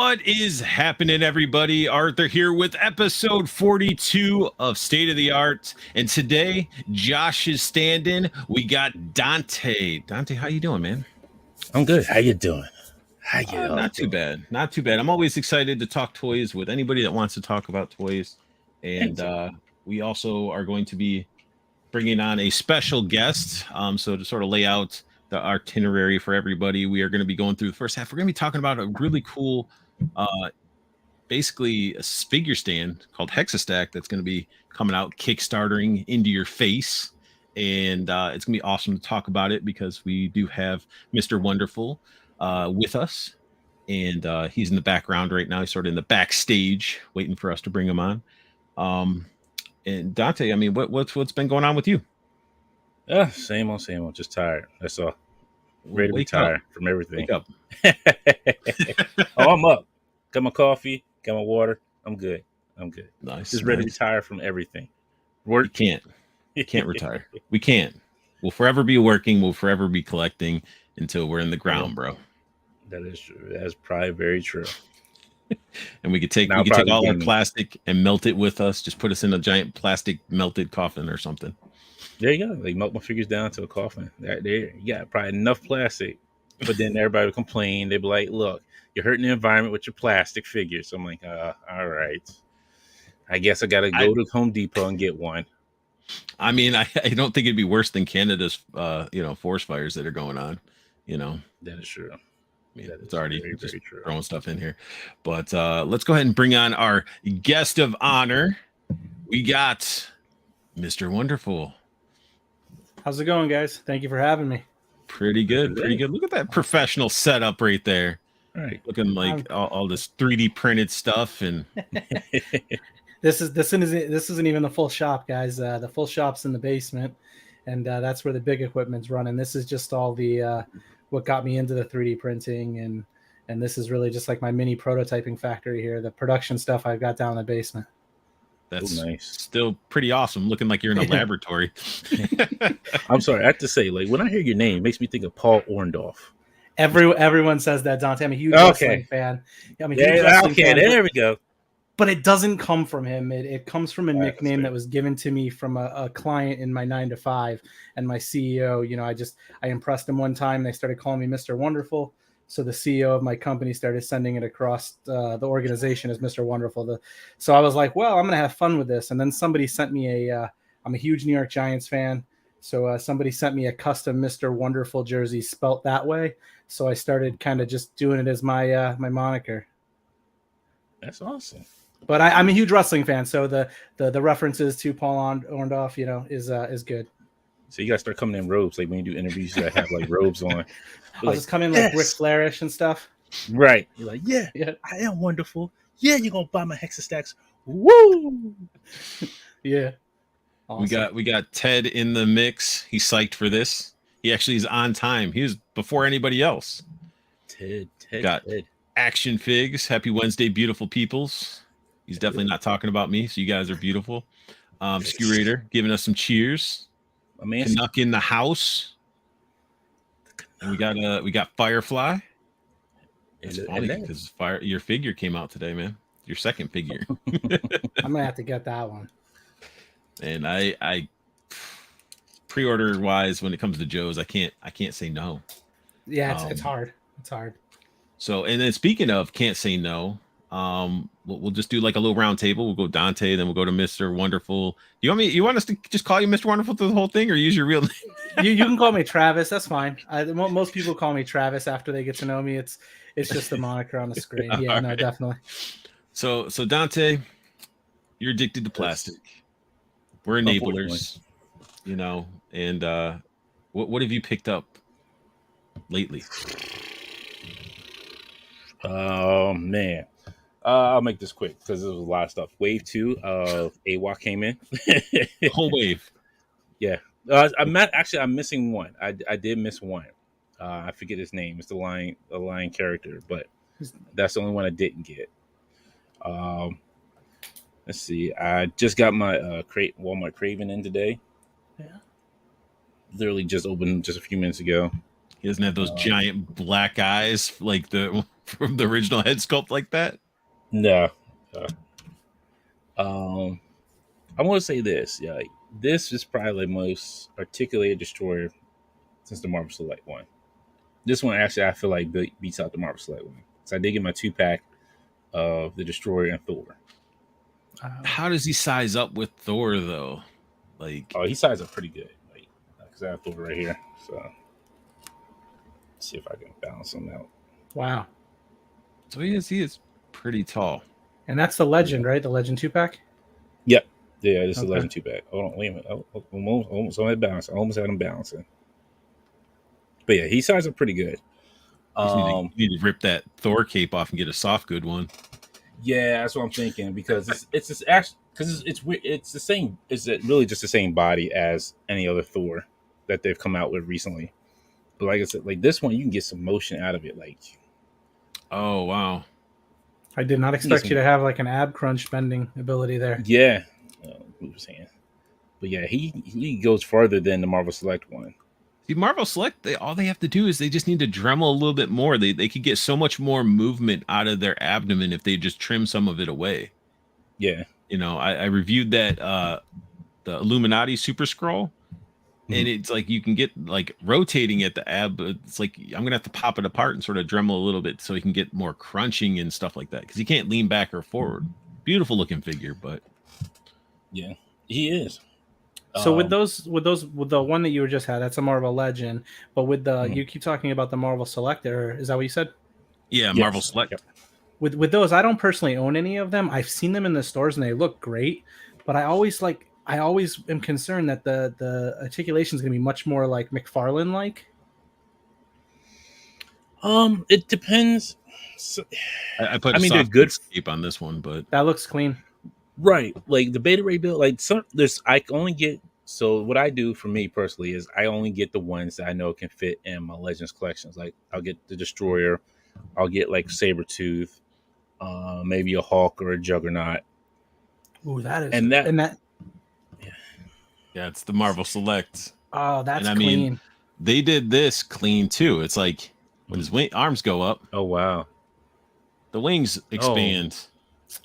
What is happening, everybody? Arthur here with episode 42 of State of the Art. And today, Josh is standing. We got Dante. Dante, how you doing, man? I'm good. How you doing? Not too bad. Not too bad. I'm always excited to talk toys with anybody that wants to talk about toys. And we also are going to be bringing on a special guest. So to sort of lay out the itinerary for everybody, we are going to be going through the first half. We're going to be talking about a really cool, basically a figure stand called Hexastack that's going to be coming out, Kickstartering into your face. And it's going to be awesome to talk about it because we do have Mr. Wunderful with us. And he's in the background right now. He's sort of in the backstage waiting for us to bring him on. And Dante, I mean, what's been going on with you? Same old. Just tired. That's all. Ready to retire from everything. Wake up. Oh, I'm up. Got my coffee. Got my water. I'm good. Nice. Just ready to retire from everything. Work. You can't retire. We can't. We'll forever be working. We'll forever be collecting until we're in the ground, bro. That is true. That's probably very true. And we could take all our plastic and melt it with us. Just put us in a giant plastic melted coffin or something. There you go. Like melt my figures down to a coffin. There, you got probably enough plastic. But then everybody would complain. They'd be like, "Look, you're hurting the environment with your plastic figures." So I'm like, all right. I guess I got to go to Home Depot and get one. I mean, I don't think it'd be worse than Canada's, forest fires that are going on. That is true. It's already just throwing stuff in here. But let's go ahead and bring on our guest of honor. We got Mr. Wunderful. How's it going, guys? Thank you for having me. Pretty good. Look at that professional setup right there. All right. Looking like all this 3D printed stuff. And this isn't even the full shop, guys. The full shop's in the basement, and that's where the big equipment's running. This is just all the what got me into the 3D printing, and this is really just like my mini prototyping factory here. The production stuff I've got down in the basement. That's nice. Still pretty awesome. Looking like you're in a laboratory. I'm sorry. I have to say, like when I hear your name, it makes me think of Paul Orndorff. Everyone says that, Dante. I'm a huge wrestling fan. I'm a huge wrestling fan. There we go. But it doesn't come from him. It comes from a nickname that was given to me from a client in my 9-to-5 and my CEO. I impressed him one time. They started calling me Mr. Wonderful. So the CEO of my company started sending it across the organization as Mr. Wonderful. So I was like, well, I'm going to have fun with this. And then somebody sent me I'm a huge New York Giants fan. So somebody sent me a custom Mr. Wonderful jersey spelt that way. So I started kind of just doing it as my my moniker. That's awesome. But I'm a huge wrestling fan. So the references to Paul Orndorff, is good. So you got to start coming in robes. Like when you do interviews, you got to have like robes on. I'll just come in like Ric Flairish and stuff. Right. You're like, yeah, I am wonderful. Yeah, you're going to buy my Hexastacks. Woo! Yeah. Awesome. We got Ted in the mix. He's psyched for this. He actually is on time. He was before anybody else. Ted. Action Figs. Happy Wednesday, beautiful peoples. He's definitely not talking about me, so you guys are beautiful. Skurator giving us some cheers. Canuck in the house. And we got Firefly. It's funny because your figure came out today, man. Your second figure. I'm gonna have to get that one. And I pre-order wise, when it comes to Joe's, I can't say no. Yeah, it's hard. It's hard. So, and then speaking of can't say no, we'll just do like a little round table. We'll go Dante, then we'll go to Mr. Wonderful. You want us to just call you Mr. Wonderful through the whole thing, or use your real name? You can call me Travis. That's fine. Most people call me Travis after they get to know me. It's just the moniker on the screen. Yeah, right. No, definitely. So Dante, you're addicted to plastic. We're enablers, and what have you picked up lately? Oh man, I'll make this quick because there was a lot of stuff. Wave 2 of AWOC came in. The whole wave. Yeah, I'm missing one. I did miss one. I forget his name. It's the lion character, but that's the only one I didn't get. Let's see. I just got my Walmart Craven in today. Yeah. Literally just opened just a few minutes ago. He doesn't have those giant black eyes like the from the original head sculpt like that? No. I want to say this. Yeah, like, this is probably the most articulated destroyer since the Marvel Select one. This one actually I feel like beats out the Marvel Select one. So I did get my 2-pack of the Destroyer and Thor. How does he size up with Thor though? Like, Oh, he sized up pretty good. Like, because I have Thor right here. So let's see if I can balance him out. Wow. so he is pretty tall. And that's the Legend, right? The Legend 2-pack? Yep. Yeah, this is Okay. a Legend 2-pack. Hold on, wait a minute. Almost had balance. I almost had him balancing. But yeah, he sized up pretty good. You need to rip that Thor cape off and get a soft good one. Yeah, that's what I'm thinking because it's actually because it's the same. It's really just the same body as any other Thor that they've come out with recently. But like I said, like this one, you can get some motion out of it. Like, oh wow, I did not expect you to have like an ab crunch bending ability there. yeah, move his hand. But yeah, he goes farther than the Marvel Select one. See, Marvel Select, all they have to do is they just need to Dremel a little bit more. They could get so much more movement out of their abdomen if they just trim some of it away. Yeah, You know, I reviewed that the Illuminati Super Scroll, and it's like you can get like rotating at the ab, but it's like I'm gonna have to pop it apart and sort of Dremel a little bit so you can get more crunching and stuff like that because you can't lean back or forward. Beautiful looking figure, but yeah, he is. So with the one that you just had, that's a Marvel Legend. But with the you keep talking about the Marvel Selector, is that what you said? yeah, Yes. Marvel Select. Yep. With those, I don't personally own any of them. I've seen them in the stores and they look great, but I always am concerned that the articulation is going to be much more like McFarland like. It depends. So, I put I a mean, they're soft good. cape on this one, but That looks clean. Right. Like the Beta Ray build, like I can only get, so what I do for me personally is I only get the ones that I know can fit in my Legends collections. Like I'll get the Destroyer, I'll get like Sabretooth, maybe a Hulk or a Juggernaut. Ooh, that is And that yeah, it's the Marvel Select. oh, that's And I clean. mean, they did this clean too. It's like when his arms go up, oh wow. the wings expand.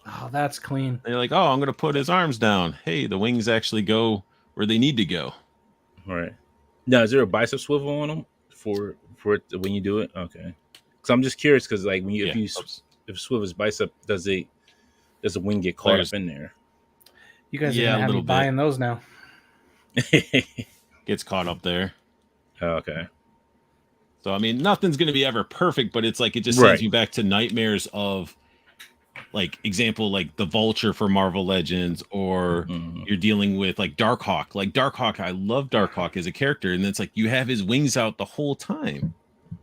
Oh, that's clean. They're like, oh, I'm going to put his arms down. Hey, the wings actually go where they need to go. All right. Now, is there a bicep swivel on them for it when you do it? Okay. Because I'm just curious because like when if you swivel his bicep, does the wing get caught up in there? You guys are gonna have me buying those now. Gets caught up there. Okay. So I mean, nothing's going to be ever perfect, but it's like it just sends you back to nightmares of, like, example, like the Vulture for Marvel Legends, or you're dealing with like Darkhawk. Like Darkhawk, I love Darkhawk as a character, and it's like you have his wings out the whole time.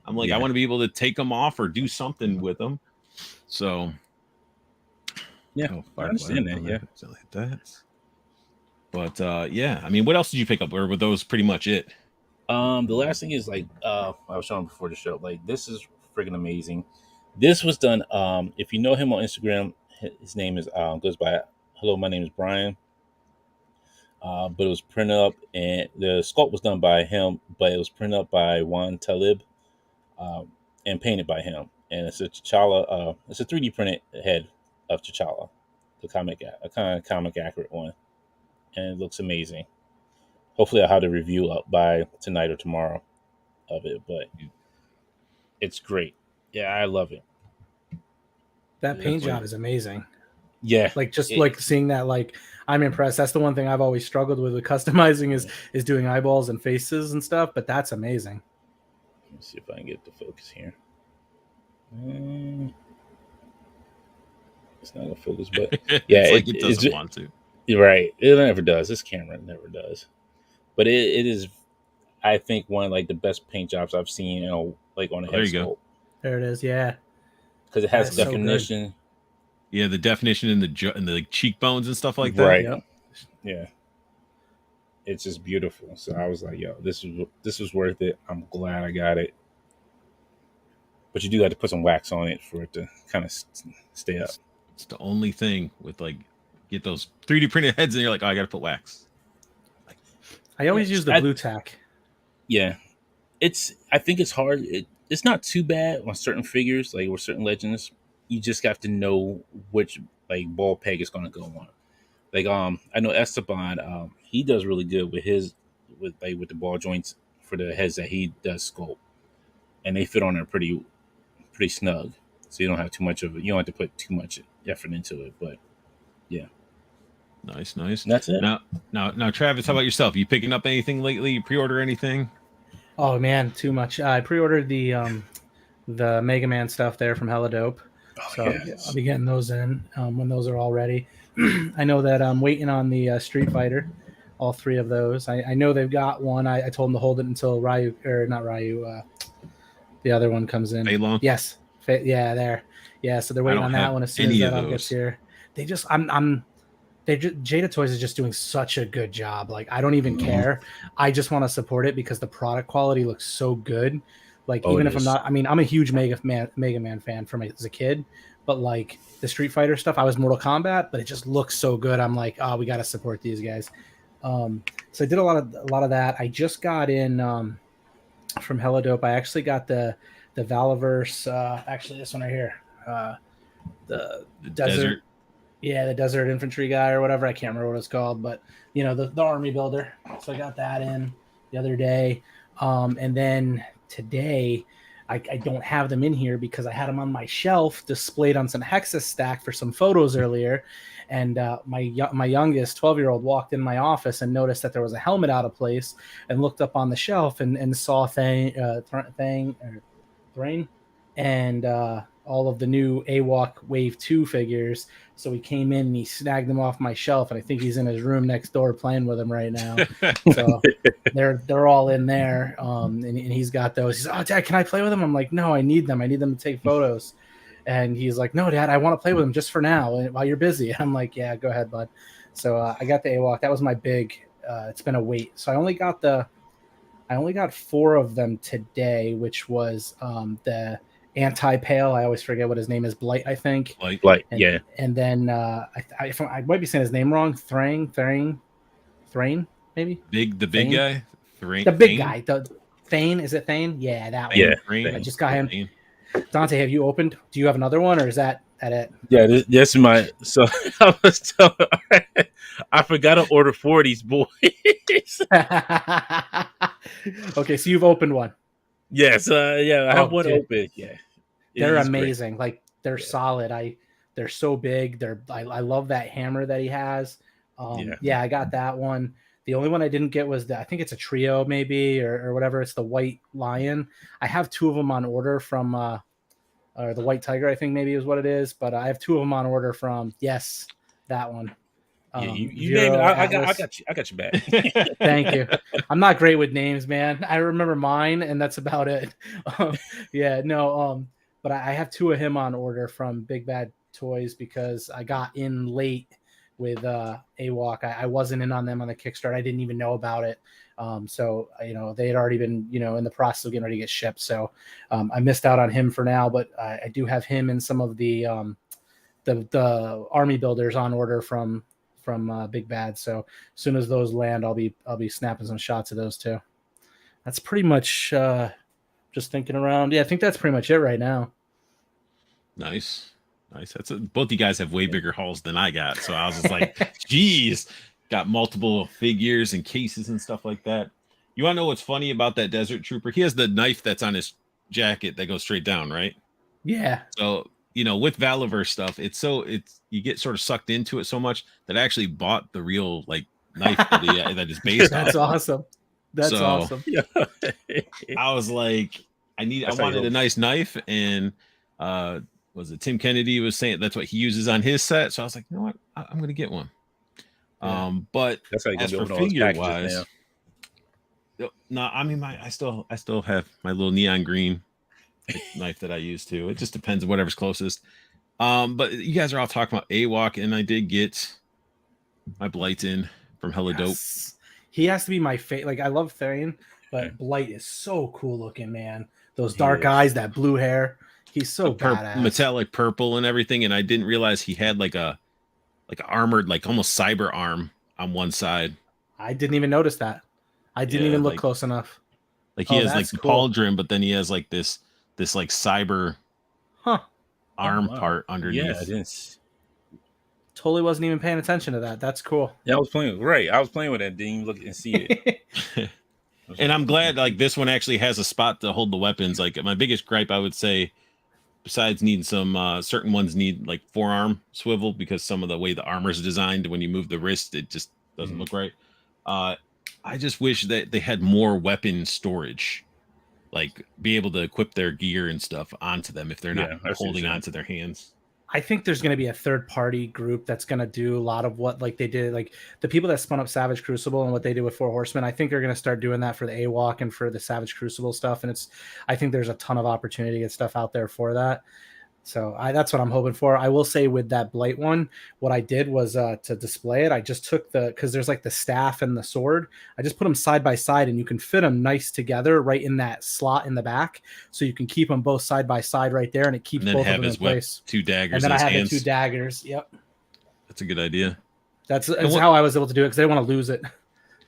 I'm like, I want to be able to take them off or do something with them. So yeah, I understand that. Yeah, like that. But yeah, I mean, what else did you pick up, or were those pretty much it? The last thing is like I was showing before the show. Like this is freaking amazing. This was done. If you know him on Instagram, his name is goes by hello, my name is Brian. But it was printed up, and the sculpt was done by him, but it was printed up by Juan Talib, and painted by him. And it's a TChalla. It's a 3D printed head of TChalla, a kind of comic accurate one, and it looks amazing. Hopefully, I'll have the review up by tonight or tomorrow of it, but it's great. Yeah, I love it. That paint job is amazing. Yeah, like like seeing that, like I'm impressed. That's the one thing I've always struggled with customizing is doing eyeballs and faces and stuff. But that's amazing. Let me see if I can get the focus here. It's not gonna focus, but yeah, it doesn't want to. You're right. It never does. This camera never does. But it is, I think, one of like the best paint jobs I've seen. Like on a head sculpt. There it is. Yeah, because it has definition. So yeah, the definition in the like cheekbones and stuff like that. Right. Yep. Yeah. It's just beautiful. So I was like, yo, this was worth it. I'm glad I got it. But you do have to put some wax on it for it to kind of stay up. It's the only thing with like get those 3D printed heads and you're like, oh, I got to put wax. I always use the blue tack. Yeah. I think it's hard. it's not too bad on certain figures, like with certain legends. You just have to know which like ball peg is going to go on. Like I know Esteban, he does really good with his with the ball joints for the heads that he does sculpt, and they fit on there pretty snug. So you don't have too much of it. You don't have to put too much effort into it. But yeah, Nice. and that's it. Now, Travis, how about yourself? You picking up anything lately? You pre-order anything? Oh man, too much. I pre-ordered the Mega Man stuff there from Hella Dope, so I'll be getting those in when those are all ready. I know that I'm waiting on the Street Fighter, all 3 of those. I know they've got one. I told them to hold it until Ryu, or not Ryu, the other one comes in. Feilong? Yes, yeah, there. Yeah, so they're waiting on that one as soon as that all gets here. They just, Jada Toys is just doing such a good job. Like, I don't even care. I just want to support it because the product quality looks so good. Like, even if I'm not, I mean, I'm a huge Mega Man fan from as a kid, but like the Street Fighter stuff, I was Mortal Kombat, but it just looks so good. I'm like, oh, we got to support these guys. So I did a lot of that. I just got in from Hella Dope. I actually got the Valaverse. Actually, this one right here, the desert. Yeah, the Desert Infantry guy or whatever. I can't remember what it's called, but you know, the army builder. So I got that in the other day, and then today I don't have them in here because I had them on my shelf displayed on some Hexastack for some photos earlier, and my youngest 12-year-old walked in my office and noticed that there was a helmet out of place and looked up on the shelf and saw Thrain and all of the new AWOC Wave 2 figures. So he came in and he snagged them off my shelf, and I think he's in his room next door playing with them right now. So they're all in there, and he's got those. He's, oh, Dad, can I play with them? I'm like, no, I need them. I need them to take photos. And he's like, no, Dad, I want to play with them just for now while you're busy. I'm like, yeah, go ahead, bud. So I got the AWOC. That was my big. It's been a wait. So I only got 4 of them today, which was the anti-pale. I always forget what his name is. Blyton, I think. Blyton, yeah. And then I might be saying his name wrong. Thrain, maybe. The big guy. The big guy. The Thane. Is it Thane? Yeah, that one. Yeah. I just got him. Dante, have you opened? Do you have another one, or is that it? Yeah, this is my. So I was telling. I forgot to order 4 of these boys. Okay, so you've opened one. Yes, I have one open. Yeah, they're amazing. Great. Like they're solid. They're so big. I love that hammer that he has. I got that one. The only one I didn't get was I think it's a trio maybe or whatever. It's the White Lion. I have 2 of them on order from or the White Tiger, I think maybe is what it is. But I have 2 of them on order from that one. You name it. I got you. I got you back. Thank you. I'm not great with names, man. I remember mine, and that's about it. But I have 2 of him on order from Big Bad Toys because I got in late with AWOC. I wasn't in on them on the Kickstarter. I didn't even know about it. So they had already been in the process of getting ready to get shipped. So I missed out on him for now, but I do have him in some of the army builders on order from Big Bad. So as soon as those land, I'll be snapping some shots of those too. That's pretty much just thinking around. Yeah, I think that's pretty much it right now. Nice. That's both you guys have way bigger hauls than I got. So I was just like, geez, got multiple figures and cases and stuff like that. You want to know what's funny about that Desert Trooper? He has the knife that's on his jacket that goes straight down, right? Yeah. So with Valaverse stuff, you get sort of sucked into it so much that I actually bought the real knife that is based on. That's awesome. That's awesome. I was like, I wanted a nice knife, and was it Tim Kennedy was saying that's what he uses on his set? So I was like, you know what, I'm gonna get one. Yeah. But that's how you as for figure wise, no, I mean I still have my little neon green knife that I use too. It just depends on whatever's closest. But you guys are all talking about AWOC, and I did get my Blyton from Hella Dope. He has to be my favorite. I love Therian, but Blight is so cool looking, man. Those dark eyes, that blue hair. He's so badass. Metallic purple and everything, and I didn't realize he had like a armored, almost cyber arm on one side. I didn't even notice that. I didn't even look close enough. He has the pauldron, but then he has this this like cyber arm part underneath. Yeah, I didn't. Totally wasn't even paying attention to that. That's cool. Yeah, I was playing with it. Didn't even look and see it. And I'm glad like this one actually has a spot to hold the weapons. Like my biggest gripe, I would say, besides needing some certain ones need like forearm swivel because some of the way the armor is designed, when you move the wrist, it just doesn't look right. I just wish that they had more weapon storage, like be able to equip their gear and stuff onto them if they're not holding onto their hands. I think there's going to be a third-party group that's going to do a lot of what like they did, like the people that spun up Savage Crucible and what they did with Four Horsemen. I think they're going to start doing that for the AWOC and for the Savage Crucible stuff. And I think there's a ton of opportunity to get stuff out there for that. So that's what I'm hoping for. I will say with that Blight one, what I did was to display it, I just took because there's like the staff and the sword. I just put them side by side, and you can fit them nice together right in that slot in the back. So you can keep them both side by side right there, and it keeps both of them in place. 2 daggers. And then I have the 2 daggers. Yep. That's a good idea. That's how I was able to do it because I didn't want to lose it.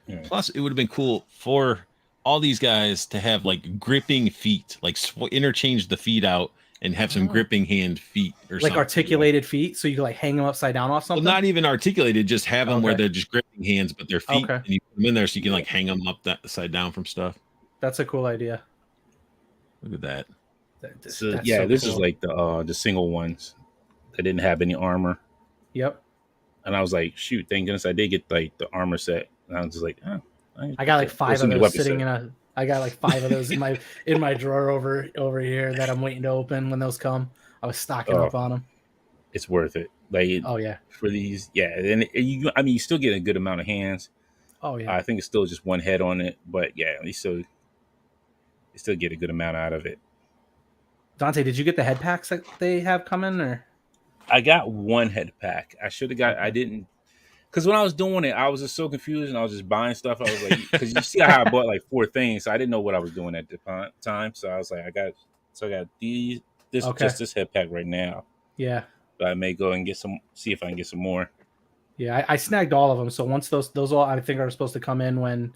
Yeah. Plus, it would have been cool for all these guys to have like gripping feet, like interchange the feet out. And have some gripping hand feet or like something. Articulated feet, so you can like hang them upside down off something. Well, not even articulated, just have them where they're just gripping hands, but their feet, and you put them in there so you can like hang them upside down from stuff. That's a cool idea. Look at that. This is like the single ones that didn't have any armor. Yep. And I was like, shoot, thank goodness I did get like the armor set. And I was just like, I got like 5 of those sitting I got like 5 of those in my drawer over here that I'm waiting to open when those come. I was stocking up on them. It's worth it. Like, for these, and you still get a good amount of hands. Oh yeah, I think it's still just one head on it, but yeah, you still get a good amount out of it. Dante, did you get the head packs that they have coming, or? I got one head pack. I should have got. I didn't. Because when I was doing it, I was just so confused, and I was just buying stuff. I was like, because you see how I bought like 4 things, so I didn't know what I was doing at the time. So I was like, I got this head pack right now. Yeah. But I may go and see if I can get some more. Yeah, I snagged all of them. So once those all I think are supposed to come in when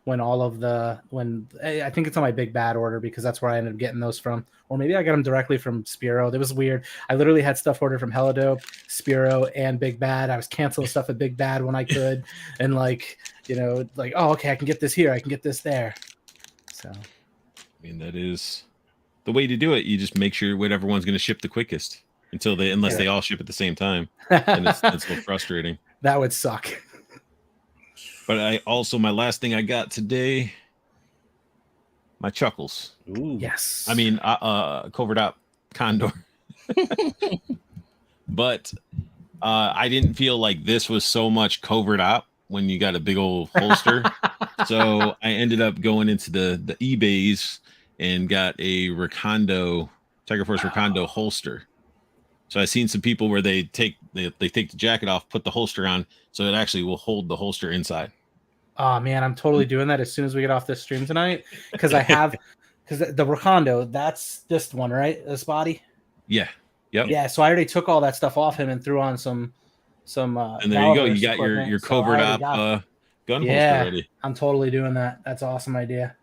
I think it's on my Big Bad order because that's where I ended up getting those from. Or maybe I got them directly from Spiro. That was weird. I literally had stuff ordered from Helidope, Spiro, and Big Bad. I was canceling stuff at Big Bad when I could. And oh, okay, I can get this here. I can get this there. So, I mean, that is the way to do it. You just make sure whatever one's going to ship the quickest unless they all ship at the same time. And it's a little frustrating. That would suck. But my last thing I got today, my Chuckles. Ooh. Yes. I mean, Coverup Condor. But I didn't feel like this was so much Coverup when you got a big old holster. So I ended up going into the eBays and got a Tiger Force Recondo holster. So I've seen some people where they take the jacket off, put the holster on, so it actually will hold the holster inside. Oh man, I'm totally doing that as soon as we get off this stream tonight because the Recondo, that's this one, right? This body. Yeah. Yep. Yeah. So I already took all that stuff off him and threw on some. And there you go. You got your Coverup gun holster ready. I'm totally doing that. That's an awesome idea.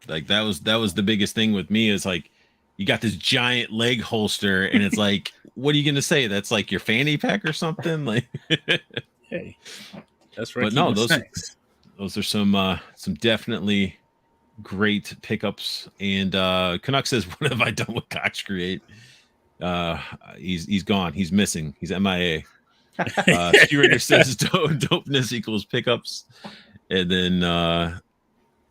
Like that was the biggest thing with me is like you got this giant leg holster and it's like, what are you gonna say? That's like your fanny pack or something? Like, hey, that's right. But no, those are some definitely great pickups. And Canuck says, "What have I done with Cox Create?" He's gone. He's missing. He's MIA. Curator says dopeness equals pickups. And then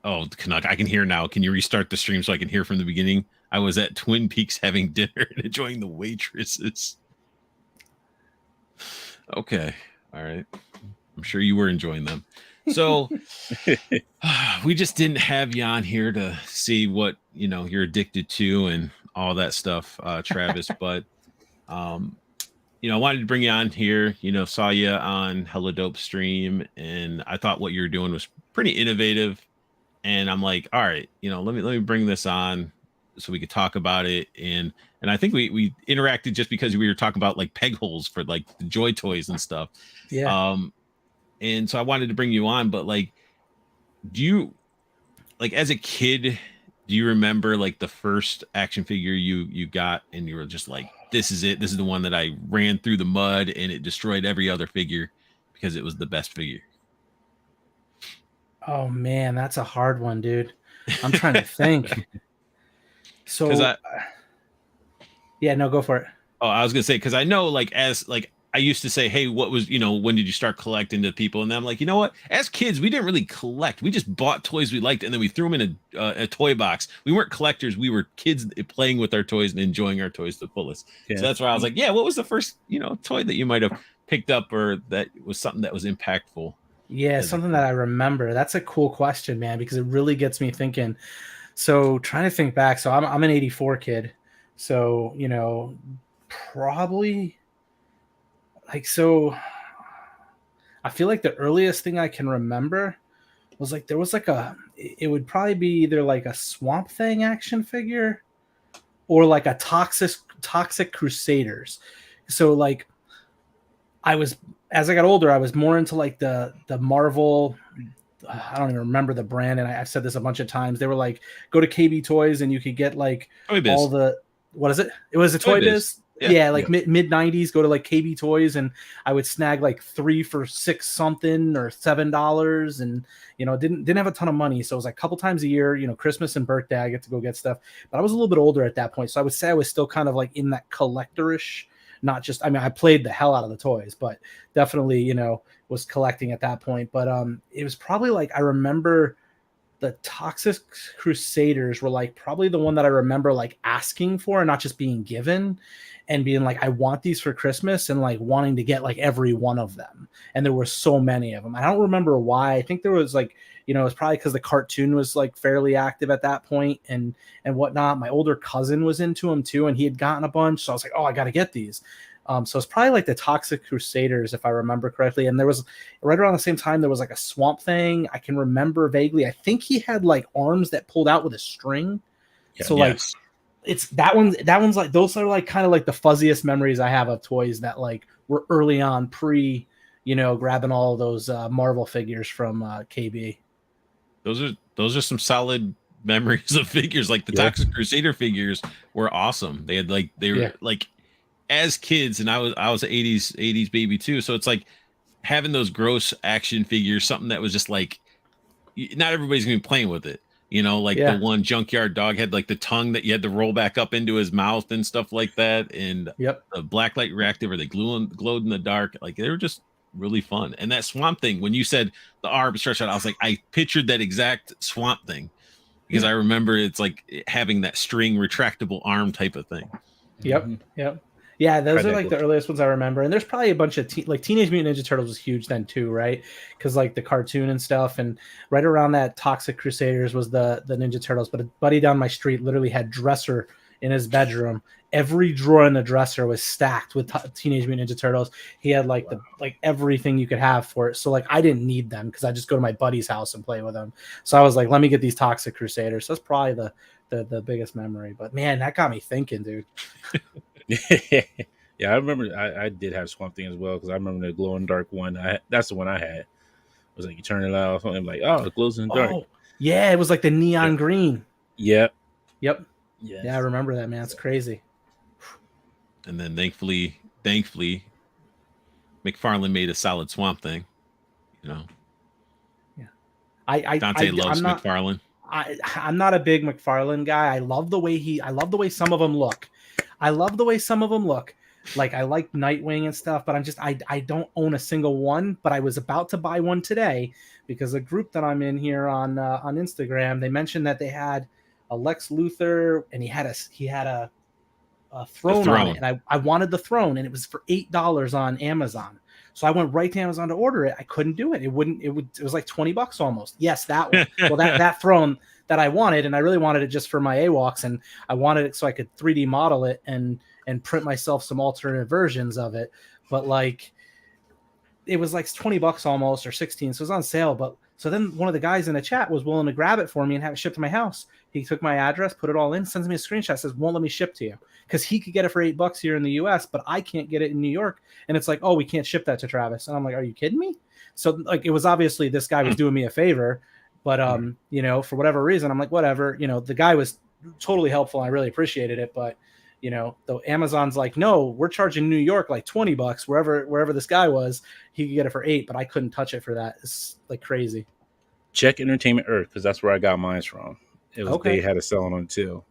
Canuck, I can hear now. Can you restart the stream so I can hear from the beginning? I was at Twin Peaks having dinner and enjoying the waitresses. Okay. All right. I'm sure you were enjoying them. So we just didn't have you on here to see what, you're addicted to and all that stuff, Travis. But, I wanted to bring you on here, saw you on Hella Dope stream, and I thought what you were doing was pretty innovative. And I'm like, all right, let me bring this on so we could talk about it. And I think we interacted just because we were talking about like peg holes for like the Joy Toys and stuff. Yeah. And so I wanted to bring you on, but like, do you like as a kid, Do you remember like the first action figure you got and you were just like, this is it. This is the one that I ran through the mud and it destroyed every other figure because it was the best figure. Oh man, that's a hard one, dude. I'm trying to think. So yeah, no, go for it. Oh, I was gonna say, because I know, like, as like I used to say, hey, what was, when did you start collecting to people? And then I'm like, you know what? As kids, we didn't really collect. We just bought toys we liked, and then we threw them in a toy box. We weren't collectors. We were kids playing with our toys and enjoying our toys to the fullest. Yeah. So that's why I was like, yeah, what was the first, toy that you might have picked up or that was something that was impactful? Yeah, something that I remember. That's a cool question, man, because it really gets me thinking. So trying to think back. So I'm an 84 kid. So, probably like, so I feel like the earliest thing I can remember was like, there was like it would probably be either like a Swamp Thing action figure or like a Toxic Crusaders. So like as I got older, I was more into like the Marvel. I don't even remember the brand, and I've said this a bunch of times. They were like, go to KB Toys and you could get like all the, what is it? It was a Toy Biz. Yeah, like mid 90s. Go to like KB Toys and I would snag like 3 for $6 something or $7, and didn't have a ton of money, so it was like a couple times a year. Christmas and birthday, I get to go get stuff. But I was a little bit older at that point, so I would say I was still kind of like in that collectorish. Not just, I mean, I played the hell out of the toys, but definitely, was collecting at that point. But it was probably like, I remember the Toxic Crusaders were like probably the one that I remember like asking for and not just being given, and being like, I want these for Christmas, and like wanting to get like every one of them. And there were so many of them. I don't remember why. I think there was like, it was probably because the cartoon was like fairly active at that point and whatnot. My older cousin was into them too, and he had gotten a bunch. So I was like, oh, I got to get these. So it's probably like the Toxic Crusaders, if I remember correctly. And there was right around the same time, there was like a Swamp Thing. I can remember vaguely. I think he had like arms that pulled out with a string. Yeah, so like it's that one's like, those are like kind of like the fuzziest memories I have of toys that like were early on grabbing all of those Marvel figures from KB. Those are some solid memories of figures. Like the Toxic Crusader figures were awesome. They had like, they were like, as kids, and I was an 80s baby too. So it's like having those gross action figures, something that was just like, not everybody's gonna be playing with it. The one Junkyard Dog had like the tongue that you had to roll back up into his mouth and stuff like that. And the Blacklight Reactive, or they glowed in the dark. Like they were just really fun. And that Swamp Thing, when you said the arm stretched out, I was like, I pictured that exact Swamp Thing, because I remember it's like having that string retractable arm type of thing. Yep. Yeah, those are like the earliest ones I remember. And there's probably a bunch of Teenage Mutant Ninja Turtles was huge then too, right? Because like the cartoon and stuff. And right around that, Toxic Crusaders was the Ninja Turtles. But a buddy down my street literally had dresser in his bedroom. Every drawer in the dresser was stacked with Teenage Mutant Ninja Turtles. He had like everything you could have for it. So like I didn't need them because I just go to my buddy's house and play with them. So I was like, let me get these Toxic Crusaders. So that's probably the biggest memory. But man, that got me thinking, dude. Yeah, I remember I did have Swamp Thing as well, because I remember the glow in dark one. That's the one I had. It was like you turn it off, and I'm like, oh, it glows in the dark. Yeah, it was like the neon green. Yep. Yeah, I remember that, man. It's crazy. And then thankfully, McFarland made a solid Swamp Thing. Yeah. Dante loves McFarland. I'm not a big McFarland guy. I love the way some of them look. Like I like Nightwing and stuff, but I don't own a single one. But I was about to buy one today because a group that I'm in here on Instagram, they mentioned that they had a Lex Luthor and he had a throne on it, and I wanted the throne, and it was for $8 on Amazon. So I went right to Amazon to order it. I couldn't do it. It was like $20 almost. Yes, that one. Well, that throne that I wanted, and I really wanted it just for my AWOCs, and I wanted it so I could 3D model it and print myself some alternate versions of it. But like, it was like $20 almost, or 16. So it was on sale. But so then one of the guys in the chat was willing to grab it for me and have it shipped to my house. He took my address, put it all in, sends me a screenshot, says, won't let me ship to you. Because he could get it for $8 here in the US, but I can't get it in New York. And it's like, oh, we can't ship that to Travis. And I'm like, are you kidding me? So like, it was obviously this guy was doing me a favor, But you know, for whatever reason, I'm like, whatever. You know, the guy was totally helpful. I really appreciated it, but you know, though Amazon's like, no, we're charging New York like $20 wherever this guy was, he could get it for $8, but I couldn't touch it for that. It's like crazy. Check Entertainment Earth, because that's where I got mine from. It was They had a selling on it too,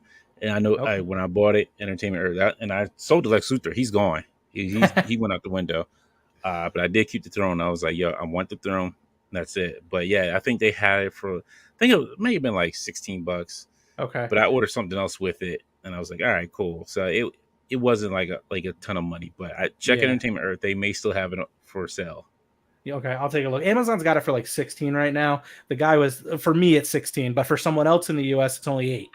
and I know when I bought it, Entertainment Earth, and I sold the Lex Luthor. He's gone. He went out the window. But I did keep the throne. I was like, yo, I want the throne. That's it. But yeah, I think they had it for. I think it may have been like $16. Okay. But I ordered something else with it, and I was like, all right, cool. So it wasn't like a ton of money, but I check Entertainment Earth. They may still have it for sale. Okay, I'll take a look. Amazon's got it for like 16 right now. The guy was, for me, it's 16, but for someone else in the US, it's only 8.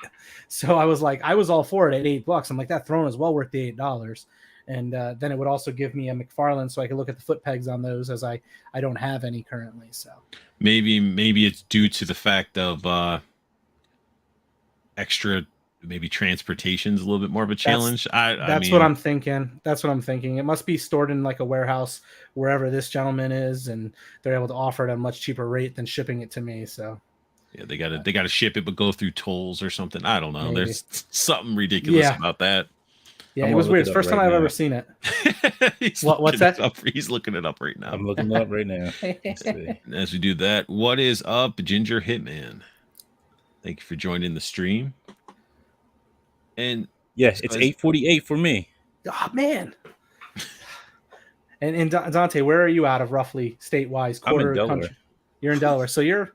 So I was like, I was all for it at $8. I'm like, that throne is well worth the $8. And then it would also give me a McFarland, so I could look at the foot pegs on those, as I don't have any currently. So maybe it's due to the fact of extra. Maybe transportation's a little bit more of a challenge. I mean, what I'm thinking. That's what I'm thinking. It must be stored in like a warehouse wherever this gentleman is, and they're able to offer it at a much cheaper rate than shipping it to me. So yeah, they gotta ship it, but go through tolls or something. I don't know. Maybe. There's something ridiculous about that. Yeah, it was weird. It's the first time I've ever seen it. What's that? He's looking it up right now. I'm looking it up right now. As we do that, what is up, Ginger Hitman? Thank you for joining the stream. And yes, it's 8:48 for me. Oh man! And Dante, where are you out of roughly state-wise? I'm in Delaware. Country? You're in Delaware, so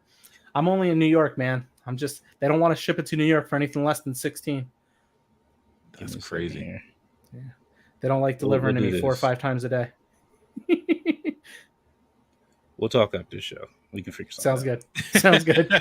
I'm only in New York, man. They don't want to ship it to New York for anything less than 16. That's crazy. Yeah, they don't like delivering to me 4 or 5 times a day. We'll talk after the show. We can figure something out. Sounds good.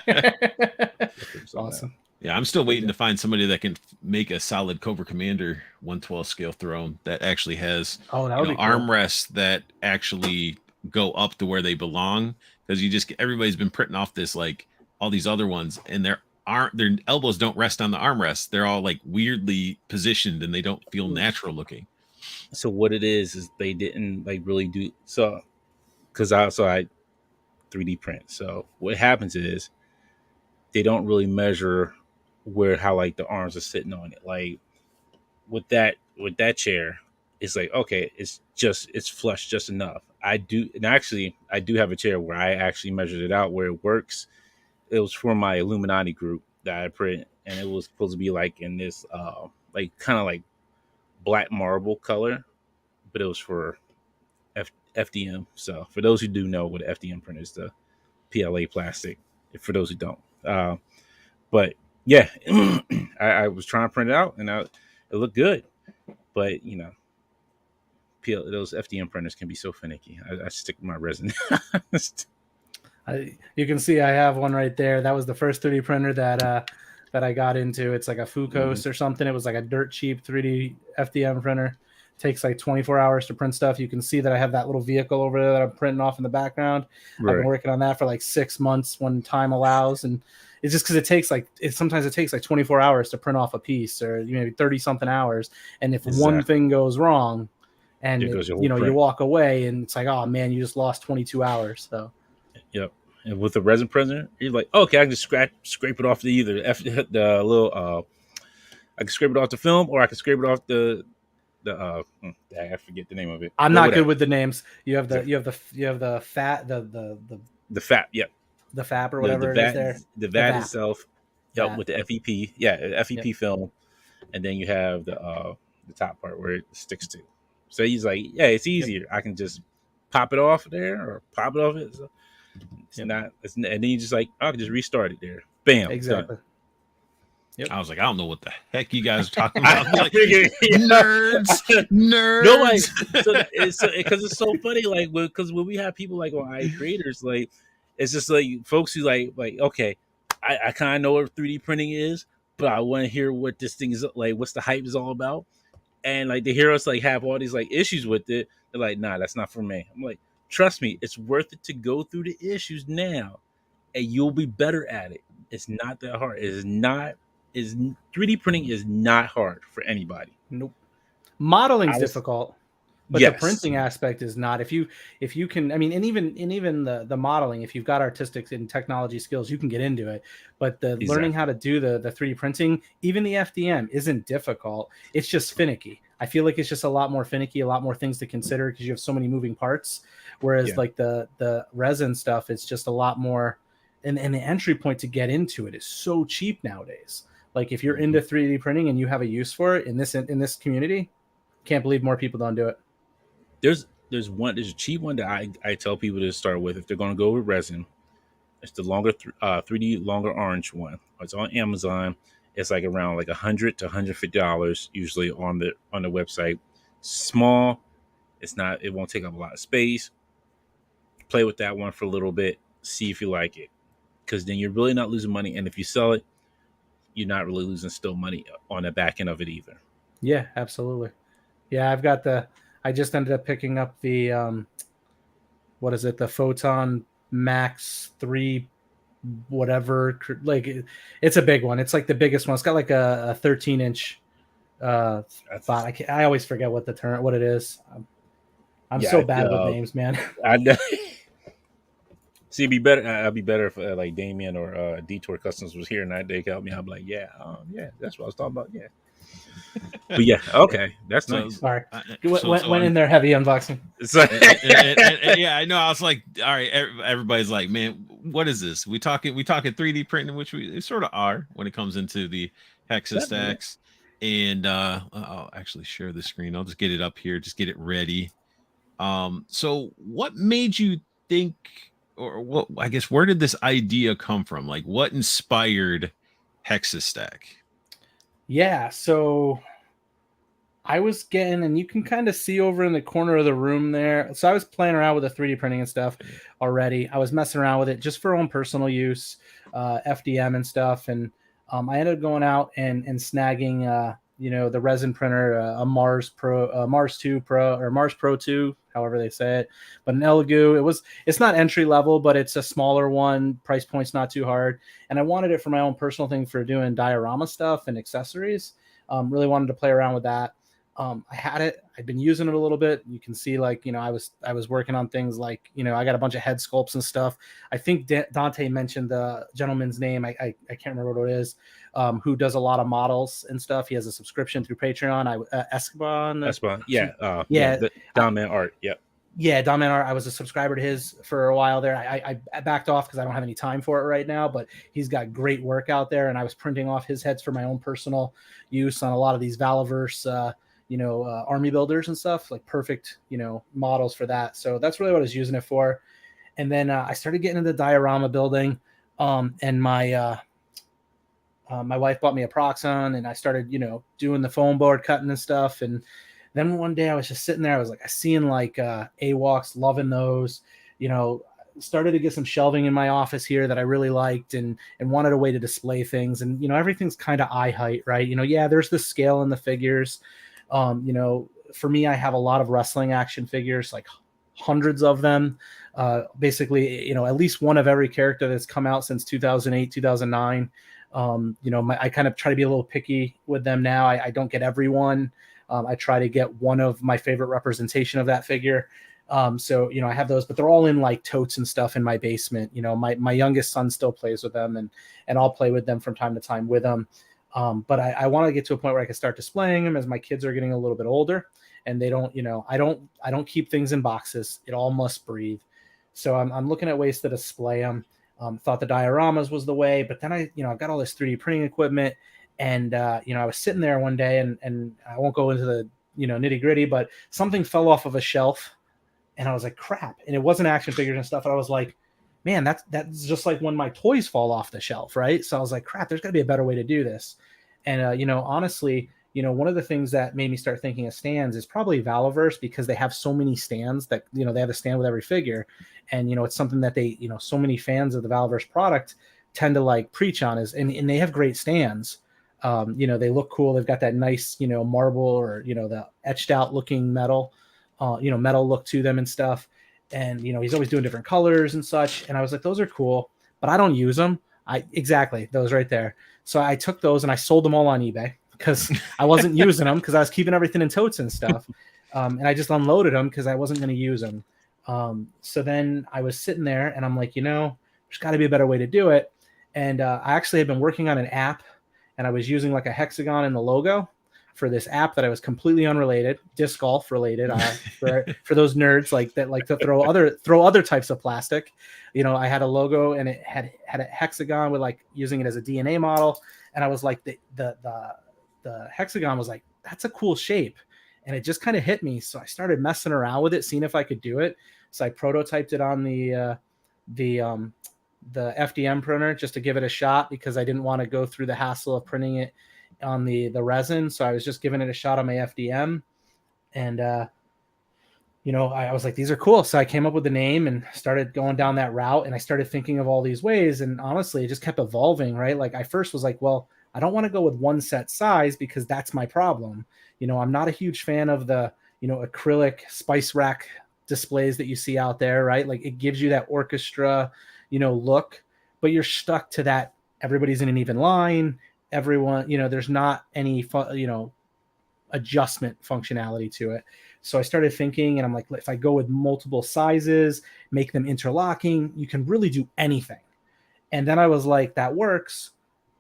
Awesome. Yeah, I'm still waiting to find somebody that can make a solid Cobra Commander 112 scale throne that actually has armrests that actually go up to where they belong. Because everybody's been printing off this like all these other ones, and their elbows don't rest on the armrests. They're all like weirdly positioned, and they don't feel natural looking. So what it is they didn't like really do so, because I 3D print. So what happens is they don't really measure how like the arms are sitting on it. Like with that chair, it's like, okay, it's flush just enough. I do have a chair where I actually measured it out where it works. It was for my Illuminati group that I print, and it was supposed to be like in this like kind of like black marble color, but it was for FDM. So for those who do know what FDM print is, the PLA plastic. For those who don't, but yeah, I was trying to print it out, and it looked good, but you know, those FDM printers can be so finicky. I stick with my resin. You can see I have one right there. That was the first 3D printer that I got into. It's like a Fucos or something. It was like a dirt cheap 3D FDM printer. Takes like 24 hours to print stuff. You can see that I have that little vehicle over there that I'm printing off in the background. Right. I've been working on that for like 6 months when time allows, and it's just because sometimes it takes like 24 hours to print off a piece, or maybe 30 something hours. And if one thing goes wrong, and you walk away, and it's like, oh man, you just lost 22 hours. So yep. And with the resin printer, you're like, okay, I can just scrape it off I can scrape it off the film, or I can scrape it off I forget the name of it. I'm not good with the names. You have the fat the fat, yep. The fab or whatever it is there. The vat itself, yep, with the FEP, FEP film, and then you have the top part where it sticks to. So he's like, yeah, it's easier. I can just pop it off there or pop it off it. So and then you just like, I can just restart it there. Bam. Exactly. Done. Yep. I was like, I don't know what the heck you guys are talking about. Like, nerds. No, like, because it's so funny. Like, because when we have people like on creators, like, it's just like folks who like, okay, I kind of know what 3D printing is, but I want to hear what this thing is like. What's the hype is all about? And like, they hear us like have all these like issues with it. They're like, nah, that's not for me. I'm like, trust me, it's worth it to go through the issues now, and you'll be better at it. It's not that hard. 3D printing is not hard for anybody. Nope. Modeling's difficult. But the printing aspect is not. If you can, I mean, and even the modeling, if you've got artistic and technology skills, you can get into it. But the learning how to do the 3D printing, even the FDM, isn't difficult. It's just finicky. I feel like it's just a lot more finicky, a lot more things to consider because you have so many moving parts. Whereas like the resin stuff, it's just a lot more. And the entry point to get into it is so cheap nowadays. Like if you're into 3D printing and you have a use for it in this community, can't believe more people don't do it. There's a cheap one that I tell people to start with if they're going to go with resin. It's the longer 3D longer orange one. It's on Amazon. It's like around like $100 to $150 usually on the website. Small. It won't take up a lot of space. Play with that one for a little bit. See if you like it, because then you're really not losing money. And if you sell it, you're not really losing still money on the back end of it either. Yeah, absolutely. Yeah, I just ended up picking up the what is it? The Photon Max 3 whatever. Like it's a big one. It's like the biggest one. It's got like a 13-inch thought. I always forget what it is. I'm so bad with names, man. See, it'd be better. I'd be better if like Damien or Detour Customs was here and they could help me. I'd be like, yeah, that's what I was talking about. Yeah. But yeah, okay, that's nice. Sorry, went in there heavy unboxing. And yeah, I know. I was like, all right, everybody's like, man, what is this? We talking 3D printing, which we sort of are when it comes into the Hexastacks. And I'll actually share the screen. I'll just get it up here, just get it ready. So what made you think, or what? I guess where did this idea come from? Like, what inspired Hexastack? Yeah, so I was getting, and you can kind of see over in the corner of the room there. So I was playing around with the 3D printing and stuff already. I was messing around with it just for own personal use, FDM and stuff. And I ended up going out and snagging, the resin printer, a Mars 2 Pro or Mars Pro 2, however they say it. But an Elegoo, it's not entry level, but it's a smaller one. Price point's not too hard. And I wanted it for my own personal thing for doing diorama stuff and accessories. Really wanted to play around with that. I had it. I'd been using it a little bit. You can see, like, I was working on things like, I got a bunch of head sculpts and stuff. I think Dante mentioned the gentleman's name. I can't remember what it is. Who does a lot of models and stuff. He has a subscription through Patreon. Esteban. Yeah. Don Man Art. Yep. Yeah, Don Man Art. I was a subscriber to his for a while there. I backed off because I don't have any time for it right now, but he's got great work out there, and I was printing off his heads for my own personal use on a lot of these Valaverse army builders and stuff, like perfect, models for that. So that's really what I was using it for. And then I started getting into diorama building, and my wife bought me a Proxon, and I started, doing the foam board cutting and stuff. And then one day I was just sitting there. I was like, I seen like AWOCs, loving those, started to get some shelving in my office here that I really liked and wanted a way to display things. And, everything's kind of eye height, right? There's the scale in the figures. For me, I have a lot of wrestling action figures, like hundreds of them. Basically, at least one of every character that's come out since 2008, 2009. I kind of try to be a little picky with them now. I don't get everyone. I try to get one of my favorite representation of that figure. So I have those, but they're all in like totes and stuff in my basement. My youngest son still plays with them, and I'll play with them from time to time with them. But I want to get to a point where I can start displaying them as my kids are getting a little bit older, and they don't, I don't keep things in boxes. It all must breathe. So I'm looking at ways to display them. Thought the dioramas was the way, but then I've got all this 3D printing equipment, and I was sitting there one day, and I won't go into the nitty gritty, but something fell off of a shelf, and I was like, crap. And it wasn't action figures and stuff. And I was like, man, that's just like when my toys fall off the shelf, right? So I was like, crap, there's got to be a better way to do this. And honestly, one of the things that made me start thinking of stands is probably Valaverse, because they have so many stands that they have a stand with every figure, and it's something that they so many fans of the Valaverse product tend to like preach on and they have great stands. They look cool. They've got that nice marble or the etched out looking metal look to them and stuff. And he's always doing different colors and such. And I was like, those are cool, but I don't use them. Exactly those right there. So I took those and I sold them all on eBay because I wasn't using them because I was keeping everything in totes and stuff. And I just unloaded them because I wasn't going to use them. So then I was sitting there and I'm like, there's got to be a better way to do it. And I actually had been working on an app, and I was using like a hexagon in the logo for this app that I was completely unrelated, disc golf related. For those nerds like that, like to throw other types of plastic. I had a logo and it had a hexagon with like using it as a DNA model, and I was like, the hexagon was like, that's a cool shape, and it just kind of hit me. So I started messing around with it, seeing if I could do it. So I prototyped it on the FDM printer just to give it a shot, because I didn't want to go through the hassle of printing it on the resin. So I was just giving it a shot on my FDM, and I was like, these are cool. So I came up with the name and started going down that route, and I started thinking of all these ways, and honestly it just kept evolving, right? Like I first was like, well, I don't want to go with one set size because that's my problem. I'm not a huge fan of the acrylic spice rack displays that you see out there, right? Like it gives you that orchestra look, but you're stuck to that. Everybody's in an even line. Everyone, there's not any, adjustment functionality to it. So I started thinking, and I'm like, if I go with multiple sizes, make them interlocking, you can really do anything. And then I was like, that works,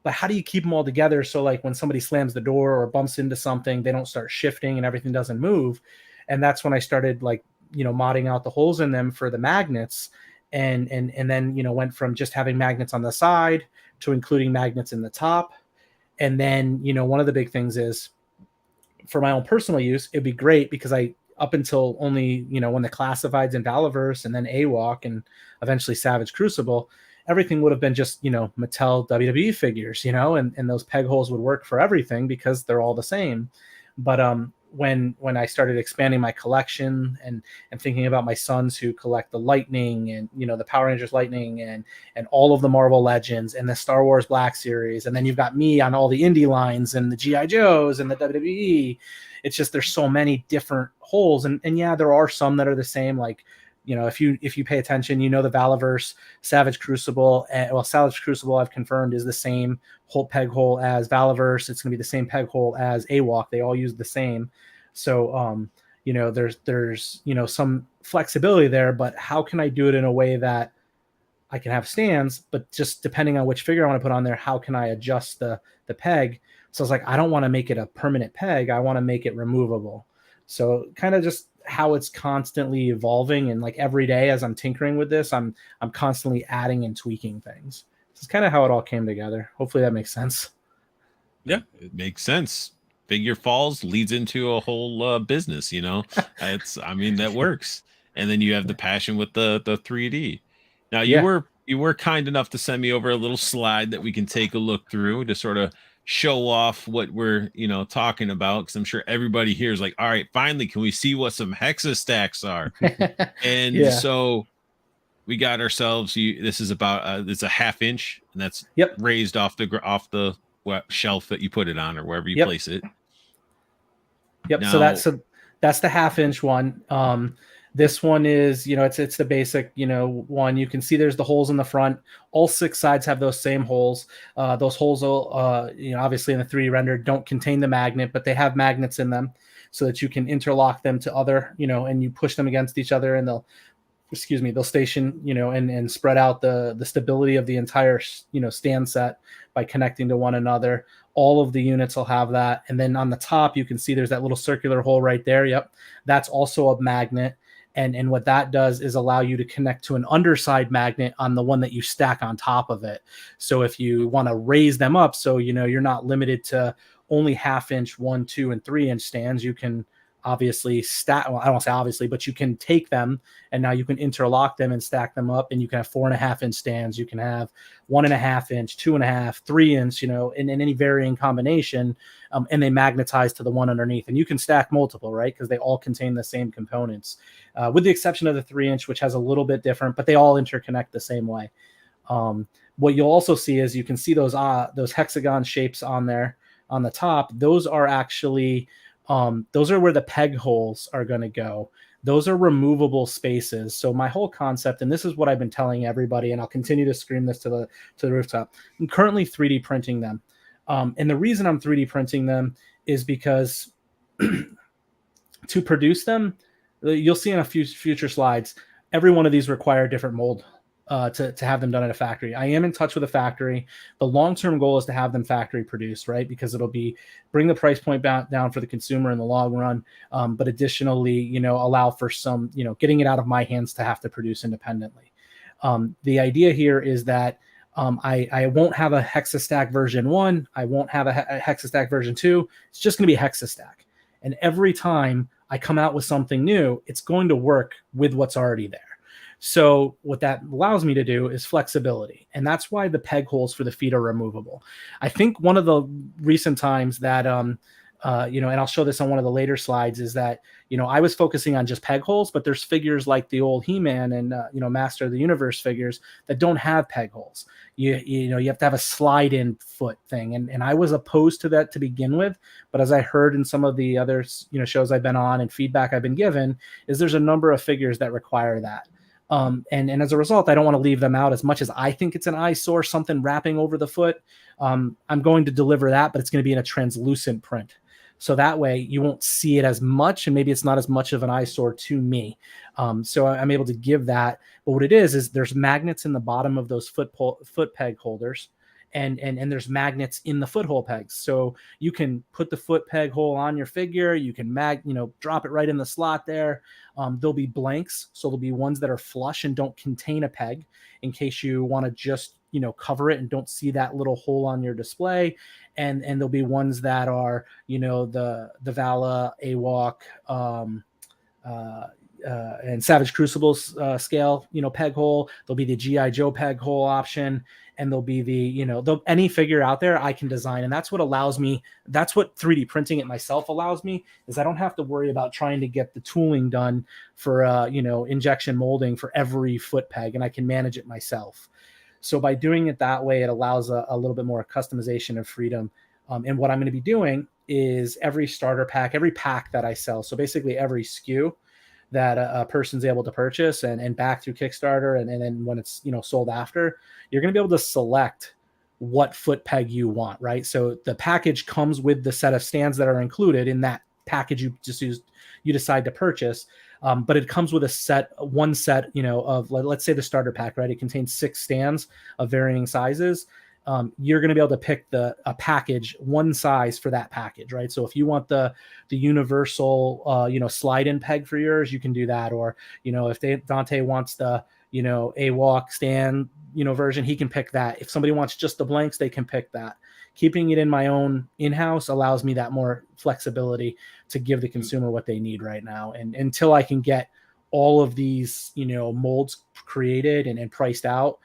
but how do you keep them all together? So like when somebody slams the door or bumps into something, they don't start shifting and everything doesn't move. And that's when I started like, modding out the holes in them for the magnets. And then went from just having magnets on the side to including magnets in the top. And then one of the big things is, for my own personal use, it'd be great because I, up until only when the classifieds in Valiverse and then AWOC and eventually Savage Crucible, everything would have been just Mattel WWE figures, and those peg holes would work for everything because they're all the same. But when I started expanding my collection and thinking about my sons who collect the Lightning and the Power Rangers Lightning and all of the Marvel Legends and the Star Wars Black Series, and then you've got me on all the indie lines and the GI Joes and the WWE, it's just there's so many different holes, and yeah, there are some that are the same. Like if you pay attention, the Valiverse Savage Crucible, Savage Crucible I've confirmed is the same whole peg hole as Valiverse. It's going to be the same peg hole as AWOC. They all use the same. So there's some flexibility there, but how can I do it in a way that I can have stands, but just depending on which figure I want to put on there, how can I adjust the peg? So I was like, I don't want to make it a permanent peg. I want to make it removable. So kind of just how it's constantly evolving, and like every day as I'm tinkering with this, I'm constantly adding and tweaking things. This is kind of how it all came together. Hopefully that makes sense. Yeah, it makes sense. Figure falls leads into a whole business, that works. And then you have the passion with the 3D. Now you were kind enough to send me over a little slide that we can take a look through to sort of show off what we're talking about, because I'm sure everybody here is like, all right, finally can we see what some Hexastacks are? And so we got ourselves, this is about it's a 1/2 inch, and that's raised off the shelf that you put it on or wherever you place it. Now, so that's the 1/2 inch one. This one is, it's the basic, one. You can see there's the holes in the front. All 6 sides have those same holes. Those holes will, obviously in the 3D render don't contain the magnet, but they have magnets in them so that you can interlock them to other, and you push them against each other, and they'll station, and spread out the stability of the entire, stand set by connecting to one another. All of the units will have that. And then on the top, you can see there's that little circular hole right there. Yep. That's also a magnet. And what that does is allow you to connect to an underside magnet on the one that you stack on top of it. So if you want to raise them up, so, you're not limited to only 1/2 inch, 1, 2, and 3 inch stands, you can obviously stack, well, I don't want to say obviously, but you can take them and now you can interlock them and stack them up, and you can have 4.5 inch stands. You can have 1.5 inch, 2.5, 3 inch, in any varying combination. And they magnetize to the one underneath, and you can stack multiple, right? Because they all contain the same components, with the exception of the 3 inch, which has a little bit different, but they all interconnect the same way. What you'll also see is you can see those hexagon shapes on there on the top. Those are actually, those are where the peg holes are going to go. Those are removable spaces. So my whole concept, and this is what I've been telling everybody, and I'll continue to scream this to the rooftop, I'm currently 3D printing them. And the reason I'm 3D printing them is because To produce them, you'll see in a few future slides, every one of these require a different mold to have them done at a factory. I am in touch with a factory. The long-term goal is to have them factory produced, right? Because it'll bring the price point down for the consumer in the long run, but additionally, allow for some, getting it out of my hands to have to produce independently. The idea here is that I won't have a Hexastack version 1. I won't have a Hexastack version 2. It's just going to be a Hexastack. And every time I come out with something new, it's going to work with what's already there. So what that allows me to do is flexibility. And that's why the peg holes for the feet are removable. I think one of the recent times that, and I'll show this on one of the later slides, is that, I was focusing on just peg holes, but there's figures like the old He-Man and, Master of the Universe figures that don't have peg holes. You have to have a slide-in foot thing. And I was opposed to that to begin with. But as I heard in some of the other, shows I've been on and feedback I've been given, is there's a number of figures that require that. And as a result, I don't want to leave them out. As much as I think it's an eyesore, something wrapping over the foot, I'm going to deliver that, but it's going to be in a translucent print. So that way you won't see it as much, and maybe it's not as much of an eyesore to me. So I'm able to give that. But what it is there's magnets in the bottom of those foot peg holders. And there's magnets in the foothold pegs. So you can put the foot peg hole on your figure. You can drop it right in the slot there. There'll be blanks. So there'll be ones that are flush and don't contain a peg in case you want to just, cover it and don't see that little hole on your display. And there'll be ones that are, the Vala, AWOC, and Savage Crucibles scale, peg hole. There'll be the G.I. Joe peg hole option. And there'll be the, any figure out there I can design. And that's what allows me, that's what 3D printing it myself allows me, is I don't have to worry about trying to get the tooling done for, injection molding for every foot peg, and I can manage it myself. So by doing it that way, it allows a little bit more customization and freedom. And what I'm going to be doing is every starter pack, every pack that I sell, so basically every SKU that a person's able to purchase and back through Kickstarter, and then when it's sold after, you're going to be able to select what foot peg you want, right? So the package comes with the set of stands that are included in that package you decide to purchase, but it comes with one set of, let's say the starter pack, right? It contains 6 stands of varying sizes. You're going to be able to pick a package, one size for that package, right? So if you want the universal, slide-in peg for yours, you can do that. Or, if Dante wants the, AWOC stand, version, he can pick that. If somebody wants just the blanks, they can pick that. Keeping it in my own in-house allows me that more flexibility to give the consumer what they need right now. And until I can get all of these, molds created and priced out,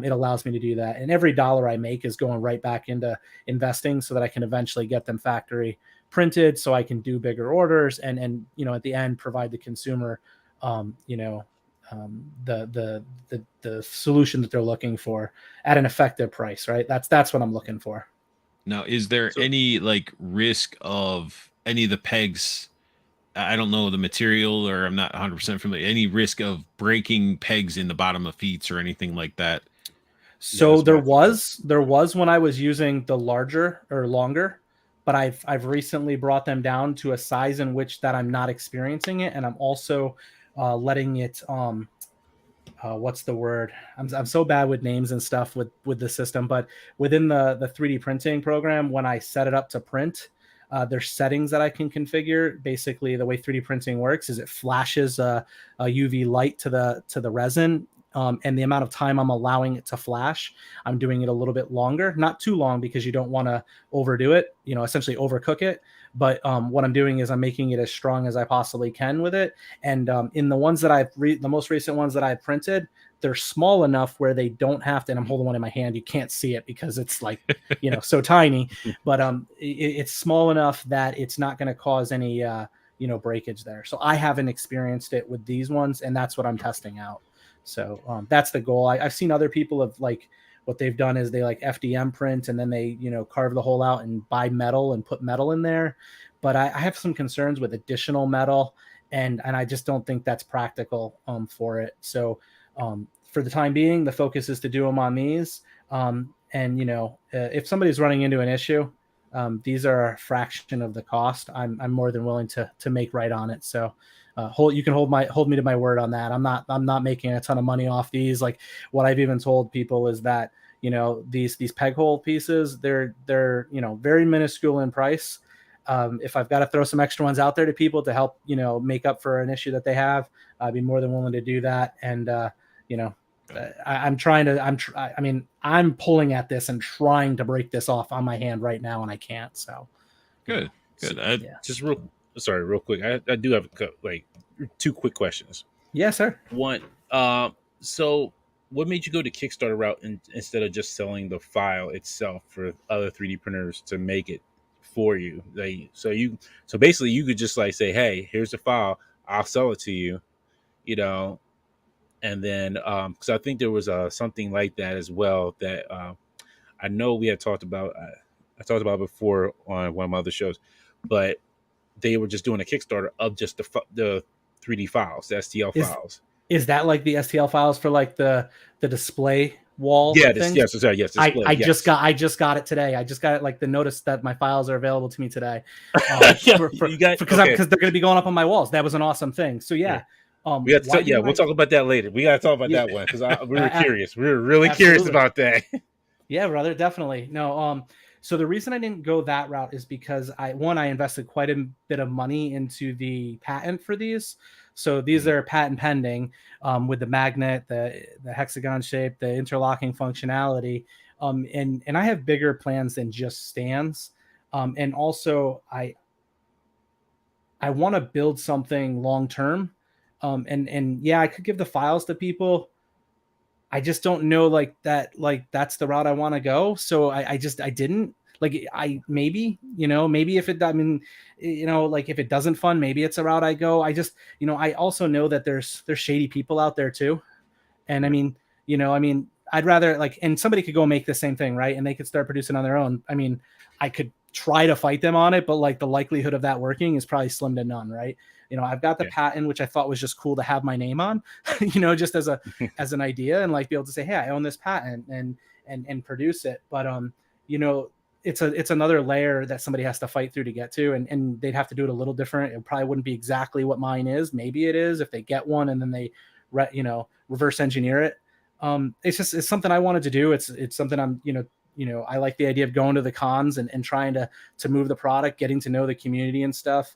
it allows me to do that. And every dollar I make is going right back into investing so that I can eventually get them factory printed, so I can do bigger orders and at the end provide the consumer, the solution that they're looking for at an effective price, right? That's what I'm looking for. Now, is there any risk of any of the pegs? I don't know the material, or I'm not 100% familiar. Any risk of breaking pegs in the bottom of feet or anything like that? So there was when I was using the larger or longer, but I've recently brought them down to a size in which that I'm not experiencing it, and I'm also letting it what's the word? I'm so bad with names and stuff with the system, but within the 3D printing program, when I set it up to print, there's settings that I can configure. Basically, the way 3D printing works is it flashes a UV light to the resin, and the amount of time I'm allowing it to flash, I'm doing it a little bit longer, not too long, because you don't want to overdo it, essentially overcook it. But what I'm doing is I'm making it as strong as I possibly can with it. And in the ones that the most recent ones that I've printed, they're small enough where they don't have to, and I'm holding one in my hand. You can't see it because it's so tiny, but it's small enough that it's not going to cause any, breakage there. So I haven't experienced it with these ones, and that's what I'm testing out. So that's the goal. I've seen other people have what they've done is they FDM print, and then they, carve the hole out and buy metal and put metal in there. But I have some concerns with additional metal, and I just don't think that's practical for it. So for the time being, the focus is to do them on these. If somebody's running into an issue, These are a fraction of the cost. I'm more than willing to make right on it. So you can hold me to my word on that. I'm not making a ton of money off these. Like what I've even told people is that, you know, these peg hole pieces, they're you know, very minuscule in price. If I've got to throw some extra ones out there to people to help, you know, make up for an issue that they have, I'd be more than willing to do that. And you know, I'm pulling at this and trying to break this off on my hand right now, and I can't. So good. Just real quick. I do have like 2 quick questions. Yes, sir. One, so what made you go the Kickstarter route instead of just selling the file itself for other 3D printers to make it for you? Like, so basically you could just like say, hey, here's the file, I'll sell it to you, you know. And then because I think there was something like that as well that I know we had talked about. I talked about before on one of my other shows, but they were just doing a Kickstarter of just the 3D files, the STL files. Is that like the STL files for like the display wall? Yeah, thing? Yes. Display, I just got it today. I just got it, like the notice that my files are available to me today. Because they're going to be going up on my walls. That was an awesome thing. So yeah. We'll talk about that later. We got to talk about that one because we were curious. We were really curious about that. Yeah, brother, definitely. No, so the reason I didn't go that route is because I invested quite a bit of money into the patent for these. So these are patent pending with the magnet, the hexagon shape, the interlocking functionality. And I have bigger plans than just stands. And also I want to build something long term. And yeah, I could give the files to people. I just don't know like that's the route I want to go. So I didn't like, maybe if it, like if it doesn't fund, maybe it's a route I go. I just, I also know that there's shady people out there too. And I'd rather and somebody could go make the same thing, right? And they could start producing on their own. I mean, I could try to fight them on it, but like the likelihood of that working is probably slim to none, right? I've got the patent, which I thought was just cool to have my name on, just as an idea, and like be able to say, hey, I own this patent and produce it. But it's another layer that somebody has to fight through to get to, and they'd have to do it a little different. It probably wouldn't be exactly what mine is. Maybe it is if they get one and then they reverse engineer it. It's something I wanted to do. It's something I'm I like the idea of going to the cons and trying to move the product, getting to know the community and stuff.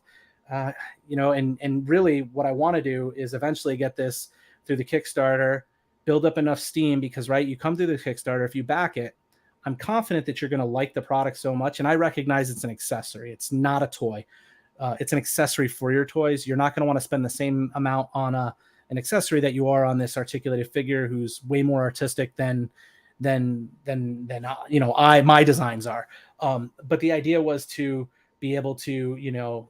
And really what I want to do is eventually get this through the Kickstarter, build up enough steam, because right, you come through the Kickstarter, if you back it, I'm confident that you're going to like the product so much. And I recognize it's an accessory. It's not a toy. It's an accessory for your toys. You're not going to want to spend the same amount on an accessory that you are on this articulated figure who's way more artistic than my designs are. But the idea was to be able to,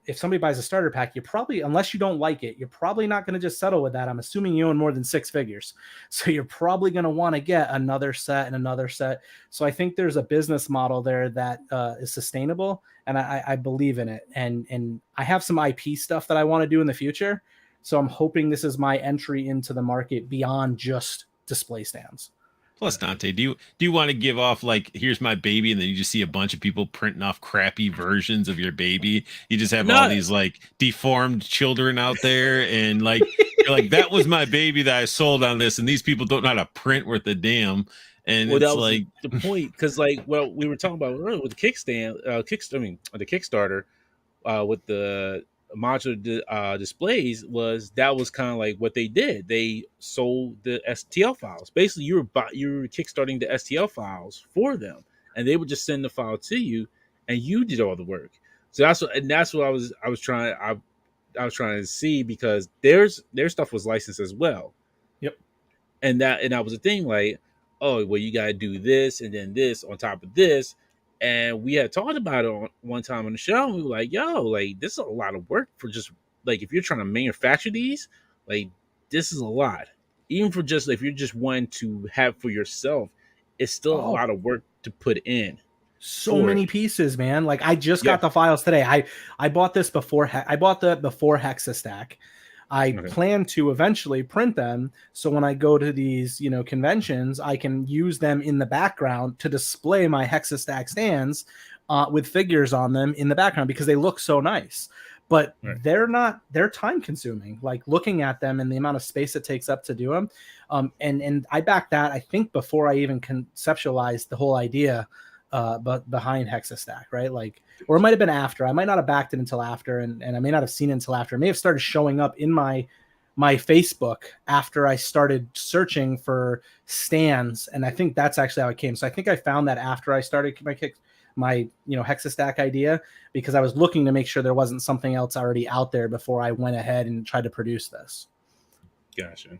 if somebody buys a starter pack, you probably, unless you don't like it, you're probably not going to just settle with that. I'm assuming you own more than 6 figures. So you're probably going to want to get another set and another set. So I think there's a business model there that is sustainable, and I believe in it. And I have some IP stuff that I want to do in the future. So I'm hoping this is my entry into the market beyond just display stands. Plus, Dante, do you want to give off like, here's my baby, and then you just see a bunch of people printing off crappy versions of your baby? You just have all these like deformed children out there, and like you're like, that was my baby that I sold on this, and these people don't know how to print worth a damn. And it's like the point, because like what we were talking about earlier with the the Kickstarter with the modular displays was kind of like what they did. They sold the STL files. Basically, you were kickstarting the STL files for them, and they would just send the file to you, and you did all the work. So that's what I was trying to see, because their stuff was licensed as well. Yep. And that was the thing, like, oh, well, you gotta do this and then this on top of this. And we had talked about it one time on the show, and we were like, yo, like, this is a lot of work for just, like, if you're trying to manufacture these, like, this is a lot. Even for just, if you're just wanting to have for yourself, it's still a lot of work to put in. So many pieces, man. Like, I just got the files today. I bought this before, before Hexastack. I plan to eventually print them, so when I go to these, conventions, I can use them in the background to display my Hexastack stands with figures on them in the background because they look so nice. But Right. they're time consuming, like looking at them and the amount of space it takes up to do them. And I backed that, I think, before I even conceptualized the whole idea but behind Hexastack, right? Like, or it might have been after. I might not have backed it until after, and I may not have seen it until after. It may have started showing up in my Facebook after I started searching for stands, and I think that's actually how it came. So I think I found that after I started my Hexastack idea, because I was looking to make sure there wasn't something else already out there before I went ahead and tried to produce this. Gotcha.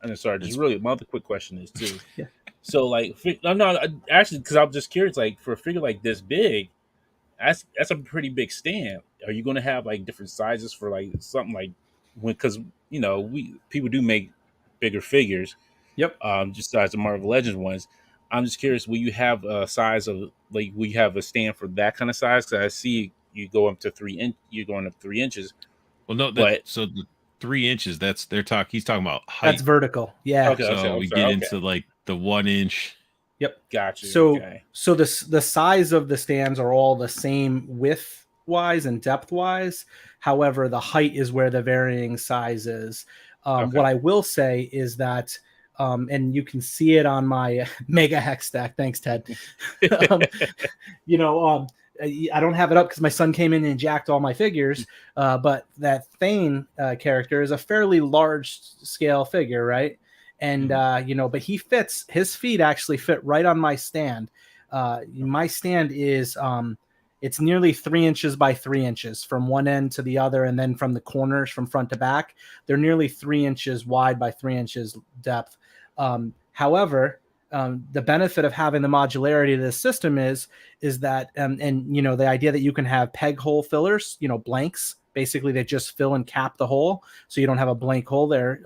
And sorry, just really my other quick question is too. Yeah. So like, I'm not actually, because I'm just curious. Like, for a figure like this big, that's a pretty big stand. Are you going to have like different sizes for like something like because people do make bigger figures. Yep. Just size the Marvel Legends ones. I'm just curious, will you have a size of like, will you have a stand for that kind of size? Because I see you go up to 3 inch. You're going up 3 inches. Well, no, so the 3 inches. He's talking about height. That's vertical. Yeah. Okay. So we get into like the 1 inch. Yep. Gotcha. So the size of the stands are all the same width wise and depth wise. However, the height is where the varying size is. What I will say is that, and you can see it on my Mega Hex stack. Thanks, Ted. I don't have it up because my son came in and jacked all my figures. But that Thane character is a fairly large scale figure, right? And but his feet actually fit right on my stand. My stand is it's nearly 3 inches by 3 inches from one end to the other, and then from the corners from front to back, they're nearly 3 inches wide by 3 inches depth. However, the benefit of having the modularity of this system is that the idea that you can have peg hole fillers, blanks, basically they just fill and cap the hole, so you don't have a blank hole there.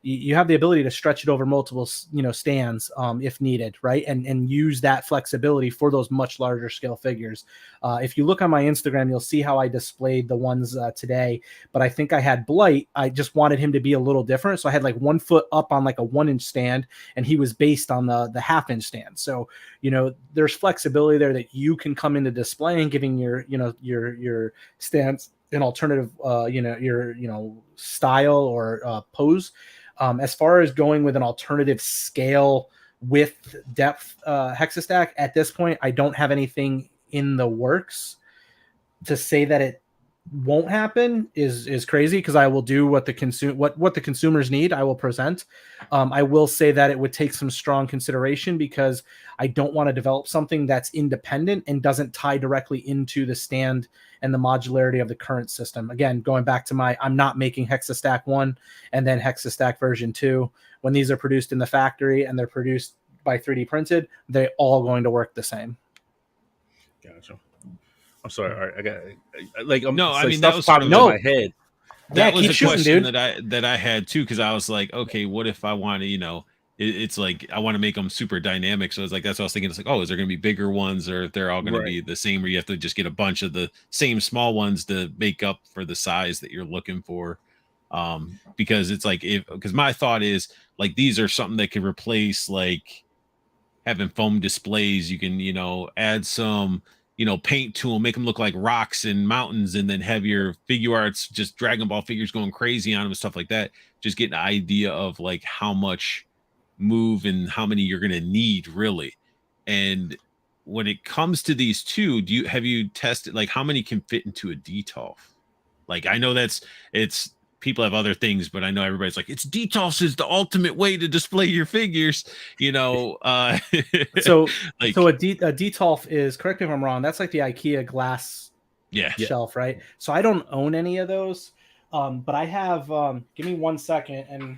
You have the ability to stretch it over multiple, stands if needed, right? And use that flexibility for those much larger scale figures. If you look on my Instagram, you'll see how I displayed the ones today. But I think I had Blight. I just wanted him to be a little different, so I had like 1 foot up on like a 1 inch stand, and he was based on the half inch stand. So there's flexibility there that you can come into display and giving your stance an alternative, your style or pose. As far as going with an alternative scale width depth Hexastack, at this point, I don't have anything in the works. To say that it won't happen is crazy, because I will do what the consumers need. I will present. I will say that it would take some strong consideration, because I don't want to develop something that's independent and doesn't tie directly into the stand and the modularity of the current system. Again, going back to I'm not making Hexastack 1 and then Hexastack version 2. When these are produced in the factory and they're produced by 3D printed, they're all going to work the same. Gotcha. I'm sorry. All right, I got that was popping in my head. That was a shooting, question dude. that I had too, because I was like, okay, what if I want to, it's like I want to make them super dynamic. So it's like, that's what I was thinking. It's like, oh, is there going to be bigger ones, or if they're all going to be the same, or you have to just get a bunch of the same small ones to make up for the size that you're looking for. Because it's like, because my thought is like, these are something that can replace like having foam displays. You can, add some, paint to them, make them look like rocks and mountains, and then have your figure arts, just Dragon Ball figures going crazy on them and stuff like that. Just get an idea of like how much move and how many you're going to need, really. And when it comes to these two, have you tested like how many can fit into a DTOF? Like, I know it's people have other things, but I know everybody's like, it's DTOFs is the ultimate way to display your figures, So like, a DTOF is, correct me if I'm wrong, that's like the IKEA glass shelf, right? So I don't own any of those, but I have. Give me 1 second,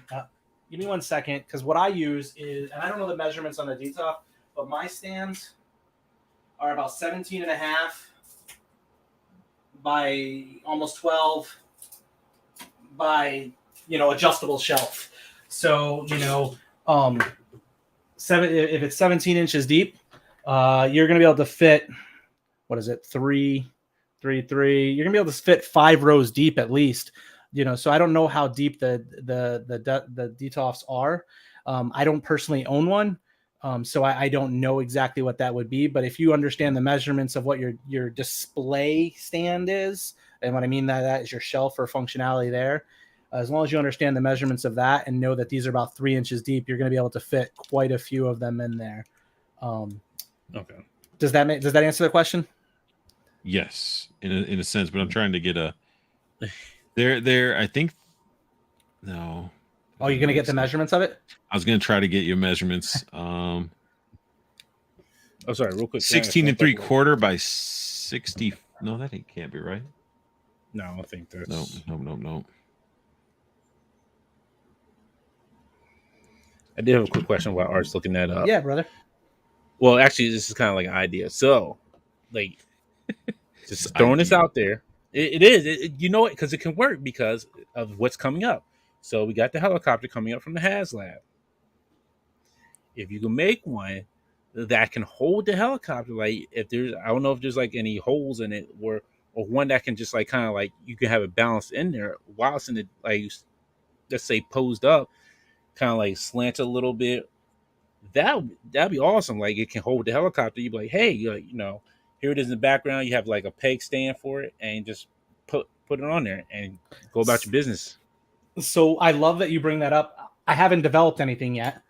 because what I use is, and I don't know the measurements on the DTOF, but my stands are about 17 and a half by almost 12 by adjustable shelf. So if it's 17 inches deep, you're gonna be able to fit, what is it, 3. You're gonna be able to fit 5 rows deep at least. So I don't know how deep the DTOFs are. I don't personally own one. So I don't know exactly what that would be, but if you understand the measurements of what your display stand is, and what I mean that is your shelf or functionality there, as long as you understand the measurements of that and know that these are about 3 inches deep, you're going to be able to fit quite a few of them in there. Okay. Does that answer the question? Yes, in a sense, but I'm trying to get a there. I think no. Oh, you're going to get the measurements of it? I was going to try to get your measurements. Oh, sorry, real quick. 16 and 3/4 by 60. No, that can't be right. No, I don't think that's No. I did have a quick question while Art's looking that up. Yeah, brother. Well, actually, this is kind of like an idea. So, like, just throwing this out there. It is. You know it, because it can work because of what's coming up. So we got the helicopter coming up from the HasLab. If you can make one that can hold the helicopter, like if there's, I don't know if there's like any holes in it, or one that can just like kind of like you can have it balanced in there while it's in the, like, let's say posed up, kind of like slant a little bit. That'd be awesome. Like it can hold the helicopter. You'd be like, hey, you know, here it is in the background. You have like a peg stand for it, and just put it on there and go about your business. So I love that you bring that up. I haven't developed anything yet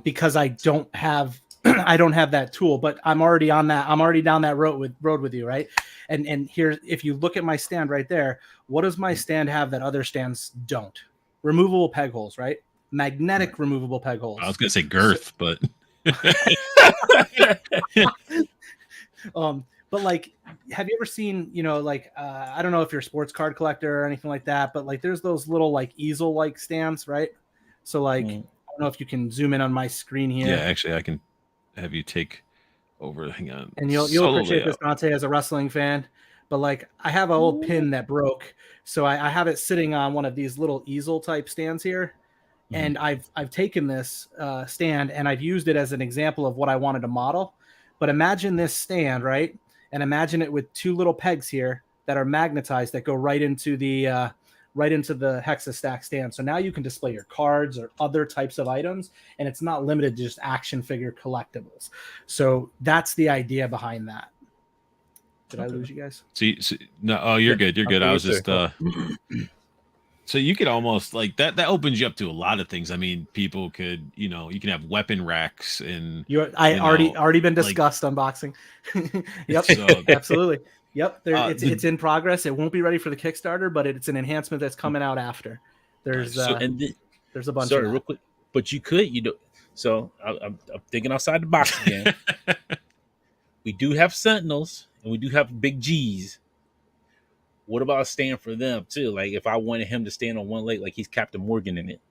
because I don't have I don't have that tool, but I'm already on that. I'm already down that road with you, right? And here, if you look at my stand right there, what does my stand have that other stands don't? Removable peg holes, right? Magnetic removable peg holes. I was going to say girth, but but like, have you ever seen, you know, like, I don't know if you're a sports card collector or anything like that, but like there's those little like easel like stands, right? So like, I don't know if you can zoom in on my screen here. Yeah, actually I can have you take over. Hang on. And you'll appreciate this, Dante, as a wrestling fan. But like, I have an old pin that broke. So I have it sitting on one of these little easel type stands here. And I've taken this stand and I've used it as an example of what I wanted to model. But imagine this stand, right? And imagine it with two little pegs here that are magnetized that go right into the Hexastack stand. So now you can display your cards or other types of items, and it's not limited to just action figure collectibles. So that's the idea behind that. Did I lose you guys? See, no, oh, you're good. You're good. I was just so you could almost like that opens you up to a lot of things. I mean, people could, you know, you can have weapon racks and already been discussed unboxing. Yep. So, absolutely. Yep. It's in progress. It won't be ready for the Kickstarter, but it's an enhancement that's coming out after. There's there's a bunch. Sorry, real quick, but you could, you know. So I'm thinking outside the box again. We do have Sentinels and we do have big G's. What about a stand for them too? Like if I wanted him to stand on one leg, like he's Captain Morgan in it.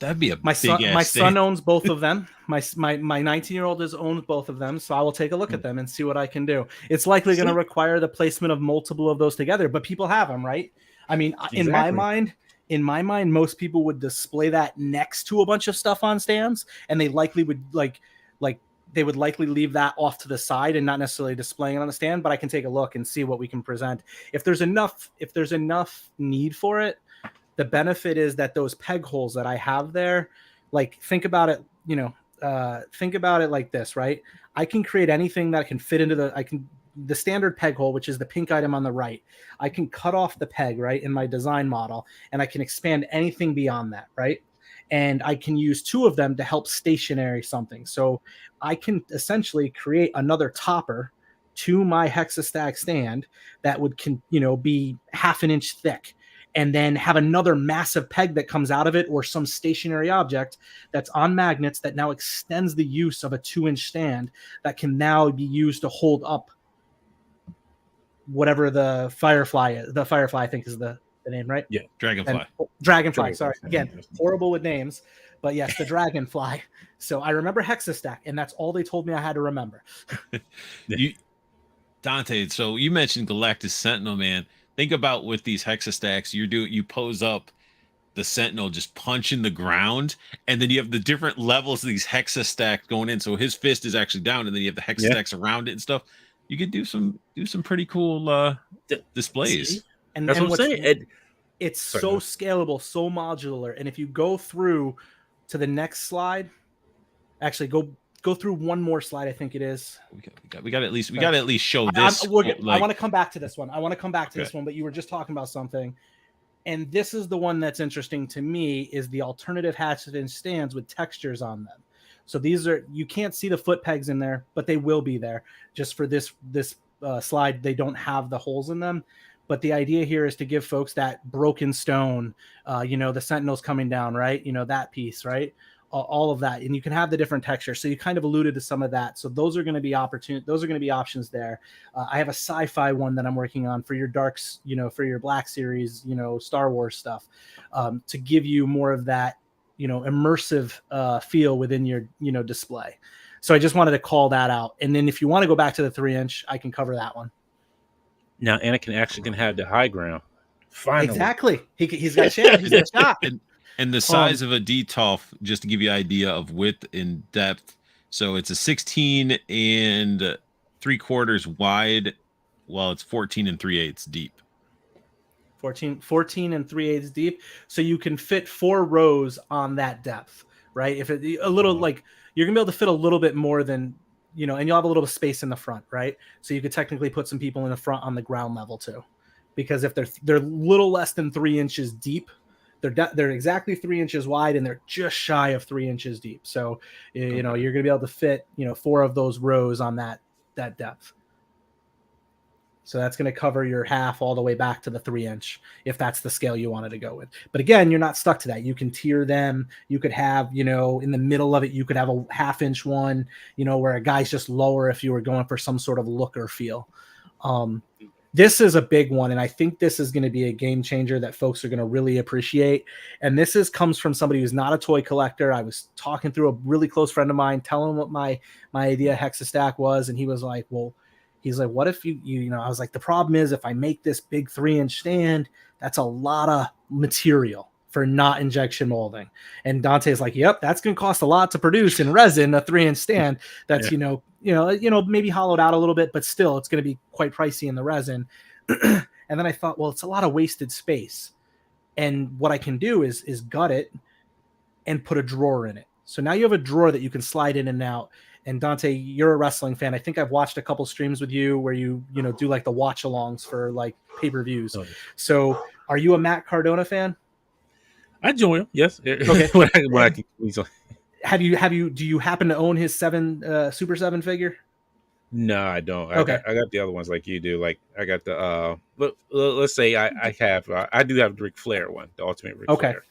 That'd be my son owns both of them. My 19-year-old owns both of them, so I will take a look at them and see what I can do. It's likely going to require the placement of multiple of those together, but people have them, right? I mean, exactly. in my mind, most people would display that next to a bunch of stuff on stands, and they likely would they would likely leave that off to the side and not necessarily displaying it on the stand. But I can take a look and see what we can present. If there's enough need for it. The benefit is that those peg holes that I have there, like think about it like this, right? I can create anything that can fit into the standard peg hole, which is the pink item on the right. I can cut off the peg, right, in my design model, and I can expand anything beyond that, right? And I can use two of them to help stationary something. So I can essentially create another topper to my Hexastack stand that would be 1/2 an inch thick, and then have another massive peg that comes out of it, or some stationary object that's on magnets that now extends the use of a 2-inch stand that can now be used to hold up whatever the Firefly is. The Firefly, I think, is the name, right? Yeah, Dragonfly. Dragonfly, sorry. Again, horrible with names, but yes, the Dragonfly. So I remember Hexastack, and that's all they told me I had to remember. Dante, so you mentioned Galactus Sentinel, man. Think about with these Hexastacks, you pose up the Sentinel just punching the ground, and then you have the different levels of these Hexastacks going in. So his fist is actually down, and then you have the Hexastacks around it and stuff. You could do some pretty cool displays. And that's what I'm saying. It's so scalable, so modular. And if you go through to the next slide, Actually, go through one more slide. I think it is. We got to at least show this. I want to come back to this one. But you were just talking about something. And this is the one that's interesting to me, is the alternative hatchet and stands with textures on them. So these are, you can't see the foot pegs in there, but they will be there. Just for this slide, they don't have the holes in them. But the idea here is to give folks that broken stone, the Sentinels coming down, right? That piece, right? All of that. And you can have the different textures. So you kind of alluded to some of that. So those are going to be those are going to be options there. I have a sci-fi one that I'm working on for your darks, for your Black Series, Star Wars stuff, to give you more of that, immersive feel within your, display. So I just wanted to call that out. And then if you want to go back to the 3-inch, I can cover that one. Now Anakin actually can have the high ground. Finally. Exactly. He's got a shot. He's got a shot. And the size of a DTOF, just to give you an idea of width and depth. So it's a 16 and 3/4 wide. Well, it's 14 and 3/8 deep. 14 and 3/8 deep. So you can fit 4 rows on that depth, right? If it a little like you're gonna be able to fit a little bit more than, and you'll have a little space in the front, right? So you could technically put some people in the front on the ground level too, because if they're little less than 3 inches deep, they're exactly 3 inches wide and they're just shy of 3 inches deep. So, you're going to be able to fit, 4 of those rows on that depth. So that's going to cover your half all the way back to the 3-inch, if that's the scale you wanted to go with. But again, you're not stuck to that. You can tier them. You could have, in the middle of it, you could have a 1/2-inch one, where a guy's just lower if you were going for some sort of look or feel. This is a big one, and I think this is going to be a game changer that folks are going to really appreciate. And this comes from somebody who's not a toy collector. I was talking through a really close friend of mine, telling him what my idea Hexastack was, and he was like, well, what if you I was like, the problem is if I make this big 3-inch stand, that's a lot of material for not injection molding. And Dante's like, yep, that's going to cost a lot to produce in resin, a 3-inch stand that's, maybe hollowed out a little bit, but still it's going to be quite pricey in the resin. And then I thought, well, it's a lot of wasted space. And what I can do is gut it and put a drawer in it. So now you have a drawer that you can slide in and out. And Dante, you're a wrestling fan. I think I've watched a couple streams with you where you do like the watch alongs for like pay-per-views. Oh, yeah. So are you a Matt Cardona fan? I join him. Yes. Okay. when I can. Do you happen to own his Super 7 figure? No, I don't. Okay. I got the other ones like you do. Like I got the let's say I do have the Ric Flair one, the Ultimate Ric Flair.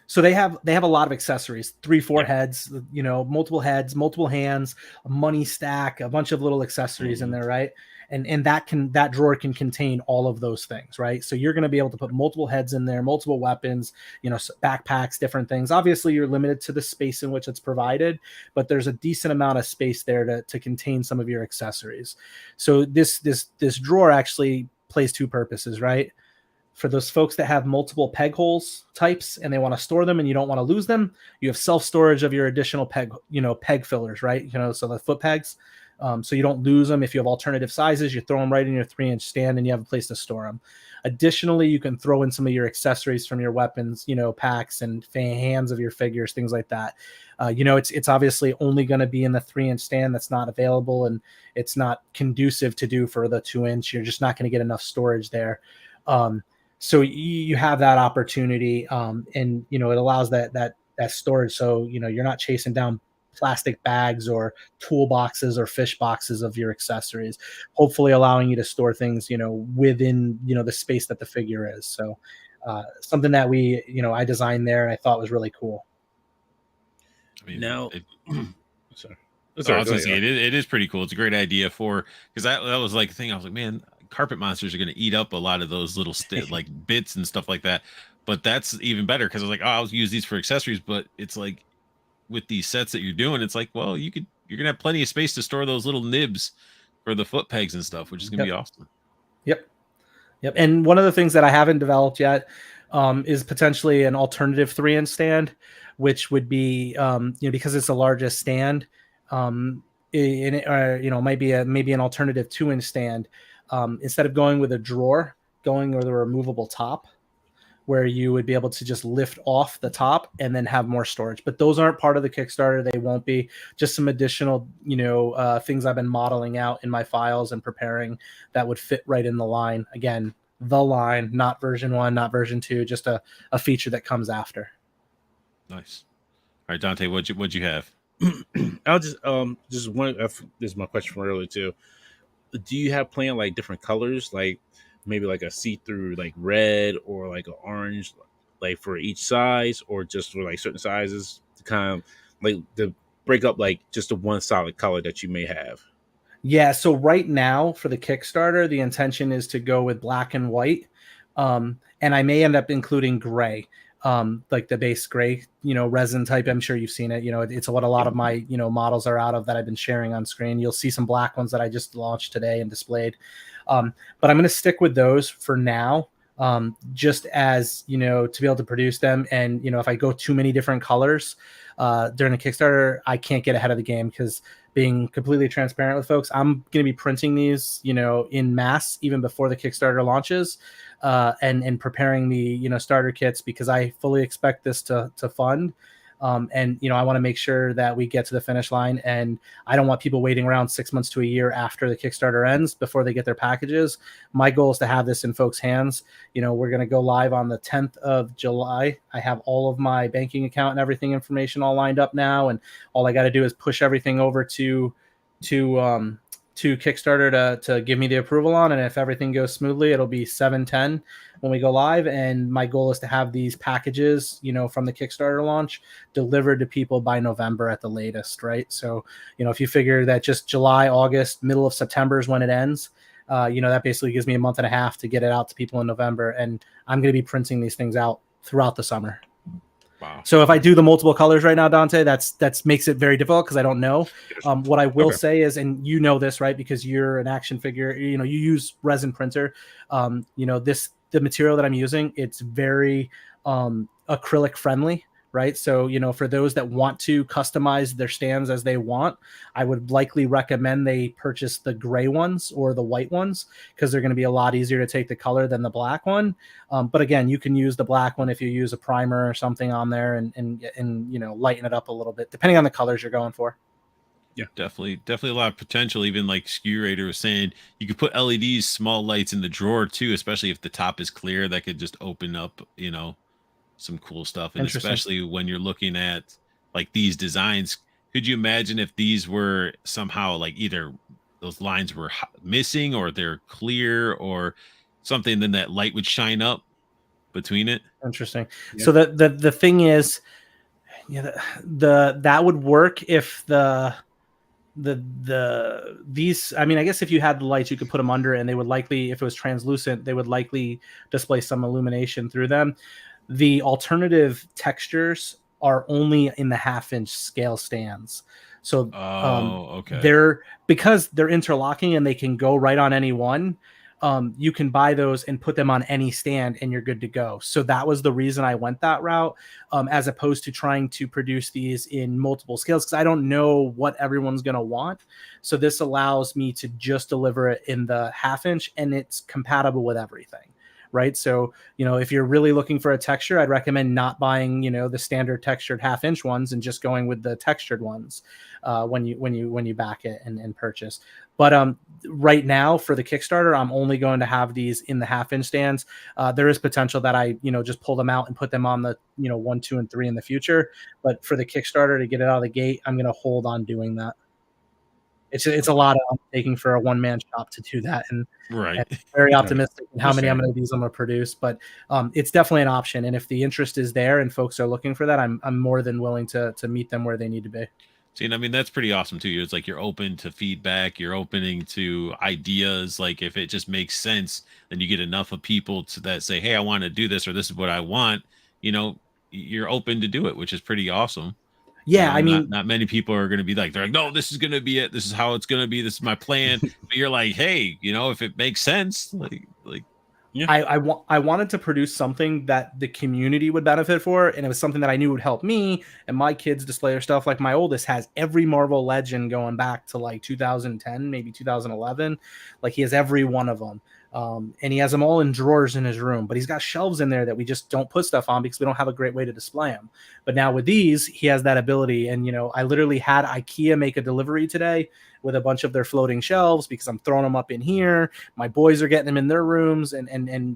So they have a lot of accessories, 3-4 heads, multiple heads, multiple hands, a money stack, a bunch of little accessories in there, right? And that drawer can contain all of those things, right? So you're going to be able to put multiple heads in there, multiple weapons, backpacks, different things. Obviously, you're limited to the space in which it's provided, but there's a decent amount of space there to contain some of your accessories. So this drawer actually plays 2 purposes, right? For those folks that have multiple peg holes types and they want to store them and you don't want to lose them, you have self-storage of your additional peg fillers, right? So the foot pegs. So you don't lose them. If you have alternative sizes, you throw them right in your 3-inch stand and you have a place to store them. Additionally, you can throw in some of your accessories from your weapons, packs and hands of your figures, things like that. It's obviously only going to be in the 3-inch stand that's not available, and it's not conducive to do for the 2-inch. You're just not going to get enough storage there. So you have that opportunity, and it allows that storage. So you're not chasing down plastic bags or toolboxes or fish boxes of your accessories, hopefully allowing you to store things within the space that the figure is. So something that I designed there and I thought was really cool. I mean, now sorry. I was gonna say, it is pretty cool. It's a great idea because that was like the thing. I was like, man, carpet monsters are going to eat up a lot of those little like bits and stuff like that. But that's even better because I was like, I'll use these for accessories. But it's like with these sets that you're doing, it's like, well, you're gonna have plenty of space to store those little nibs for the foot pegs and stuff, which is gonna be awesome. Yep. And one of the things that I haven't developed yet is potentially an alternative 3-inch stand, which would be because it's the largest stand, might be an alternative 2-inch stand. Instead of going with a drawer, going with a removable top, where you would be able to just lift off the top and then have more storage. But those aren't part of the Kickstarter. They won't be. Just some additional, things I've been modeling out in my files and preparing that would fit right in the line. Again, the line, not version 1, not version 2, just a feature that comes after. Nice. All right, Dante, what'd you have? I'll just one. This is my question from earlier too. Do you have planned like different colors, like maybe like a see-through like red or like an orange, like for each size, or just for like certain sizes to kind of like to break up like just the one solid color that you may have? Yeah, so right now for the Kickstarter, the intention is to go with black and white, and I may end up including gray, like the base gray, resin type. I'm sure you've seen it. It's what a lot of my models are out of that I've been sharing on screen. You'll see some black ones that I just launched today and displayed, but I'm going to stick with those for now, just as to be able to produce them. And if I go too many different colors during the Kickstarter, I can't get ahead of the game, because being completely transparent with folks, I'm going to be printing these, in mass even before the Kickstarter launches, and preparing the, starter kits, because I fully expect this to fund. And I want to make sure that we get to the finish line, and I don't want people waiting around 6 months to a year after the Kickstarter ends before they get their packages. My goal is to have this in folks' hands. We're going to go live on the 10th of July. I have all of my banking account and everything information all lined up now, and all I got to do is push everything over to Kickstarter to give me the approval on. And if everything goes smoothly, it'll be 7/10 when we go live. And my goal is to have these packages, from the Kickstarter launch delivered to people by November at the latest, right? So, if you figure that just July, August, middle of September is when it ends, that basically gives me a month and a half to get it out to people in November. And I'm going to be printing these things out throughout the summer. Wow. So if I do the multiple colors right now, Dante, that's makes it very difficult, because I don't know. What I will say is, and this, right, because you're an action figure, you use resin printer. The material that I'm using, it's very acrylic friendly, right? So, for those that want to customize their stands as they want, I would likely recommend they purchase the gray ones or the white ones, because they're going to be a lot easier to take the color than the black one. But again, you can use the black one if you use a primer or something on there and lighten it up a little bit, depending on the colors you're going for. Yeah, definitely a lot of potential. Even like Skewrator was saying, you could put LEDs, small lights in the drawer too, especially if the top is clear. That could just open up, some cool stuff. And especially when you're looking at like these designs, could you imagine if these were somehow like either those lines were missing or they're clear or something, then that light would shine up between it? Interesting. Yeah. So the thing is, that would work if these, I mean, I guess if you had the lights, you could put them under, and they would likely, if it was translucent, they would likely display some illumination through them. The alternative textures are only in the 1/2-inch scale stands. So okay. Because they're interlocking and they can go right on any one, you can buy those and put them on any stand and you're good to go. So that was the reason I went that route, as opposed to trying to produce these in multiple scales, because I don't know what everyone's going to want. So this allows me to just deliver it in the 1/2-inch, and it's compatible with everything. Right. So, if you're really looking for a texture, I'd recommend not buying, the standard textured 1/2-inch ones and just going with the textured ones when you back it and purchase. But right now for the Kickstarter, I'm only going to have these in the 1/2-inch stands. There is potential that I, just pull them out and put them on the, 1, 2, and 3 in the future. But for the Kickstarter, to get it out of the gate, I'm going to hold on doing that. It's a lot of undertaking for a one-man shop to do that, and right. And very optimistic in how many I'm going to produce. But it's definitely an option, and if the interest is there and folks are looking for that, I'm more than willing to meet them where they need to be. See, and I mean, that's pretty awesome too. It's like you're open to feedback, you're opening to ideas. Like if it just makes sense, then you get enough of people that say, "Hey, I want to do this," or "This is what I want." You're open to do it, which is pretty awesome. Yeah, I mean, not many people are going to be like, they're like, "No, this is going to be it. This is how it's going to be. This is my plan." But you're like, "Hey, if it makes sense, like." Yeah. I wanted to produce something that the community would benefit for, and it was something that I knew would help me and my kids display their stuff. Like my oldest has every Marvel Legend going back to like 2010, maybe 2011. Like he has every one of them. And he has them all in drawers in his room, but he's got shelves in there that we just don't put stuff on because we don't have a great way to display them. But now with these, he has that ability. And, you know, I literally had IKEA make a delivery today with a bunch of their floating shelves because I'm throwing them up in here. My boys are getting them in their rooms, and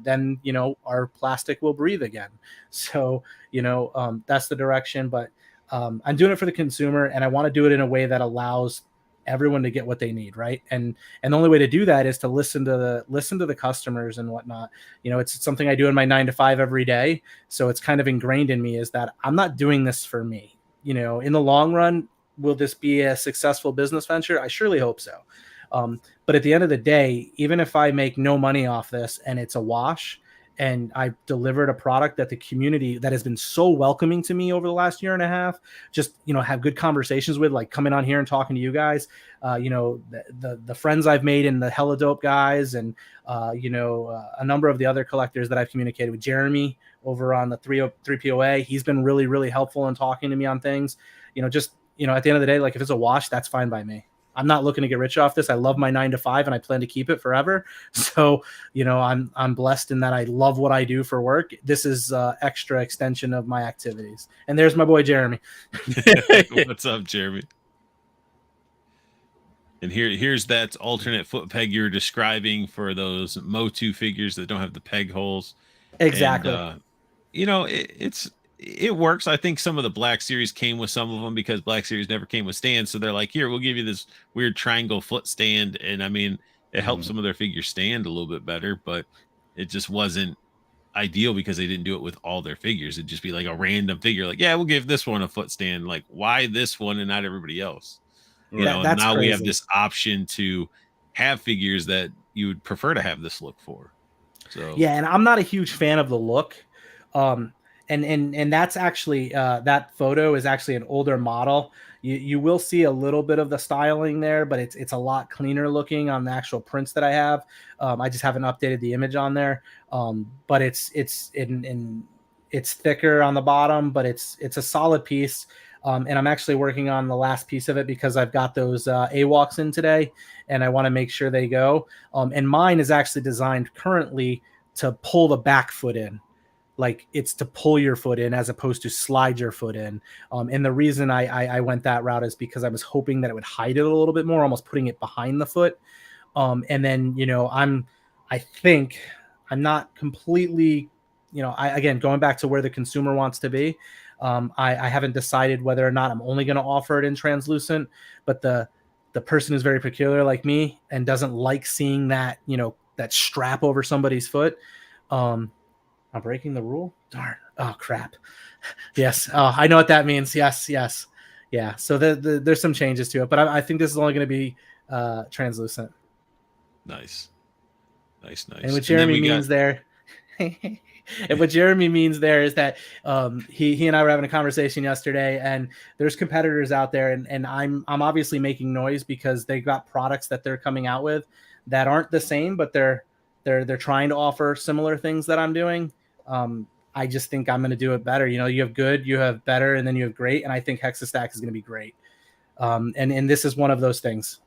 then, you know, our plastic will breathe again. So, you know, that's the direction. But I'm doing it for the consumer, and I want to do it in a way that allows everyone to get what they need, right? And the only way to do that is to listen to the customers and whatnot. You know, it's something I do in my 9 to 5 every day, so it's kind of ingrained in me is that I'm not doing this for me. You know, in the long run, will this be a successful business venture? I surely hope so. But at the end of the day, even if I make no money off this and it's a wash, and I delivered a product that the community that has been so welcoming to me over the last year and a half, just, you know, have good conversations with, like coming on here and talking to you guys, you know, the friends I've made in the Hella Dope guys, and, you know, a number of the other collectors that I've communicated with. Jeremy over on the 3POA, he's been really, really helpful in talking to me on things. You know, just, you know, at the end of the day, like if it's a wash, that's fine by me. I'm not looking to get rich off this. I love my 9 to 5 and I plan to keep it forever. So, you know, I'm blessed in that I love what I do for work. This is extra extension of my activities. And there's my boy, Jeremy. What's up, Jeremy? And here's that alternate foot peg you're describing for those Motu figures that don't have the peg holes. Exactly. And, you know, it works. I think some of the Black Series came with some of them because Black Series never came with stands. So they're like, here, we'll give you this weird triangle foot stand. And I mean, it helps some of their figures stand a little bit better, but it just wasn't ideal because they didn't do it with all their figures. It'd just be like a random figure. Like, yeah, we'll give this one a foot stand. Like, why this one and not everybody else? You know, that's now crazy. we have this option to have figures that you would prefer to have this look for. So yeah, and I'm not a huge fan of the look. And that's actually that photo is actually an older model. You will see a little bit of the styling there, but it's a lot cleaner looking on the actual prints that I have. I just haven't updated the image on there. But it's thicker on the bottom, but it's a solid piece. And I'm actually working on the last piece of it because I've got those AWOCs in today, and I want to make sure they go. And mine is actually designed currently to pull the back foot in. Like it's to pull your foot in as opposed to slide your foot in. And the reason I went that route is because I was hoping that it would hide it a little bit more, almost putting it behind the foot. And then, you know, I think I'm not completely, you know, again, going back to where the consumer wants to be. I haven't decided whether or not I'm only going to offer it in translucent, but the person is very peculiar like me and doesn't like seeing that, you know, that strap over somebody's foot. I'm breaking the rule. Darn. Oh, crap. Yes. Oh, I know what that means. Yes. Yeah. So there's some changes to it, but I think this is only going to be translucent. Nice. And what Jeremy means there, and what Jeremy means there is that he and I were having a conversation yesterday, and there's competitors out there, and I'm obviously making noise because they got products that they're coming out with that aren't the same, but they're trying to offer similar things that I'm doing. I just think I'm going to do it better. You know, you have good, you have better, and then you have great, and I think Hexastack is going to be great. And this is one of those things.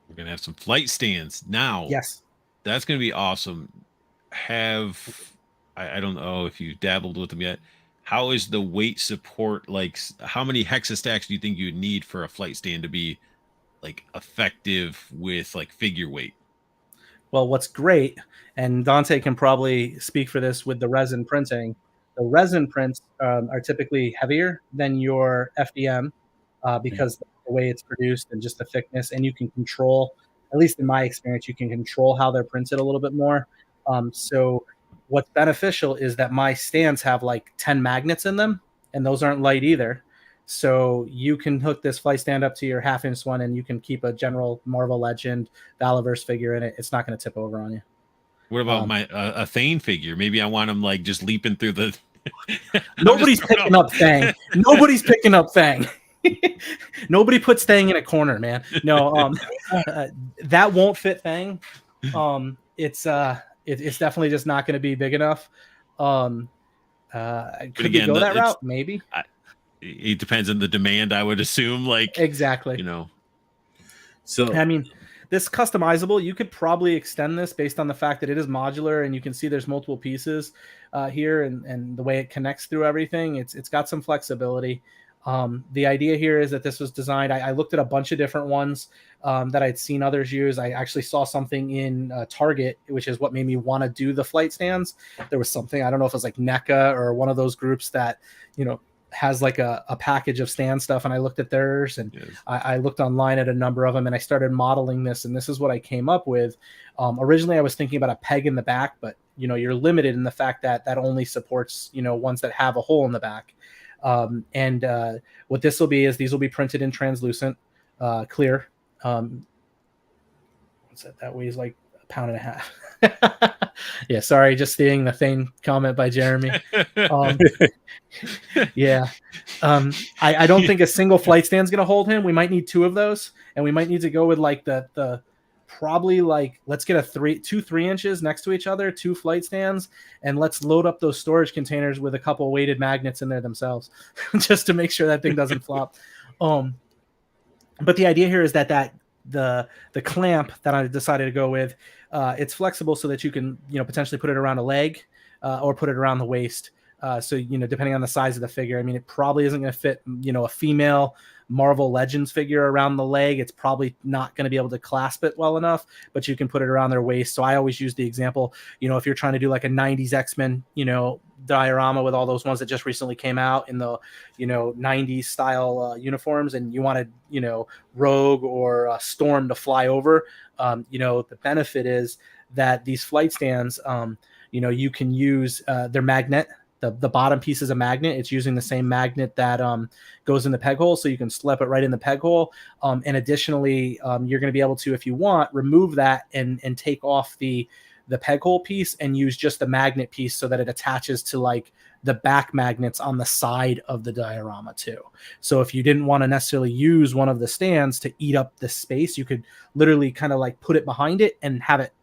We're going to have some flight stands now. Yes. That's going to be awesome. I don't know if you dabbled with them yet. How is the weight support? Like, how many Hexastacks do you think you would need for a flight stand to be like effective with like figure weight? Well, what's great, and Dante can probably speak for this with the resin printing. The resin prints are typically heavier than your FDM because the way it's produced and just the thickness, and you can control, at least in my experience, you can control how they're printed a little bit more. So what's beneficial is that my stands have like 10 magnets in them, and those aren't light either. So you can hook this flight stand up to your 1/2-inch one, and you can keep a general Marvel Legend Valaverse figure in it. It's not going to tip over on you. What about my a Thane figure? Maybe I want him like just leaping through the. Nobody's picking up Thang. Nobody's picking up Thang. Nobody puts Thang in a corner, man. No, that won't fit Thang. It's definitely just not going to be big enough. Could we go that route? Maybe. It depends on the demand, I would assume. Like exactly, you know. So I mean, this customizable. You could probably extend this based on the fact that it is modular, and you can see there's multiple pieces here, and the way it connects through everything. It's got some flexibility. The idea here is that this was designed. I looked at a bunch of different ones that I'd seen others use. I actually saw something in Target, which is what made me want to do the flight stands. There was something, I don't know if it was like NECA or one of those groups that, has like a package of stand stuff. And I looked at theirs, and yes. I looked online at a number of them, and I started modeling this. And this is what I came up with. Originally, I was thinking about a peg in the back, but you're limited in the fact that that only supports, ones that have a hole in the back. What this will be is these will be printed in translucent, clear. What's that? That weighs like 1.5 pounds. Yeah, sorry, just seeing the thing comment by Jeremy. Yeah. I don't think a single flight stand is going to hold him. We might need 2 of those, and we might need to go with like the probably like, let's get 2 3 inches next to each other, 2 flight stands, and let's load up those storage containers with a couple of weighted magnets in there themselves, just to make sure that thing doesn't flop. But the idea here is that the clamp that I decided to go with, it's flexible so that you can potentially put it around a leg or put it around the waist. So depending on the size of the figure, I mean, it probably isn't going to fit a female Marvel Legends figure around the leg. It's probably not going to be able to clasp it well enough, but you can put it around their waist. So I always use the example, if you're trying to do like a 90s X-Men, diorama with all those ones that just recently came out in the, 90s style uniforms, and you wanted, Rogue or Storm to fly over, the benefit is that these flight stands, you can use their magnet. The bottom piece is a magnet. It's using the same magnet that goes in the peg hole, so you can slip it right in the peg hole. And additionally, you're going to be able to, if you want, remove that and take off the peg hole piece and use just the magnet piece so that it attaches to like the back magnets on the side of the diorama too. So if you didn't want to necessarily use one of the stands to eat up the space, you could literally kind of like put it behind it and have it,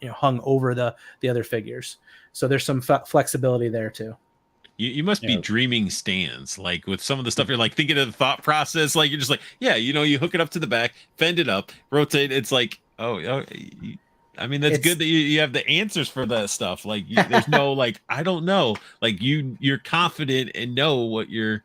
hung over the other figures. So there's some flexibility there too. You must be dreaming stands, like with some of the stuff you're like thinking of the thought process. Like you're just like, yeah, you hook it up to the back, fend it up, rotate. It's like, I mean, that's good that you have the answers for that stuff. Like there's no, like, I don't know, like you're confident and know what your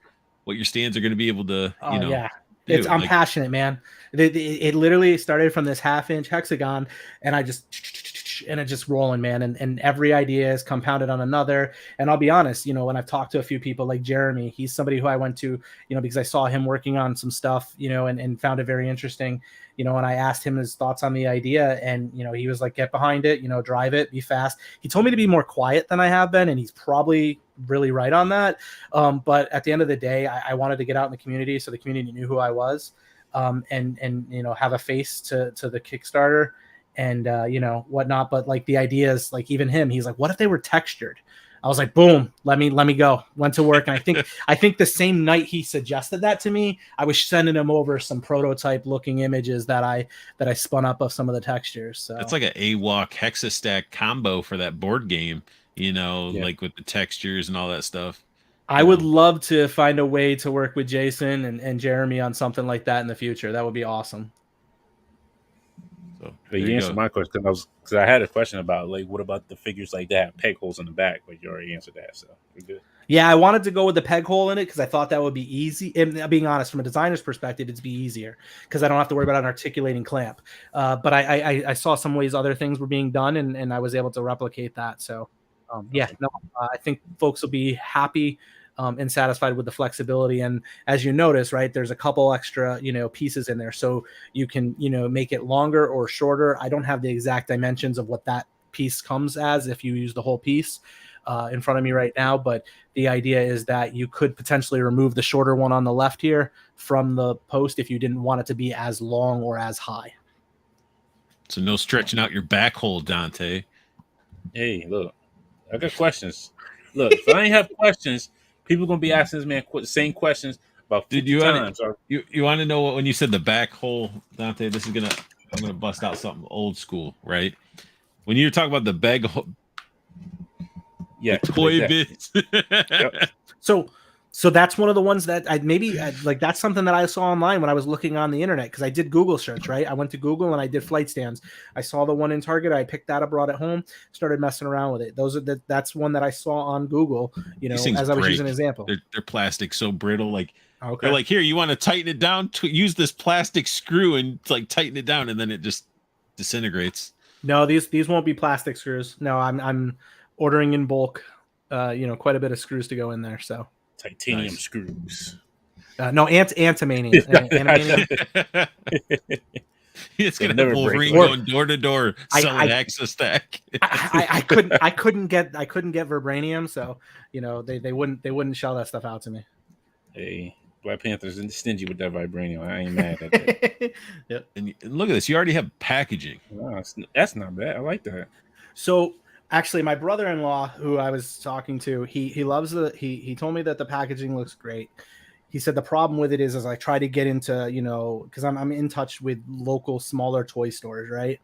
stands are going to be able to, yeah. I'm passionate, man. It literally started from this 1/2-inch hexagon, and it's just rolling, man. And every idea is compounded on another. And I'll be honest, when I've talked to a few people like Jeremy, he's somebody who I went to, because I saw him working on some stuff, and found it very interesting, and I asked him his thoughts on the idea, and, he was like, get behind it, drive it, be fast. He told me to be more quiet than I have been, and he's probably really right on that. But at the end of the day, I wanted to get out in the community so the community knew who I was, and have a face to the Kickstarter and whatnot. But like the idea is like, even him, he's like, what if they were textured? I was like, boom, let me go. Went to work. And I think the same night he suggested that to me, I was sending him over some prototype looking images that I spun up of some of the textures. So it's like an AWOC Hexastack combo for that board game, like with the textures and all that stuff. I would love to find a way to work with Jason and Jeremy on something like that in the future. That would be awesome. So you answered my question because I had a question about like, what about the figures like that have peg holes in the back? But you already answered that, so we're good. Yeah, I wanted to go with the peg hole in it because I thought that would be easy. And being honest, from a designer's perspective, it'd be easier because I don't have to worry about an articulating clamp. But I saw some ways other things were being done, and I was able to replicate that. So I think folks will be happy and satisfied with the flexibility. And as you notice, right, there's a couple extra, pieces in there. So you can, make it longer or shorter. I don't have the exact dimensions of what that piece comes as if you use the whole piece in front of me right now. But the idea is that you could potentially remove the shorter one on the left here from the post if you didn't want it to be as long or as high. So no stretching out your back hole, Dante. Hey, look, I got questions. Look, if I ain't have questions, people are going to be asking this man the same questions about 50 times. You want to know what, when you said the back hole, Dante, I'm going to bust out something old school, right? When you're talking about the bag hole, yeah, the toy bits. Yep. So So that's one of the ones that like that's something that I saw online when I was looking on the internet, because I did Google search, right? I went to Google and I did flight stands. I saw the one in Target. I picked that up, brought it home, started messing around with it. That's one that I saw on Google, as I was using an example. They're plastic, so brittle. Like they're like, here, you want to tighten it down? Use this plastic screw and like tighten it down, and then it just disintegrates. No, these won't be plastic screws. No, I'm ordering in bulk. Quite a bit of screws to go in there. So. Titanium screws. No, antimanium. It's gonna have Wolverine going door to door selling Hexastack. I couldn't get vibranium, so they wouldn't shell that stuff out to me. Hey, Black Panther's stingy with that vibranium. I ain't mad at that. Yep. And look at this. You already have packaging. Oh, that's not bad. I like that. So. Actually, my brother-in-law, who I was talking to, he loves he told me that the packaging looks great. He said the problem with it is as I try to get into, because I'm in touch with local smaller toy stores, right?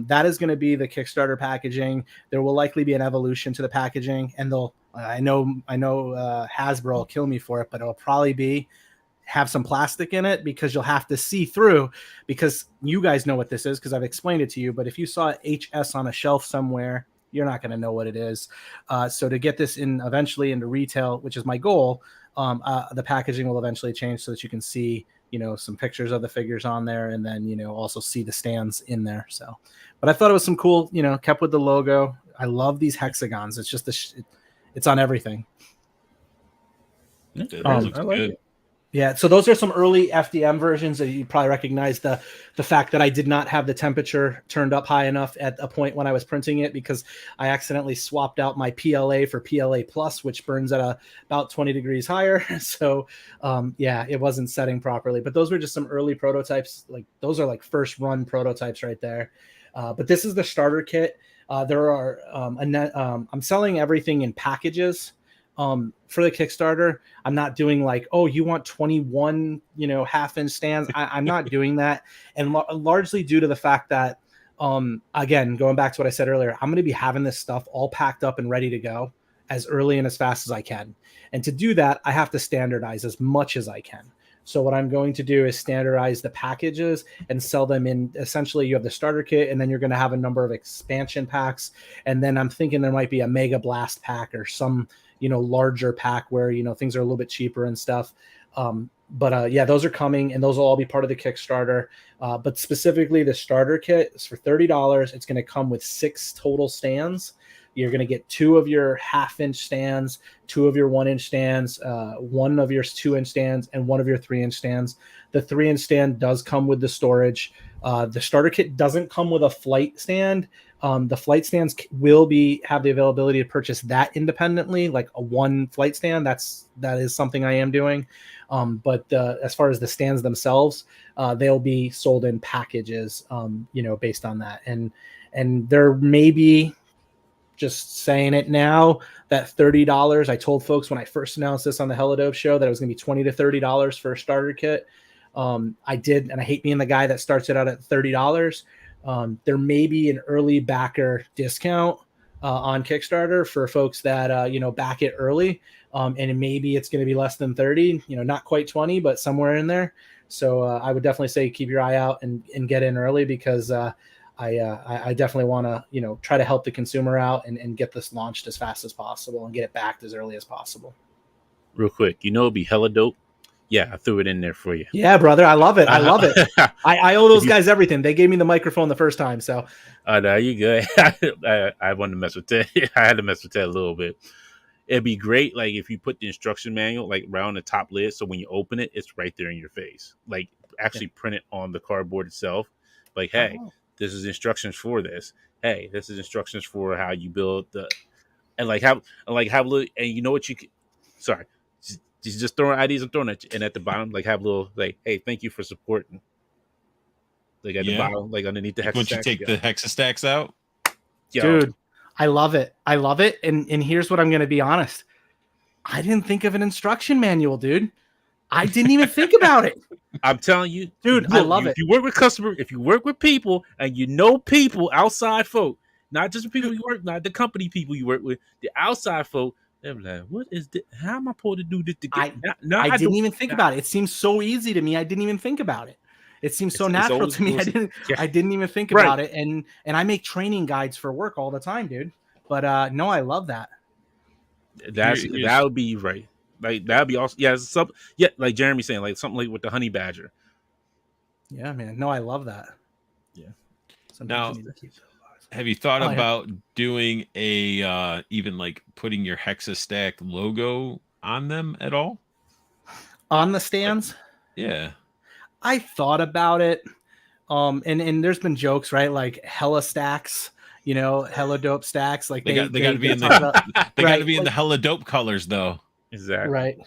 That is going to be the Kickstarter packaging. There will likely be an evolution to the packaging, and I know Hasbro will kill me for it, but it'll probably have some plastic in it, because you'll have to see through, because you guys know what this is because I've explained it to you. But if you saw HS on a shelf somewhere, you're not going to know what it is. So to get this eventually into retail, which is my goal, the packaging will eventually change so that you can see, some pictures of the figures on there, and then, also see the stands in there. So, but I thought it was some cool, kept with the logo. I love these hexagons. It's just it's on everything. Looks I like good. It. Yeah, so those are some early FDM versions that you probably recognize the fact that I did not have the temperature turned up high enough at a point when I was printing it, because I accidentally swapped out my PLA for PLA Plus, which burns at about 20 degrees higher. So, it wasn't setting properly. But those were just some early prototypes. Like those are like first run prototypes right there. But this is the starter kit. There are I'm selling everything in packages. For the Kickstarter, I'm not doing like, oh, you want 21, half-inch stands. I'm not doing that. And largely due to the fact that, again, going back to what I said earlier, I'm going to be having this stuff all packed up and ready to go as early and as fast as I can. And to do that, I have to standardize as much as I can. So what I'm going to do is standardize the packages and sell them in, essentially you have the starter kit, and then you're going to have a number of expansion packs. And then I'm thinking there might be a Mega Blast pack or some, larger pack where, things are a little bit cheaper and stuff. But those are coming, and those will all be part of the Kickstarter. But specifically the starter kit is for $30. It's going to come with 6 total stands. You're going to get 2 of your half-inch stands, 2 of your 1-inch stands, 1 of your 2-inch stands, and 1 of your 3-inch stands. The 3-inch stand does come with the storage. The starter kit doesn't come with a flight stand. The flight stands will have the availability to purchase that independently, like a 1 flight stand. That is something I am doing. But as far as the stands themselves, they'll be sold in packages, based on that. And there may be, just saying it now, that $30. I told folks when I first announced this on the Helidope show that it was going to be $20 to $30 for a starter kit. I did, and I hate being the guy that starts it out at $30. There may be an early backer discount on Kickstarter for folks that back it early, and maybe it's going to be less than 30, not quite 20, but somewhere in there. So I would definitely say keep your eye out and get in early, because I definitely want to try to help the consumer out and get this launched as fast as possible and get it backed as early as possible. Real quick, it'd be hella dope. Yeah, I threw it in there for you. Yeah, brother. I love it. I love it. I owe those guys everything. They gave me the microphone the first time. So no, you good. I wanted to mess with that. I had to mess with that a little bit. It'd be great, like, if you put the instruction manual like around the top lid, so when you open it, it's right there in your face. Like, actually print it on the cardboard itself. Like, hey, this is instructions for this. Hey, this is instructions for how you build the, and have a little, and you know what you can, sorry. Just throwing ideas and throwing it, and at the bottom, have a little, hey, thank you for supporting. At the bottom, underneath the Hexastacks. Once you take the Hexastacks out, dude, I love it. I love it. And here's what I'm going to be honest. I didn't think of an instruction manual, dude. I didn't even think about it. I'm telling you, dude, I love it. If you work with customers, if you work with people, and people outside folk, not just the people you work, not the company people you work with, the outside folk. They're like, what is this? How am I supposed to do this to I get? No, I didn't don't- even think about it. It seems so easy to me. I didn't even think about it. It seems so It's natural always to me. bullshit. Yeah. I didn't even think Right. about it. And I make training guides for work all the time, dude. But no, I love that. That would be right. Like that would be awesome. Yeah, yeah, like Jeremy saying, like something like with the honey badger. Yeah, man. No, I love that. Yeah. Now, have you thought Oh, yeah. about doing a even like putting your Hexastack logo on them at all? On the stands? Yeah. I thought about it. And there's been jokes, right? Like hella stacks, you know, hella dope stacks. Like They got to be in talk about- they got to right, be in the like- hella dope colors though. Exactly. right.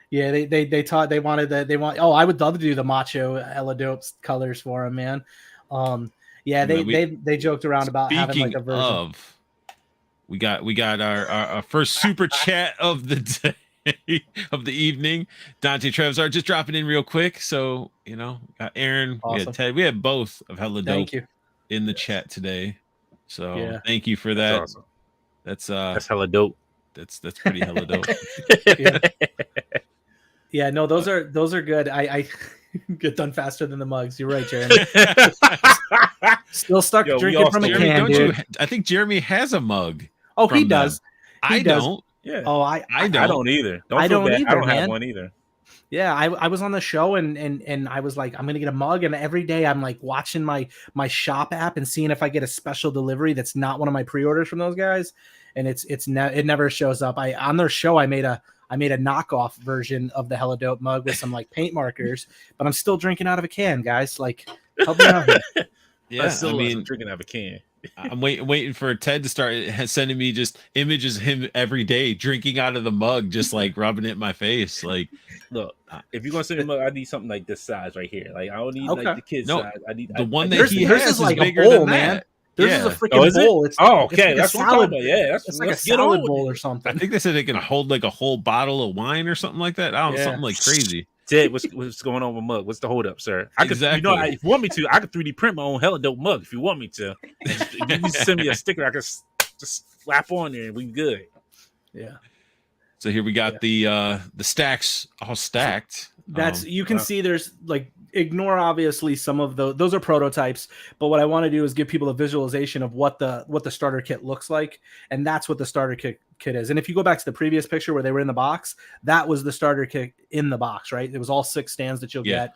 Yeah, they taught they wanted that they want. Oh, I would love to do the macho hella dope colors for them, man. Yeah, they joked around about having like a version. Of, we got our first super chat of the day of the evening. Dante Trevzar just dropping in real quick. So you know, got Aaron, we Awesome. had Ted, we had both of hella dope Thank you. in the chat today. So Yeah. thank you for that. Awesome. That's hella dope. That's pretty hella dope. Yeah, no, those are good. I get done faster than the mugs. You're right, Jeremy. Still stuck Yo, we drinking all from a Jeremy, can, dude. I think Jeremy has a mug. Oh, he from does. them. I does. don't. Yeah. Oh, I don't. I don't either. I feel don't bad. either, I don't man. have one either. Yeah, I was on the show and I was like, I'm gonna get a mug, and every day I'm like watching my shop app and seeing if I get a special delivery that's not one of my pre-orders from those guys, and it never shows up. On their show I made a knockoff version of the hella dope mug with some like paint markers, but I'm still drinking out of a can, guys. Like, help me out here. Yeah, I mean, drinking out of a can. I'm waiting for Ted to start sending me just images of him every day drinking out of the mug, just like rubbing it in my face. Like, look, if you're gonna send me a mug, I need something like this size right here. Like, I don't need Okay. like the kid No, size. I need the one that Yours- he yours has is like a bigger bowl, than man. that. There's Yeah. a freaking is it? bowl. It's Oh, it's okay. like That's a what I'm salad. talking about. Yeah, that's It's like a let's get on salad with bowl it. or something. I think they said it can hold like a whole bottle of wine or something like that. I don't know, Yeah. something like crazy. Ted, what's going on with mug? What's the hold up, sir? I could, Exactly. if you want me to, I could 3D print my own hella dope mug if you want me to. And you can send me a sticker I can just slap on there and we good. Yeah. So here we got the stacks all stacked. That's you can wow. see there's like ignore obviously some of those are prototypes, but what I want to do is give people a visualization of what the starter kit looks like, and that's what the starter kit is. And if you go back to the previous picture where they were in the box, that was the starter kit in the box, right? It was all 6 stands that you'll get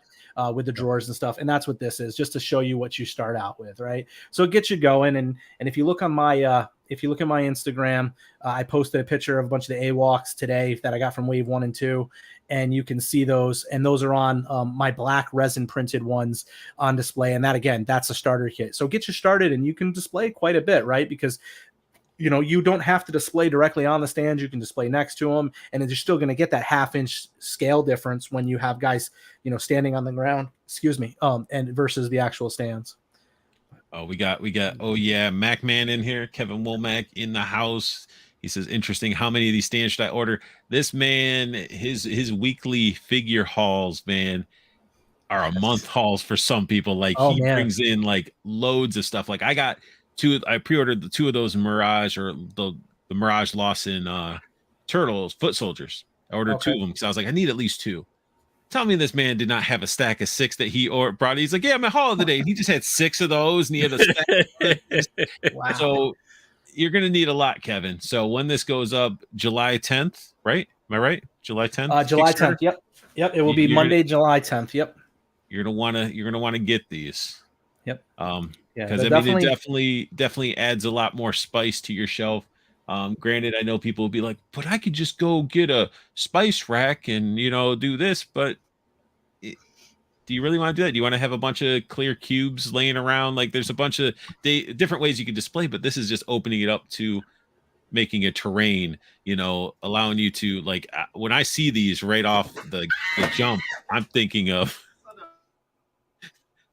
with the drawers and stuff, and that's what this is, just to show you what you start out with, right? So it gets you going, and if you look on my if you look at my Instagram, I posted a picture of a bunch of the AWOCs today that I got from Wave 1 and 2, and you can see those, and those are on my black resin printed ones on display. And that, again, that's a starter kit. So get you started, and you can display quite a bit, right? Because, you know, you don't have to display directly on the stands. You can display next to them, and you're still going to get that half-inch scale difference when you have guys, you know, standing on the ground, and versus the actual stands. Oh, we got oh yeah, Mac Man in here, Kevin Womack in the house. He says, interesting, how many of these stands should I order? This man, his weekly figure hauls, man, are a month hauls for some people. Like he brings in like loads of stuff. Like I pre-ordered the 2 of those Mirage, or the Mirage Lawson Turtles foot soldiers. I ordered 2 of them because I was like, I need at least 2. Tell me this man did not have a stack of 6 that he brought. He's like, yeah, my haul of the day. He just had 6 of those, and he had a stack. Wow. So you're going to need a lot, Kevin. So when this goes up, July 10th, right? Am I right? July 10th? July 10th. Yep. It will be Monday, July 10th. Yep. You're going to want to get these. Yep. Because I mean, it definitely adds a lot more spice to your shelf. Granted, I know people will be like, but I could just go get a spice rack and, you know, do this, but do you really want to do that? Do you want to have a bunch of clear cubes laying around? Like, there's a bunch of different ways you can display, but this is just opening it up to making a terrain, you know, allowing you to, like, when I see these right off the jump, I'm thinking of,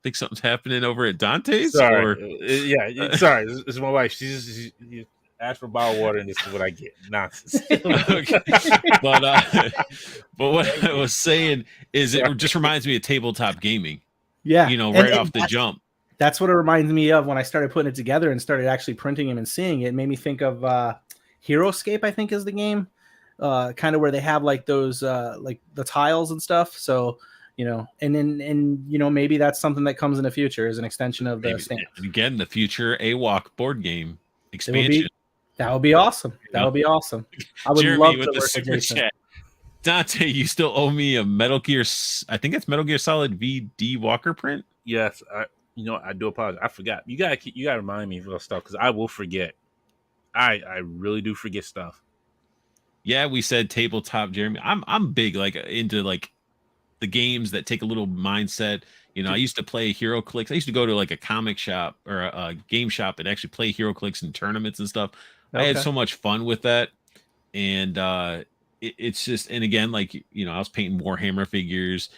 think something's happening over at Dante's. Sorry. Sorry. This is my wife. She's asked for bottled water, and this is what I get. Nonsense. But what I was saying is, it just reminds me of tabletop gaming. Yeah, you know, right off the jump. That's what it reminds me of when I started putting it together and started actually printing them and seeing it. It made me think of Heroescape, I think is the game, kind of where they have like those like the tiles and stuff. So and maybe that's something that comes in the future as an extension of the stand. Again, the future AWalk board game expansion. That would be awesome. That would be awesome. I would Jeremy love with to the work super with Jason. chat. Dante, you still owe me a Metal Gear. I think it's Metal Gear Solid VD Walker print. Yes, I do apologize. I forgot. You gotta remind me of stuff because I will forget. I really do forget stuff. Yeah, we said tabletop, Jeremy. I'm big like into like the games that take a little mindset. I used to play HeroClix. I used to go to like a comic shop or a game shop and actually play HeroClix in tournaments and stuff. Okay. I had so much fun with that. And it's just, and again, like, I was painting Warhammer figures,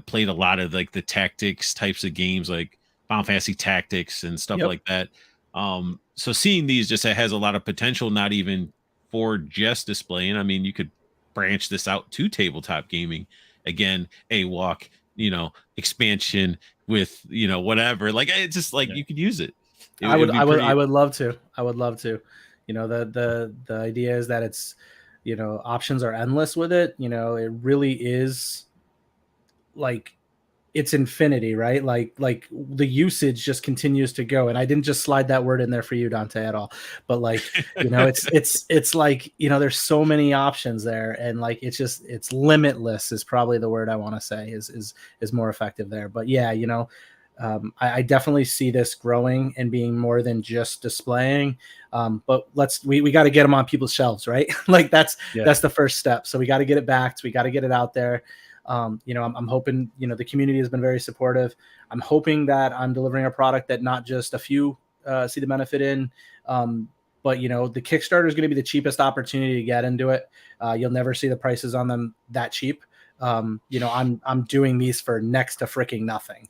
played a lot of like the tactics types of games, like Final Fantasy Tactics and stuff like that. So seeing these just has a lot of potential, not even for just displaying. I mean, you could branch this out to tabletop gaming. Again, AWalk, expansion with, whatever. Like, it's just like you could use it. I would love to. I would love to. The idea is that it's, options are endless with it. It really is like it's infinity, right? Like the usage just continues to go. And I didn't just slide that word in there for you, Dante, at all. But like, it's like, there's so many options there, and like it's limitless is probably the word I want to say is more effective there. But yeah, I definitely see this growing and being more than just displaying. But we got to get them on people's shelves, right? Like that's the first step. So we got to get it backed. We got to get it out there. I'm hoping, the community has been very supportive. I'm hoping that I'm delivering a product that not just a few see the benefit in, but the Kickstarter is going to be the cheapest opportunity to get into it. You'll never see the prices on them that cheap. I'm doing these for next to freaking nothing,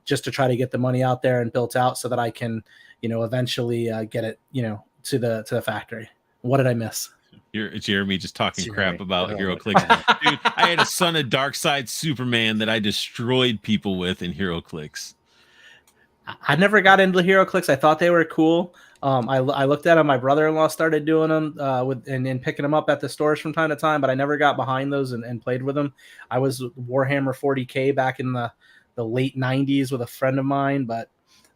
just to try to get the money out there and built out so that I can, eventually get it, to the factory. What did I miss? It's Jeremy just talking crap about HeroClix. Dude, I had a Son of Darkseid Superman that I destroyed people with in HeroClix. I never got into HeroClix. I thought they were cool. I looked at them. My brother-in-law started doing them and picking them up at the stores from time to time, but I never got behind those and played with them. I was Warhammer 40K back in the late 90s with a friend of mine, but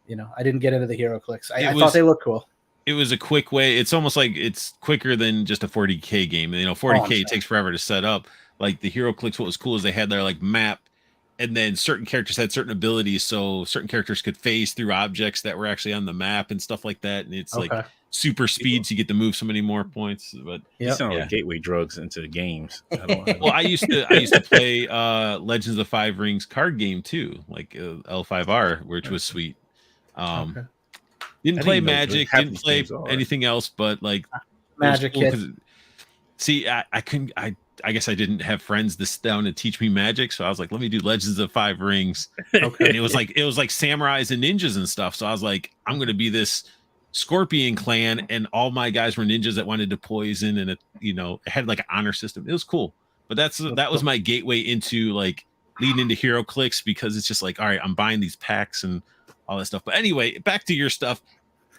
I didn't get into the HeroClix. I thought they looked cool. It was a quick way. It's almost like it's quicker than just a 40K game. 40K it takes forever to set up. Like the HeroClix, what was cool is they had their like map, and then certain characters had certain abilities, so certain characters could phase through objects that were actually on the map and stuff like that. And it's like super speed, so you get to move so many more points. But you sound like gateway drugs into games. Well, I used to play Legends of Five Rings card game too, like L5R, which was sweet. Didn't play Magic, didn't play anything else, but like Magic. Cool see, I couldn't. I guess I didn't have friends to sit down and teach me Magic, so I was like, let me do Legends of Five Rings. Okay. And it was like samurais and ninjas and stuff. So I was like, I'm gonna be this Scorpion clan, and all my guys were ninjas that wanted to poison, and it had like an honor system. It was cool, but that was my gateway into like leading into HeroClix, because it's just like, all right, I'm buying these packs and all that stuff. But anyway, back to your stuff.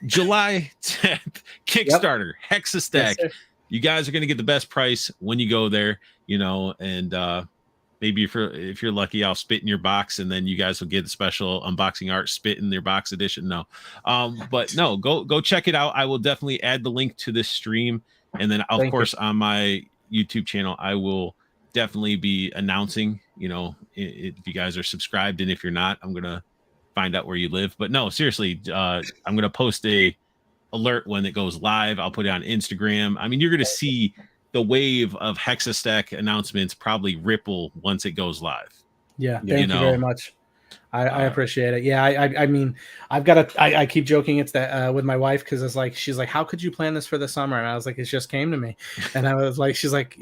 July 10th, Kickstarter, Hexastack. Yes, you guys are going to get the best price when you go there, and maybe if you're lucky, I'll spit in your box, and then you guys will get special unboxing art spit in their box edition. No, but no, go check it out. I will definitely add the link to this stream, and then of course on my YouTube channel, I will definitely be announcing, if you guys are subscribed, and if you're not, I'm going to find out where you live. But no, seriously, I'm going to post a alert when it goes live. I'll put it on Instagram. I mean, you're going to see the wave of Hexastack announcements probably ripple once it goes live. Yeah. Thank you very much. I appreciate it. Yeah. I mean, I keep joking. It's that with my wife, because it's like, she's like, how could you plan this for the summer? And I was like, it just came to me. And I was like, she's like,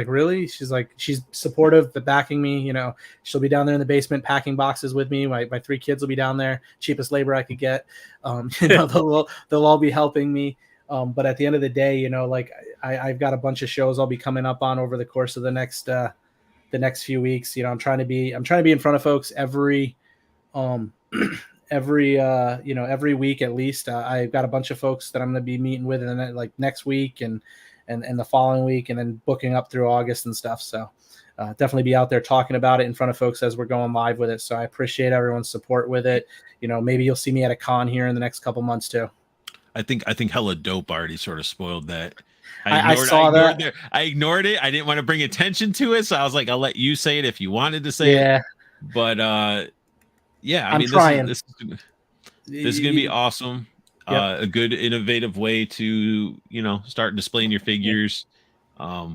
really? She's like, she's supportive, but backing me, she'll be down there in the basement packing boxes with me. My 3 kids will be down there, cheapest labor I could get. They'll all be helping me. But at the end of the day, like I've got a bunch of shows I'll be coming up on over the course of the next few weeks. I'm trying to be in front of folks every every week at least. I've got a bunch of folks that I'm going to be meeting with in like next week and the following week, and then booking up through August and stuff. So definitely be out there talking about it in front of folks as we're going live with it. So I appreciate everyone's support with it. Maybe you'll see me at a con here in the next couple months too. I think Hella Dope already sort of spoiled that. I saw that. I ignored it. I didn't want to bring attention to it, so I was like, I'll let you say it if you wanted to say it. But yeah, I mean, trying. This is going to be awesome. Yep. A good innovative way to start displaying your figures. I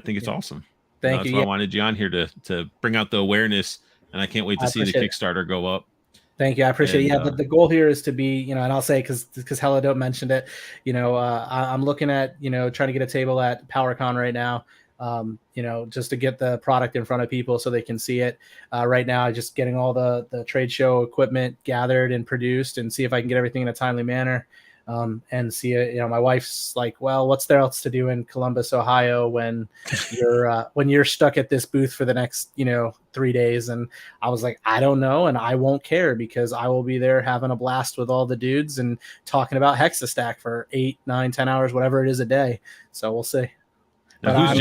think it's awesome. Thank you. That's why I wanted you on here to bring out the awareness, and I can't wait to see the Kickstarter go up. Thank you. I appreciate it. Yeah, but the goal here is to be, and I'll say, because Hella Dope mentioned it, I'm looking at, trying to get a table at PowerCon right now, just to get the product in front of people so they can see it. Right now, just getting all the trade show equipment gathered and produced, and see if I can get everything in a timely manner. And see it. My wife's like, well, what's there else to do in Columbus, Ohio when you're stuck at this booth for the next 3 days? And I was like, I don't know, and I won't care, because I will be there having a blast with all the dudes and talking about Hexastack for 8, 9, 10 hours, whatever it is a day. So we'll see. Now, whose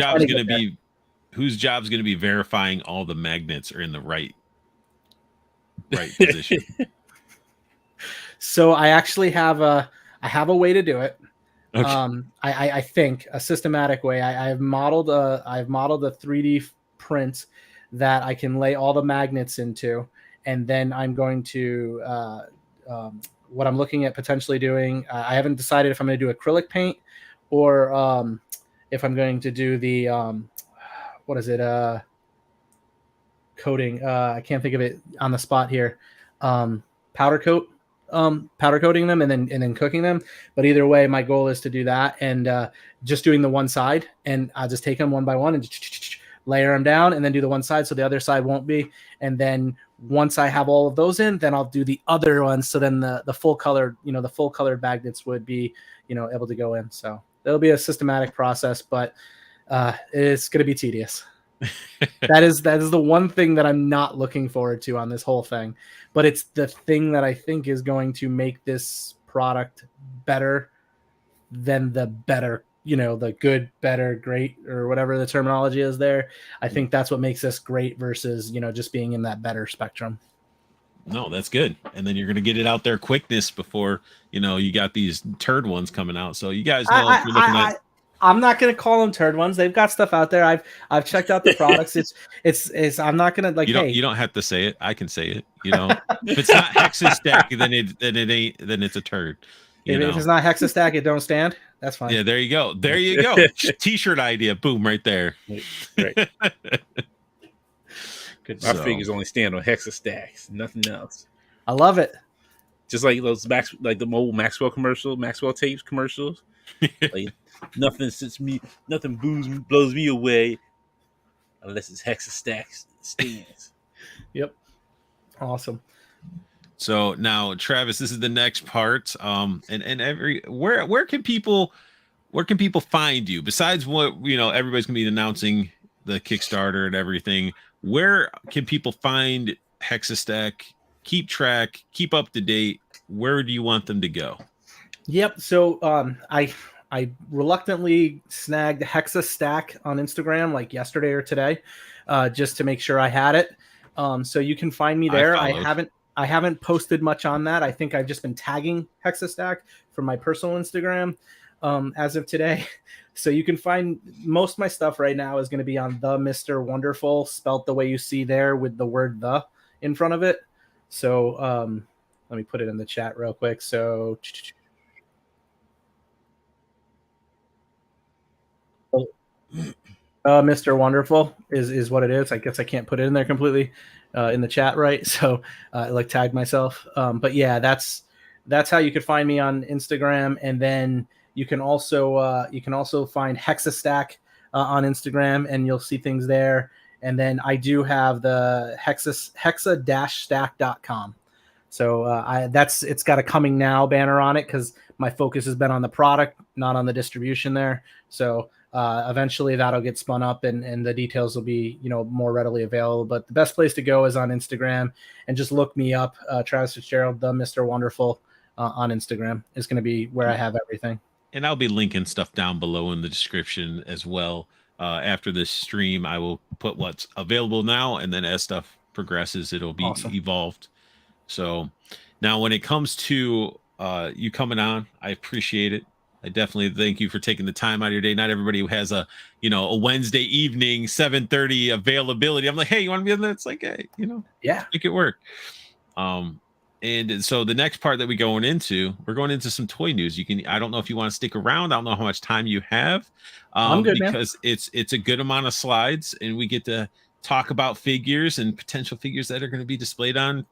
job's going to be verifying all the magnets are in the right position? So I actually have a way to do it. Okay. I think a systematic way. I've modeled a 3D print that I can lay all the magnets into, and then I'm going to what I'm looking at potentially doing. I haven't decided if I'm going to do acrylic paint or if I'm going to do the coating. I can't think of it on the spot here. Powder coating them and then cooking them. But either way, my goal is to do that, and just doing the one side, and I'll just take them one by one and layer them down, and then do the one side so the other side won't be. And then once I have all of those in, then I'll do the other ones. So then the full colored magnets would be, able to go in. So it'll be a systematic process, but it's going to be tedious. that is the one thing that I'm not looking forward to on this whole thing, but it's the thing that I think is going to make this product better than the better, the good, better, great, or whatever the terminology is there. I think that's what makes this great versus, just being in that better spectrum. No, that's good. And then you're going to get it out there quickness before, you got these turd ones coming out. So you guys know if you're looking at... I'm not going to call them turd ones. They've got stuff out there. I've checked out the products. It's I'm not going to you don't have to say it. I can say it. If it's not Hexastack, then it's a turd. If it's not Hexastack, it don't stand. That's fine. Yeah, there you go. T-shirt idea. Boom, right there. Right. Good. My figures only stand on Hexastacks, nothing else. I love it. Just like those the old Maxwell tapes commercials. Nothing blows me away unless it's Hexastacks stands. Yep. Awesome. So now, Travis, this is the next part. Where can people find you besides what everybody's gonna be announcing the Kickstarter and everything? Where can people find Hexastack, keep track, keep up to date? Where do you want them to go? Yep. So I reluctantly snagged Hexastack on Instagram like yesterday or today, just to make sure I had it. So you can find me there. I haven't posted much on that. I think I've just been tagging Hexastack from my personal Instagram as of today. So you can find most of my stuff right now is going to be on the Mr. Wunderful, spelt the way you see there with the word "the" in front of it. So let me put it in the chat real quick. So Mr. Wunderful is what it is. I guess I can't put it in there completely in the chat, right? So I tagged myself. But yeah, that's how you could find me on Instagram. And then you can also find Hexastack on Instagram, and you'll see things there. And then I do have the hexa-stack.com. So it's got a coming now banner on it because my focus has been on the product, not on the distribution there. So Eventually that'll get spun up and the details will be, more readily available. But the best place to go is on Instagram and just look me up, Travis Fitzgerald, the Mr. Wonderful on Instagram is going to be where I have everything. And I'll be linking stuff down below in the description as well. After this stream, I will put what's available now, and then as stuff progresses, it'll be evolved. So now when it comes to you coming on, I appreciate it. I definitely thank you for taking the time out of your day. Not everybody who has a Wednesday evening 7:30 availability. I'm like, hey, you want to be on that? It's like, hey, make it work. And so the next part that we're going into some toy news. I don't know if you want to stick around. I don't know how much time you have. I'm good, because man. It's a good amount of slides, and we get to talk about figures and potential figures that are going to be displayed on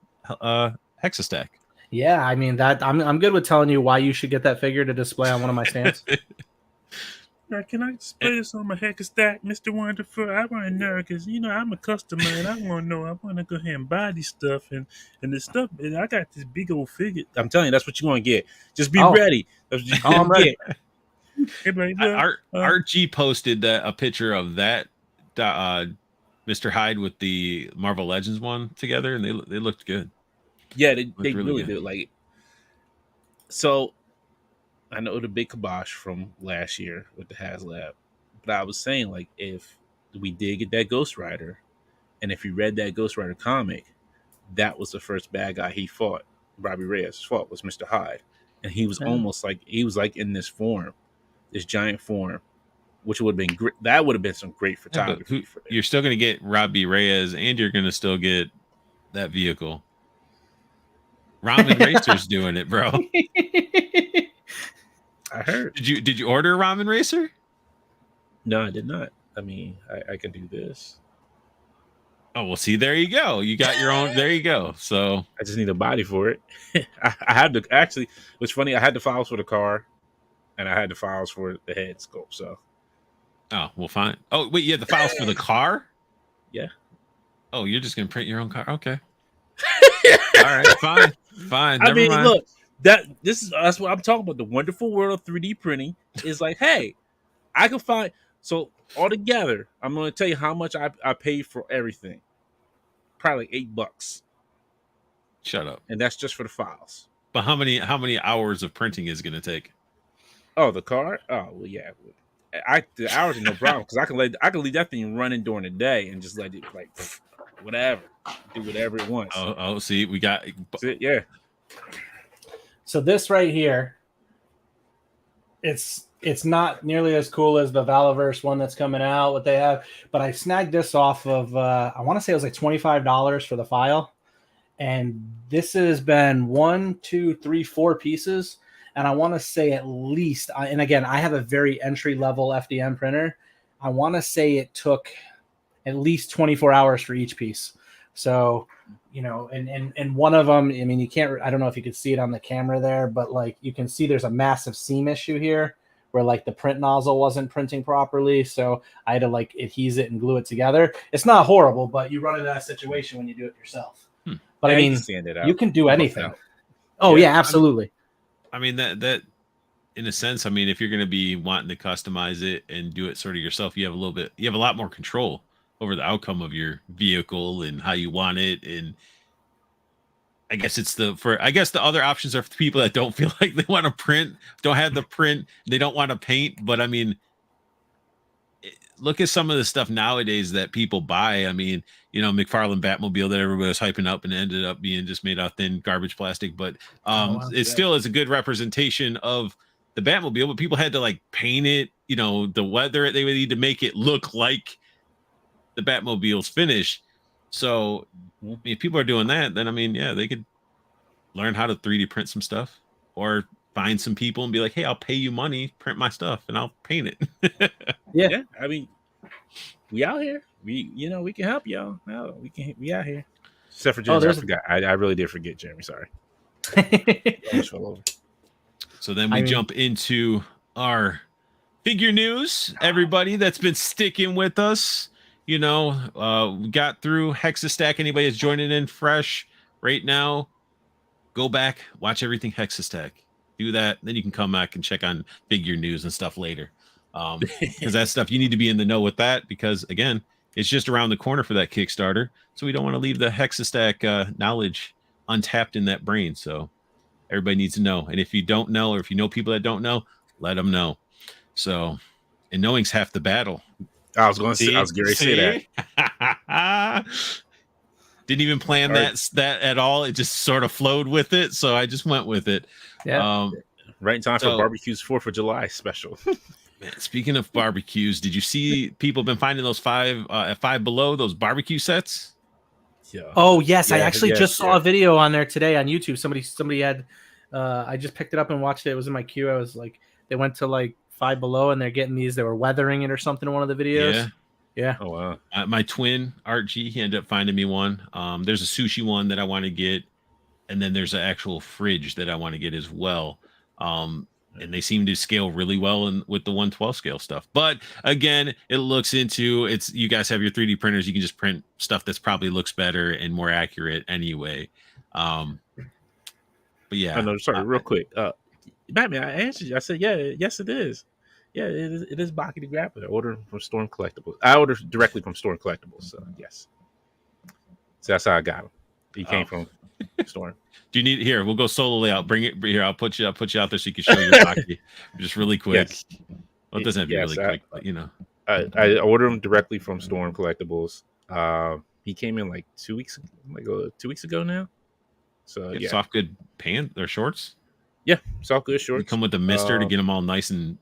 Hexastack. Yeah, I mean that I'm good with telling you why you should get that figure to display on one of my stands. Can I display this on my Hexastack, Mr. Wonderful? I want to know because I'm a customer and I want to know. I want to go ahead and buy this stuff and this stuff. And I got this big old figure. I'm telling you, that's what you want to get. Just be ready. That's what you I'm ready. Art G posted a picture of that Mr. Hyde with the Marvel Legends one together, and they looked good. Yeah, they really do. Like, so I know the big kibosh from last year with the HasLab, but I was saying, like, if we did get that Ghost Rider, and if you read that Ghost Rider comic, that was the first bad guy he fought. Robbie Reyes' fought was Mr. Hyde, and he was almost like in this form, this giant form, which would have been great. That would have been some great photography. You're still going to get Robbie Reyes, and you're going to still get that vehicle. Ramen Racer's doing it, bro. I heard. Did you order a Ramen Racer? No, I did not. I mean, I can do this. Oh, well, see, there you go. You got your own. There you go. So I just need a body for it. I had to actually. What's funny, I had the files for the car, and I had the files for the head sculpt. So. Oh, well, fine. Oh, wait, you had the files for the car? Yeah. Oh, you're just gonna print your own car? Okay. All right, fine. Never mind. Look, that's what I'm talking about. The wonderful world of 3D printing is like, hey, I can find. So altogether, I'm going to tell you how much I paid for everything. Probably like $8. Shut up. And that's just for the files. But how many hours of printing is it going to take? Oh, the car? Oh, well, yeah. The hours are no problem because I can leave that thing running during the day and just let it like whatever, do whatever it wants. Oh, see, we got yeah. So this right here, it's not nearly as cool as the Valaverse one that's coming out. What they have, but I snagged this off of I want to say it was like $25 for the file, and this has been 1, 2, 3, 4 pieces. And I want to say at least, and again, I have a very entry-level FDM printer. I want to say it took at least 24 hours for each piece. So, and one of them, I mean, I don't know if you could see it on the camera there, but like you can see there's a massive seam issue here where like the print nozzle wasn't printing properly. So I had to like adhese it and glue it together. It's not horrible, but you run into that situation when you do it yourself. But I mean, you can do anything. Oh yeah, absolutely. I mean that in a sense, I mean, if you're going to be wanting to customize it and do it sort of yourself, you have a lot more control over the outcome of your vehicle and how you want it. And I guess the other options are for people that don't feel like they want to print, don't have the print, they don't want to paint. But I mean, look at some of the stuff nowadays that people buy. I mean, McFarland Batmobile that everybody was hyping up and ended up being just made out of thin garbage plastic. But it still is a good representation of the Batmobile. But people had to like paint it, the weather they would need to make it look like the Batmobile's finish. So if people are doing that, then I mean, yeah, they could learn how to 3D print some stuff or find some people and be like, hey, I'll pay you money, print my stuff, and I'll paint it. Yeah. I mean, we out here. We can help y'all. No, we out here. Except for Jeremy, I forgot. I really did forget Jeremy. Sorry. Almost fell over. So then we jump into our figure news. Everybody that's been sticking with us, we got through Hexastack. Anybody that's joining in fresh right now, go back, watch everything Hexastack. Do that. Then you can come back and check on figure news and stuff later. because that stuff, you need to be in the know with that, because again, it's just around the corner for that Kickstarter. So we don't want to leave the Hexastack knowledge untapped in that brain. So everybody needs to know. And if you don't know, or if you know people that don't know, let them know. So, and knowing's half the battle. I was going to say, I was going to say that. Didn't even plan that at all. It just sort of flowed with it. So I just went with it. Yeah. Right in time for barbecue's 4th of July special. Man, speaking of barbecues, did you see people been finding those at Five Below, those barbecue sets? Yeah. Oh yes, I actually just saw a video on there today on YouTube. Somebody had. I just picked it up and watched it. It was in my queue. I was like, they went to like Five Below and they're getting these. They were weathering it or something in one of the videos. Yeah. Oh wow. My twin Archie, he ended up finding me one. There's a sushi one that I want to get, and then there's an actual fridge that I want to get as well. And they seem to scale really well with the 1/12 scale stuff. But again, it looks into it's. You guys have your 3D printers. You can just print stuff that's probably looks better and more accurate anyway. But yeah. I know. Sorry, real quick. Batman, I answered you. I said, yes, it is. Yeah, it is Baki the Grappler. I ordered from Storm Collectibles. I ordered directly from Storm Collectibles. So yes. So that's how I got him. He came from Storm. Do you need here? We'll go solo layout. Bring it here. I'll put you out there so you can show your Baki just really quick. Yes. Well, it doesn't have to be really quick, but you know. I ordered him directly from Storm Collectibles. He came in like 2 weeks, 2 weeks ago now. So soft good pants or shorts. Yeah, soft good shorts. You come with the mister to get them all nice and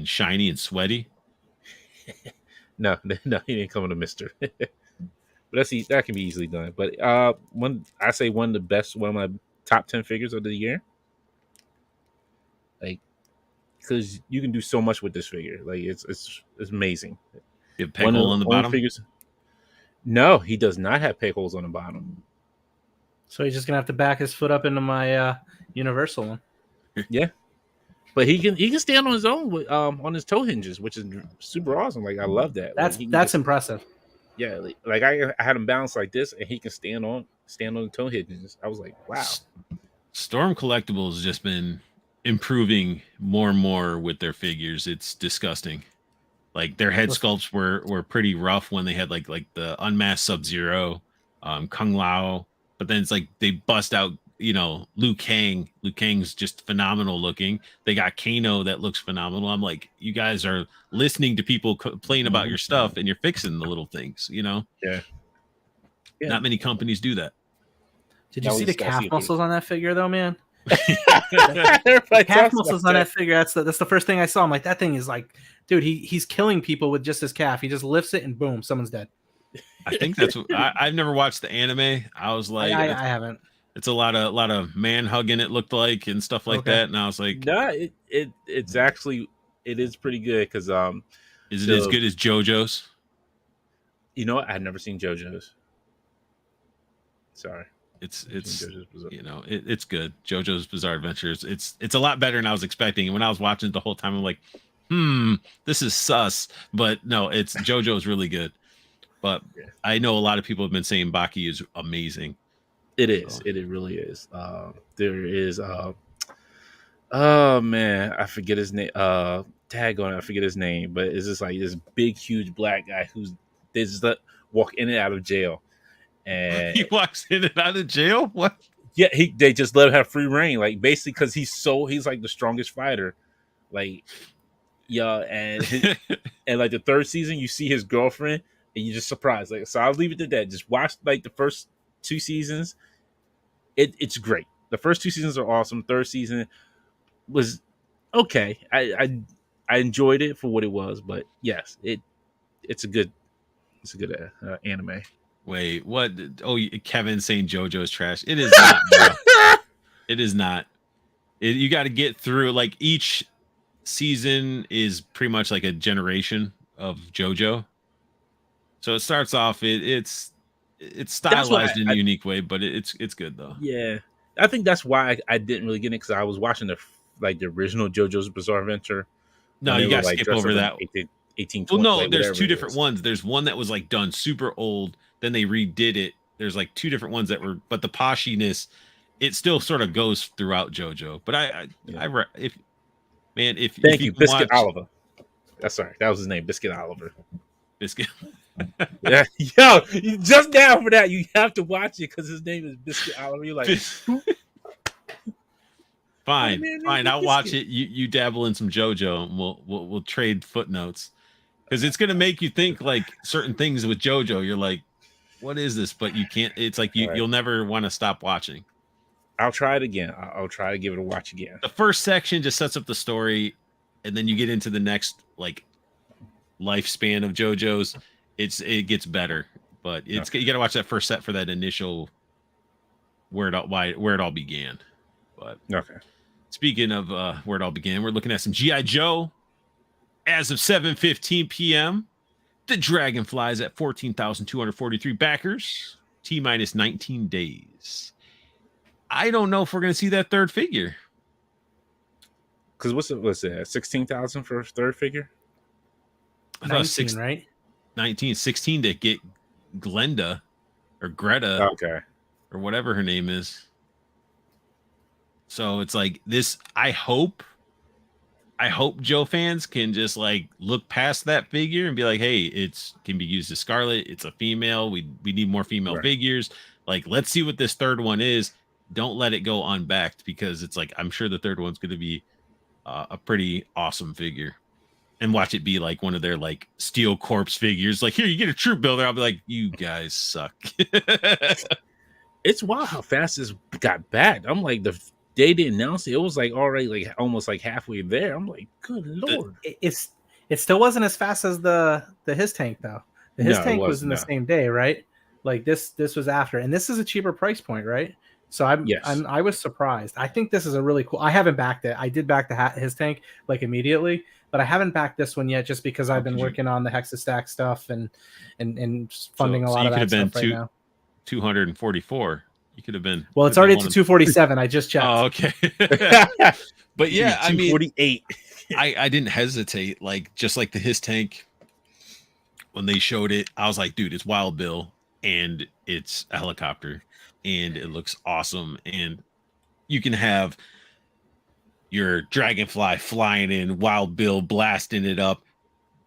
shiny and sweaty. No, he didn't come with a mister. But that can be easily done. But one of the best, one of my top 10 figures of the year. Like, because you can do so much with this figure. Like it's amazing. You have peg hole on the bottom? Figures. No, he does not have peg holes on the bottom. So he's just gonna have to back his foot up into my Universal one. Yeah. But he can stand on his own with, on his toe hinges, which is super awesome. Like I love that. That's impressive. Yeah, like I had him balanced like this, and he can stand on the toe hinges. I was like, wow. Storm Collectibles has just been improving more and more with their figures. It's disgusting. Like their head sculpts were pretty rough when they had like the unmasked Sub-Zero, Kung Lao, but then it's like they bust out, Liu Kang. Liu Kang's just phenomenal looking. They got Kano that looks phenomenal. I'm like, you guys are listening to people complain about your stuff and you're fixing the little things, Yeah. Not many companies do that. Did you see the calf muscles on that figure though, man? Calf muscles on that figure. That's the first thing I saw. I'm like, that thing is like, dude, he's killing people with just his calf. He just lifts it and boom, someone's dead. I think that's what I've never watched the anime. I was like, I haven't. It's a lot of man hugging, it looked like, and stuff like that. And I was like, no, it's actually, it is pretty good. Because is it as good as JoJo's? You know what? I've never seen JoJo's. Sorry. It's it's good. JoJo's Bizarre Adventures. It's a lot better than I was expecting. And when I was watching it the whole time, I'm like, this is sus. But no, JoJo's really good. But I know a lot of people have been saying Baki is amazing. It is. So. It really is. There is. Oh man, I forget his name. Tag on it. I forget his name. But it's just like this big, huge black guy they just walk in and out of jail. And he walks in and out of jail. What? Yeah, they just let him have free reign. Like basically, because he's like the strongest fighter. Like, yeah, and and like the third season, you see his girlfriend, and you're just surprised. Like, so I'll leave it to that. Just watch like the first 2 seasons. It's great. The first 2 seasons are awesome. Third season was okay. I enjoyed it for what it was, but yes, it's a good anime. Wait, what? Oh, Kevin saying JoJo is trash. It is not, bro. It is not. You got to get through. Like each season is pretty much like a generation of JoJo. So it starts off. It's stylized in a unique way, but it's good though. Yeah, I think that's why I didn't really get it, because I was watching the original JoJo's Bizarre Adventure. No, you got to skip over that. 18, well, no, there's 2 different ones. There's one that was like done super old, then they redid it. There's like 2 different ones that were, but the poshiness, it still sort of goes throughout JoJo. But if thank you, Biscuit Oliver. That's sorry, that was his name, Biscuit Oliver. Biscuit. Yeah, yo, just down for that. You have to watch it because his name is Biscuit Oliver. You're like, Fine, man, fine. I'll watch it. You dabble in some JoJo, and we'll trade footnotes because it's gonna make you think like certain things with JoJo. You're like, what is this? But you can't. It's like you'll never want to stop watching. I'll try it again. I'll try to give it a watch again. The first section just sets up the story, and then you get into the next like lifespan of JoJo's. It gets better, but you got to watch that first set for that initial where it all began. But okay. Speaking of where it all began, we're looking at some G.I. Joe. As of 7:15 p.m., the Dragonfly is at 14,243 backers. T-minus 19 days. I don't know if we're going to see that third figure. Because what's it? 16,000 for a third figure? 19, right? 19, 16 to get Glenda or Greta. Okay. Or whatever her name is. So it's like this. I hope Joe fans can just like look past that figure and be like, hey, it's can be used as Scarlet. It's a female. We need more female figures. Like, let's see what this third one is. Don't let it go unbacked because it's like I'm sure the third one's going to be a pretty awesome figure. And watch it be like one of their like Steel Corpse figures. Like, here, you get a troop builder. I'll be like, you guys suck. It's wild how fast this got back. I'm like, they didn't announce it. It was like already like almost like halfway there. I'm like, good lord. It still wasn't as fast as the his tank though. His tank was in the same day, right? Like this was after, and this is a cheaper price point, right? So I was surprised. I think this is a really cool. I haven't backed it. I did back his tank like immediately, but I haven't backed this one yet just because I've been working on the Hexastack stuff and funding a lot of that stuff right now. 244. You could have been. Well, it's already to 247. I just checked. Oh, okay. But yeah, I mean, 248. I didn't hesitate. Like just like the his tank when they showed it, I was like, dude, it's Wild Bill and it's a helicopter and it looks awesome. And you can have your Dragonfly flying in, Wild Bill blasting it up.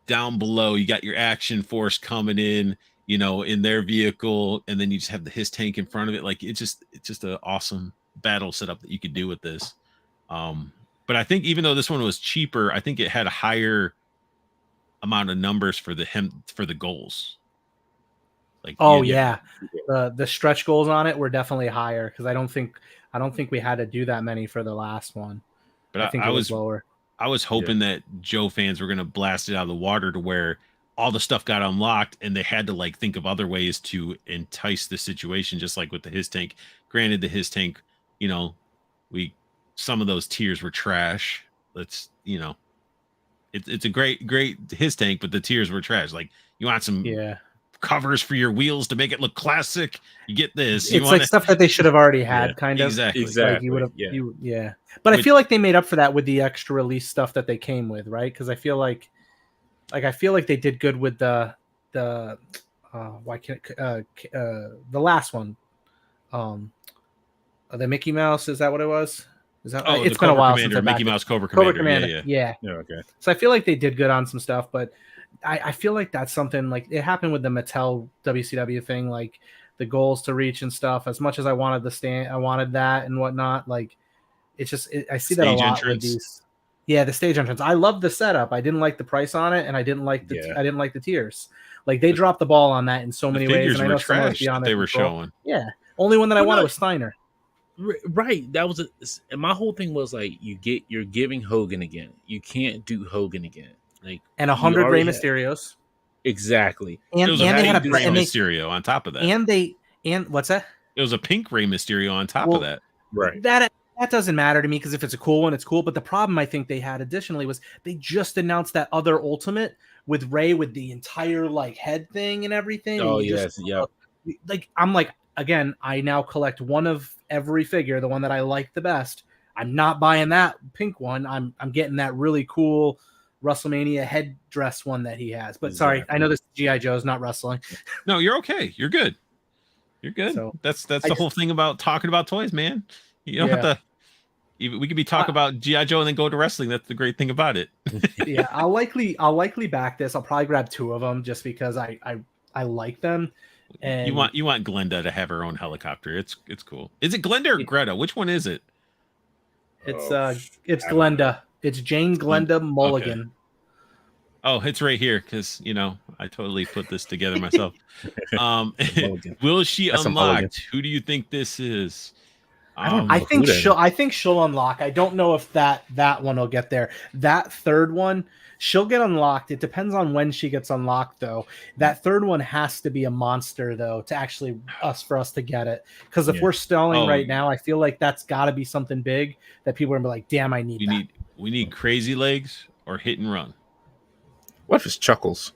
Down below, you got your Action Force coming in, you know, in their vehicle, and then you just have his tank in front of it. Like it's just an awesome battle setup that you could do with this. But I think even though this one was cheaper, I think it had a higher amount of numbers for the goals. Like the stretch goals on it were definitely higher because I don't think we had to do that many for the last one. But I think it was lower. I was hoping that Joe fans were going to blast it out of the water to where all the stuff got unlocked and they had to like think of other ways to entice the situation, just like with the his tank. Granted, the his tank, you know, some of those tiers were trash. Let's, you know, it's a great his tank, but the tiers were trash. Like you want some covers for your wheels to make it look classic. You get this. It's like stuff that they should have already had, kind of. Exactly. Like you would have, But I feel like they made up for that with the extra release stuff that they came with, right? Because I feel like they did good with the last one, the Mickey Mouse. Is that what it was? Is that? It's been a while since I Mickey Mouse Cobra Commander. Cobra Commander. Yeah. Okay. So I feel like they did good on some stuff, but I feel like that's something like it happened with the Mattel WCW thing, like the goals to reach and stuff. As much as I wanted the stand, I wanted that and whatnot. Like it's just I see that a lot with these. Yeah, the stage entrance. I love the setup. I didn't like the price on it, and I didn't like the tiers. Like they dropped the ball on that in so many ways. And I know trash that they were showing. Yeah, only one that I wanted was Steiner. Right, that was and my whole thing was like you're giving Hogan again. You can't do Hogan again. Like and 100 Rey Mysterios. Exactly. And they had a Rey Mysterio on top of that. And what's that? It was a pink Rey Mysterio on top of that. Right. That doesn't matter to me because if it's a cool one, it's cool. But the problem I think they had additionally was they just announced that other Ultimate with Rey with the entire like head thing and everything. Oh yes, yeah. Like I'm like again, I now collect one of every figure, the one that I like the best. I'm not buying that pink one. I'm getting that really cool WrestleMania headdress one that he has. But sorry, I know this is G.I. Joe's, not wrestling. No, you're okay. You're good. You're good. So, that's the whole thing about talking about toys, man. You don't have to. we could be talking about G.I. Joe and then go to wrestling. That's the great thing about it. Yeah, I'll likely back this. I'll probably grab 2 of them just because I like them. And you want Glenda to have her own helicopter. It's cool. Is it Glenda or Greta? Which one is it? It's Glenda. It's Jane Glenda Mulligan. Okay. Oh, it's right here because I totally put this together myself. Will she unlock? Who do you think this is? I think she'll unlock. I don't know if that one will get there. That third one, she'll get unlocked. It depends on when she gets unlocked, though. That third one has to be a monster, though, to actually for us to get it. Because if we're stalling right now, I feel like that's got to be something big that people are gonna be like, "Damn, I need that." We need Crazy Legs or Hit and Run. What if it's Chuckles?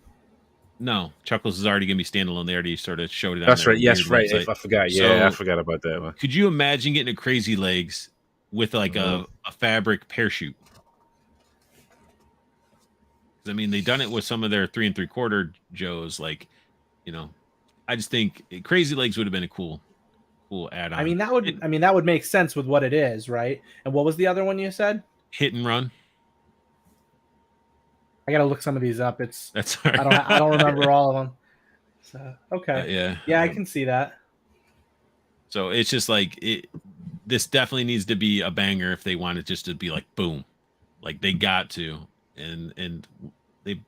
No, Chuckles is already going to be standalone. They already sort of showed it. That's right. Yes, right. If I forgot. Yeah, I forgot about that one. Could you imagine getting a Crazy Legs with like a fabric parachute? I mean, they done it with some of their 3 3/4 Joes. Like, I just think Crazy Legs would have been a cool add-on. I mean, that would make sense with what it is, right? And what was the other one you said? Hit and Run. I gotta look some of these up. That's all right. I don't remember all of them. So okay, yeah, I can see that. So it's just like this definitely needs to be a banger if they want it just to be like boom, like they got to, and they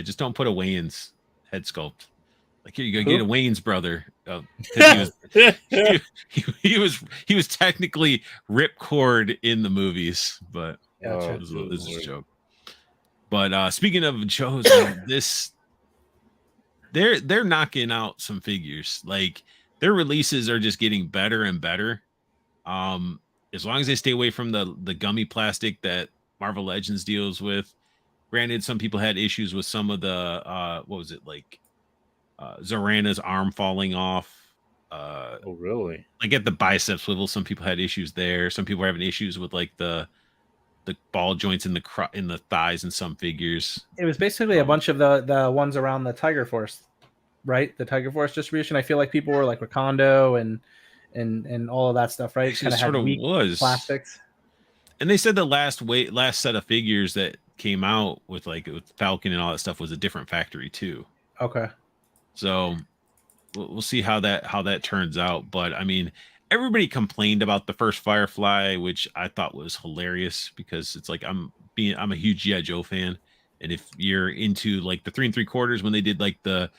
just don't put a Wayne's head sculpt. Like here you go, get a Wayne's brother. He was technically ripcord in the movies, but this is a joke. But speaking of Joe's, they're knocking out some figures. Like their releases are just getting better and better. As long as they stay away from the gummy plastic that Marvel Legends deals with. Granted, some people had issues with some of the Zorana's arm falling off. Oh, really? Like at the bicep swivel, some people had issues there. Some people are having issues with like the ball joints in the thighs in some figures. It was basically a bunch of the ones around the Tiger Force, right? The Tiger Force distribution. I feel like people were like Wakando and all of that stuff, right? Kind of had weak plastics. And they said the last set of figures that came out with Falcon and all that stuff was a different factory too. Okay. So we'll see how that turns out. But I mean, everybody complained about the first Firefly, which I thought was hilarious because it's like I'm a huge G.I. Joe fan, and if you're into like the 3 3/4 when they did like the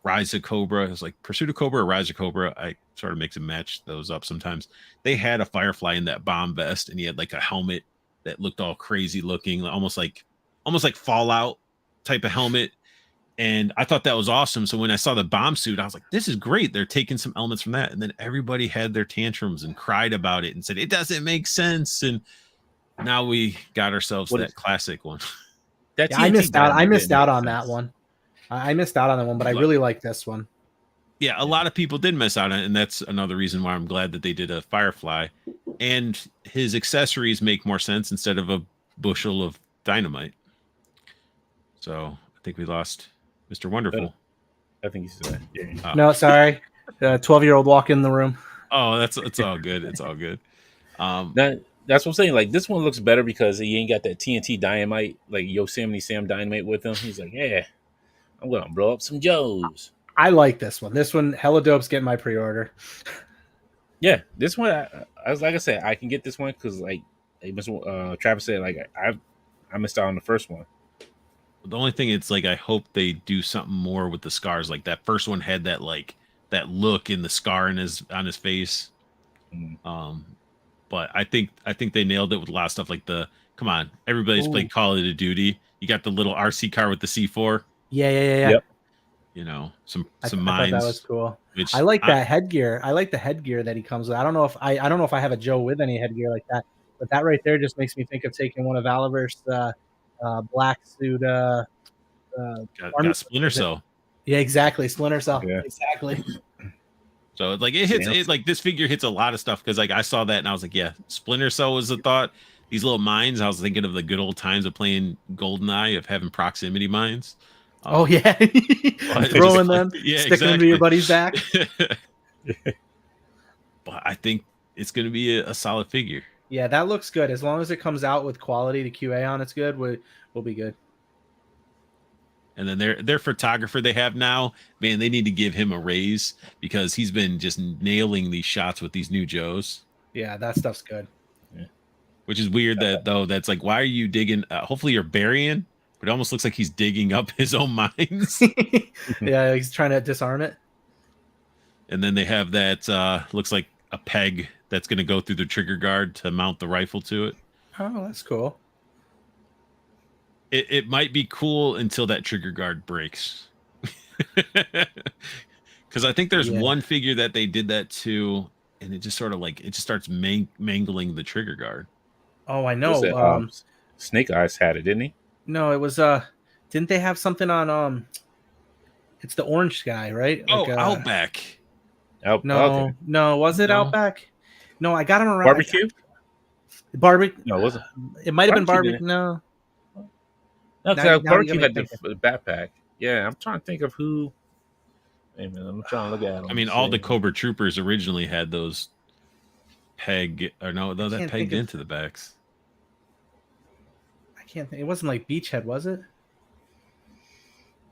Rise of Cobra, it's like Pursuit of Cobra or Rise of Cobra. I sort of mix and match those up sometimes. They had a Firefly in that bomb vest, and he had like a helmet that looked all crazy looking, almost like Fallout type of helmet. And I thought that was awesome. So when I saw the bomb suit, I was like, this is great. They're taking some elements from that. And then everybody had their tantrums and cried about it and said, it doesn't make sense. And now we got ourselves that classic one. I missed out on that one. I missed out on that one, but I really like this one. Yeah, a lot of people did miss out on it. And that's another reason why I'm glad that they did a Firefly. And his accessories make more sense instead of a bushel of dynamite. So I think we lost Mr. Wonderful. I think he's there. No, sorry. 12-year-old walk in the room. Oh, it's all good. It's all good. That's what I'm saying. Like this one looks better because he ain't got that TNT dynamite, like Yosemite Sam dynamite with him. He's like, yeah, I'm gonna blow up some Joes. I like this one. This one, hella dope's getting my pre-order. Yeah, this one, I said, I can get this one because like Travis said, like I missed out on the first one. The only thing it's like I hope they do something more with the scars. Like that first one had that look in the scar on his face. But I think they nailed it with a lot of stuff like come on, everybody's played Call of Duty. You got the little RC car with the C4. Yeah. Yep. Some mines. I thought that was cool. I like that headgear. I like the headgear that he comes with. I don't know if I have a Joe with any headgear like that, but that right there just makes me think of taking one of Oliver's black suit. Got Splinter Cell. Yeah, exactly. Splinter Cell. Yeah. Exactly. So like it hits it like this figure hits a lot of stuff because like I saw that and I was like, yeah, Splinter Cell was the thought. These little mines, I was thinking of the good old times of playing GoldenEye, of having proximity mines. Oh yeah, throwing them, sticking them to your buddy's back. But I think it's going to be a solid figure. Yeah, that looks good. As long as it comes out with quality, the QA on it's good, we'll be good. And then their photographer they have now, man, they need to give him a raise because he's been just nailing these shots with these new Joes. Yeah, that stuff's good. Yeah. Which is weird that's like, why are you digging? Hopefully you're burying, but it almost looks like he's digging up his own mines. Yeah, he's trying to disarm it. And then they have that looks like a peg that's going to go through the trigger guard to mount the rifle to it. Oh, that's cool. It might be cool until that trigger guard breaks. Because I think there's one figure that they did that to, and it just sort of like, it just starts mangling the trigger guard. Oh, I know. Snake Eyes had it, didn't he? No, it was didn't they have something on it's the orange guy, right? Like, Outback. No, was it Outback? No, I got him around Barbecue. No, it wasn't. It might have been barbecue. No, Barbecue had the backpack. Yeah, I'm trying to think of who. Hey man, I'm trying to look at them. I mean, all the Cobra Troopers originally had those pegged into the backs. I can't think. It wasn't like Beachhead, was it?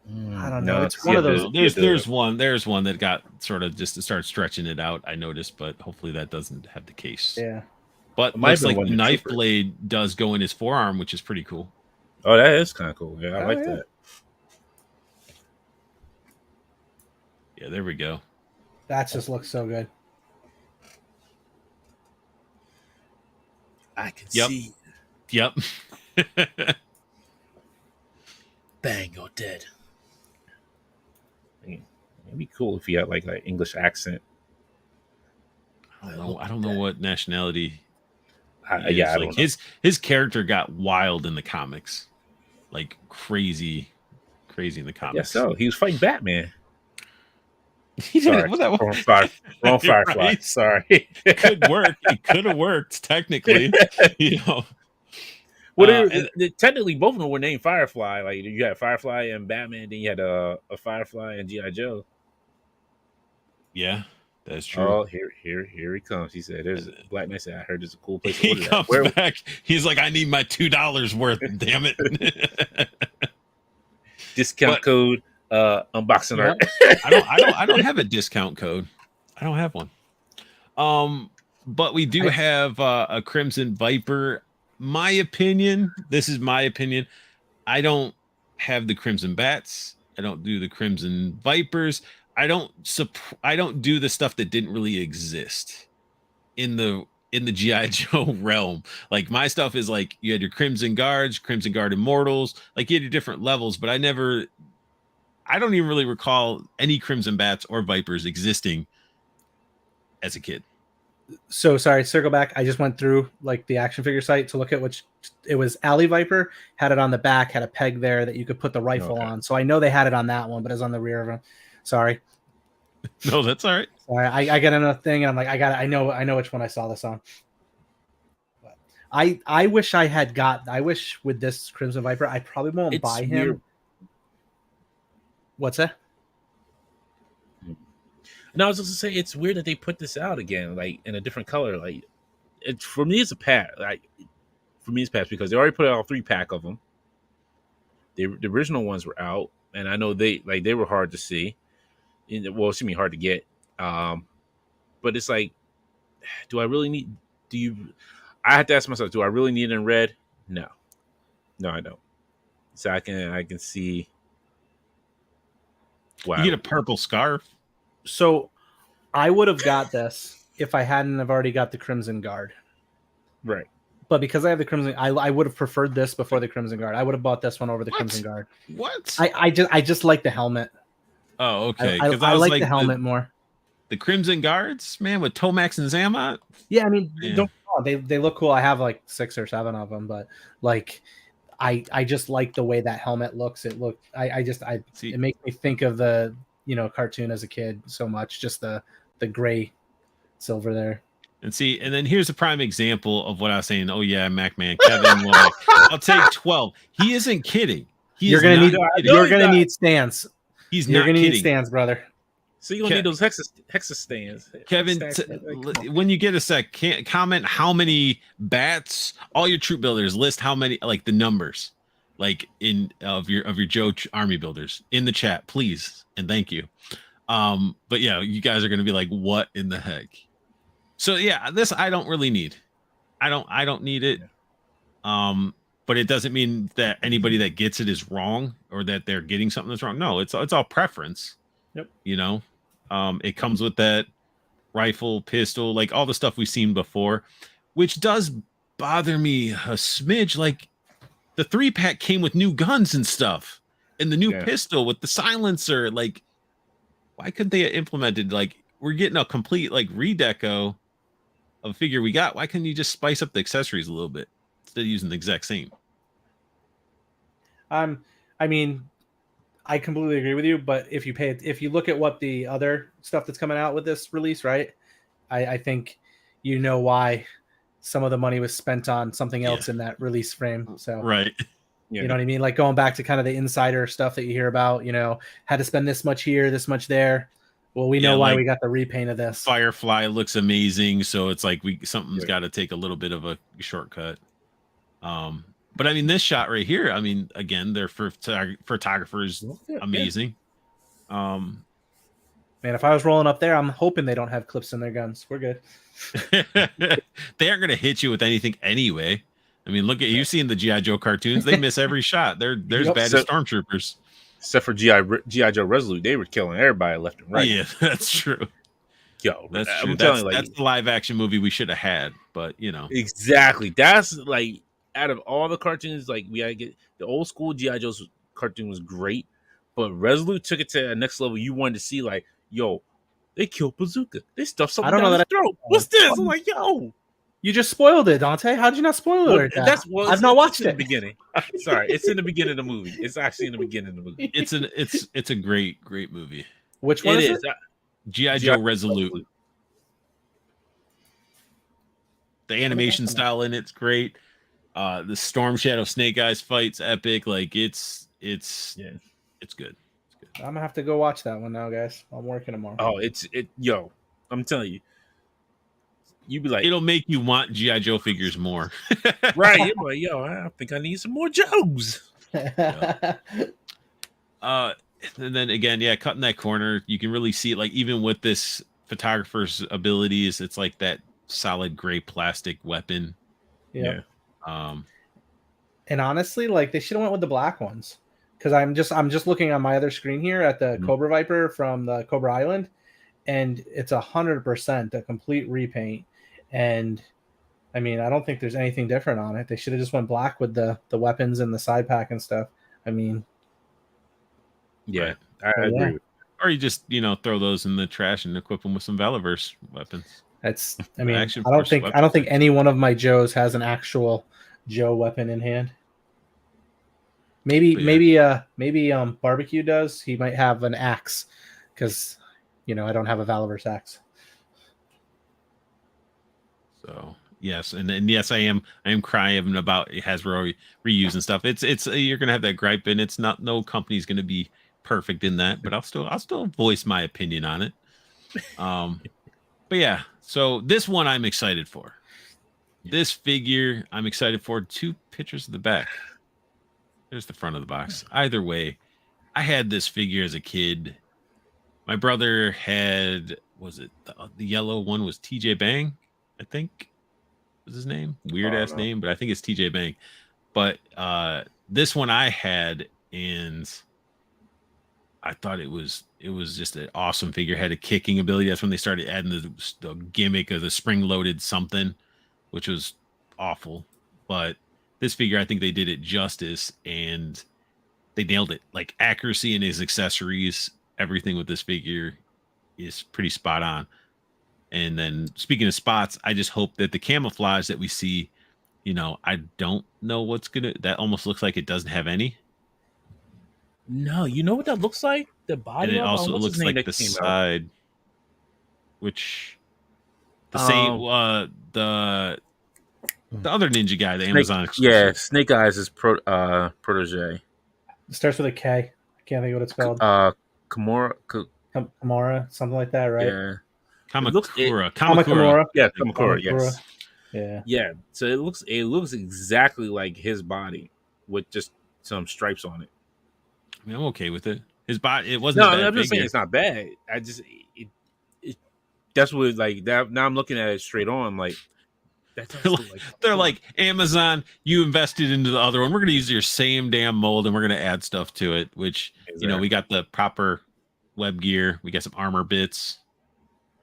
I don't know. No, it's one of those. There's one that got sort of just to start stretching it out. I noticed, but hopefully that doesn't have the case. Yeah. But it looks like Knife Blade does go in his forearm, which is pretty cool. Oh, that is kind of cool. Yeah, I like that. Yeah, there we go. That just looks so good. I can see. Yep. Bang, you're dead. It'd be cool if he had like an English accent. I don't know what nationality. I don't know. His character got wild in the comics, like crazy in the comics. Yeah, so he was fighting Batman. He did it. Wrong Firefly. Right? Sorry. It could work. It could have worked technically. Technically, both of them were named Firefly. Like you had Firefly and Batman, then you had a Firefly and G.I. Joe. Yeah, that's true. Oh, here he comes. He said, "There's Black Knight said I heard there's a cool place." He comes back. He's like, "I need my $2 worth." Damn it! Discount code unboxing art. I don't have a discount code. I don't have one. But we do have a Crimson Viper. My opinion. This is my opinion. I don't have the Crimson Bats. I don't do the Crimson Vipers. I don't do the stuff that didn't really exist in the G.I. Joe realm. Like my stuff is like you had your Crimson Guards, Crimson Guard Immortals, like you had your different levels, but I don't even really recall any Crimson Bats or Vipers existing as a kid. So sorry, circle back. I just went through like the action figure site to look at which it was. Alley Viper had it on the back, had a peg there that you could put the rifle on. So I know they had it on that one, but it was on the rear of them. Sorry. No, that's all right. Sorry, I got another thing, and I'm like, I know which one I saw this on. But I wish I wish with this Crimson Viper, I probably won't buy him. Weird. What's that? No, I was just gonna say it's weird that they put this out again, like in a different color. Like, for me, it's a pass. Like, for me, it's pass because they already put out a 3-pack of them. The original ones were out, and I know they were hard to see. Well, excuse me, hard to get. But it's like, do I really need? I have to ask myself, do I really need it in red? No, I don't. So I can see. Wow. You get a purple scarf. So I would have got this if I hadn't have already got the Crimson Guard. Right. But because I have the Crimson, I would have preferred this before the Crimson Guard. I would have bought this one over the Crimson Guard. What? I just like the helmet. Oh, okay. I like the helmet more. The Crimson Guards, man, with Tomax and Zammot. Yeah, I mean, they look cool. I have like 6 or 7 of them, but like, I just like the way that helmet looks. It makes me think of the cartoon as a kid so much. Just the gray silver there. And then here's a prime example of what I was saying. Oh yeah, MacMan Kevin. Well, I'll take 12. He isn't kidding. You're gonna need stands. He's not kidding. Need stands, brother. So you gonna need those Hexastands. Kevin, when you get a sec, comment how many bats, all your troop builders, list how many, like the numbers, like in of your Joe army builders in the chat, please, and thank you. But yeah, you guys are gonna be like, what in the heck? So yeah, this I don't really need. I don't need it. But it doesn't mean that anybody that gets it is wrong or that they're getting something that's wrong. No, it's all preference. Yep. You know, it comes with that rifle, pistol, like all the stuff we've seen before, which does bother me a smidge. Like the 3-pack came with new guns and stuff, and the new pistol with the silencer. Like, why couldn't they have implemented? Like, we're getting a complete like redeco of a figure we got. Why couldn't you just spice up the accessories a little bit instead of using the exact same? I mean, I completely agree with you, but if you look at what the other stuff that's coming out with this release, right? I think you know why some of the money was spent on something else in that release frame. So right. You know what I mean? Like going back to kind of the insider stuff that you hear about, you know, had to spend this much here, this much there. Well, we know why we got the repaint of this. Firefly looks amazing, so it's like something's got to take a little bit of a shortcut. But I mean, this shot right here, I mean, again, they're for photographers, amazing. Man, if I was rolling up there, I'm hoping they don't have clips in their guns. We're good. They aren't going to hit you with anything anyway. I mean, look at you seeing the G.I. Joe cartoons. They miss every shot. They're as bad as stormtroopers. Except for G.I. Joe Resolute, they were killing everybody left and right. Yeah, that's true. Yo, that's true. That's the live action movie we should have had, but you know. Exactly. That's like, out of all the cartoons, like we gotta get the old school G.I. Joe's cartoon was great, but Resolute took it to a next level. You wanted to see like, yo, they killed Bazooka. They stuffed something down his throat. What's this? I'm like, yo. You just spoiled it, Dante. How did you not spoil it? I've not watched it. In the beginning. Sorry, it's in the beginning of the movie. It's actually in the beginning of the movie. It's a great movie. Which one is it? G.I. Joe Resolute. The animation style in it's great. The Storm Shadow Snake Eyes fight's epic. Like it's good. It's good. I'm gonna have to go watch that one now, guys. I'm working tomorrow. Oh, yo, I'm telling you. You'd be like, it'll make you want G.I. Joe figures more. Right. You're like, yo, I think I need some more Joes. Yeah. And then again, cutting that corner, you can really see it. Like even with this photographer's abilities, it's like that solid gray plastic weapon. Yeah. And honestly, like they should have went with the black ones. Because I'm just looking on my other screen here at the Cobra Viper from the Cobra Island, and it's 100% a complete repaint. And I mean, I don't think there's anything different on it. They should have just went black with the weapons and the side pack and stuff. I mean, I agree. Or you just throw those in the trash and equip them with some Valaverse weapons. I don't think any one of my Joes has an actual Joe weapon in hand. Maybe Barbecue does. He might have an axe because I don't have a Valaverse axe. So yes, and yes, I am crying about Hasbro reuse and stuff. It's you're gonna have that gripe, and it's not, no company's gonna be perfect in that, but I'll still voice my opinion on it. But yeah, so this one I'm excited for. This figure I'm excited for. 2 pictures of the back. There's the front of the box. Either way, I had this figure as a kid. My brother had, was it the yellow one was TJ Bang, I think was his name. Weird ass name, but I think it's TJ Bang. But this one I had, and I thought it was just an awesome figure. Had a kicking ability. That's when they started adding the gimmick of the spring-loaded something, which was awful. But this figure, I think they did it justice, and they nailed it. Like accuracy in his accessories, everything with this figure is pretty spot on. And then speaking of spots, I just hope that the camouflage that we see, I don't know that almost looks like it doesn't have any. No, you know what that looks like? The body. And it also looks like the side, which the same the other ninja guy, the Amazon exclusive. Yeah, Snake Eyes is protege. It starts with a K. I can't think of what it's spelled. Kamara, something like that, right? Yeah. Kamakura. Kamakura. Yeah, Kamakura, yes. Yeah. Yeah. So it looks exactly like his body with just some stripes on it. I mean, I'm okay with it. His body, it wasn't No, a bad I'm just saying figure. it's not bad. I just that's what like that. Now I'm looking at it straight on. I'm like, that does look like They're like, Amazon, you invested into the other one. We're going to use your same damn mold and we're going to add stuff to it, which, exactly. you know, we got the proper web gear. We got some armor bits.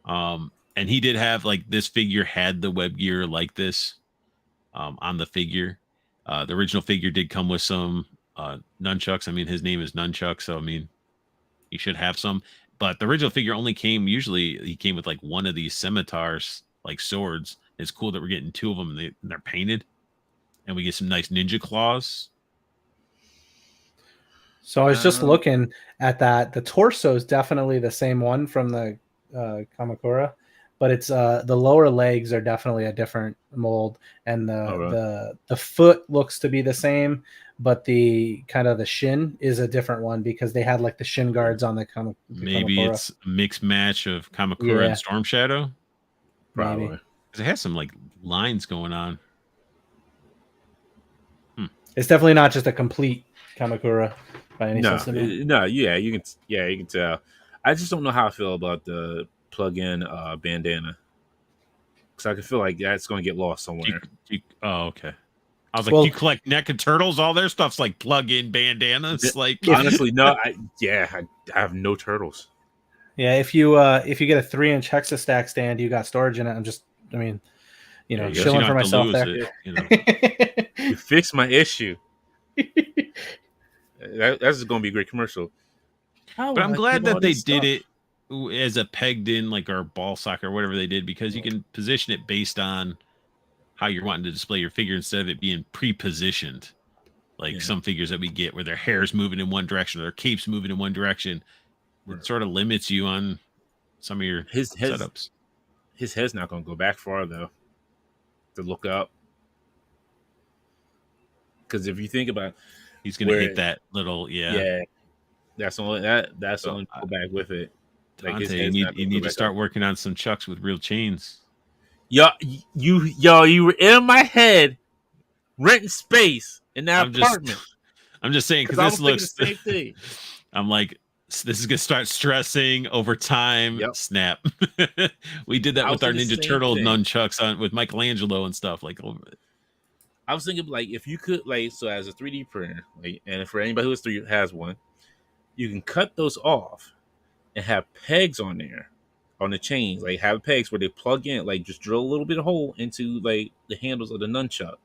And he did have like this figure had the web gear like this on the figure. The original figure did come with some nunchucks. I mean, his name is Nunchuck, so I mean, he should have some. But the original figure only came, usually he came with like one of these scimitars, like swords. It's cool that we're getting two of them and they're painted. And we get some nice ninja claws. So I was just looking at that. The torso is definitely the same one from the Kamakura, but it's the lower legs are definitely a different mold, and the foot looks to be the same, but the kind of the shin is a different one because they had like the shin guards on the Kamakura. Maybe it's a mixed match of Kamakura and Storm Shadow. Probably. Because it has some like lines going on. It's definitely not just a complete Kamakura by any sense. No, you can tell. I just don't know how I feel about the plug-in bandana, because I can feel like that's going to get lost somewhere. Okay. I was like, you collect NECA turtles? All their stuff's like plug-in bandanas. Like, honestly, no. I have no turtles. Yeah, if you get a 3-inch Hexastack stand, you got storage in it. Chilling for myself there. You fixed my issue. That's going to be a great commercial. But I'm glad that they did it as a pegged in like our ball socket or whatever they did, because you can position it based on how you're wanting to display your figure instead of it being pre-positioned. Like some figures that we get where their hair's moving in one direction or their cape's moving in one direction. It sort of limits you on some of your setups. His head's not going to go back far though to look up. Because if you think about, he's going to hit that little that's only go back with it. Like Dante, you need to start working on some chucks with real chains. You were in my head, renting space in that apartment. I'm just saying because this looks the same thing. I'm like, this is gonna start stressing over time. Yep. Snap. We did that with our Ninja Turtle nunchucks with Michelangelo and stuff. Like, I was thinking like if you could so as a 3D printer, and for anybody who has one, you can cut those off and have pegs on there on the chains. Like have pegs where they plug in, like just drill a little bit of hole into like the handles of the nunchuck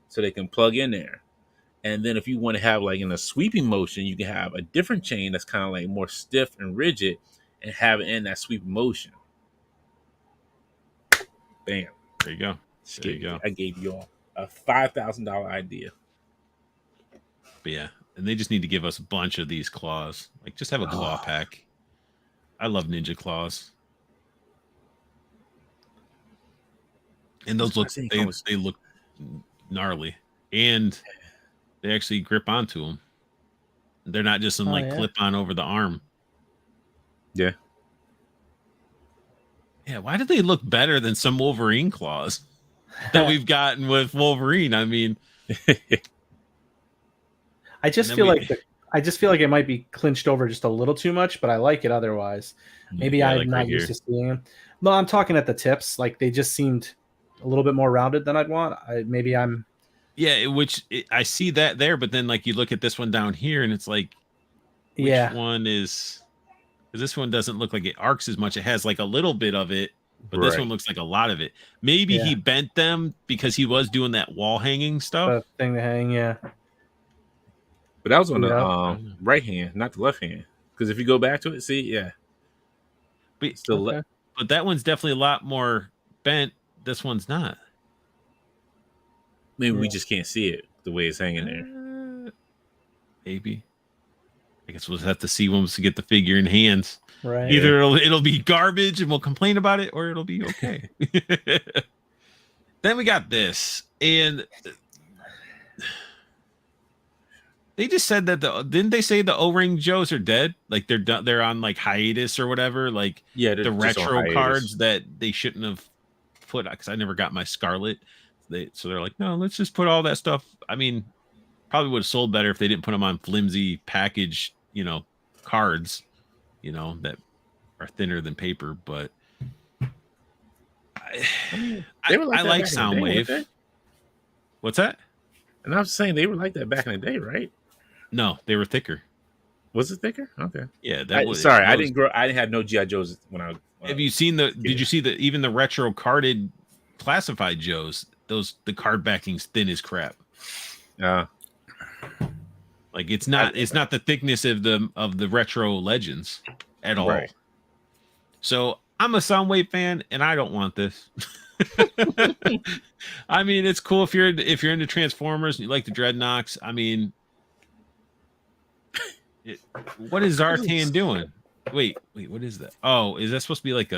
so they can plug in there. And then if you want to have like in a sweeping motion, you can have a different chain that's kind of like more stiff and rigid and have it in that sweeping motion. Bam. There you go. There you go. I gave you all a $5,000 idea. But yeah, and they just need to give us a bunch of these claws. Like just have a claw pack. I love ninja claws. And those they look gnarly. And they actually grip onto them. They're not just some clip on over the arm. Yeah. Yeah, why do they look better than some Wolverine claws that we've gotten with Wolverine? I mean, I just feel like it might be clinched over just a little too much, but I like it otherwise. Maybe I'm not used to seeing them. No, I'm talking at the tips. Like they just seemed a little bit more rounded than I'd want. I see that there, but then like you look at this one down here and it's like, which one is, because this one doesn't look like it arcs as much. It has like a little bit of it, but this one looks like a lot of it. Maybe he bent them because he was doing that wall hanging stuff. Thing to hang, But that was on the right hand, not the left hand. Because if you go back to it, see, but still, but that one's definitely a lot more bent. This one's not. Maybe we just can't see it the way it's hanging there. Maybe. I guess we'll have to see once we get the figure in hands. Right. Either it'll be garbage and we'll complain about it, or it'll be okay. Then we got this, and They just said that didn't they say the O-ring Joes are dead? Like they're on like hiatus or whatever. Like Yeah, the retro cards that they shouldn't have put, because I never got my Scarlet. So they're like, no, let's just put all that stuff. I mean, probably would have sold better if they didn't put them on flimsy package, cards, that are thinner than paper. But they were like I like Soundwave. What's that? And I was saying they were like that back in the day, right? No, they were thicker. Was it thicker? Okay. Yeah, I didn't grow. I didn't have no GI Joes when I. Have you seen Did you see even the retro carded classified Joes? The card backing's thin as crap. Like it's not the thickness of the retro Legends at all. Right. So I'm a Soundwave fan, and I don't want this. I mean, it's cool if you're into Transformers and you like the Dreadnoks. I mean, what is Zartan doing? Wait, what is that? Oh, is that supposed to be like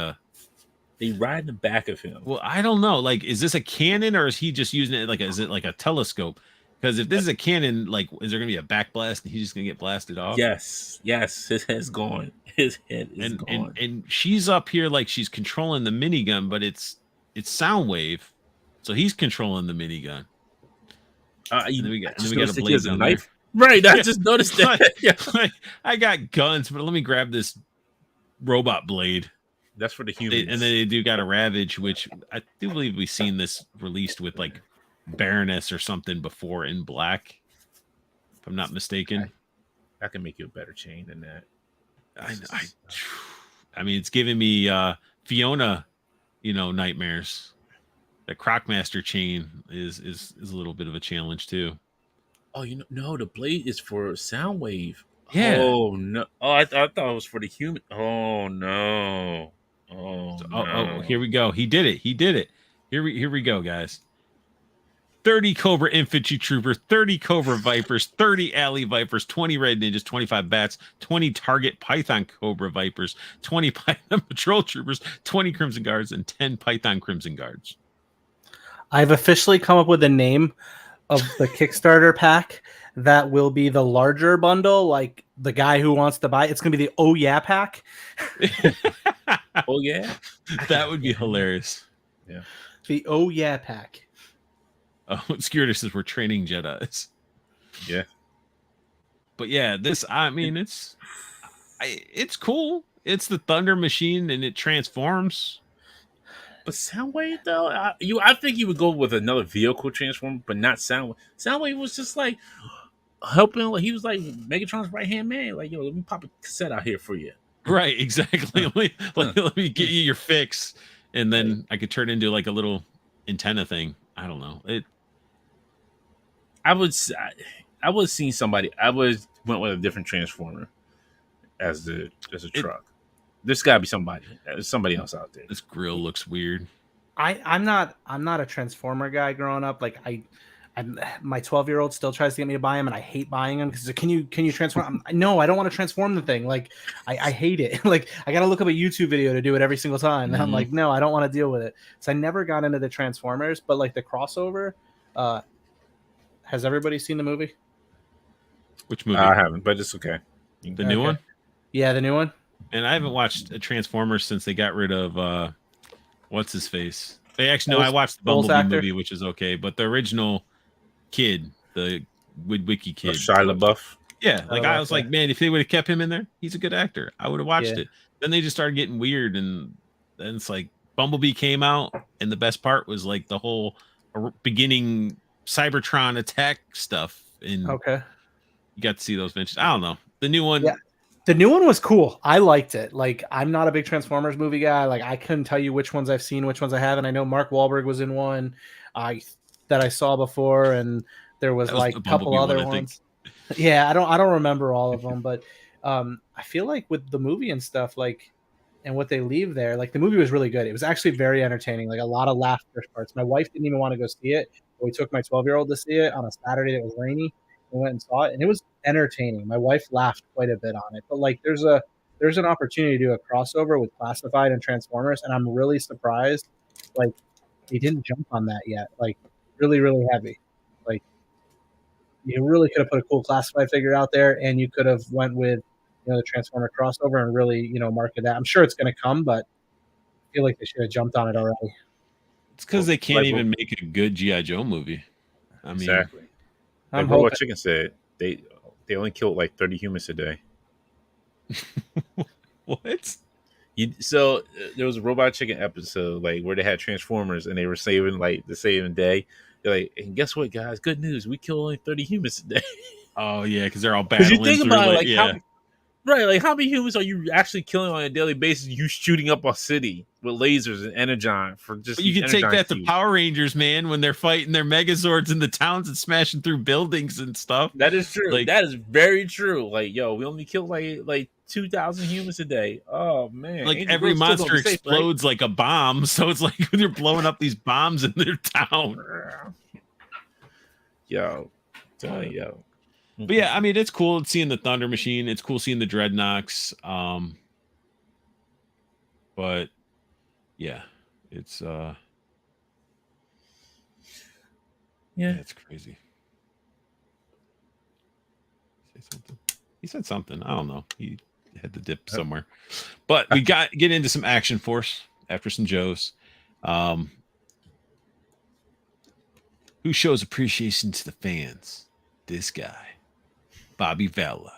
they ride in the back of him? Well, I don't know. Like, is this a cannon or is he just using it is it like a telescope? Because if this is a cannon, like, is there gonna be a backblast and he's just gonna get blasted off? Yes, his head's gone. His head is gone. And she's up here like she's controlling the minigun, but it's Soundwave, so he's controlling the minigun. We got a blaze on knife. Right, I just noticed that. Like, I got guns, but let me grab this robot blade. That's for the humans. And then they do got a Ravage, which I do believe we've seen this released with like Baroness or something before in black, if I'm not mistaken. I can make you a better chain than that. I mean, it's giving me Fiona, nightmares. The Crocmaster chain is a little bit of a challenge too. Oh, no, the blade is for Soundwave. Yeah. Oh no. Oh, I thought it was for the human. Oh no. Oh, oh, here we go. He did it. Here we go, guys. 30 Cobra Infantry Troopers, 30 Cobra Vipers, 30 Alley Vipers, 20 Red Ninjas, 25 Bats, 20 Target Python Cobra Vipers, 20 Python Patrol Troopers, 20 Crimson Guards, and 10 Python Crimson Guards. I've officially come up with a name of the Kickstarter pack that will be the larger bundle, like the guy who wants to buy it's going to be the Oh Yeah pack. Oh yeah, that would be hilarious. Yeah, the Oh Yeah pack. Oh, Skirter says we're training Jedis. Yeah, but yeah, this, I mean, it's cool. It's the Thunder Machine and it transforms. But Soundwave though, I think you would go with another vehicle transform, but not Soundwave. Soundwave was just like helping. Like, he was like Megatron's right hand man. Like, let me pop a cassette out here for you. Right, exactly. let me get you your fix, and then I could turn into like a little antenna thing. I don't know. I would seen somebody. Went with a different transformer as a truck. There's got to be somebody. There's somebody else out there. This grill looks weird. I'm not a Transformer guy growing up. Like my 12-year-old still tries to get me to buy him, and I hate buying them because can you transform? No, I don't want to transform the thing. Like I hate it. Like I got to look up a YouTube video to do it every single time, and I'm like, no, I don't want to deal with it. So I never got into the Transformers, but like the crossover. Has everybody seen the movie? Which movie? I haven't, but it's okay. The new one? Yeah, the new one. And I haven't watched a Transformers since they got rid of what's his face. I watched the Bumblebee movie, which is okay, but the original kid, the Witwicky kid, Shia LaBeouf. Yeah, like I was like, man, if they would have kept him in there, he's a good actor. I would have watched it. Then they just started getting weird, and then it's like Bumblebee came out, and the best part was like the whole beginning Cybertron attack stuff. And you got to see those benches. I don't know. The new one. Yeah. The new one was cool. I liked it. Like, I'm not a big Transformers movie guy. Like, I couldn't tell you which ones I've seen, which ones I haven't. I know Mark Wahlberg was in one that I saw before, and there was like a couple other ones. Yeah, I don't remember all of them, but I feel like with the movie and stuff, like, and what they leave there, like the movie was really good. It was actually very entertaining, like a lot of laughter parts. My wife didn't even want to go see it, but we took my 12-year-old to see it on a Saturday that was rainy. We went and saw it, and it was entertaining. My wife laughed quite a bit on it. But like, there's an opportunity to do a crossover with Classified and Transformers, and I'm really surprised like they didn't jump on that yet. Like, really, really heavy. Like, you really could have put a cool classified figure out there, and you could have went with the Transformer crossover and really market that. I'm sure it's going to come, but I feel like they should have jumped on it already. It's because they can't even make a good G.I. Joe movie. I mean, exactly. I'm Like Robot hoping. Chicken said, they only killed like 30 humans a day. What? So there was a Robot Chicken episode like where they had Transformers and they were saving like the saving day. They're like, and guess what, guys? Good news, we kill only 30 humans a day. Oh yeah, because they're all Because battling. you think about it, like yeah. how many humans are you actually killing on a daily basis? You shooting up a city with lasers and energon for just. But you can take that to Power Rangers, man, when they're fighting their Megazords in the towns and smashing through buildings and stuff. That is true. Like, that is very true. Like, yo, we only kill like 2,000 humans a day. Oh man! Like Angel every Girl's still monster gonna be safe, explodes like a bomb, so it's like when they're blowing up these bombs in their town. right? Yo, telling yo. But yeah, I mean, it's cool seeing the Thunder Machine. It's cool seeing the Dreadnoks. But yeah, it's yeah, it's crazy. Say something. He said something. I don't know. He had to dip somewhere. But we get into some Action Force after some Joes. Who shows appreciation to the fans? This guy. Bobby Vela.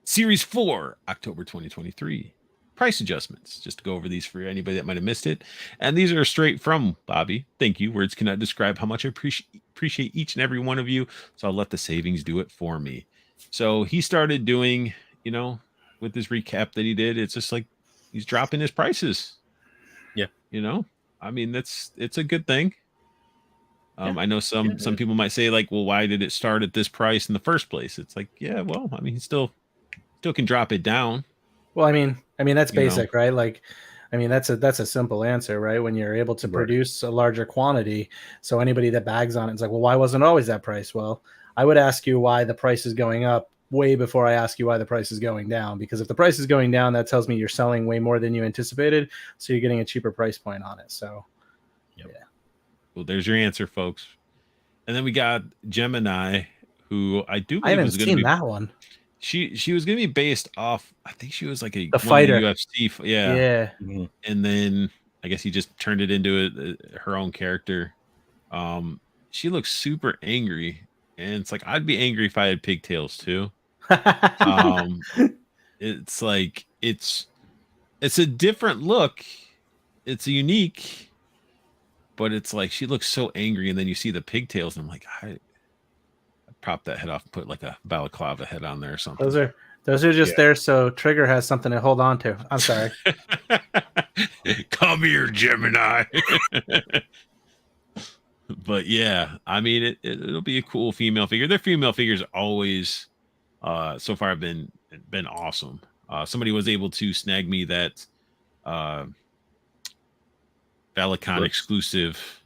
Series 4, October 2023. Price adjustments, just to go over these for anybody that might have missed it. And these are straight from Bobby. Thank you. Words cannot describe how much I appreciate each and every one of you. So I'll let the savings do it for me. So he started doing, with this recap that he did, it's just like he's dropping his prices. Yeah. I mean, it's a good thing. I know some people might say like, well, why did it start at this price in the first place? It's like, yeah, well, I mean, he still can drop it down. Well, I mean that's basic, right? Like, I mean that's a simple answer, right? When you're able to produce a larger quantity, so anybody that bags on it's like, well, why wasn't it always that price? Well, I would ask you why the price is going up way before I ask you why the price is going down, because if the price is going down, that tells me you're selling way more than you anticipated, so you're getting a cheaper price point on it. So, yeah. Well, there's your answer, folks. And then we got Gemini, who I haven't seen that one. She was going to be based off, I think she was like a fighter UFC. Yeah. Mm-hmm. And then I guess he just turned it into her own character. She looks super angry, and it's like I'd be angry if I had pigtails too. It's like it's a different look. It's a unique, but it's like she looks so angry, and then you see the pigtails, and I'm like, I'd prop that head off and put like a balaclava head on there or something. Those are just there so Trigger has something to hold on to. I'm sorry. Come here, Gemini. But yeah, I mean, it'll be a cool female figure. Their female figures always, so far, have been awesome. Somebody was able to snag me that Valicon exclusive,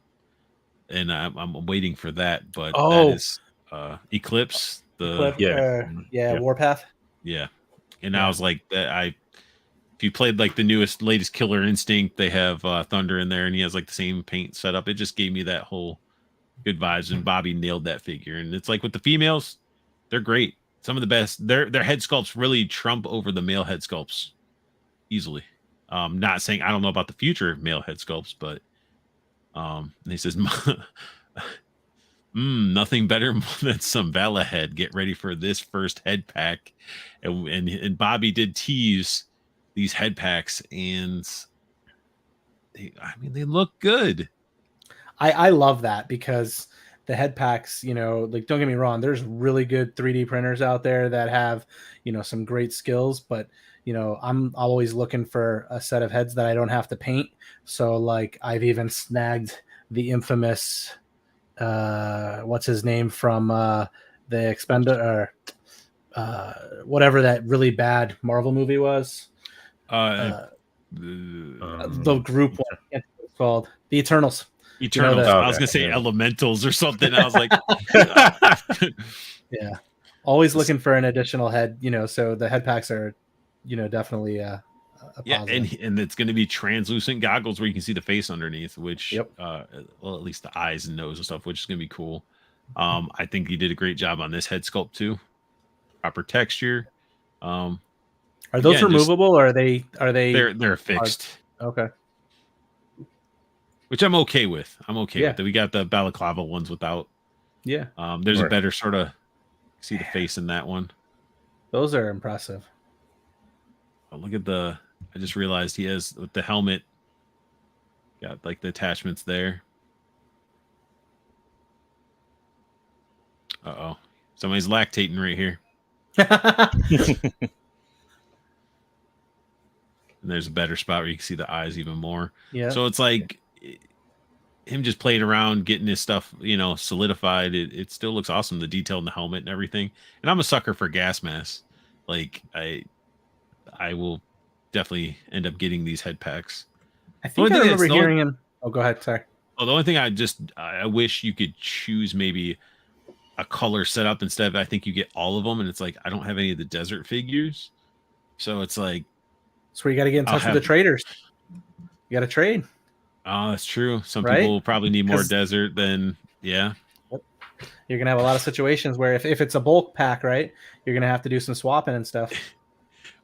and I'm waiting for that. But that is Eclipse. Warpath. Yeah, and I was like, if you played like the latest Killer Instinct, they have Thunder in there, and he has like the same paint setup. It just gave me that whole good vibes, and Bobby nailed that figure. And it's like with the females, they're great. Some of the best. Their head sculpts really trump over the male head sculpts easily. Not saying I don't know about the future male head sculpts, but and he says, nothing better than some Vala head. Get ready for this first head pack. And Bobby did tease these head packs, and they look good. I love that, because the head packs, like, don't get me wrong, there's really good 3D printers out there that have, some great skills, but I'm always looking for a set of heads that I don't have to paint. So like I've even snagged the infamous what's his name from the Expender, whatever that really bad Marvel movie was. The group one, it's called the Eternals. Eternals. I was gonna say Elementals or something. I was like, yeah, always looking for an additional head. So the head packs are, definitely a positive. and it's going to be translucent goggles where you can see the face underneath, which well, at least the eyes and nose and stuff, which is going to be cool. I think he did a great job on this head sculpt too. Proper texture. Are those again, removable or are they they're hard? fixed, Okay. which I'm okay with. I'm okay Yeah. with it. We got the balaclava ones without. Yeah. There's a Right. better sort of see the face in that one. Those are impressive. Oh, look at I just realized he has with the helmet. Got like the attachments there. Uh-oh. Somebody's lactating right here. And there's a better spot where you can see the eyes even more. Yeah. So it's like him just playing around, getting his stuff, solidified. It still looks awesome. The detail in the helmet and everything. And I'm a sucker for gas masks. Like I will definitely end up getting these head packs. I think I remember hearing him. Oh, go ahead. Sorry. Well, the only thing I wish you could choose maybe a color setup instead of I think you get all of them, and it's like I don't have any of the desert figures, so it's like that's where you got to get in touch with the traders. You got to trade. Oh, that's true. Some people will probably need more desert than You're gonna have a lot of situations where if it's a bulk pack, right, you're gonna have to do some swapping and stuff.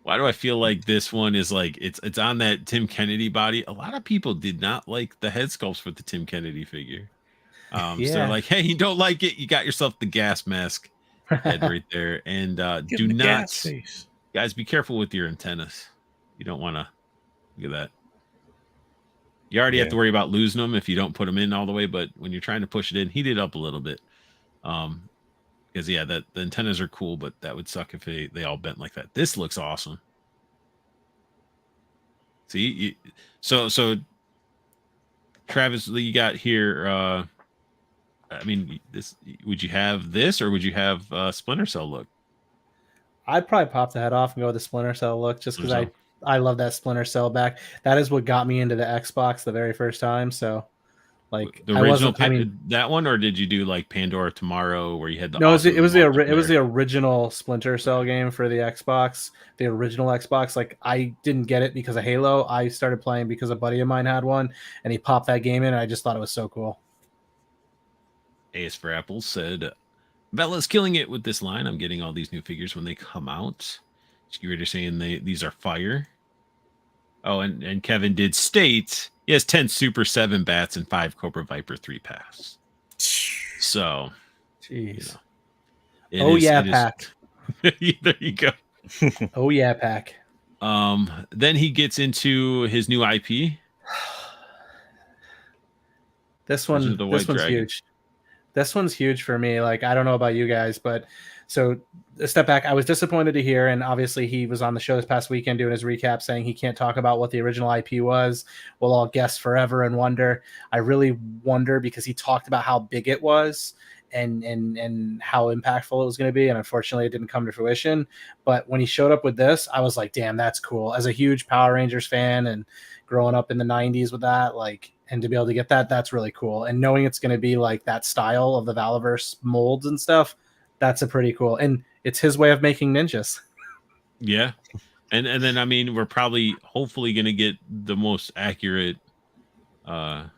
Why do I feel like this one is like it's on that Tim Kennedy body? A lot of people did not like the head sculpts with the Tim Kennedy figure. So they're like, hey, you don't like it? You got yourself the gas mask head right there. And do not, guys, be careful with your antennas. You don't want to look at that. You already have to worry about losing them if you don't put them in all the way. But when you're trying to push it in, heat it up a little bit. Because the antennas are cool, but that would suck if they all bent like that. This looks awesome. See, so Travis, you got here. I mean, this would you have this or would you have Splinter Cell look? I'd probably pop the head off and go with the Splinter Cell look, just because I love that Splinter Cell back. That is what got me into the Xbox the very first time. So. Like the original, that one, or did you do like Pandora Tomorrow where you had the? No, it was the original Splinter Cell game for the Xbox, the original Xbox. Like I didn't get it because of Halo. I started playing because a buddy of mine had one, and he popped that game in, and I just thought it was so cool. AS for Apple said, "Bella's killing it with this line. I'm getting all these new figures when they come out." Skewrator saying these are fire. Oh, and Kevin did state he has 10 Super 7 bats and 5 Cobra Viper 3 packs. So, jeez. Pack. There you go. Oh yeah, pack. Then he gets into his new IP. This one's huge. This one's huge for me. Like I don't know about you guys, but so a step back, I was disappointed to hear, and obviously he was on the show this past weekend doing his recap saying he can't talk about what the original IP was. We'll all guess forever and wonder. I really wonder because he talked about how big it was and how impactful it was going to be, and unfortunately it didn't come to fruition. But when he showed up with this, I was like, damn, that's cool. As a huge Power Rangers fan and growing up in the 90s with that, like, and to be able to get that, that's really cool. And knowing it's going to be like that style of the Valaverse molds and stuff, that's a pretty cool, and it's his way of making ninjas. Yeah, and then I mean we're hopefully gonna get the most accurate head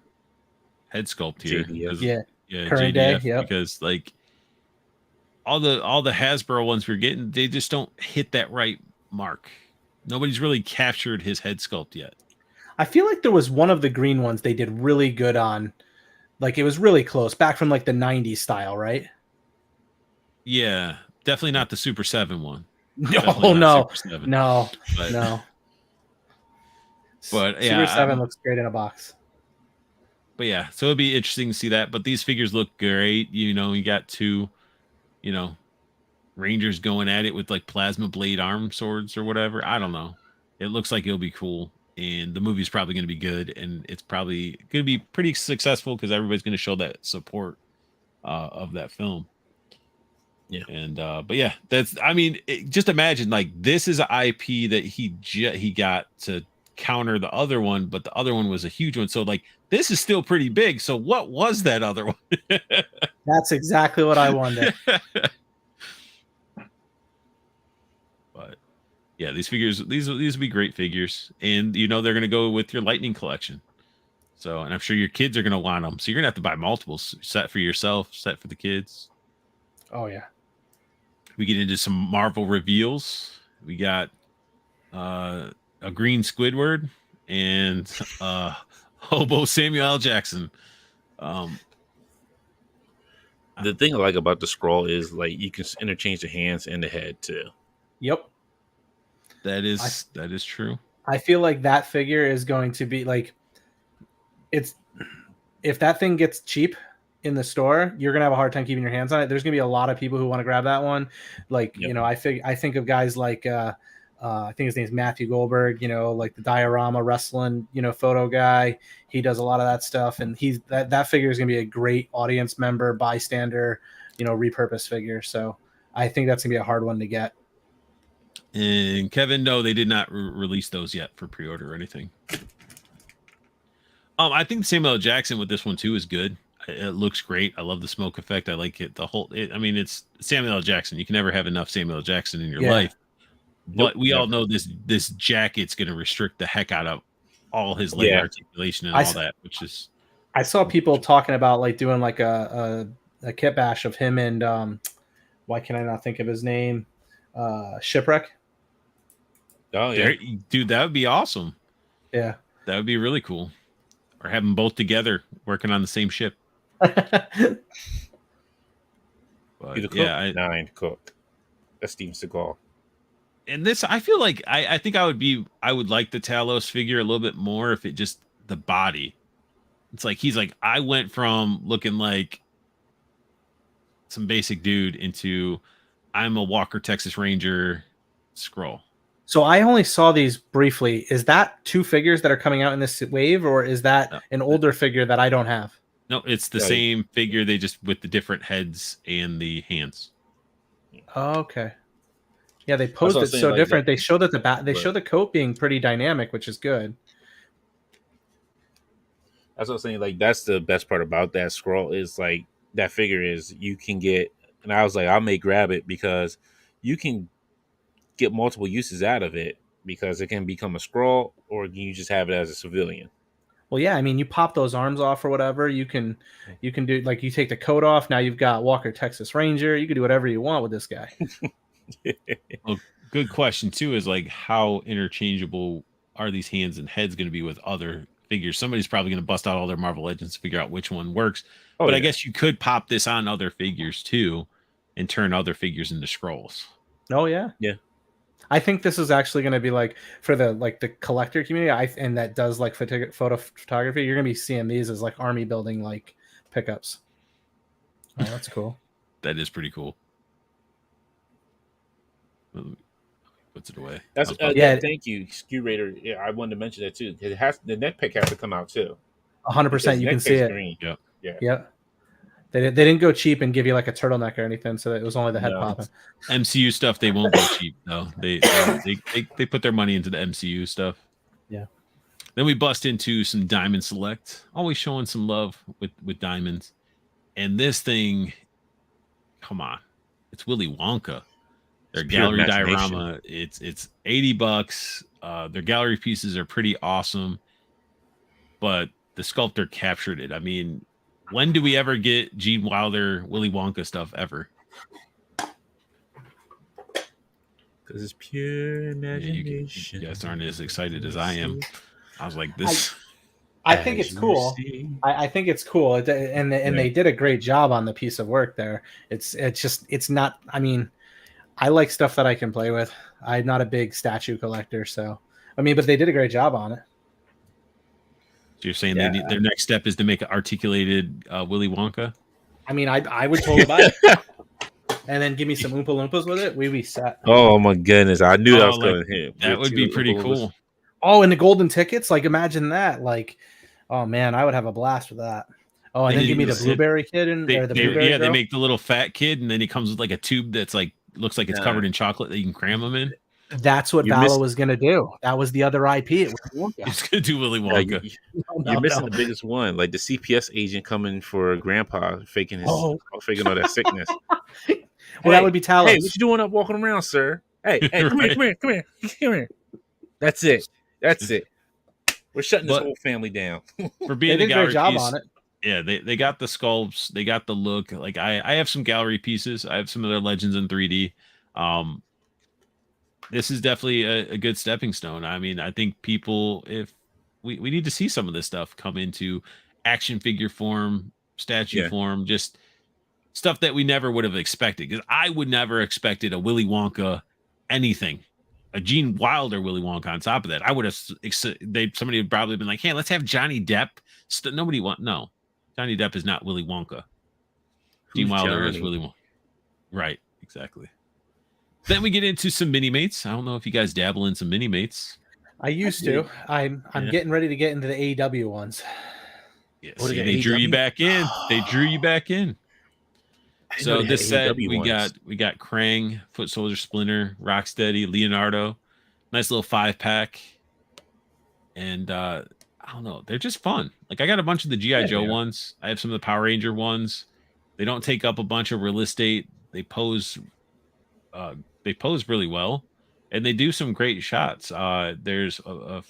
sculpt here. Current day, because like all the Hasbro ones we're getting, they just don't hit that right mark. Nobody's really captured his head sculpt yet. I feel like there was one of the green ones they did really good on, like it was really close back from like the 90s style, right? Yeah, definitely not the Super 7 one. No. But Super 7 looks great in a box. But yeah, so it'd be interesting to see that. But these figures look great. You got two, Rangers going at it with like plasma blade arm swords or whatever. I don't know. It looks like it'll be cool. And the movie's probably going to be good. And it's probably going to be pretty successful because everybody's going to show that support of that film. Yeah. And but yeah, just imagine like this is an IP that he got to counter the other one, but the other one was a huge one. So like this is still pretty big. So what was that other one? That's exactly what I wonder. But yeah, these figures, these will be great figures, and they're going to go with your Lightning collection. So, and I'm sure your kids are going to want them. So you're going to have to buy multiple, set for yourself, set for the kids. Oh yeah. We get into some Marvel reveals. We got a green Squidward and Hobo Samuel L. Jackson. The thing I like about the scroll is like you can interchange the hands and the head too. Yep. That is true. I feel like that figure is going to be like, it's, if that thing gets cheap in the store, you're gonna have a hard time keeping your hands on it. There's gonna be a lot of people who want to grab that one. Like, Yep. you know, I think of guys like I think his name is Matthew Goldberg, you know, like the diorama wrestling, you know, photo guy. He does a lot of that stuff, and he's that figure is gonna be a great audience member, bystander, you know, repurposed figure. So I think that's gonna be a hard one to get. And Kevin, no, they did not release those yet for pre-order or anything. I think Samuel L. Jackson with this one too is good. It looks great. I love the smoke effect. I like it. I mean, it's Samuel L. Jackson. You can never have enough Samuel L. Jackson in your life. But we all know this jacket's going to restrict the heck out of all his leg articulation and all that, which is. I saw people talking about like doing like a kit bash of him and why can I not think of his name? Shipwreck. Oh yeah, dude, that would be awesome. Yeah, that would be really cool. Or have them both together working on the same ship. But, yeah, 9 cook. That's Steven Seagal. And this, I feel like I think I would like the Talos figure a little bit more if it just the body. It's like he's like, I went from looking like some basic dude into I'm a Walker Texas Ranger Skrull. So I only saw these briefly. Is that 2 figures that are coming out in this wave, or is that an older figure that I don't have? No, it's the same figure. They just with the different heads and the hands. Oh, okay. Yeah, they posed it so like different. They show that they show the coat being pretty dynamic, which is good. That's what I'm saying. Like that's the best part about that scroll is like that figure is you can get. And I was like, I may grab it because you can get multiple uses out of it because it can become a scroll or you just have it as a civilian. Well, yeah, I mean, you pop those arms off or whatever. You can do like you take the coat off. Now you've got Walker Texas Ranger. You can do whatever you want with this guy. Well, good question too is like how interchangeable are these hands and heads going to be with other figures? Somebody's probably going to bust out all their Marvel Legends to figure out which one works. But I guess you could pop this on other figures too and turn other figures into scrolls. Oh yeah. Yeah. I think this is actually going to be like for the collector community, and that does like photo photography. You're going to be seeing these as like army building like pickups. Oh, that's cool. That is pretty cool. Puts it away. That's yeah. Thank you, Skew Raider. Yeah, I wanted to mention that too because the neck pick has to come out too. 100%. You can see it. Green. Yeah. Yeah. Yeah. They didn't go cheap and give you like a turtleneck or anything, so it was only the head popping. MCU stuff they won't go cheap though. They put their money into the MCU stuff. Yeah. Then we bust into some Diamond Select, always showing some love with diamonds. And this thing, come on, it's Willy Wonka. Their gallery diorama, it's $80. Their gallery pieces are pretty awesome, but the sculptor captured it. I mean, when do we ever get Gene Wilder, Willy Wonka stuff ever? Because it's pure imagination. You guys aren't as excited as I am. I was like, this. I think it's cool. I think it's cool, and they did a great job on the piece of work there. It's not. I mean, I like stuff that I can play with. I'm not a big statue collector, so I mean, but they did a great job on it. So you're saying their next step is to make an articulated Willy Wonka? I mean, I would totally buy it. And then give me some Oompa Loompas with it. We set. Oh my goodness! I knew that was going to hit. That would be pretty cool. Oh, and the golden tickets! Like, imagine that! Like, oh man, I would have a blast with that. Oh, and then give me the blueberry kid they make the little fat kid, and then he comes with like a tube that's like looks like it's covered in chocolate that you can cram them in. That's what Vala was going to do. That was the other IP. It was He's going to do Willy Wonka. You're missing the biggest one, like the CPS agent coming for Grandpa, faking all that sickness. Well, that would be Talos. Hey, what you doing up walking around, sir? Hey, come here. That's it. We're shutting this But whole family down. for They being did a a great gallery job piece, on it. yeah, they got the sculpts, they got the look. Like I have some gallery pieces. I have some of their legends in 3D. This is definitely a good stepping stone. I mean, I think people, if we need to see some of this stuff come into action figure form, statue Yeah. form, just stuff that we never would have expected. Because I would never expected a Willy Wonka anything, a Gene Wilder Willy Wonka on top of that. I would have somebody would probably been like, hey, let's have Johnny Depp. Nobody no. Johnny Depp is not Willy Wonka. Gene Wilder is Willy Wonka. Right, exactly. Then we get into some mini mates. I don't know if you guys dabble in some mini mates. I used to. I'm getting ready to get into the AEW ones. Yeah, see, they drew you back in. They drew you back in. So this set we got Krang, Foot Soldier Splinter, Rocksteady, Leonardo. Nice little 5-pack. And I don't know, they're just fun. Like I got a bunch of the G.I. Joe ones. I have some of the Power Ranger ones. They don't take up a bunch of real estate. They pose really well, and they do some great shots. There's a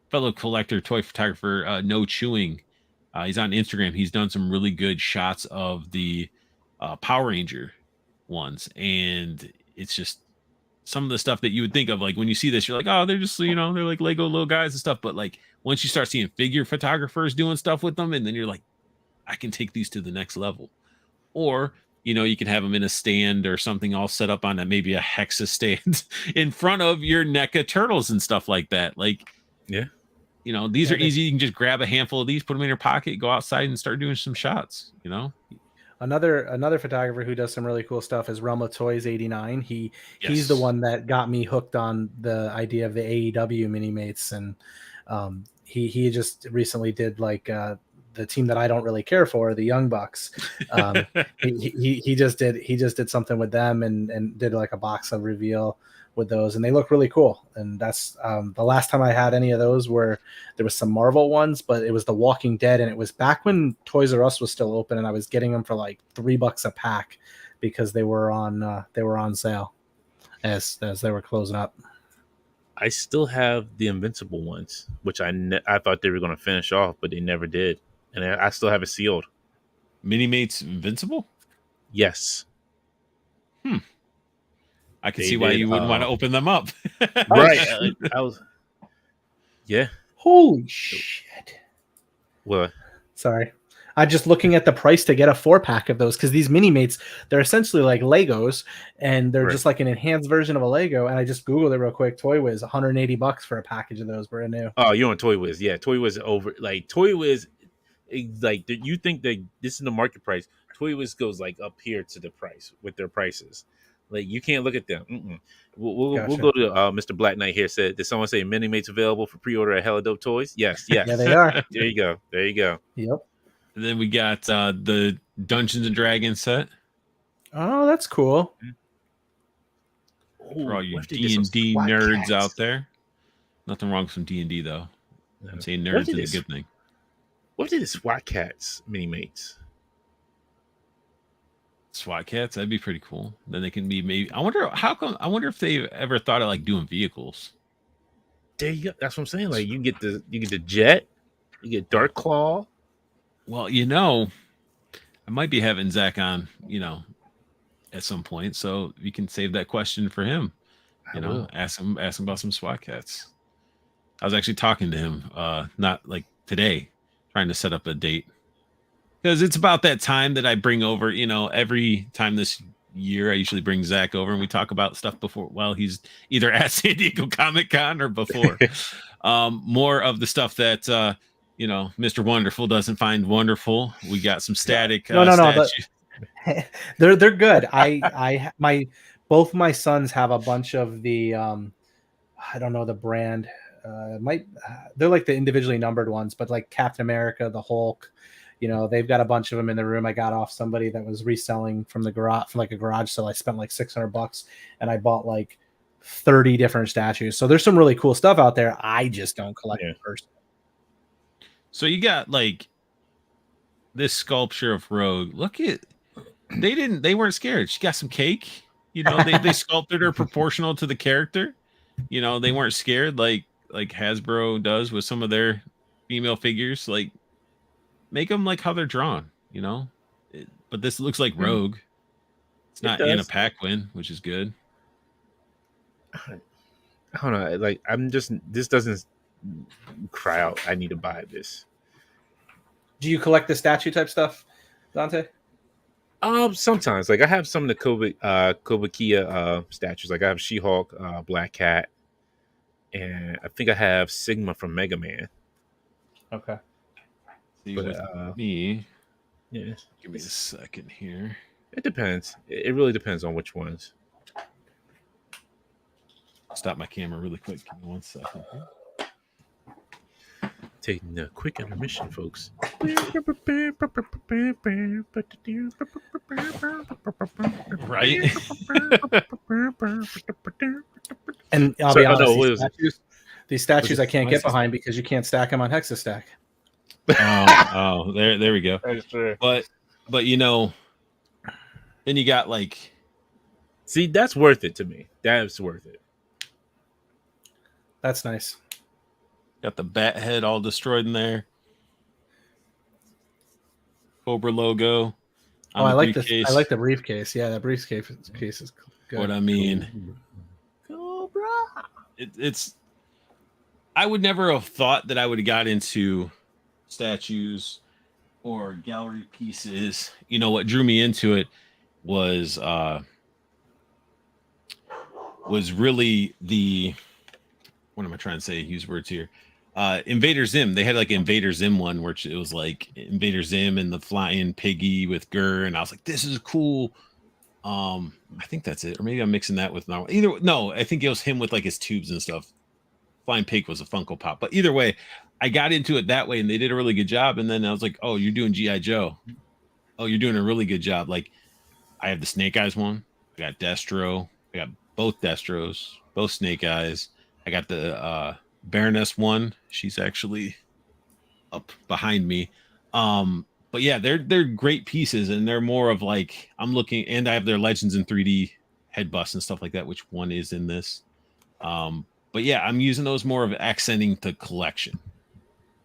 fellow collector, toy photographer, No Chewing. He's on Instagram. He's done some really good shots of the Power Ranger ones, and it's just some of the stuff that you would think of. Like when you see this, you're like, oh, they're just, they're like Lego little guys and stuff. But like once you start seeing figure photographers doing stuff with them, and then you're like, I can take these to the next level. Or you can have them in a stand or something all set up on maybe a Hexa stand in front of your NECA turtles and stuff like that. Like, yeah, these are easy. You can just grab a handful of these, put them in your pocket, go outside and start doing some shots, Another photographer who does some really cool stuff is Realm of Toys 89. He's the one that got me hooked on the idea of the AEW mini mates, and he just recently did like the team that I don't really care for, the Young Bucks. He just did something with them and did like a box of reveal with those, and they look really cool. And that's the last time I had any of those where there was some Marvel ones, but it was the Walking Dead, and it was back when Toys R Us was still open, and I was getting them for like $3 a pack because they were on sale as they were closing up. I still have the Invincible ones, which I thought they were going to finish off, but they never did. And I still have it sealed. Mini-Mates Invincible? Yes. I can see why you wouldn't want to open them up. Right. I was. Yeah. Holy shit. What? Sorry. I'm just looking at the price to get a 4-pack of those, because these Mini-Mates, they're essentially like Legos, and they're just like an enhanced version of a Lego. And I just Googled it real quick. Toy Wiz, $180 for a package of those, brand new. Oh, you're on Toy Wiz. Yeah, Toy Wiz over. Like, Toy Wiz, like, you think that this is the market price. Toy Wiz goes like up here to the price with their prices. Like, you can't look at them. We'll go to Mr. Black Knight here. Said, did someone say Mini-Mates available for pre-order at Hella Dope Toys? Yes. Yeah, they are. There you go. Yep. And then we got the Dungeons and Dragons set. Oh, that's cool. For all you D&D nerds out there. Nothing wrong with some D&D, though. I'm saying nerds is a good thing. What did the SWAT Cats Mini-Mates? SWAT Cats, that'd be pretty cool. Then they can be maybe. I wonder if they've ever thought of like doing vehicles. There you go. That's what I'm saying. Like, you get the Jet, you get Dark Claw. Well, I might be having Zach on, at some point, so you can save that question for him. Ask him about some SWAT Cats. I was actually talking to him, not like today, trying to set up a date. Because it's about that time that I bring over, every time this year, I usually bring Zach over and we talk about stuff before, while he's either at San Diego Comic-Con or before. More of the stuff that, Mr. Wonderful doesn't find wonderful. We got some static. No. They're good. Both my sons have a bunch of the, I don't know the brand. They're like the individually numbered ones, but like Captain America, the Hulk. They've got a bunch of them in the room. I got off somebody that was reselling from the garage, from like a garage sale. I spent like $600 and I bought like 30 different statues. So there's some really cool stuff out there. I just don't collect it first. So you got like this sculpture of Rogue. Look at, they weren't scared. She got some cake. They sculpted her proportional to the character. They weren't scared. Like, like Hasbro does with some of their female figures. Like, make them like how they're drawn, you know. But this looks like Rogue. It's not Anna Paquin, which is good. I don't know. Like, this doesn't cry out, I need to buy this. Do you collect the statue type stuff, Dante? Sometimes. Like, I have some of the Kobakia statues. Like, I have She-Hulk, Black Cat, and I think I have Sigma from Mega Man. Okay. See, but, with me, yeah. Give me a second here. It depends. It really depends on which ones. Stop my camera really quick. Give me 1 second. Taking a quick intermission, folks. Right? And I'll be honest, these statues I can't get behind because you can't stack them on Hexastack. There we go. But you know, then you got like, see, that's worth it to me. That's worth it. That's nice. Got the bat head all destroyed in there. Cobra logo. I like this. I like the briefcase. Yeah, that briefcase is good. What I mean, Cobra. It's. I would never have thought that I would have got into statues or gallery pieces. You know, what drew me into it was really the, what am I trying to say? Use words here. Invader Zim. They had like Invader Zim one where it was like Invader Zim and the flying piggy with Gur, and I was like, this is cool. I think that's it, or maybe I'm mixing that with normal. No, I think it was him with like his tubes and stuff. Flying Pig was a Funko Pop, but either way, I got into it that way, and they did a really good job. And then I was like, "Oh, you're doing GI Joe. Oh, you're doing a really good job." Like, I have the Snake Eyes one. I got Destro. I got both Destros, both Snake Eyes. I got the Baroness one. She's actually up behind me. But yeah, they're great pieces, and they're more of like, I'm looking, and I have their Legends in 3D head busts and stuff like that, which one is in this. But yeah, I'm using those more of accenting the collection.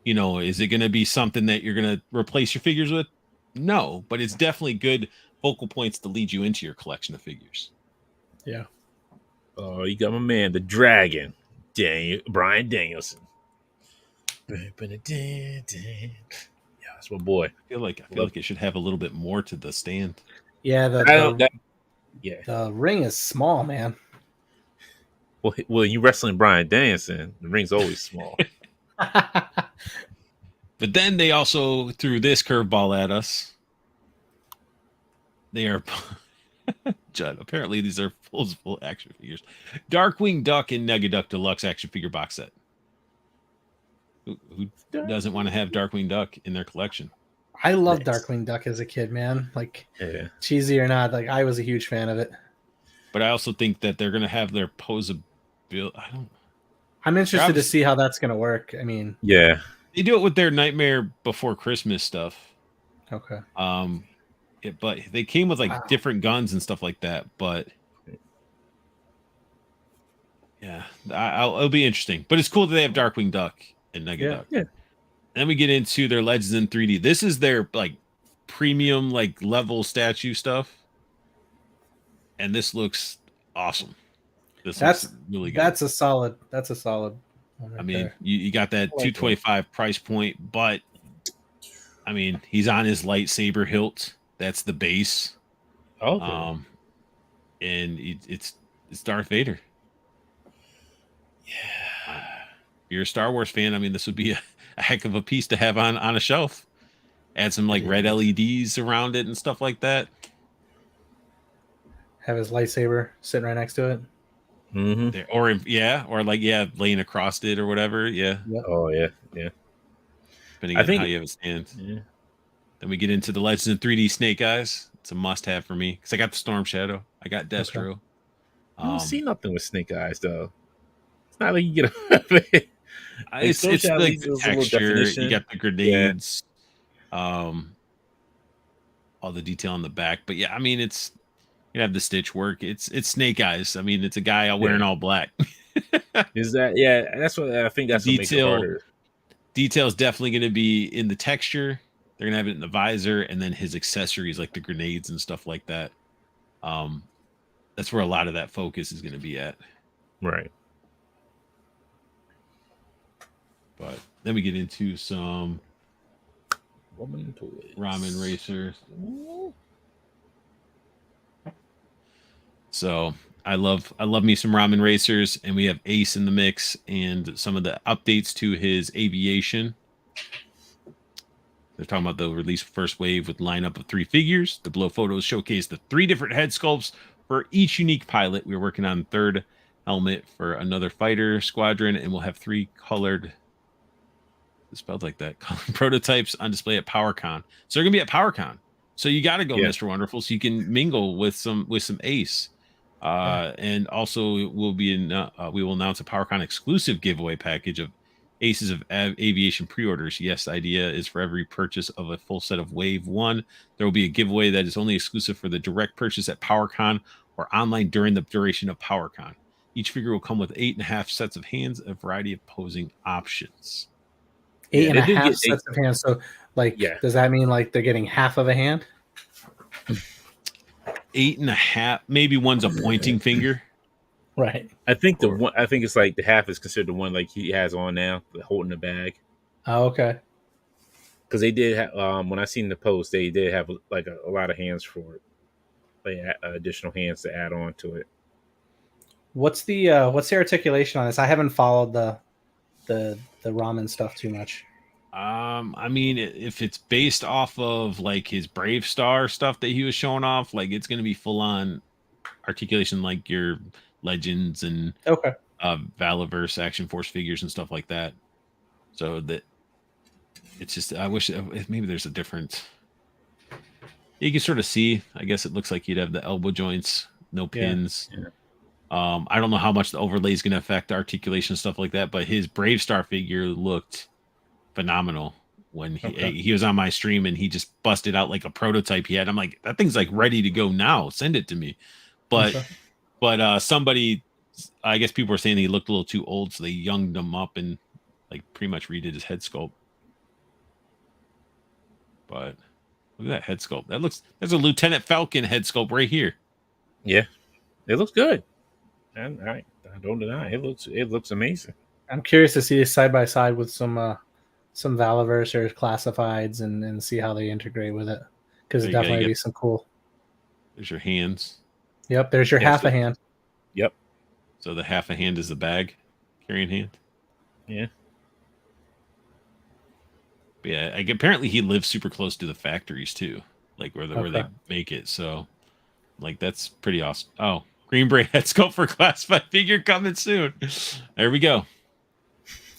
You know, is it going to be something that you're going to replace your figures with? No, but it's definitely good focal points to lead you into your collection of figures. Yeah. Oh, you got my man, the Dragon, Brian Danielson. Yeah, that's my boy. I feel like it should have a little bit more to the stand. Yeah, the ring is small, man. Well, you wrestling Brian Danielson, the ring's always small. But then they also threw this curveball at us. They are Judd. Apparently, these are full action figures. Darkwing Duck and Negaduck Deluxe action figure box set. Who doesn't want to have Darkwing Duck in their collection? I loved Darkwing Duck as a kid, man. Like, cheesy or not, like I was a huge fan of it. But I also think that they're going to have their posability. I'm interested to see how that's going to work. I mean, yeah, they do it with their Nightmare Before Christmas stuff. Okay. But they came with like different guns and stuff like that. But yeah, it'll be interesting. But it's cool that they have Darkwing Duck and Negaduck. Yeah. Then we get into their Legends in 3D. This is their like premium like level statue stuff, and this looks awesome. Looks really good. That's a solid. Right, I mean, you got that $225 price point, but I mean, he's on his lightsaber hilt. That's the base. Okay. And it's Darth Vader. Yeah. If you're a Star Wars fan, I mean, this would be a heck of a piece to have on a shelf. Add some like red LEDs around it and stuff like that. Have his lightsaber sitting right next to it. Mm-hmm. Or laying across it or whatever. Yeah. Oh yeah. Depending on how you have it stand. Yeah. Then we get into the Legends in 3D Snake Eyes. It's a must-have for me because I got the Storm Shadow. I got Destro. Okay. I don't see nothing with Snake Eyes though. It's not like you get it's like the texture. You got the grenades. All the detail on the back. But yeah, I mean, you have the stitch work. It's Snake Eyes. I mean, it's a guy wearing all black. Is that that's what I think that's what makes it harder. Detail's definitely going to be in the texture. They're going to have it in the visor, and then his accessories like the grenades and stuff like that. That's where a lot of that focus is going to be at. Right. But then we get into some Toys. ramen racers. So I love me some ramen racers, and we have Ace in the mix and some of the updates to his aviation. They're talking about the release first wave with lineup of 3 figures. The below photos showcase the 3 different head sculpts for each unique pilot. We're working on third helmet for another fighter squadron, and we'll have 3 colored, it's spelled like that, prototypes on display at PowerCon. So they're gonna be at PowerCon. So you got to go, Mr. Wonderful, so you can mingle with some Ace. And also we will announce a PowerCon exclusive giveaway package of Aces of Aviation pre-orders. Yes, the idea is for every purchase of a full set of Wave 1, there will be a giveaway that is only exclusive for the direct purchase at PowerCon or online during the duration of PowerCon. Each figure will come with 8.5 sets of hands, a variety of posing options. 8.5 sets of hands. So, does that mean like they're getting half of a hand? 8.5. Maybe one's a pointing finger. Right. I think I think it's like the half is considered the one like he has on now, holding the bag. Oh, okay. Because they did have, when I seen the post, they did have like a lot of hands for it, like additional hands to add on to it. What's the articulation on this? I haven't followed the ramen stuff too much. I mean, if it's based off of like his Brave Star stuff that he was showing off, like it's going to be full on articulation, like your Legends and Valaverse Action Force figures and stuff like that. So that it's just, I wish maybe there's a different. You can sort of see. I guess it looks like he'd have the elbow joints, no pins. Yeah. I don't know how much the overlay is going to affect articulation and stuff like that, but his Brave Star figure looked phenomenal when he was on my stream, and he just busted out like a prototype he had. I'm like, that thing's like ready to go now. Send it to me. But somebody, I guess people were saying he looked a little too old, so they younged him up and like pretty much redid his head sculpt. But look at that head sculpt. There's a Lieutenant Falcon head sculpt right here. Yeah, it looks good. And I don't deny it looks amazing. I'm curious to see this side by side with some Valaverse or classifieds and see how they integrate with it, because it definitely be some cool. There's your hands. Yep, there's your half a hand. Yep. So the half a hand is the bag carrying hand. Yeah. But yeah, apparently he lives super close to the factories too, like where they make it. So, like that's pretty awesome. Oh, Green Beret head sculpt for classified figure coming soon. There we go.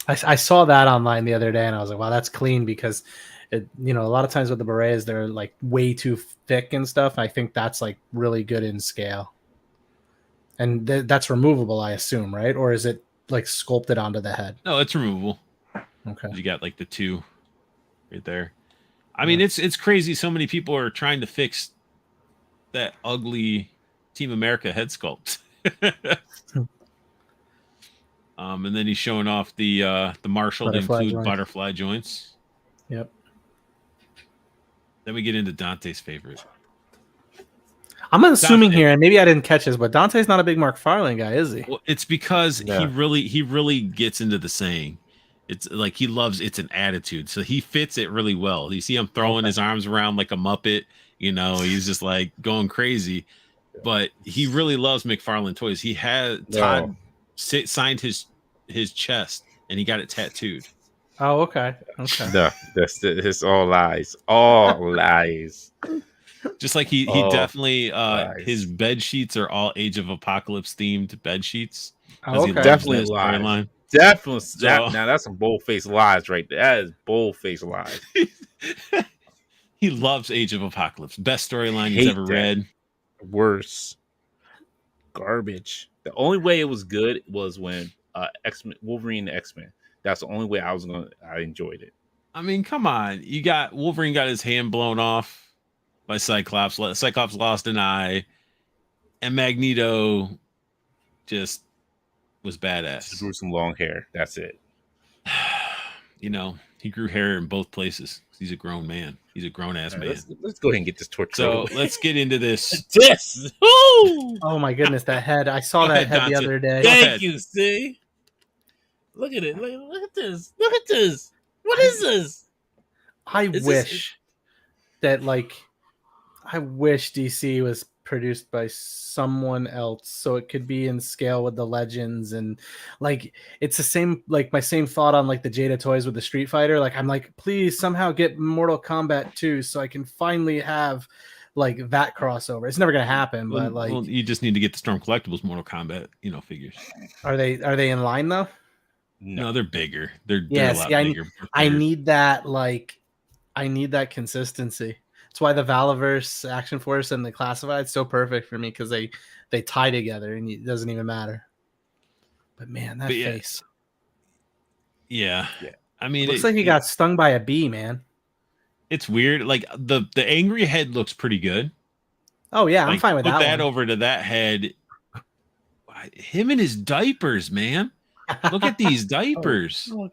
I saw that online the other day, and I was like, wow, that's clean, because a lot of times with the berets, they're like way too thick and stuff. I think that's like really good in scale. And that's removable, I assume, right? Or is it like sculpted onto the head? No, it's removable. Okay. You got like the 2 right there. I mean, it's crazy. So many people are trying to fix that ugly Team America head sculpt. And then he's showing off the Marshall to include butterfly joints. Yep. Then we get into Dante's favorite. I'm assuming here, and maybe I didn't catch this, but Dante's not a big McFarland guy, is he? Well, it's because he really gets into the saying. It's like he loves it's an attitude, so he fits it really well. You see him throwing his arms around like a Muppet. He's just like going crazy. But he really loves McFarland toys. He had Todd signed his chest, and he got it tattooed. Oh, okay. No, it's all lies. All lies. Just like he definitely his bed sheets are all Age of Apocalypse themed bed sheets. Oh, okay. Definitely lies. Definitely. Now that's some bold-faced lies right there. That is bold-faced lies. He loves Age of Apocalypse. Best storyline he's ever read. Worse. Garbage. The only way it was good was when X-Men, Wolverine and X-Men. That's the only way I enjoyed it. I mean, come on. You got Wolverine got his hand blown off by Cyclops. Cyclops lost an eye, and Magneto just was Just badass. grew some long hair. That's it. You know, he grew hair in both places. He's a grown man. He's a grown ass man. Let's go ahead and get this torture. So let's get into this. This. Woo! Oh my goodness, that head! I saw Go that ahead, head the Dante. other day. Go Thank ahead. you. See, look at it. Look at this. Look at this. What is this? I wish that I wish DC was produced by someone else so it could be in scale with the Legends, and like it's the same, like my same thought on like the Jada Toys with the Street Fighter. Like I'm like, please somehow get Mortal Kombat 2 so I can finally have like that crossover. It's never gonna happen, but like, well, you just need to get the Storm Collectibles Mortal Kombat, figures. are they in line though? No, they're bigger. They're Yeah, a lot see, bigger. I need that I need that consistency. That's why the Valaverse, Action Force, and the Classified so perfect for me, because they tie together and it doesn't even matter. But man, that face. Yeah. I mean, Looks like he got stung by a bee, man. It's weird. Like the angry head looks pretty good. Oh yeah, I'm fine with that. Put that one. over to that head. Him and his diapers, man. Look at these diapers. Oh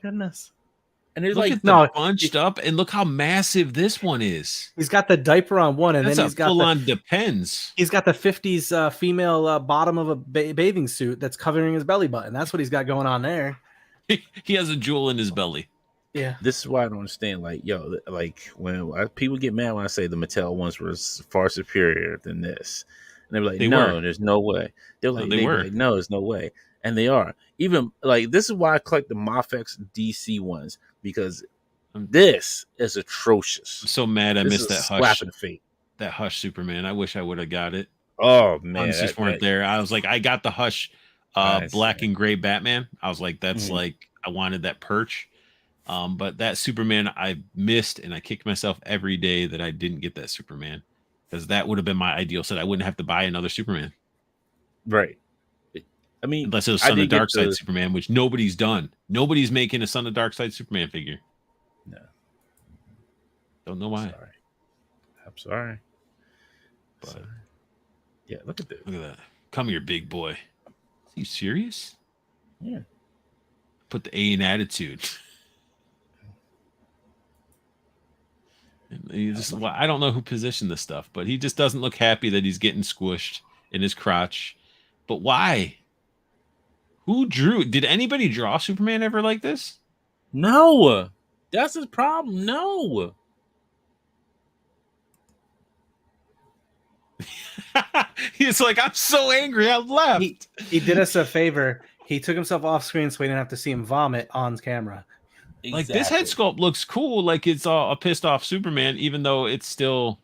And goodness. it's Look like at the bunched up, and look how massive this one is. He's got the diaper on one, and That's then he's got full on Depends. He's got the 50s female bottom of a bathing suit that's covering his belly button. That's what he's got going on there. He has a jewel in his belly. Yeah. This is why I don't understand. Like, yo, like when people get mad when I say the Mattel ones were far superior than this, and they're like, no, there's no way. They're like, no, there's no way, and they are. Even like this is why I collect the Mafex DC ones, because this is atrocious. I'm so mad I missed that Hush. That Hush Superman. I wish I would have got it. Oh man, just weren't there. I was like, I got the Hush black and gray Batman. I was like, that's like I wanted that perch. But that Superman I missed, and I kicked myself every day that I didn't get that Superman, because that would have been my ideal set. I wouldn't have to buy another Superman. Right. I mean, unless it was Son of Darkseid Superman, which nobody's done. Nobody's making a Son of Darkseid Superman figure. No. Don't know why. I'm sorry. But yeah, look at this. Look at that. Come here, big boy. Are you serious? Yeah. Put the A in attitude. I don't know who positioned this stuff, but he just doesn't look happy that he's getting squished in his crotch. But why? Who drew? Did anybody draw Superman ever like this? No. That's his problem. No. He's like, I'm so angry, I left. He did us a favor. He took himself off screen so we didn't have to see him vomit on camera. Exactly. Like this head sculpt looks cool, like it's a pissed off Superman, even though it's still.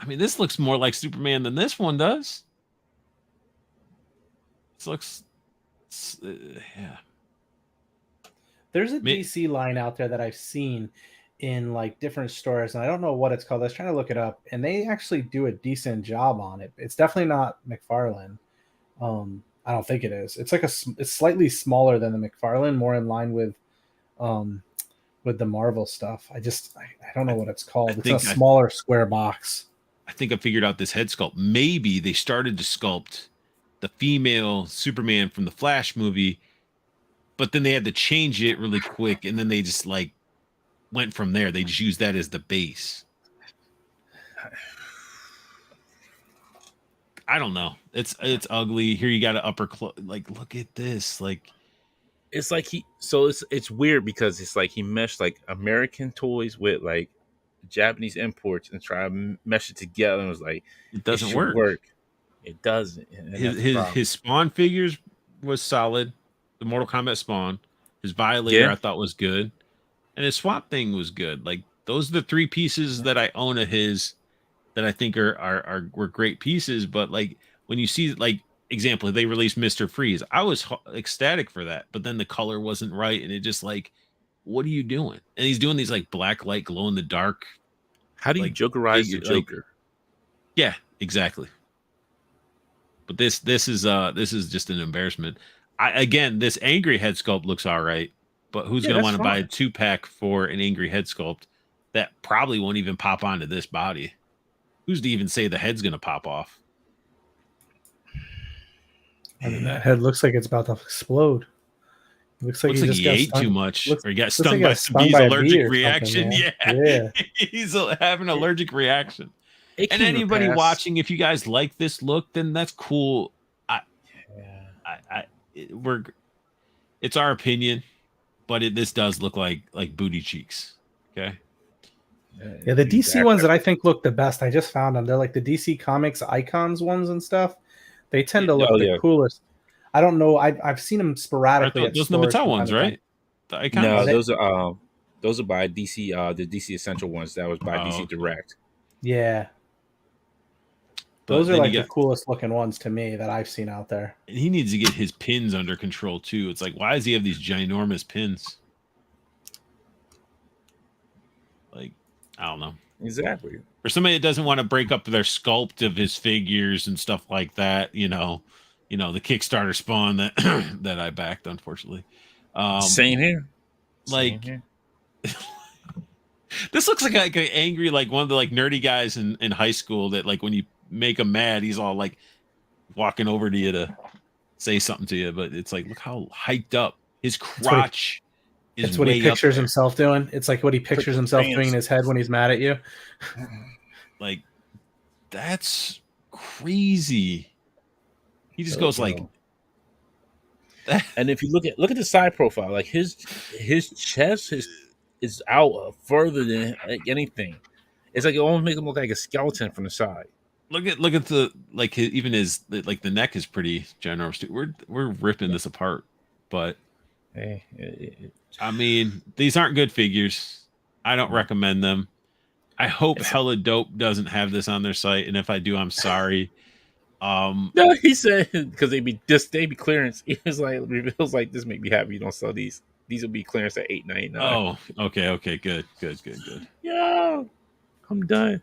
I mean, this looks more like Superman than this one does. This looks, yeah. There's a DC line out there that I've seen in like different stores, and I don't know what it's called. I was trying to look it up, and they actually do a decent job on it. It's definitely not McFarland. I don't think it is. It's like it's slightly smaller than the McFarland, more in line with the Marvel stuff. I don't know what it's called. It's a smaller square box. I think I figured out this head sculpt. Maybe they started to sculpt the female Superman from the Flash movie, but then they had to change it really quick, and then they just like went from there. They just used that as the base. I don't know. It's ugly. Here you got an upper like look at this. Like it's like it's weird because it's like he meshed like American toys with like Japanese imports and try to mesh it together, and was like it doesn't work. It doesn't. His Spawn figures was solid. The Mortal Kombat Spawn. His Violator I thought was good. And his Swamp Thing was good. Like those are the three pieces that I own of his that I think were great pieces. But like when you see like example, they released Mr. Freeze. I was ecstatic for that, but then the color wasn't right, and it just like, what are you doing? And he's doing these like black light glow in the dark. How do you Jokerize your Joker? Yeah, exactly. But this is just an embarrassment. This angry head sculpt looks all right, but who's gonna want to buy a 2-pack for an angry head sculpt that probably won't even pop onto this body? Who's to even say the head's gonna pop off? I mean, that head looks like it's about to explode. Looks like he ate too much, or he got stung by some stung bees. by a Allergic bee or reaction. something, Yeah, he's having an allergic reaction. And anybody watching, if you guys like this look, then that's cool. It's our opinion, but this does look like booty cheeks. Okay. Yeah, the DC ones that I think look the best, I just found them. They're like the DC Comics Icons ones and stuff. They tend to look the coolest. I don't know. I've seen them sporadically. At those are the Mattel ones, right? The Icons. No, those are by DC. The DC Essential ones that was by DC Direct. Yeah, those are like the coolest looking ones to me that I've seen out there. And he needs to get his pins under control too. It's like, why does he have these ginormous pins? Like, I don't know. Exactly. For somebody that doesn't want to break up their sculpt of his figures and stuff like that, the Kickstarter spawn that that I backed, unfortunately. Same here. Like, Same here. This looks like an angry, like one of the like nerdy guys in high school that like when you make him mad, he's all like walking over to you to say something to you. But it's like, look how hyped up his crotch. It's what he pictures himself doing. It's like what he pictures himself doing in his head when he's mad at you. Like, that's crazy. He just goes like that. And if you look at the side profile, like his chest is out further than anything. It's like it almost makes him look like a skeleton from the side. Look at the like even his like the neck is pretty generous too. We're ripping this apart, but hey, I mean, these aren't good figures. I don't recommend them. I hope Hella Dope doesn't have this on their site, and if I do, I'm sorry. No, he said because they'd be clearance. He was like reveals like this make me happy you don't sell these. These will be clearance at $8.99. Oh, okay, good. Yeah, I'm done.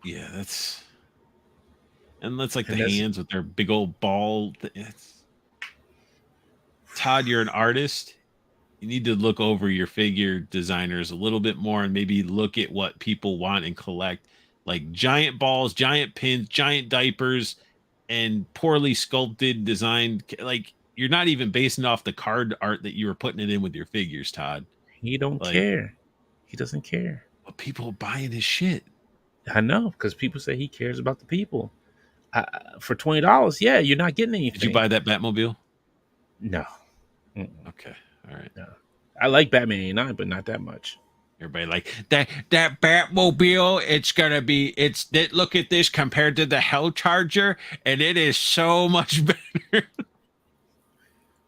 Yeah, that's like the hands with their big old ball. Todd, you're an artist. You need to look over your figure designers a little bit more and maybe look at what people want and collect. Like giant balls, giant pins, giant diapers, and poorly sculpted, designed. Like, you're not even basing it off the card art that you were putting it in with your figures, Todd. He don't care. He doesn't care. But people are buying his shit. I know, because people say he cares about the people. For $20, yeah, you're not getting anything. Did you buy that Batmobile? No. Okay. All right. No. I like Batman 89, but not that much. Everybody like that Batmobile. It's gonna be. Look at this compared to the Hell Charger, and it is so much better.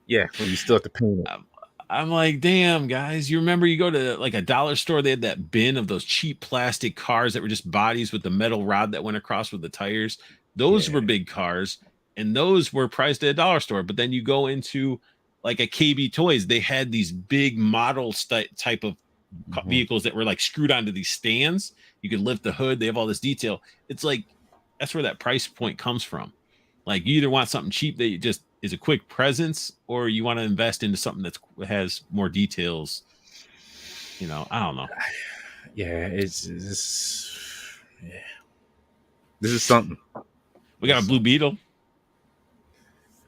Yeah, when you still have to paint it. I'm like, damn, guys. You remember you go to like a dollar store, they had that bin of those cheap plastic cars that were just bodies with the metal rod that went across with the tires. Those were big cars, and those were priced at a dollar store. But then you go into like a KB Toys, they had these big model type of vehicles that were like screwed onto these stands. You could lift the hood. They have all this detail. It's like, that's where that price point comes from. Like, you either want something cheap that just is a quick presence, or you want to invest into something that has more details. I don't know. Yeah, this is something. We got a Blue Beetle.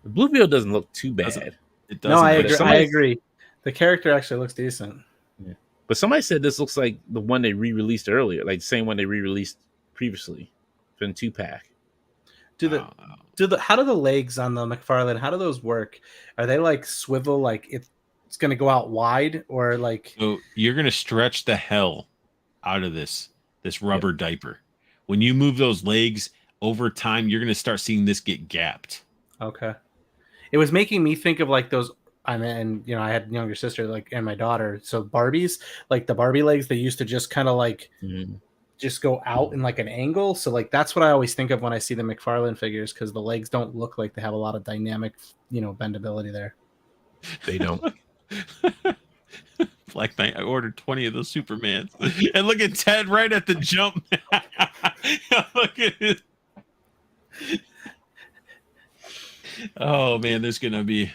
The Blue Beetle doesn't look too bad. It doesn't. No, I agree. The character actually looks decent. Yeah. But somebody said this looks like the one they re-released earlier, like the same one they re-released previously for the 2-pack. How do the legs on the McFarland, how do those work? Are they like swivel, like it's going to go out wide, or like? So you're going to stretch the hell out of this rubber diaper. When you move those legs over time, you're going to start seeing this get gapped. Okay. It was making me think of like those. I had a younger sister, like, and my daughter. So Barbies, like the Barbie legs, they used to just kind of like just go out in like an angle. So like that's what I always think of when I see the McFarland figures, because the legs don't look like they have a lot of dynamic, bendability there. They don't. Black Knight, I ordered 20 of those Supermans, and look at Ted right at the jump. Look at it. Oh man, there's gonna be.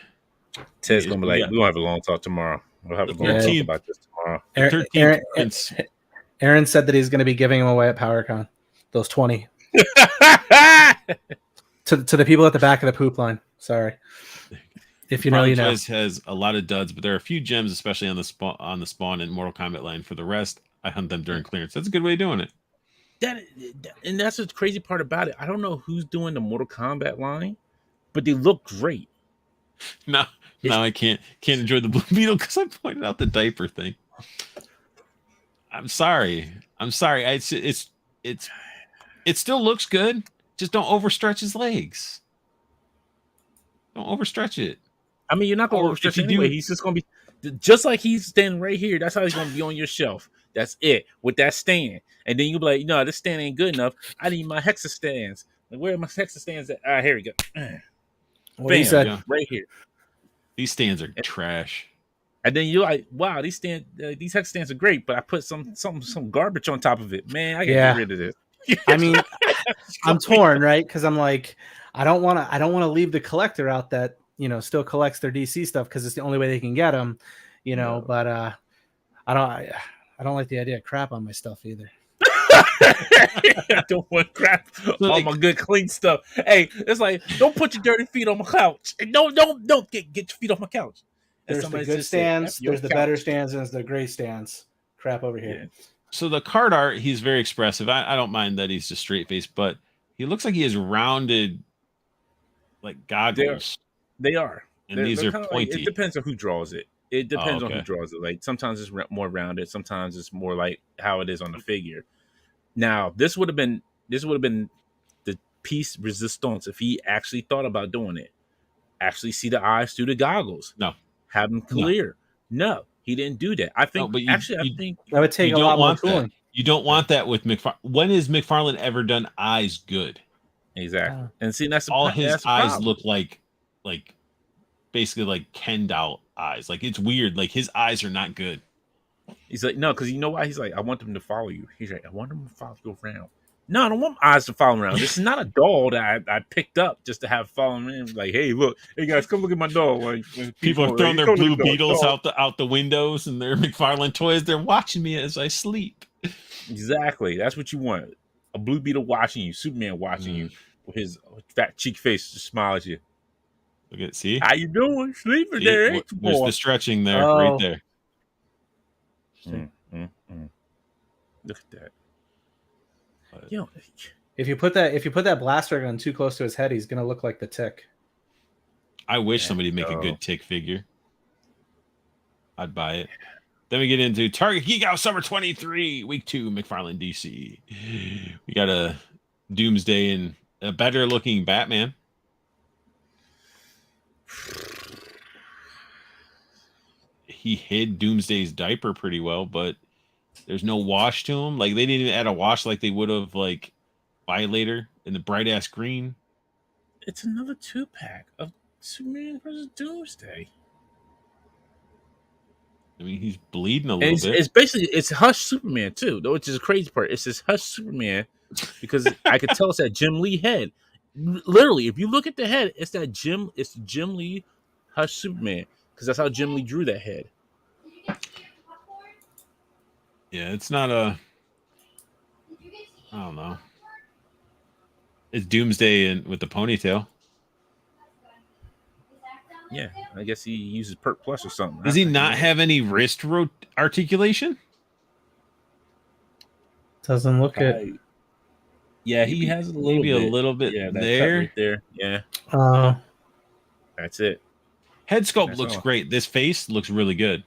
Ted's gonna be like, we'll have a long talk tomorrow. We'll have a long talk about this tomorrow. Aaron said that he's going to be giving them away at PowerCon. Those 20 to the people at the back of the poop line. Sorry. If you know, you know. Toys has a lot of duds, but there are a few gems, especially on the Spawn and Mortal Kombat line. For the rest, I hunt them during clearance. That's a good way of doing it. And that's the crazy part about it. I don't know who's doing the Mortal Kombat line, but they look great. Now I can't enjoy the Blue Beetle because I pointed out the diaper thing. I'm sorry. It still looks good. Just don't overstretch his legs. Don't overstretch it. I mean, you're not going to overstretch anyway. He's just going to be just like he's standing right here. That's how he's going to be on your shelf. That's it with that stand. And then you'll be like, no, this stand ain't good enough. I need my Hexastands. Like, where are my Hexastands at? Here we go. Bam, right here. These stands are trash. And then you're like, wow, these Hexastands are great, but I put some garbage on top of it. Man, I get rid of this. I mean, I'm torn, right? Because I'm like, I don't want to leave the collector out that, you know, still collects their DC stuff because it's the only way they can get them, you know. But I don't like the idea of crap on my stuff either. I don't want crap on my good clean stuff. Hey, it's like, don't put your dirty feet on my couch. And don't get your feet off my couch. There's the good stands, there's the better stands, and there's the great stands. Crap over here. Yeah. So the card art, he's very expressive. I don't mind that he's just straight faced, but he looks like he has rounded like goggles. They are. And these are pointy. Like, it depends on who draws it. It depends on who draws it. Like sometimes it's more rounded, sometimes it's more like how it is on the figure. Now, this would have been the piece resistance if he actually thought about doing it. Actually see the eyes through the goggles. No. Have them clear. No, he didn't do that. I think I think that would take a lot more tooling. You don't want that with McFarland. When has McFarland ever done eyes good? Exactly. And see, that's all his eyes look like basically like Ken doll eyes. Like it's weird. Like his eyes are not good. He's like, no, because you know why? He's like, I want them to follow you. He's like, I want them to follow you around. No, I don't want my eyes to follow around. This is not a doll that I picked up just to have follow me. Like, hey, look, hey guys, come look at my doll. Like, people are throwing their Blue Beetles out the windows and their McFarland toys. They're watching me as I sleep. Exactly. That's what you want. A Blue Beetle watching you, Superman watching you with his fat cheek face, just smile at you. Look at see. How you doing? Sleeping there? Ain't you, there's the stretching there, right there. Look at that. You know, if you put that blaster gun too close to his head, he's gonna look like the Tick. I wish somebody'd make a good Tick figure. I'd buy it. Then we get into Target Geek Out Summer 23, Week 2, McFarland DC. We got a Doomsday and a better looking Batman. He hid Doomsday's diaper pretty well, but there's no wash to him. Like they didn't even add a wash like they would have like Violator in the bright ass green. It's another 2-pack of Superman versus Doomsday. I mean, he's bleeding a little bit. It's basically Hush Superman too, which is the crazy part. It's this Hush Superman because I could tell it's that Jim Lee head. Literally, if you look at the head, it's Jim Lee Hush Superman because that's how Jim Lee drew that head. Yeah, it's not I don't know. It's Doomsday and with the ponytail. Yeah, I guess he uses Perk Plus or something. Does he not have any wrist articulation? Doesn't look it. Yeah, he has a little bit. Yeah, there. Right there. Yeah. That's it. Head sculpt looks great. This face looks really good.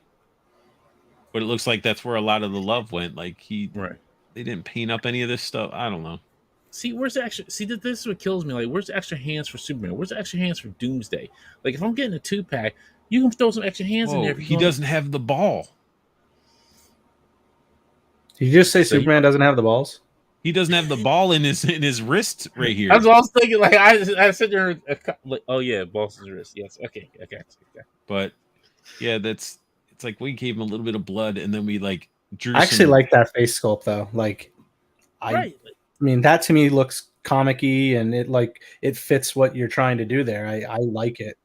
But it looks like that's where a lot of the love went. Like they didn't paint up any of this stuff. I don't know. See, where's the extra? See, this is what kills me. Like, where's the extra hands for Superman? Where's the extra hands for Doomsday? Like, if I'm getting a 2-pack, you can throw some extra hands in there. He doesn't have the ball. Did you just say Superman doesn't have the balls? He doesn't have the ball in his wrist right here. That's what I was thinking. Like, I said there, like, oh yeah, balls in his wrist. Yes, okay, I got you. But yeah, it's like we gave him a little bit of blood, and then we like drew. I actually like that face sculpt though. Like, I mean, that to me looks comic-y, and it fits what you're trying to do there. I like it.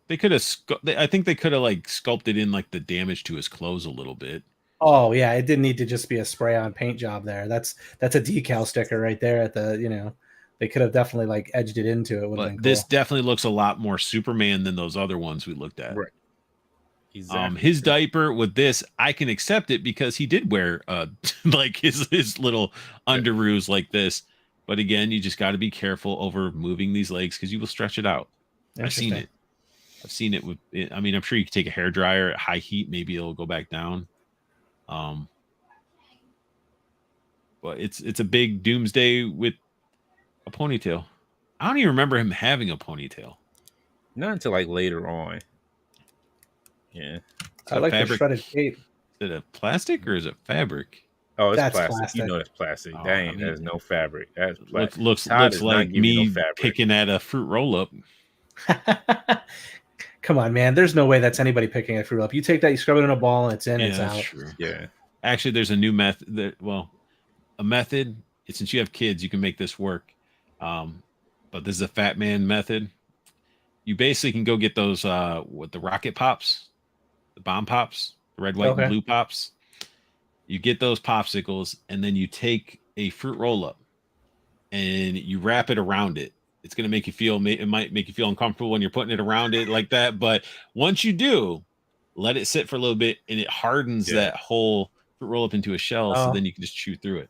They could have. I think they could have like sculpted in like the damage to his clothes a little bit. Oh yeah, it didn't need to just be a spray-on paint job there. That's a decal sticker right there at the They could have definitely like edged it into it. But this definitely looks a lot more Superman than those other ones we looked at. Right. Exactly. His diaper with this, I can accept it because he did wear like his little underoos like this. But again, you just got to be careful over moving these legs because you will stretch it out. I've seen it. I've seen it with. I mean, I'm sure you could take a hair dryer at high heat, maybe it'll go back down. But it's a big Doomsday with a ponytail. I don't even remember him having a ponytail. Not until like later on. Yeah. I like the shredded cape. Is it a plastic or is it fabric? Oh, it's That's plastic. plastic. You know it's plastic. Oh, Dang, that is no fabric. That's plastic. Looks Todd is not like giving me no fabric. picking at a fruit roll up. Come on, man. There's no way that's anybody picking a fruit up. You take that, you scrub it in a ball, and it's in, it's that's out. true. Yeah. Actually, there's a new method. A method. Since you have kids, you can make this work. But this is a fat man method. You basically can go get those with the rocket pops, the bomb pops, the red, white, and blue pops. You get those popsicles, and then you take a fruit roll up and you wrap it around it. It's going to make you feel, it might make you feel uncomfortable when you're putting it around it like that. But once you do, let it sit for a little bit and it hardens that whole fruit roll up into a shell. So then you can just chew through it.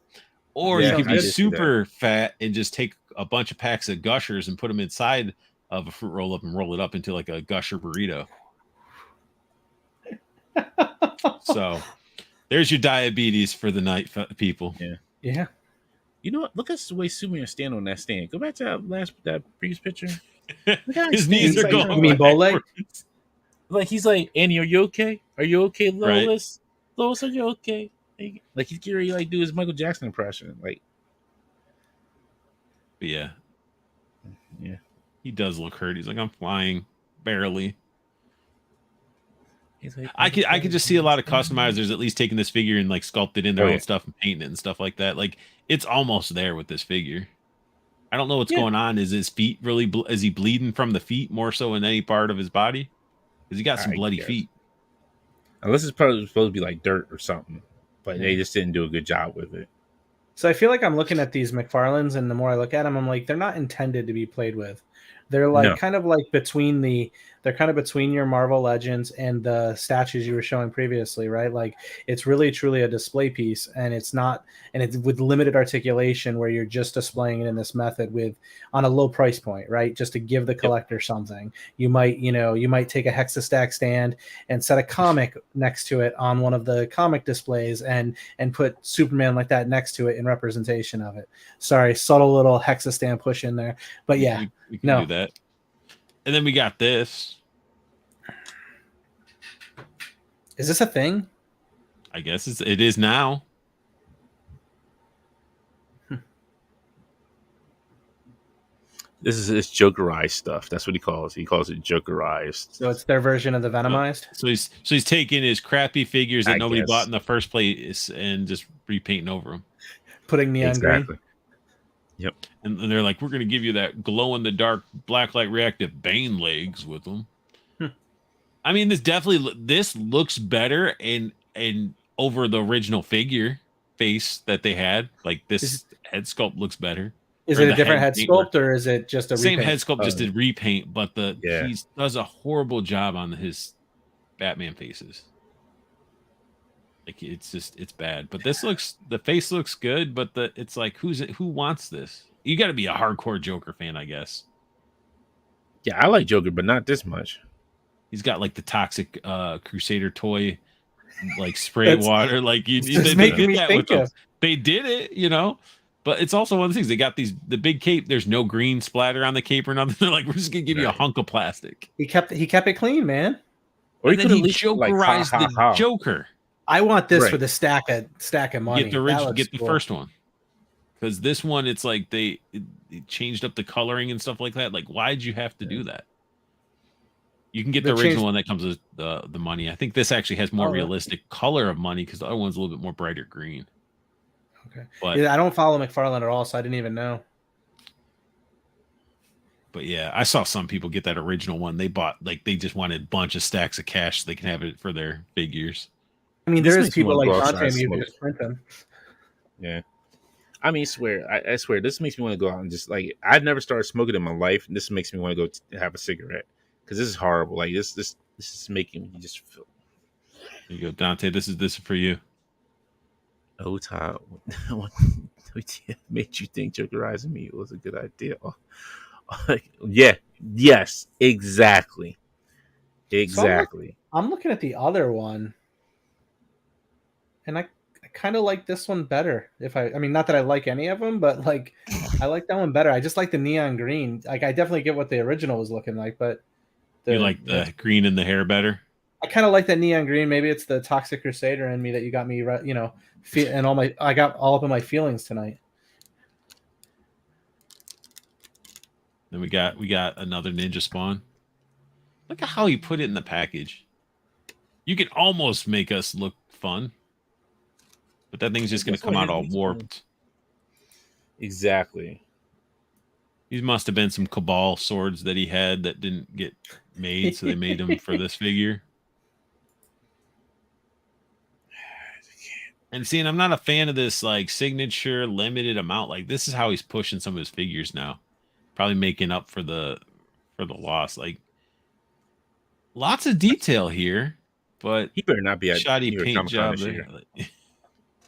Or you can be super fat and just take a bunch of packs of Gushers and put them inside of a fruit roll up and roll it up into like a Gusher burrito. So there's your diabetes for the night, people. Yeah. You know what? Look at the way Superman stand on that stand. Go back to that previous picture. His knees are going. You mean bow leg? Like he's like, Annie, are you okay? Are you okay, Lois? Right. Lois, are you okay? Like he's getting ready to like do his Michael Jackson impression. Like, but yeah, he does look hurt. He's like, I'm flying barely. He's like, I could just see a lot of customizers at least taking this figure and like sculpted in their own stuff and painting it and stuff like that. Like it's almost there with this figure. I don't know what's going on. Is his feet really? Is he bleeding from the feet more so in any part of his body? Because he got some bloody feet. Unless it's probably supposed to be like dirt or something, but they just didn't do a good job with it. So I feel like I'm looking at these McFarlands, and the more I look at them, I'm like, they're not intended to be played with. They're like kind of like between your Marvel Legends and the statues you were showing previously, right? Like it's really truly a display piece, and it's with limited articulation where you're just displaying it in this method on a low price point, right? Just to give the collector something. You might take a Hexastack stand and set a comic next to it on one of the comic displays and put Superman like that next to it in representation of it. Sorry, subtle little Hexastand push in there, but yeah. We can do that. And then we got this. Is this a thing? I guess it is now. This is his Jokerized stuff. That's what he calls it. He calls it Jokerized. So it's their version of the Venomized? So he's taking his crappy figures that nobody bought in the first place and just repainting over them. Putting neon green. Yep. And they're like, we're going to give you that glow in the dark blacklight reactive Bane legs with them. I mean, this looks better and over the original figure face that they had. Like this head sculpt looks better. Is it a different head sculpt or is it just a same repaint? Head sculpt, just did repaint, but he does a horrible job on his Batman faces. Like it's bad. But the face looks good, but it's like who wants this? You got to be a hardcore Joker fan, I guess. Yeah, I like Joker, but not this much. He's got like the toxic Crusader toy, like spray water. Like they did that with them. They did it, But it's also one of the things they got the big cape. There's no green splatter on the cape or nothing. They're like, we're just gonna give you a hunk of plastic. He kept it clean, man. Or he Jokerized the Joker. I want this for the stack of money. Get the original, get the first one. Because this one, it's like they changed up the coloring and stuff like that. Like, why'd you have to do that? You can get the original one that comes with the money. I think this actually has more realistic color of money because the other one's a little bit more brighter green. Okay. But I don't follow McFarland at all, so I didn't even know. But yeah, I saw some people get that original one. They bought they just wanted a bunch of stacks of cash so they can have it for their figures. I mean, there is people like Dante who just print them. Yeah. I mean, I swear, this makes me want to go out and just like I've never started smoking in my life, and this makes me want to go have a cigarette because this is horrible. Like this is making me just feel. Here you go, Dante. This is for you. Oh, Todd, what made you think jokerizing me was a good idea? Yeah, yes, exactly. So I'm looking at the other one, and I kind of like this one better. I mean, not that I like any of them, but like I like that one better. I just like the neon green. Like I definitely get what the original was looking like, but You like the green in the hair better? I kind of like that neon green. Maybe it's the Toxic Crusader in me that you got me, and I got all up in my feelings tonight. Then we got another ninja spawn. Look at how he put it in the package. You can almost make us look fun, but that thing's just going to come out all warped. Exactly. These must have been some Cabal swords that he had that didn't get made, so they made them for this figure. And seeing, I'm not a fan of this like signature limited amount. Like this is how he's pushing some of his figures now, probably making up for the loss. Like lots of detail here, but he better not be a shoddy paint job.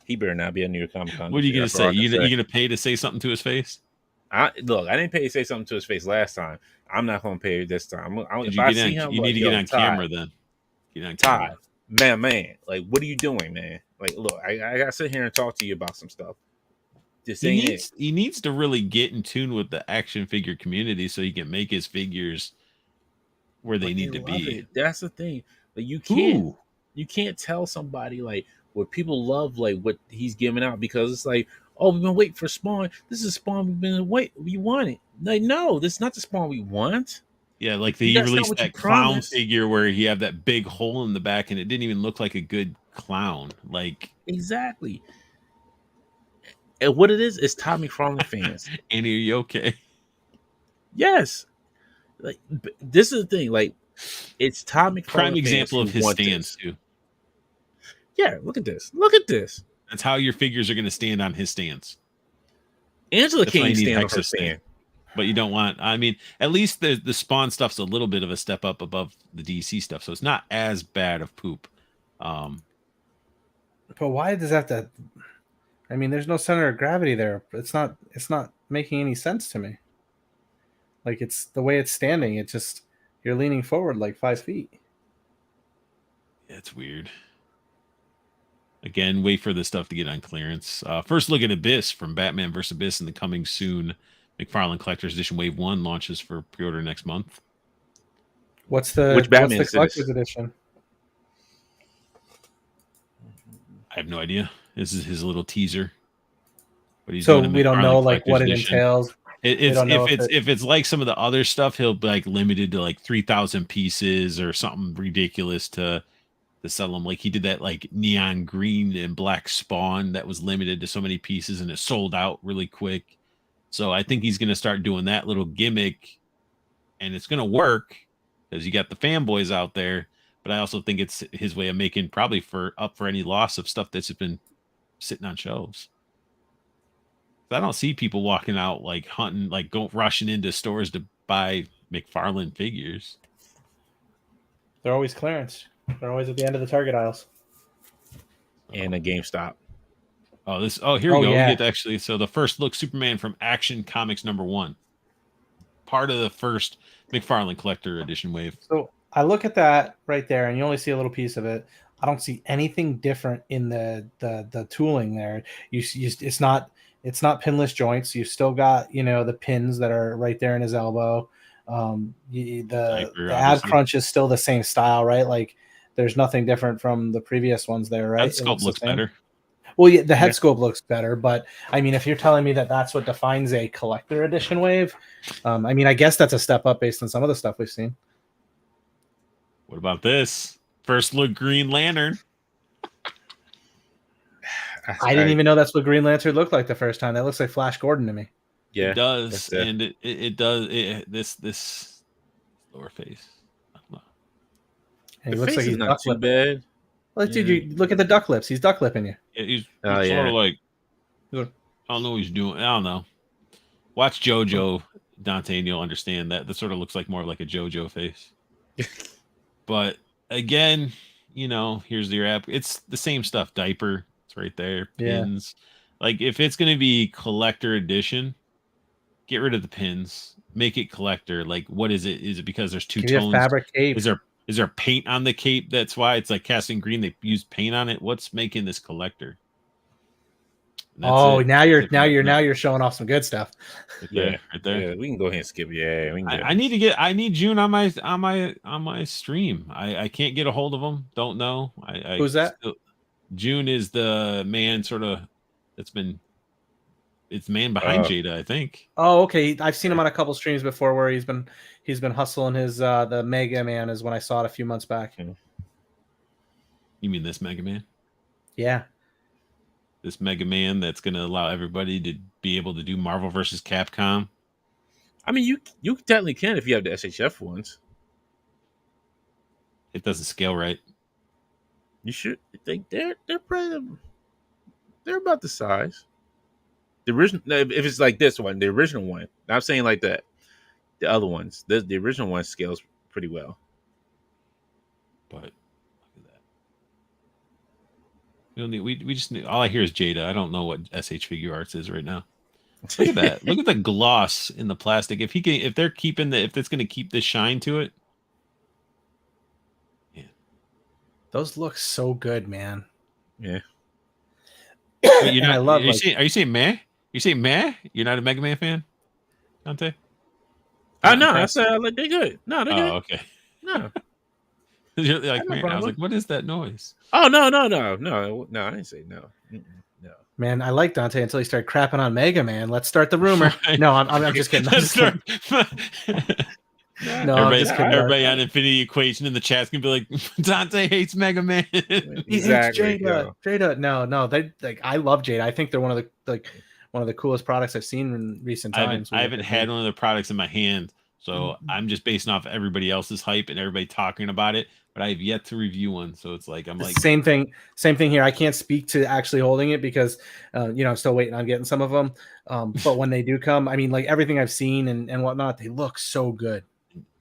He better not be a New York Comic Con. What are you gonna say? You gonna pay to say something to his face? Look, I didn't pay to say something to his face last time. I'm not gonna pay this time. You need to get on camera then. Get on camera. Todd, man, like what are you doing, man? Like, look, I gotta sit here and talk to you about some stuff. He needs to really get in tune with the action figure community so he can make his figures where they need to be. That's the thing. Like you can't tell somebody like what people love, like what he's giving out, because it's like, oh, we've been waiting for Spawn. This is Spawn we want it. Like, no, this is not the Spawn we want. Yeah, like they released that clown figure where he had that big hole in the back and it didn't even look like a good clown. Like exactly. And what it is Todd McFarland fans. Annie, are you okay? Yes. Like this is the thing. Like it's Todd McFarland. Prime example of his stance too. Yeah, look at this. Look at this. That's how your figures are going to stand on his stance. Angela can't stand on her stand. But you don't want. I mean, at least the Spawn stuff's a little bit of a step up above the DC stuff, so it's not as bad of poop. But why does that? I mean, there's no center of gravity there. It's not making any sense to me. Like it's the way it's standing. It's just you're leaning forward like 5 feet. Yeah, it's weird. Again, wait for this stuff to get on clearance. First look at Abyss from Batman vs. Abyss in the coming soon. McFarland Collector's Edition Wave 1 launches for pre-order next month. Which Batman what's the Collector's Edition? I have no idea. This is his little teaser. So we don't know like what it entails. If it's like some of the other stuff, he'll be like limited to like 3,000 pieces or something ridiculous to sell them. Like he did that like neon green and black Spawn that was limited to so many pieces and it sold out really quick. So I think he's going to start doing that little gimmick and it's going to work because you got the fanboys out there. But I also think it's his way of making probably up for any loss of stuff that's been sitting on shelves. I don't see people walking out like hunting, like rushing into stores to buy McFarland figures. They're always clearance. They're always at the end of the Target aisles. And a GameStop. Here we go. Yeah. We get actually. So the first look Superman from Action Comics #1. Part of the first McFarland Collector Edition wave. So I look at that right there, and you only see a little piece of it. I don't see anything different in the tooling there. It's not pinless joints. You've still got the pins that are right there in his elbow. The ab crunch is still the same style, right? Like there's nothing different from the previous ones there, right? That sculpt looks better. Well, yeah, the head sculpt looks better, but I mean, if you're telling me that that's what defines a collector edition wave, I mean, I guess that's a step up based on some of the stuff we've seen. What about this? First look Green Lantern. I didn't even know that's what Green Lantern looked like the first time. That looks like Flash Gordon to me. Yeah, it does, and it does. This lower face. I don't know. And he looks like he's not too bad. Well, dude, you look at the duck lips. He's duck lipping you. Yeah, he's sort of like. I don't know what he's doing. I don't know. Watch JoJo, Dante, and you'll understand that. This sort of looks like more like a JoJo face. But again, here's your app. It's the same stuff. Diaper, it's right there. Pins. Like if it's gonna be collector edition, get rid of the pins. Make it collector. Like what is it? Is it because there's two tones? Fabric cape. Is there paint on the cape? That's why it's like casting green. They used paint on it. What's making this collector? Now you're showing off some good stuff. Right there. Yeah, we can go ahead and skip. Yeah, we can I need June on my stream. I can't get a hold of him. Don't know. Who's that? June is the man it's the man behind Jada, I think. Oh, okay. I've seen him on a couple streams before where he's been hustling his the Mega Man is when I saw it a few months back. You mean this Mega Man? Yeah. This Mega Man that's going to allow everybody to be able to do Marvel versus Capcom. I mean, you technically can if you have the SHF ones. It doesn't scale right. You should think they're about the size. The original, if it's like this one, the original one. I'm saying like that. The other ones, the original one scales pretty well. But we just need, all I hear is Jada. I don't know what SH Figure Arts is right now. Look at that. Look at the gloss in the plastic. If it's going to keep the shine to it. Yeah. Those look so good, man. Yeah. Wait, are you saying meh? You say meh? You're not a Mega Man fan, Dante? No, I said like they're good. No, they're good. Okay. No. You're like, man, I was like, what is that noise? Oh no! I didn't say no. No. Man, I like Dante until he started crapping on Mega Man. Let's start the rumor. No, I'm just kidding. I'm just kidding. No, everybody on Infinity Equation in the chat's gonna be like, Dante hates Mega Man. He hates Jada. Jada. No, they like. I love Jada. I think they're one of the coolest products I've seen in recent times. I haven't had one of the products in my hand, so I'm just basing off everybody else's hype and everybody talking about it. But I have yet to review one, so it's like same thing here. I can't speak to actually holding it because I'm still waiting on getting some of them. But when they do come, I mean, like everything I've seen and whatnot, they look so good.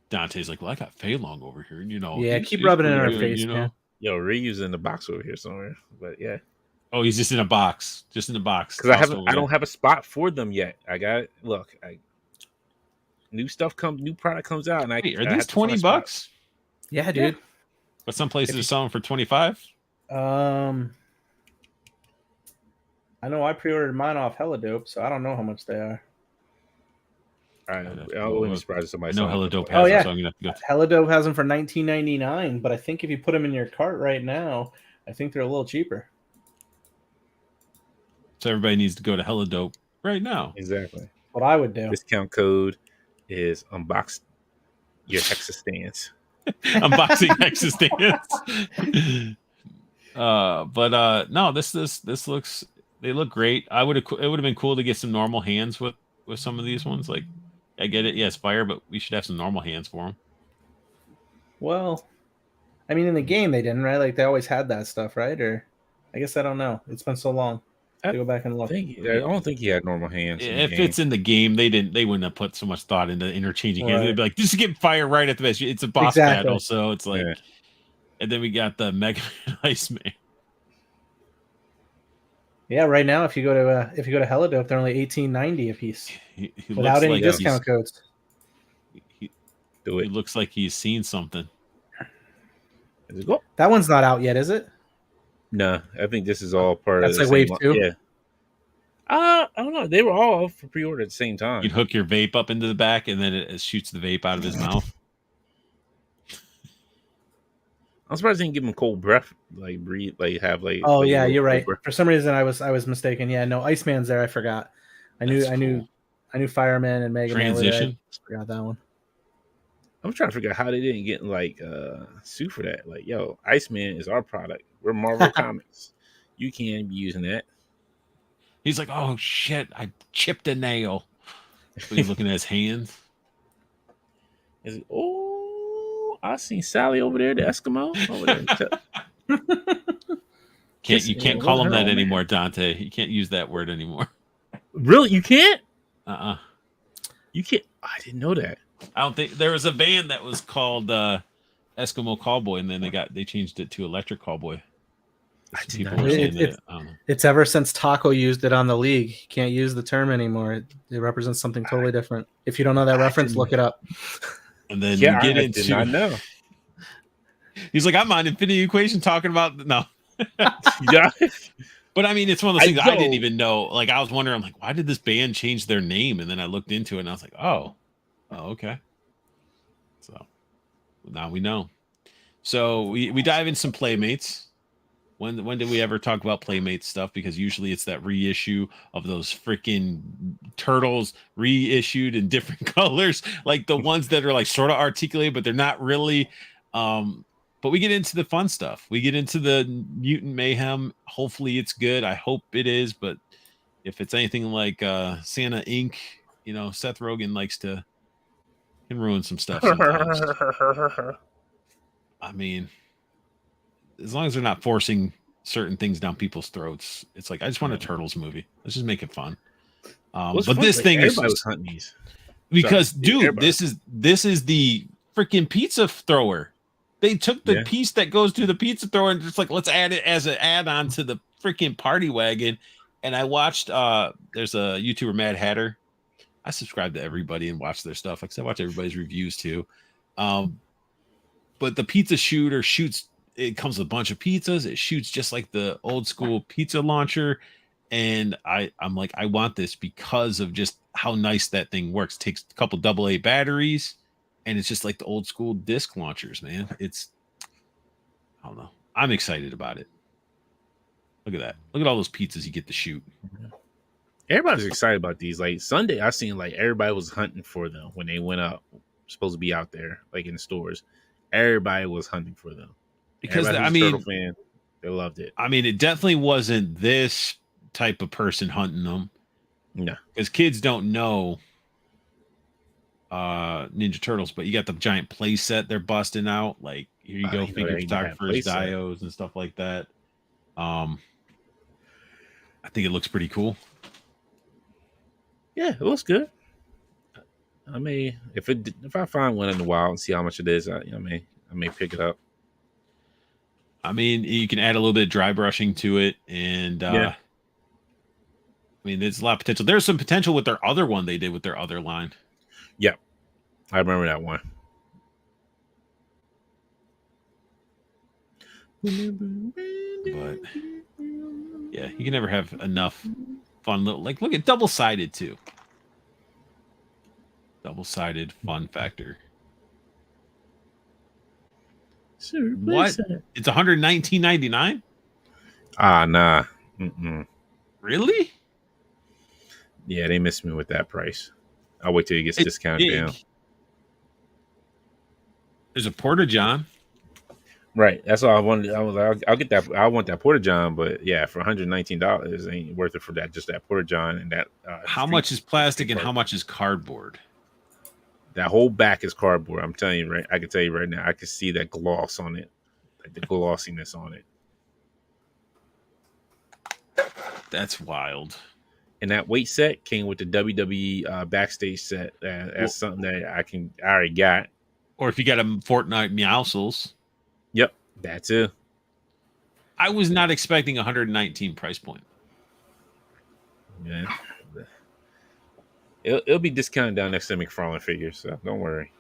Dante's like, well, I got Fei Long over here, Yeah, keep rubbing it in our face, man. Yo, Ryu's in the box over here somewhere, but yeah. Oh, he's just in a box, because I don't have a spot for them yet. I got it. Look, new product comes out, and are these $20? Yeah, dude. Yeah. But some places are selling for 25. I know I pre-ordered mine off Hella Dope, so I don't know how much they are. I wouldn't be surprised if somebody. No, Hella Dope has them, so I'm gonna have to go. Hella Dope has them for $19.99, but I think if you put them in your cart right now, I think they're a little cheaper. So everybody needs to go to Hella Dope right now. Exactly. What I would do. Discount code is unbox your Hexastacks. Unboxing Hexastacks. No, this looks. They look great. It would have been cool to get some normal hands with some of these ones. Like, I get it, yes, fire, but we should have some normal hands for them. Well, I mean, in the game they didn't, right? Like they always had that stuff, right? Or I guess I don't know. It's been so long. I go back and look. I don't think he had normal hands. If it's in the game, they wouldn't have put so much thought into interchanging hands. They'd be like, just get fire right at the best. It's a boss battle, so it's like. Yeah. And then we got the Mega Man Iceman. Yeah, right now if you go to Hella Dope, they're only $18.90 a piece he without any discount codes. He looks like he's seen something. That one's not out yet, is it? No, I think this is all part of. That's like wave 2. Yeah. I don't know. They were all for pre-order at the same time. You'd hook your vape up into the back, and then it shoots the vape out of his mouth. I'm surprised they didn't give him cold breath, like breathe, like have like. Oh yeah, you're right. For some reason, I was mistaken. Yeah, no, Iceman's there. I forgot. I knew Fireman and Mega Man. Transition. I forgot that one. I'm trying to figure out how they didn't get like sue for that. Like, yo, Iceman is our product. We're Marvel Comics. You can't be using that. He's like, oh shit, I chipped a nail. But he's looking at his hands. Is it, I seen Sally over there, the Eskimo over there. You can't call him that anymore, Dante. You can't use that word anymore. Really, you can't? Uh-uh. You can't. I didn't know that. I don't think there was a band that was called Eskimo Cowboy, and then they changed it to Electric Cowboy. I Some did people not were know. saying that. I don't know. It's ever since Taco used it on the league. You can't use the term anymore. It represents something totally different. If you don't know that reference, look it up. And then Yeah, we get I into. did not know. He's like, I'm on Infinity Equation talking about no. Yeah. But I mean, it's one of those things I didn't know. even know. Like, I was wondering, I'm like, why did this band change their name? And then I looked into it, and I was like, oh, okay. So now we know. So we dive in some Playmates. When did we ever talk about Playmates stuff? Because usually it's that reissue of those freaking turtles reissued in different colors, like the ones that are like sort of articulated, but they're not really. But we get into the fun stuff. We get into the mutant mayhem. Hopefully it's good. I hope it is. But if it's anything like Santa Inc., Seth Rogen can ruin some stuff sometimes. I mean, as long as they're not forcing certain things down people's throats, it's like I just want a Turtles movie. Let's just make it fun. But fun? this thing is everybody was hunting these because, Sorry, dude, everybody. this is the freaking pizza thrower. They took the piece that goes to the pizza thrower and just like, let's add it as an add-on to the freaking party wagon. And I watched there's a YouTuber, Mad Hatter. I subscribe to everybody and watch their stuff. Like I watch everybody's reviews too. But the pizza shooter shoots, it comes with a bunch of pizzas. It shoots just like the old school pizza launcher. And I'm like, I want this because of just how nice that thing works. It takes a couple AA batteries. And it's just like the old school disc launchers, man. I don't know. I'm excited about it. Look at that. Look at all those pizzas you get to shoot. Everybody's excited about these. Like Sunday, I seen like everybody was hunting for them when they went up. Supposed to be out there, like in the stores. Everybody was hunting for them. Because Turtle fan, they loved it. I mean, it definitely wasn't this type of person hunting them. No. Because kids don't know Ninja Turtles, but you got the giant play set they're busting out. Like, here you go, figure photographers, diodes, and stuff like that. I think it looks pretty cool. Yeah, it looks good. I may, if I find one in the wild and see how much it is, I may pick it up. I mean, you can add a little bit of dry brushing to it, and I mean, there's a lot of potential. There's some potential with their other one they did with their other line. Yeah, I remember that one. But yeah, you can never have enough fun little, like, look at double-sided too. Double-sided fun factor. Sure, what? It's $119.99? Nah. Mm-mm. Really? Yeah, they missed me with that price. I'll wait till it gets discounted down. There's a Porta-John. Right. That's all I wanted. I'll get that. I want that Porta-John, but yeah, for $119 ain't worth it for that. Just that Porta-John and that. How much is plastic and how much is cardboard? That whole back is cardboard. I'm telling you, right? I can tell you right now. I can see that gloss on it, like the glossiness on it. That's wild. And that weight set came with the WWE backstage set. That's something that I already got. Or if you got a Fortnite Meowscles. Yep, that's it. I was not expecting 119 price point. Yeah. It'll be discounted down next to McFarland figures, so don't worry.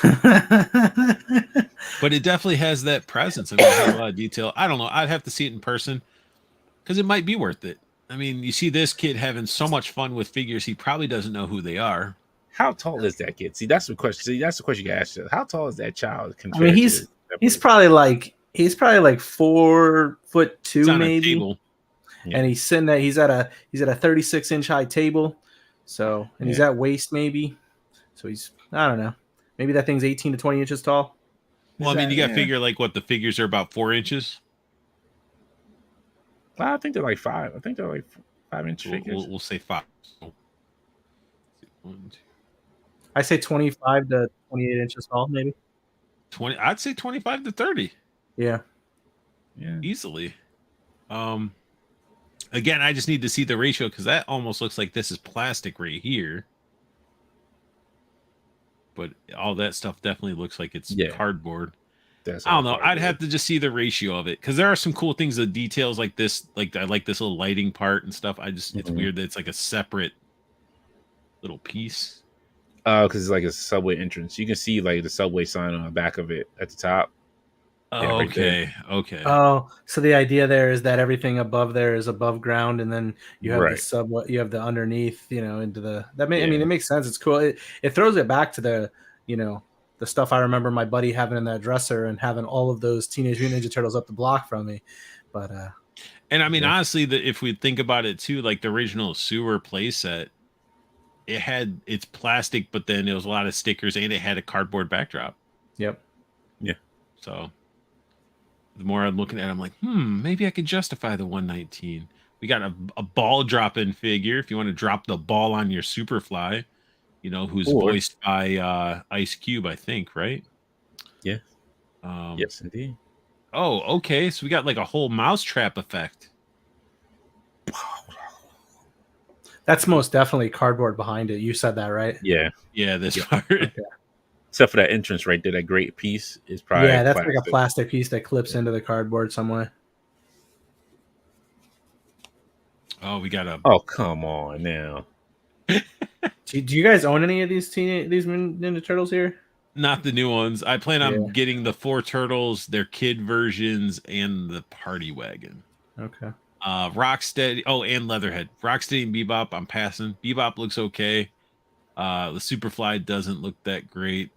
But it definitely has that presence. I mean, it has a lot of detail. I don't know. I'd have to see it in person because it might be worth it. I mean, you see this kid having so much fun with figures, he probably doesn't know who they are. How tall is that kid? See, that's the question. See, that's the question you got to ask yourself. How tall is that child? I mean, he's probably like 4'2" maybe. Yeah. And he's sitting there. He's at a 36-inch high table. So, and he's at waist maybe. So he's, I don't know. Maybe that thing's 18 to 20 inches tall. Well, I mean, you got to figure like what the figures are about 4 inches. I think they're like 5. I think they're like 5-inch figures. We'll say 5. I say 25 to 28 inches tall, maybe. 20. I'd say 25 to 30. Yeah. Easily. And Again, I just need to see the ratio because that almost looks like this is plastic right here. But all that stuff definitely looks like it's cardboard. That's I don't know. I'd have to just see the ratio of it because there are some cool things, the details like this, like I like this little lighting part and stuff. It's weird that it's like a separate little piece. Because it's like a subway entrance. You can see like the subway sign on the back of it at the top. Oh, okay. Okay. Oh, so the idea there is that everything above there is above ground, and then you have the subway, you have the underneath, into the. I mean, it makes sense. It's cool. It throws it back to the, the stuff I remember my buddy having in that dresser and having all of those Teenage Mutant Ninja Turtles up the block from me. But and I mean, honestly, if we think about it too, like the original sewer playset, it's plastic, but then there was a lot of stickers, and it had a cardboard backdrop. Yep. Yeah. So the more I'm looking at it, I'm like, maybe I could justify the 119. We got a ball drop-in figure if you want to drop the ball on your Superfly, who's voiced by Ice Cube, I think, right? Yeah. Yes, indeed. Oh, okay. So we got like a whole mousetrap effect. That's most definitely cardboard behind it. You said that, right? Yeah. Yeah, this part. Okay. Except for that entrance right there, that great piece is probably that's plastic. Like a plastic piece that clips into the cardboard somewhere. Oh, we got a. Oh, come on now. Do you guys own any of these Ninja Turtles here? Not the new ones. I plan on getting the 4 turtles, their kid versions, and the party wagon. Okay. Rocksteady. Oh, and Leatherhead. Rocksteady and Bebop. I'm passing. Bebop looks okay. The Superfly doesn't look that great.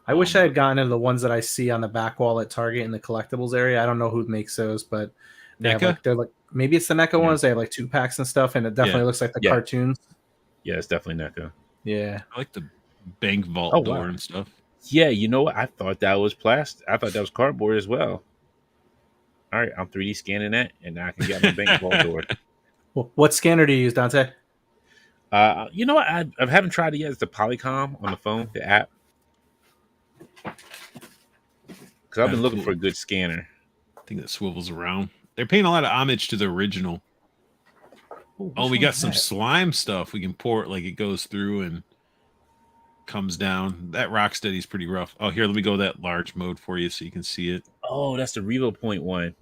I wish I had gotten into the ones that I see on the back wall at Target in the collectibles area. I don't know who makes those, but they're like maybe it's the NECA ones. They have like 2 packs and stuff, and it definitely looks like the cartoons. Yeah, it's definitely NECA. Yeah, I like the bank vault door and stuff. Yeah, you know what? I thought that was plastic. I thought that was cardboard as well. All right, I'm 3D scanning that, and now I can get my bank vault door. Well, what scanner do you use, Dante? You know what? I haven't tried it yet. It's the Polycom on the phone, the app. Because I've been looking for a good scanner. I think that swivels around. They're paying a lot of homage to the original. Oh, we got some slime stuff. We can pour it like it goes through and comes down. That Rocksteady's pretty rough. Oh, here, let me go that large mode for you so you can see it. Oh, that's the Revo Point one.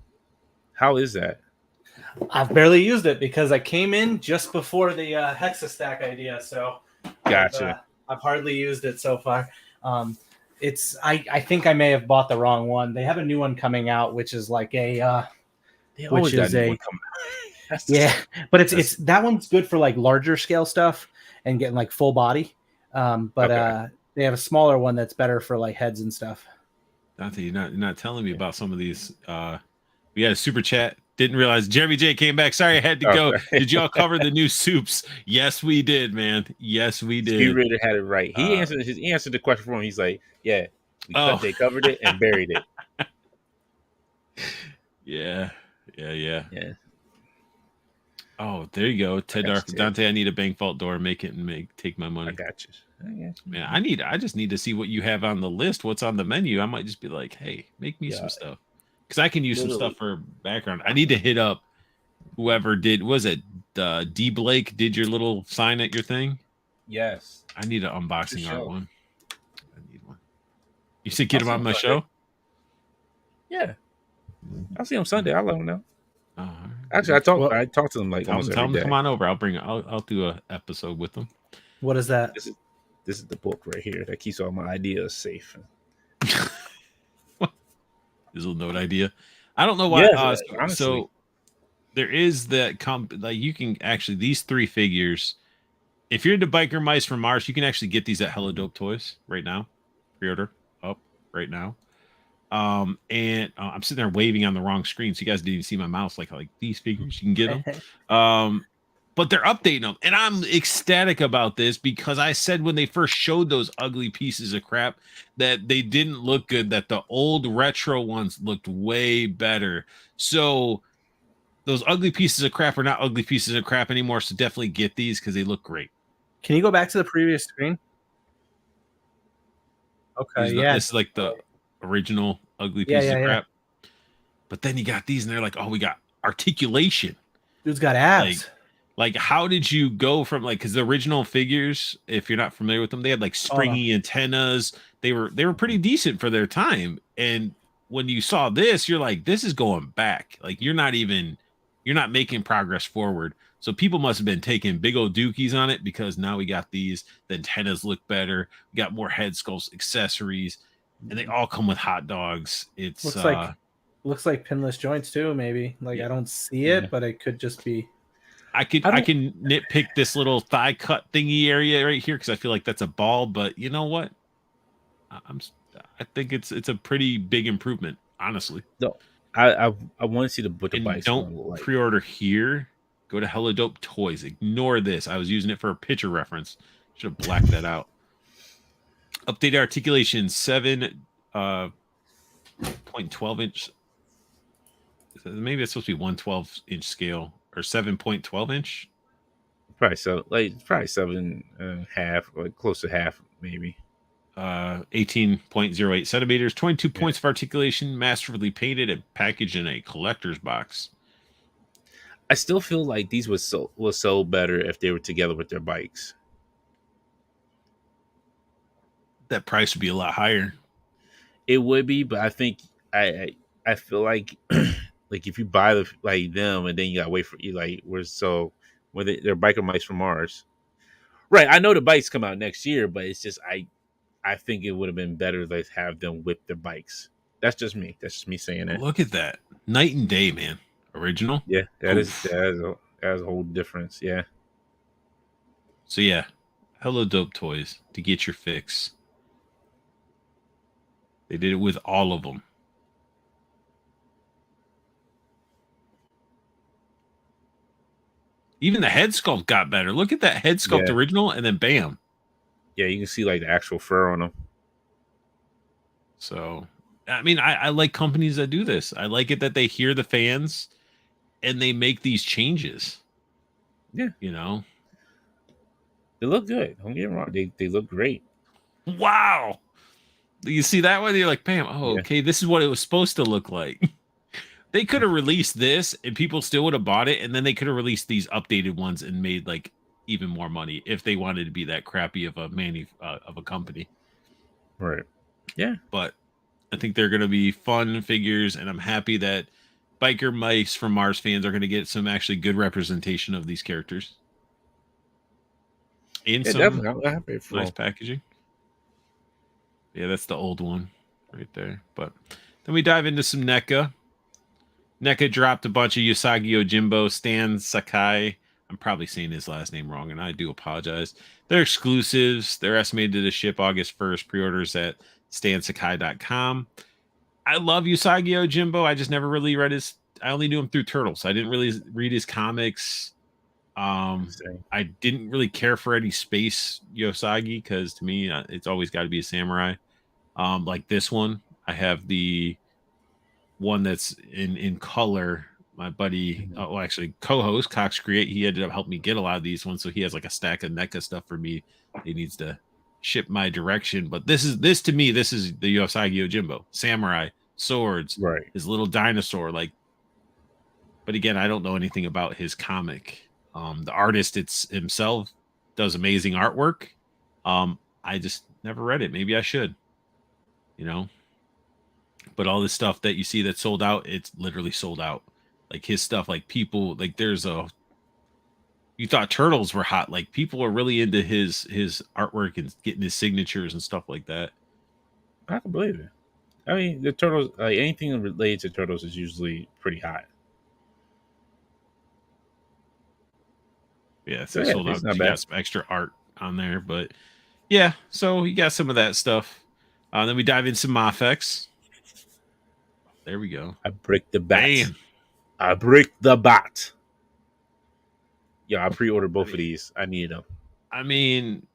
How is that? I've barely used it because I came in just before the Hexastack idea, so gotcha. I've hardly used it so far. I think I may have bought the wrong one. They have a new one coming out, which is like a but it's that one's good for like larger scale stuff and getting like full body. But they have a smaller one that's better for like heads and stuff. Dante, you're not telling me about some of these. We had a super chat. Didn't realize Jeremy J came back. Sorry, I had to go. Did y'all cover the new soups? Yes, we did, man. Yes, we did. He really had it right. He answered the question for him. He's like, "Yeah, they covered it and buried it." Yeah. Oh, there you go, Ted Dark. Dante, I need a bank vault door. Take my money. I got you. Man, I just need to see what you have on the list. What's on the menu? I might just be like, hey, make me some stuff. Because I can use some stuff for background. I need to hit up whoever did. Was it D Blake did your little sign at your thing? Yes. I need an unboxing art one. I need one. You said get him on my show? Yeah. I'll see him Sunday. I'll let him know. Actually, I talked to them like tell them to come on over. I'll do an episode with them. What is that? This is the book right here that keeps all my ideas safe. This little note idea. I don't know why. So there is that like you can actually these 3 figures. If you're into Biker Mice from Mars, you can actually get these at Hello Dope Toys right now. Pre-order up right now. And I'm sitting there waving on the wrong screen, so you guys didn't even see my mouse. Like these figures, you can get them. But they're updating them, and I'm ecstatic about this because I said when they first showed those ugly pieces of crap that they didn't look good, that the old retro ones looked way better. So those ugly pieces of crap are not ugly pieces of crap anymore. So definitely get these because they look great. Can you go back to the previous screen? Okay, this is like the original ugly piece of crap. But then you got these, and they're like, oh, we got articulation. Dude's got abs. Like how did you go from like, because the original figures, if you're not familiar with them, they had like springy antennas. They were pretty decent for their time. And when you saw this, you're like, this is going back. Like you're not making progress forward. So people must have been taking big old dookies on it, because now we got these. The antennas look better. We got more head sculpts, accessories, and they all come with hot dogs. It's looks like pinless joints too. Maybe like I don't see it, but it could just be. I can nitpick this little thigh cut thingy area right here because I feel like that's a ball. But you know what? I think it's a pretty big improvement, honestly. No, I want to see the bikes. Don't pre-order here. Go to Hella Dope Toys. Ignore this. I was using it for a picture reference. Should have blacked that out. Updated articulation 7.12 inch. Maybe it's supposed to be 1/12-inch scale or 7.12 inch. Probably 7.5, like close to half, maybe. 18.08 centimeters, 22 points of articulation, masterfully painted and packaged in a collector's box. I still feel like these would sell better if they were together with their bikes. That price would be a lot higher. It would be, but I think I feel like like if you buy them and then you gotta wait for their biker mics from Mars. Right, I know the bikes come out next year, but it's just I think it would have been better to have them whip their bikes. That's just me. That's just me saying that. Look at that. Night and day, man. Original. Yeah, that is a whole difference. Yeah. So yeah, Hello Dope Toys to get your fix. They did it with all of them. Even the head sculpt got better. Look at that head sculpt original, and then bam. Yeah, you can see like the actual fur on them. So, I mean, I like companies that do this. I like it that they hear the fans and they make these changes. Yeah. You know? They look good. Don't get me wrong. They look great. Wow. You see that one? You're like, bam, okay, this is what it was supposed to look like. They could have released this and people still would have bought it, and then they could have released these updated ones and made like even more money if they wanted to be that crappy of a company. Right. Yeah. But I think they're going to be fun figures, and I'm happy that Biker Mice from Mars fans are going to get some actually good representation of these characters. And some nice packaging. Yeah, that's the old one right there. But then we dive into some NECA. NECA dropped a bunch of Usagi Yojimbo, Stan Sakai. I'm probably saying his last name wrong, and I do apologize. They're exclusives. They're estimated to ship August 1st. Pre-orders at stansakai.com. I love Usagi Yojimbo. I just never really read his... I only knew him through Turtles. I didn't really read his comics. I didn't really care for any space Usagi, because to me, it's always got to be a samurai. Like this one, I have the one that's in color. My buddy, actually co-host Cox Create, he ended up helping me get a lot of these ones, so he has like a stack of NECA stuff for me. He needs to ship my direction, but this is the Usagi Yojimbo, samurai, swords, right? His little dinosaur, like. But again, I don't know anything about his comic. The artist himself does amazing artwork. I just never read it. Maybe I should, you know. But all this stuff that you see that's sold out, it's literally sold out. Like his stuff, like people, like you thought Turtles were hot. Like people are really into his artwork and getting his signatures and stuff like that. I can believe it. I mean, the Turtles, like anything related to Turtles is usually pretty hot. Yeah, so sold out. You got some extra art on there, but yeah, so you got some of that stuff. Then we dive into some Mafex. There we go. I break the bat. Bam. I break the bat. Yeah, I pre-ordered both of these. I need them. I mean,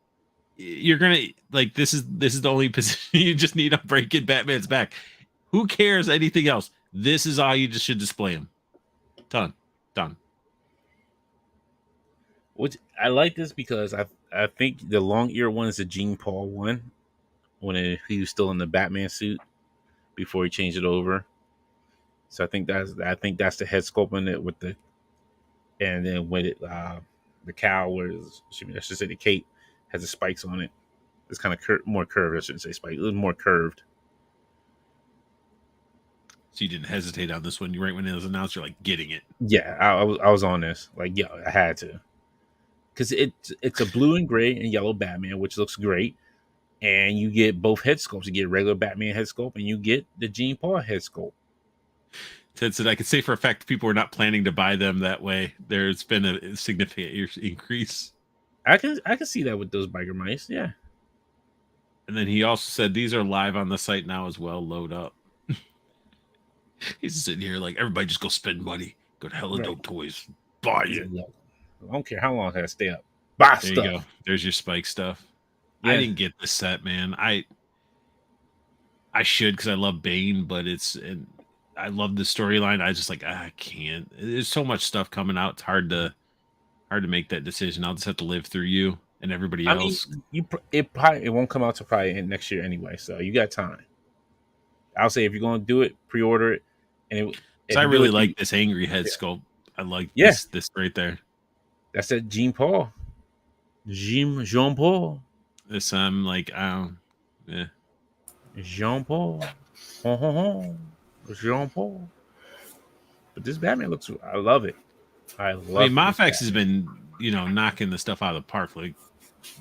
you're gonna like this is the only position you just need to break in Batman's back. Who cares anything else? This is all you just should display them. Done. Which I like this because I think the long ear one is the Jean Paul one when he was still in the Batman suit before he changed it over. So I think that's the head sculpt in it with the, and then with it the cowl, where I should say the cape has the spikes on it. It's kind of more curved. I shouldn't say spike. It was more curved. So you didn't hesitate on this one. You right when it was announced, you're like getting it. Yeah, I was on this. Like, yeah, I had to, because it's a blue and gray and yellow Batman, which looks great. And you get both head sculpts. You get a regular Batman head sculpt, and you get the Jean Paul head sculpt. Ted said, I could say for a fact people were not planning to buy them that way. There's been a significant increase. I can see that with those biker mice, yeah. And then he also said these are live on the site now as well. Load up. He's sitting here like, everybody just go spend money. Go to Hella Dope Toys. Buy it. I don't care how long I stay up. Buy there stuff. You go. There's your Spike stuff. Yeah. I didn't get this set, man. I should, because I love Bane, but and I love the storyline. I just like, I can't. There's so much stuff coming out. It's hard to make that decision. I'll just have to live through you and everybody else. Mean, it won't come out till probably next year anyway, so you got time. I'll say if you're going to do it, pre-order it. And I really like this angry head sculpt. I like this right there. That's that Jean Paul. Jean Paul. This like yeah. Jean Paul. Jean Paul. But this Batman looks, I love it. I mean, Mafex has been, knocking the stuff out of the park. Like,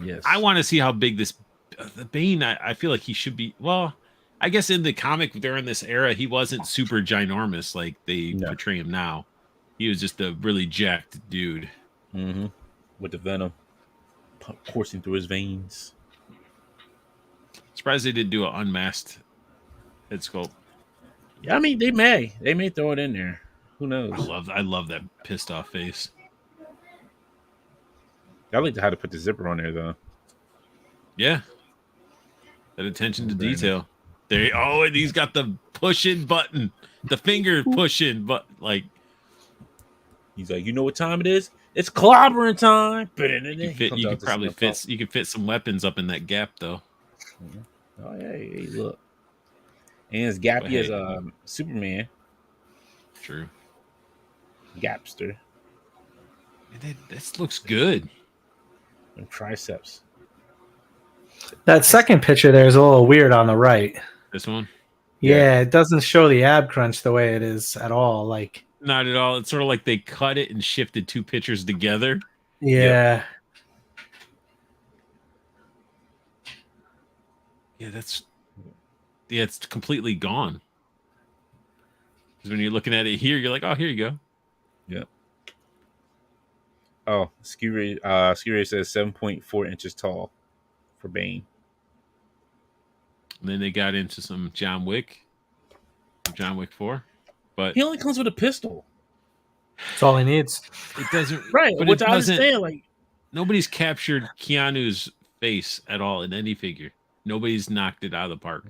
yes. I want to see how big the Bane, I feel like he should be. Well, I guess in the comic during this era, he wasn't super ginormous like they portray him now. He was just a really jacked dude. Mm-hmm. With the venom coursing through his veins. Surprised they didn't do an unmasked head sculpt. Yeah, I mean, they may throw it in there. Who knows? I love that pissed off face. I like how to put the zipper on there though. Yeah. That attention to detail. And he's got the pushing button, the finger pushing, but like he's like, you know what time it is? It's clobbering time. You could probably fit some weapons up in that gap though. Oh yeah, hey, look. And as gappy as Superman. True. Gapster. And this looks good. And triceps. That second picture there is a little weird on the right. This one? Yeah, it doesn't show the ab crunch the way it is at all. Like, not at all. It's sort of like they cut it and shifted two pictures together. Yeah. Yeah, it's completely gone. Because when you're looking at it here, you're like, oh, here you go. Yeah. Oh, Ski Ray says 7.4 inches tall for Bane. And then they got into some John Wick 4. But he only comes with a pistol. That's all he needs. It doesn't right, but which I understand. Like, nobody's captured Keanu's face at all in any figure. Nobody's knocked it out of the park.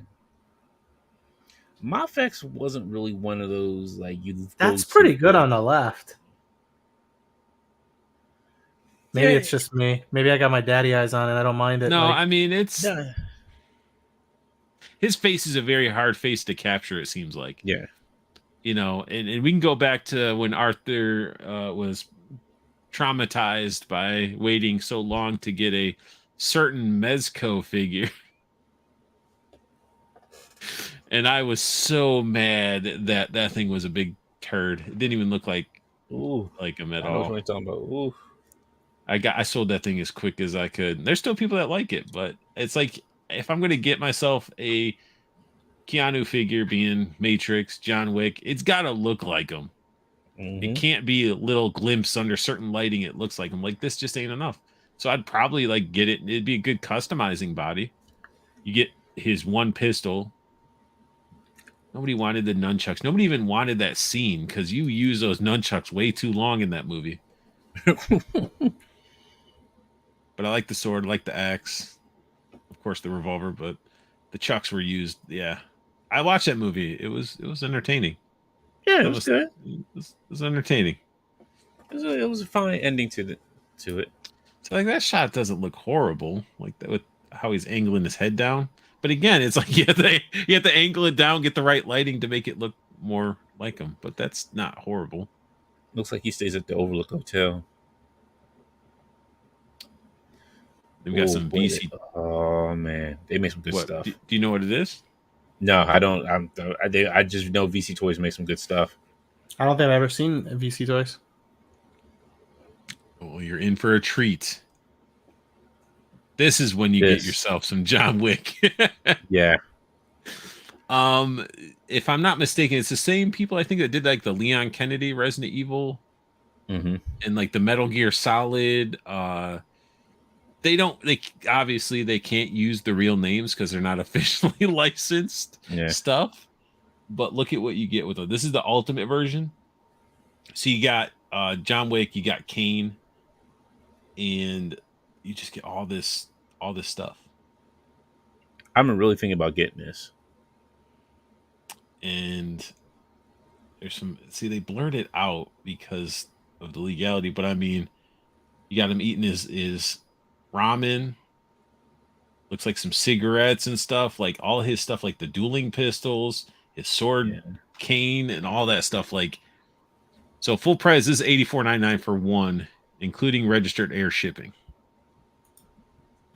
Mafex wasn't really one of those like you. That's pretty good on the left. Maybe it's just me. Maybe I got my daddy eyes on it. I don't mind it. No, I mean it's his face is a very hard face to capture. It seems like, yeah, and we can go back to when Arthur was traumatized by waiting so long to get a certain Mezco figure. And I was so mad that thing was a big turd. It didn't even look like him at all. I know what you're talking about. Ooh. I sold that thing as quick as I could. There's still people that like it, but it's like if I'm going to get myself a Keanu figure being Matrix, John Wick, it's got to look like him. Mm-hmm. It can't be a little glimpse under certain lighting. It looks like him. Like this just ain't enough. So I'd probably get it. It'd be a good customizing body. You get his one pistol. Nobody wanted the nunchucks. Nobody even wanted that scene because you use those nunchucks way too long in that movie. But I like the sword, I like the axe, of course the revolver, but the chucks were used. Yeah, I watched that movie. It was entertaining. Yeah, it was good. It was entertaining. It was a fine ending to it. So like that shot doesn't look horrible, like that with how he's angling his head down. But again, it's like you have to angle it down, get the right lighting to make it look more like him, but that's not horrible. Looks like he stays at the Overlook Hotel. We've got some VC. Oh man, they make some good stuff. Do you know what it is? No, I don't. I just know VC Toys make some good stuff. I don't think I've ever seen VC Toys. Well, you're in for a treat. This is when you get yourself some John Wick. Yeah. If I'm not mistaken, it's the same people I think that did like the Leon Kennedy Resident Evil, and like the Metal Gear Solid. They obviously they can't use the real names because they're not officially licensed stuff. But look at what you get with it. This is the ultimate version. So you got John Wick, you got Kane, and you just get all this stuff. I'm really thinking about getting this. And there's some, they blurred it out because of the legality, but I mean, you got him eating his ramen, looks like some cigarettes and stuff, like all his stuff, like the dueling pistols, his sword, cane, and all that stuff. Like, so full price is $84.99 for one, including registered air shipping.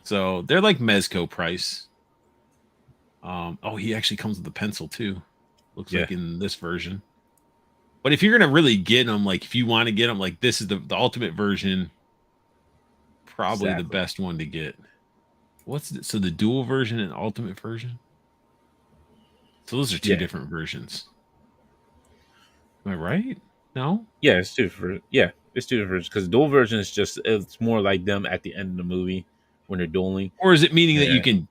So they're like Mezco price. Oh, he actually comes with a pencil too. Looks like in this version. But if you're gonna really get them, like if you want to get them, like this is the ultimate version. Probably the best one to get. So the dual version and ultimate version? So those are two different versions. Am I right? No? Yeah, it's two different. Yeah, it's two different versions because the dual version is just it's more like them at the end of the movie when they're dueling. Or is it meaning that you can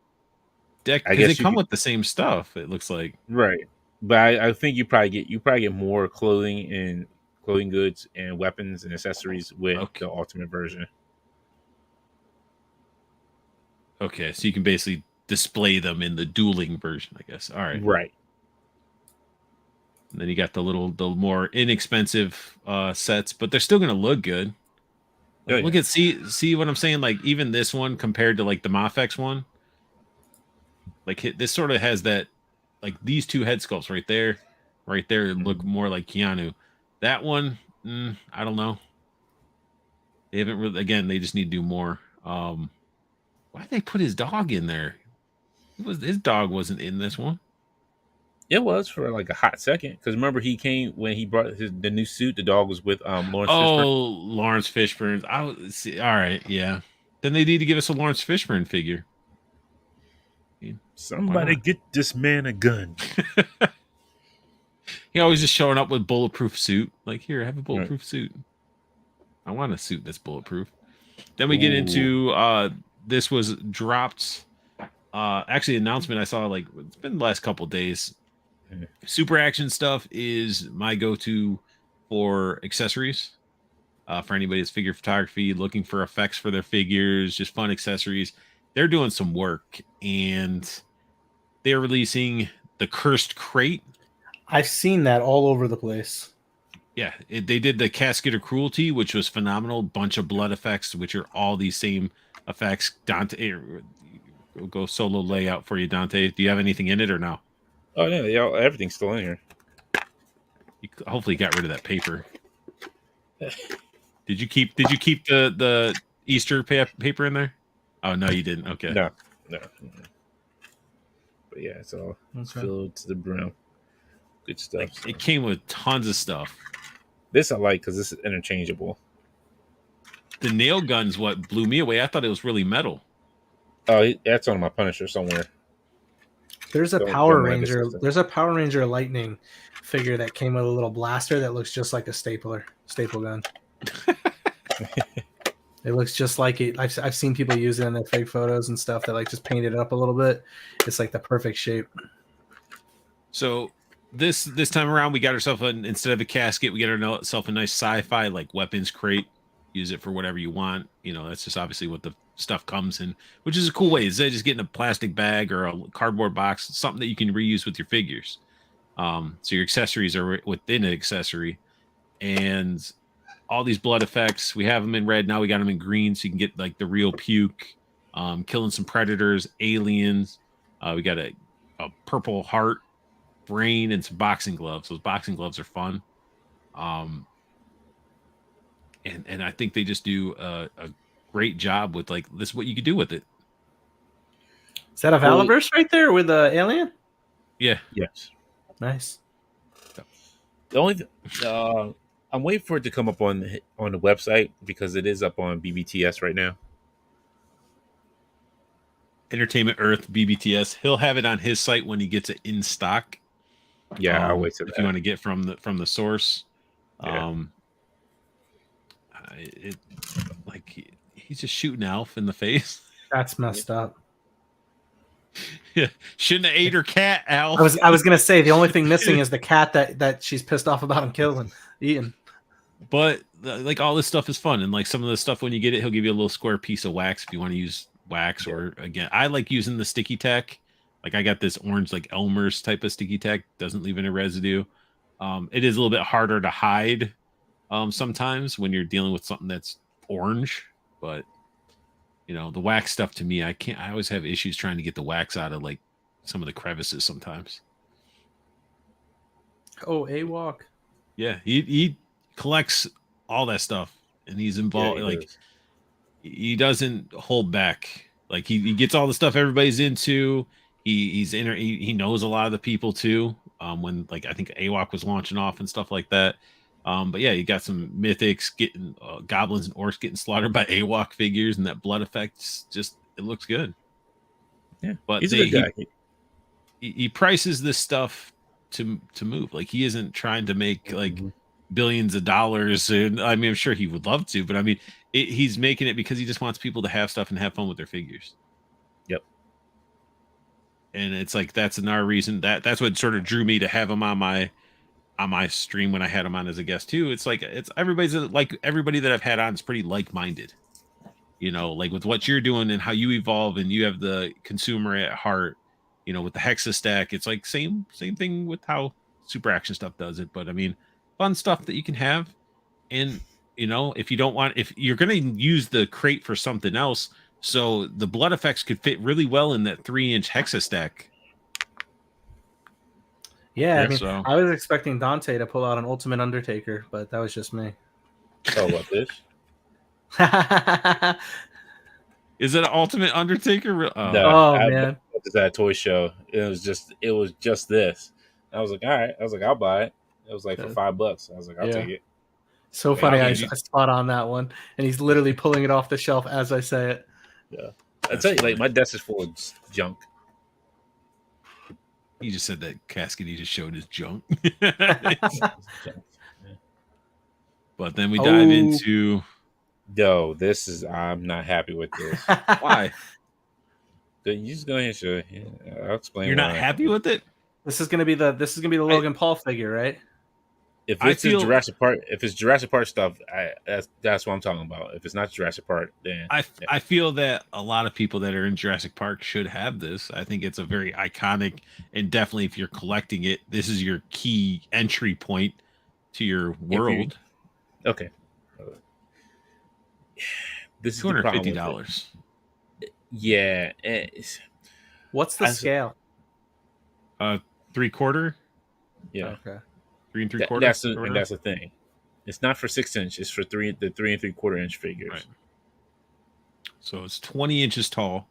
deck? I because guess they come with the same stuff. It looks like right, but I think you probably get more clothing and clothing goods and weapons and accessories with the ultimate version. Okay, so you can basically display them in the dueling version, I guess. All right. Right. And then you got the more inexpensive sets, but they're still going to look good. Like, look at see what I'm saying? Like even this one compared to like the Mafex one, like this sort of has that, like these two head sculpts right there look more like Keanu. That one, I don't know. They haven't really. Again, they just need to do more. Why did they put his dog in there? His dog wasn't in this one. It was for like a hot second because remember he came when he brought the new suit. The dog was with Lawrence. Fishburne. Lawrence Fishburne. I see. All right, yeah. Then they need to give us a Lawrence Fishburne figure. Somebody get this man a gun. He always just showing up with bulletproof suit. Like, here, have a bulletproof suit. I want a suit that's bulletproof. Then we get into this was dropped. Actually, announcement I saw, like it's been the last couple days. Super Action stuff is my go-to for accessories. For anybody that's figure photography, looking for effects for their figures, just fun accessories. They're doing some work, and they're releasing the Cursed Crate. I've seen that all over the place. Yeah, they did the Casket of Cruelty, which was phenomenal. Bunch of blood effects, which are all these same effects. Dante, we'll go solo layout for you, Dante. Do you have anything in it or no? Oh yeah, everything's still in here. You hopefully got rid of that paper. Did you keep the Easter paper in there? Oh no, you didn't. Okay. No. But yeah, it's all filled to the brim. Good stuff. It came with tons of stuff. This I like because this is interchangeable. The nail gun's what blew me away. I thought it was really metal. Oh, that's on my Punisher somewhere. There's a Power Ranger. There's a Power Ranger Lightning figure that came with a little blaster that looks just like a staple gun. It looks just like it. I've seen people use it in their fake photos and stuff that like just paint it up a little bit. It's like the perfect shape. So this time around, we got ourselves instead of a casket, we got ourselves a nice sci-fi like weapons crate. Use it for whatever you want. You know, that's just obviously what the stuff comes in, which is a cool way. Instead of just getting a plastic bag or a cardboard box, something that you can reuse with your figures. So your accessories are within an accessory, and all these blood effects. We have them in red now. We got them in green, so you can get like the real puke, killing some predators, aliens. We got a purple heart brain and some boxing gloves. Those boxing gloves are fun. And I think they just do a great job with like this. What you could do with it. Is that a Valaverse right there with the alien? Yeah. Yes. Nice. The only I'm waiting for it to come up on the website because it is up on BBTS right now. Entertainment Earth BBTS. He'll have it on his site when he gets it in stock. Yeah, I'll wait till if you want to get from the source. Yeah. He's just shooting Alf in the face. That's messed up. Yeah, shouldn't have ate her cat, Alf. I was gonna say the only thing missing is the cat that she's pissed off about him eating. But like all this stuff is fun, and like some of the stuff when you get it, he'll give you a little square piece of wax if you want to use wax. Or again, I like using the sticky tack. Like I got this orange like Elmer's type of sticky tack, doesn't leave any residue. It is a little bit harder to hide sometimes when you're dealing with something that's orange, but you know, the wax stuff to me, I always have issues trying to get the wax out of like some of the crevices sometimes. Oh, AWOC. Yeah, he collects all that stuff, and he's involved. Yeah, he doesn't hold back. Like he gets all the stuff everybody's into. He knows a lot of the people too. When like I think AWOC was launching off and stuff like that. But yeah, you got some mythics getting goblins and orcs getting slaughtered by AWOC figures, and that blood effect just it looks good. Yeah, but he's a good guy. He prices this stuff to move. Like he isn't trying to make like billions of dollars. And I mean, I'm sure he would love to, but I mean, he's making it because he just wants people to have stuff and have fun with their figures. Yep. And it's like that's another reason that's what sort of drew me to have him on my stream when I had him on as a guest too. It's like everybody that I've had on is pretty like-minded. You know, like with what you're doing and how you evolve, and you have the consumer at heart. You know, with the Hexastack, it's like same thing with how Super Action Stuff does it. But I mean, fun stuff that you can have. And you know, if you're gonna use the crate for something else, so the blood effects could fit really well in that 3-inch Hexastack. Yeah, I mean, so I was expecting Dante to pull out an Ultimate Undertaker, but that was just me. Oh, what this? Is it an Ultimate Undertaker? No, man, it's that toy show. It was just this. I was like, all right. I was like, I'll buy it. It was like for $5. I was like, I'll take it. So funny. I spot on that one, and he's literally pulling it off the shelf as I say it. Yeah, I tell you, like my desk is full of junk. He just said that casket he just showed his junk. But then we dive into. Yo, I'm not happy with this. Why? You just go ahead and show it. Yeah, I'll explain. You're not happy with it? This is gonna be the Logan Paul figure, right? If it's Jurassic Park stuff, that's what I'm talking about. If it's not Jurassic Park, then I feel that a lot of people that are in Jurassic Park should have this. I think it's a very iconic, and definitely if you're collecting it, this is your key entry point to your world. Okay. This is $250. Yeah. What's the scale? 3/4. Yeah. Okay. 3 3/4. That's the thing. It's not for 6 inch. It's for the 3 3/4 inch figures. Right. So it's 20 inches tall.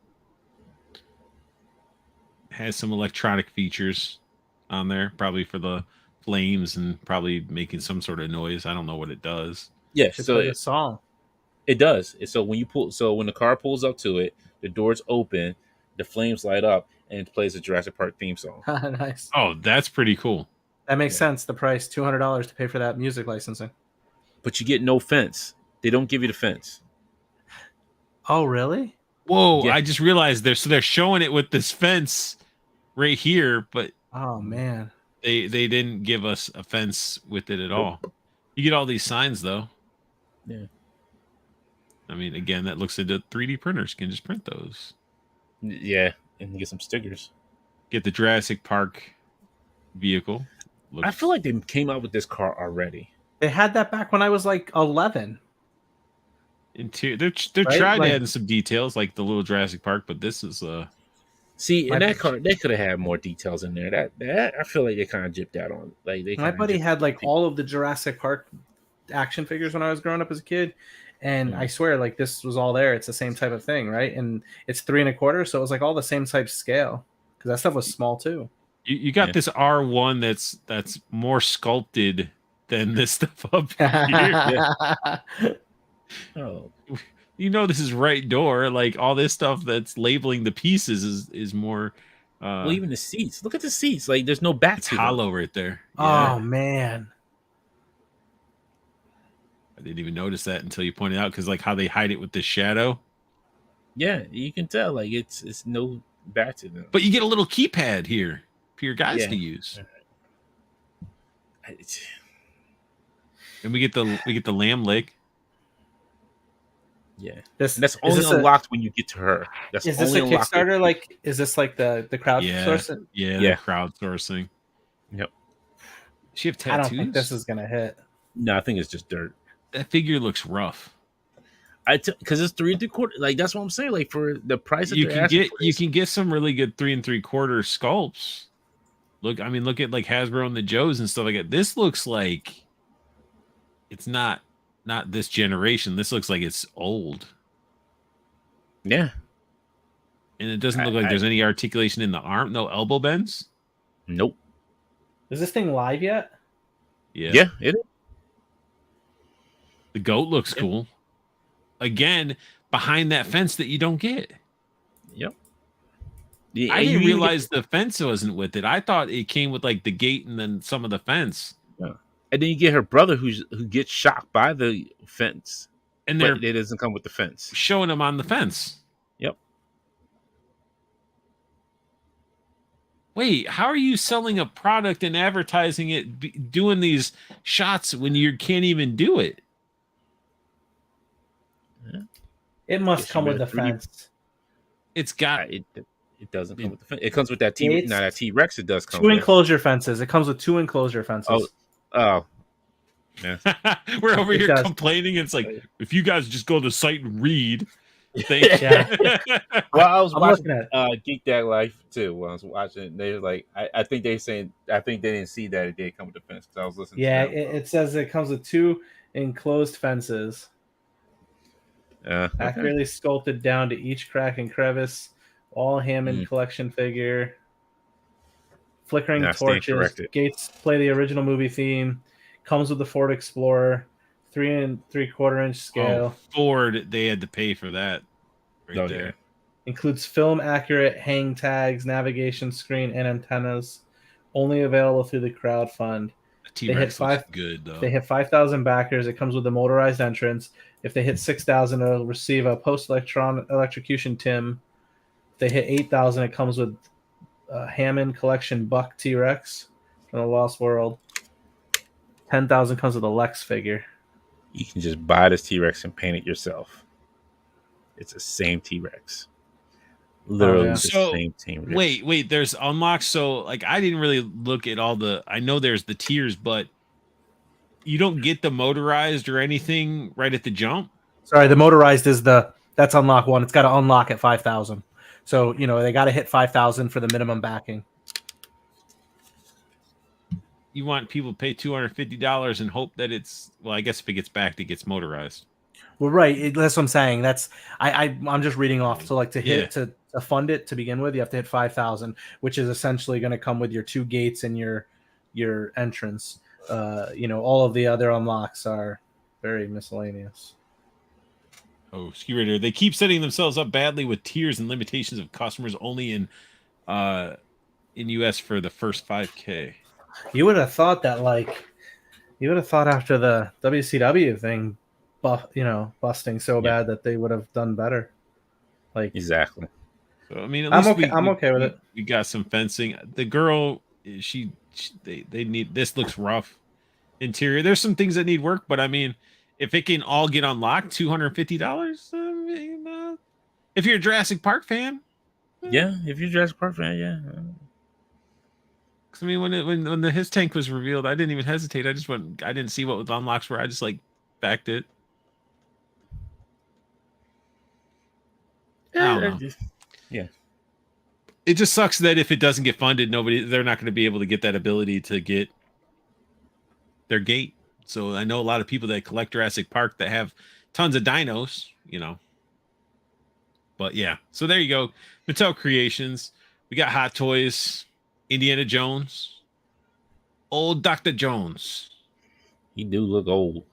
Has some electronic features on there, probably for the flames and probably making some sort of noise. I don't know what it does. Yeah, so it's a song. It does. So when the car pulls up to it, the doors open, the flames light up, and it plays a Jurassic Park theme song. Nice. Oh, that's pretty cool. That makes sense. The price, $200 to pay for that music licensing. But you get no fence. They don't give you the fence. Oh, really? Whoa! Yeah. I just realized they're showing it with this fence right here, but oh man, they didn't give us a fence with it at all. You get all these signs though. Yeah. I mean, again, that looks into 3D printers can just print those. Yeah, and get some stickers. Get the Jurassic Park vehicle. I feel like they came out with this car already. They had that back when I was like 11. They're right? Trying to add some details like the little Jurassic Park, but this is See, in that card, they could have had more details in there. That I feel like they kind of gypped out on. Like my buddy had like all of the Jurassic Park action figures when I was growing up as a kid, and I swear, like this was all there. It's the same type of thing, right? And it's 3 1/4, so it was like all the same type scale because that stuff was small too. You got this R1 that's more sculpted than this stuff up here. Oh. You know this is right door. Like all this stuff that's labeling the pieces is more. Well, even the seats. Look at the seats. Like there's no back. It's hollow right there. Yeah. Oh man, I didn't even notice that until you pointed out because like how they hide it with the shadow. Yeah, you can tell. Like it's no back to them. But you get a little keypad here for your guys to use. And we get the lamb leg. Yeah, that's only unlocked when you get to her. That's is this a Kickstarter? Like, is this like the crowdsourcing? Yeah, the crowdsourcing. Yep. She have tattoos? I don't think this is gonna hit. No, I think it's just dirt. That figure looks rough. Because it's 3 3/4. Like that's what I'm saying. Like for the price that you can get some really good 3 3/4 sculpts. Look at like Hasbro and the Joes and stuff like that. This looks like it's not this generation. This looks like it's old. Yeah. And it doesn't look like there's any articulation in the arm. No elbow bends. Nope. Is this thing live yet? Yeah, it is. The goat looks cool. Again, behind that fence that you don't get. Yep. I didn't realize the fence wasn't with it. I thought it came with like the gate and then some of the fence. Yeah. And then you get her brother who gets shocked by the fence, and it doesn't come with the fence. Showing him on the fence. Yep. Wait, how are you selling a product and advertising it, doing these shots when you can't even do it? Yeah. It must come with the fence. It's got it. It doesn't come with the fence. It comes with that that T-Rex. It does come 2 with enclosure fences. It comes with 2 enclosure fences. Oh, yeah. We're over here complaining. It's like if you guys just go to the site and read. Yeah. Well, I was watching Geek That Life too. When I was watching it, they were like, I think they didn't see that it did come with the fence because I was listening. Yeah, it says it comes with 2 enclosed fences. Accurately sculpted down to each crack and crevice. All Hammond collection figure. Flickering torches. Gates play the original movie theme. Comes with the Ford Explorer. 3 3/4 inch scale. Ford, they had to pay for that. Right there. Yeah. Includes film accurate hang tags, navigation screen, and antennas. Only available through the crowdfund. T-Rex looks good though. They hit 5,000 backers. It comes with a motorized entrance. If they hit 6,000, it'll receive a post-electrocution TIM. If they hit 8,000, it comes with a Hammond Collection Buck T-Rex from the Lost World. 10,000 comes with a Lex figure. You can just buy this T-Rex and paint it yourself. It's the same T-Rex. Literally the same T-Rex. Wait, there's unlocks. So like I didn't really look at all I know there's the tiers, but you don't get the motorized or anything right at the jump. Sorry, the motorized is that's unlock 1. It's got to unlock at 5,000. So, they got to hit 5,000 for the minimum backing. You want people to pay $250 and hope that I guess if it gets backed, it gets motorized. Well, right. That's what I'm saying. I'm just reading off. So like to fund it to begin with, you have to hit 5,000, which is essentially going to come with your 2 gates and your entrance. All of the other unlocks are very miscellaneous. Oh, Ski Raider. They keep setting themselves up badly with tiers and limitations of customers only in US for the first 5K. You would have thought that after the WCW thing, busting so bad that they would have done better. Like exactly. So I mean, I'm okay with it. We got some fencing. The girl, they need. This looks rough. Interior. There's some things that need work, but I mean, if it can all get unlocked, $250. If you're a Jurassic Park fan. Yeah, if you're a Jurassic Park fan, yeah. I mean, when the his tank was revealed, I didn't even hesitate. I didn't see what the unlocks were. I just backed it. I don't know. Yeah. it just sucks that if it doesn't get funded, they're not going to be able to get that ability to get their gate. So I know a lot of people that collect Jurassic Park that have tons of dinos, But yeah, so there you go. Mattel Creations. We got Hot Toys, Indiana Jones, old Dr. Jones. He do look old.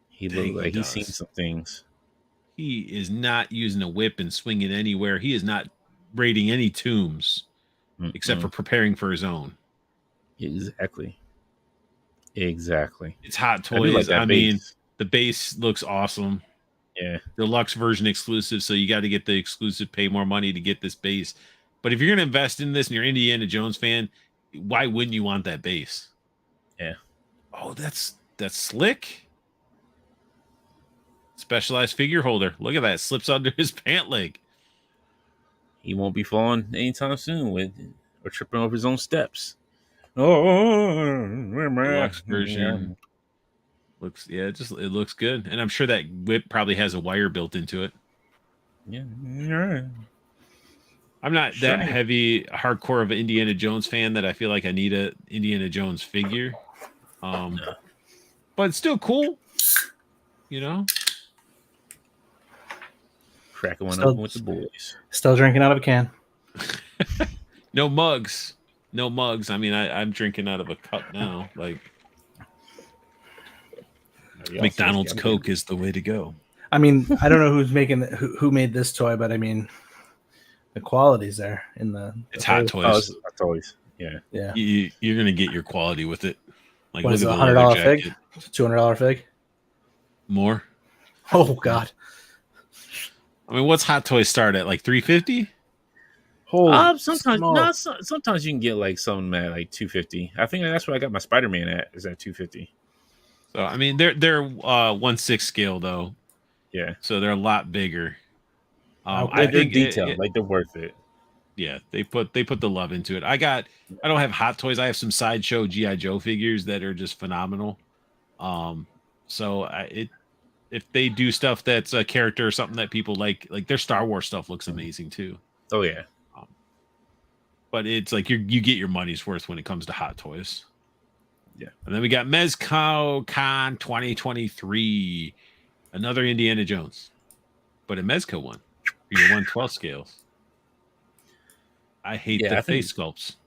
He Dang, look like he he's seen does. some things. He is not using a whip and swinging anywhere. He is not raiding any tombs except for preparing for his own. Exactly. It's Hot I do like Toys. that I mean, the base looks awesome. Yeah. Deluxe version exclusive, so you got to get the exclusive, pay more money to get this base. But if you're going to invest in this and you're an Indiana Jones fan, why wouldn't you want that base? Yeah. Oh, that's slick. Specialized figure holder. Look at that. Slips under his pant leg. He won't be falling anytime soon or tripping over his own steps. Oh, Deluxe version. It looks good. And I'm sure that whip probably has a wire built into it. Yeah. I'm not that heavy hardcore of an Indiana Jones fan that I feel like I need a Indiana Jones figure. But it's still cool. Cracking one open with the boys. Still drinking out of a can. No mugs. I mean, I'm drinking out of a cup now. Like McDonald's Coke is the way to go. I mean, I don't know who's making who made this toy, but I mean, the quality's there in the. It's Hot Toys. Oh, Hot Toys. Yeah. You're gonna get your quality with it. Like, what is it, $100 fig? $200 fig? More? Oh God. I mean, what's Hot Toys start at? Like $350? Sometimes you can get like something at like $250. I think that's what I got my Spider-Man at. Is at $250. So I mean, they're 1/6 scale though. Yeah. So they're a lot bigger. I think detailed, like they're worth it. Yeah, they put the love into it. I don't have Hot Toys. I have some Sideshow G.I. Joe figures that are just phenomenal. If they do stuff that's a character or something that people like their Star Wars stuff looks amazing too. Oh yeah. But it's like you get your money's worth when it comes to Hot Toys. Yeah. And then we got Mezco Con 2023, another Indiana Jones, but a Mezco one for your 1/12 scales. I hate the face sculpts.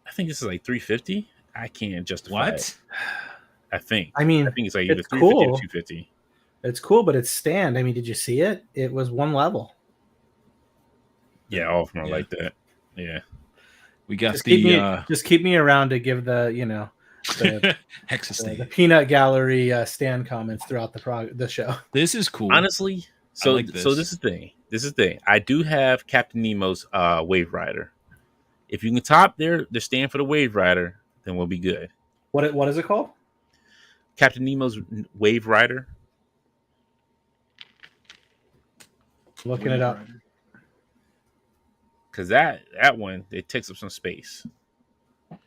I think this is like $350. I can't justify it. I think it's like either $350 or $250. It's cool, but it's stand. I mean, did you see it? It was one level. Yeah, all of them are like that. Yeah. We got just keep me around to give the Hexastack, the peanut gallery stand comments throughout the show. This is cool. Honestly, so this is the thing. I do have Captain Nemo's Wave Rider. If you can top the stand for the Wave Rider, then we'll be good. What is it called? Captain Nemo's Wave Rider. Looking it up. Because that one, it takes up some space. But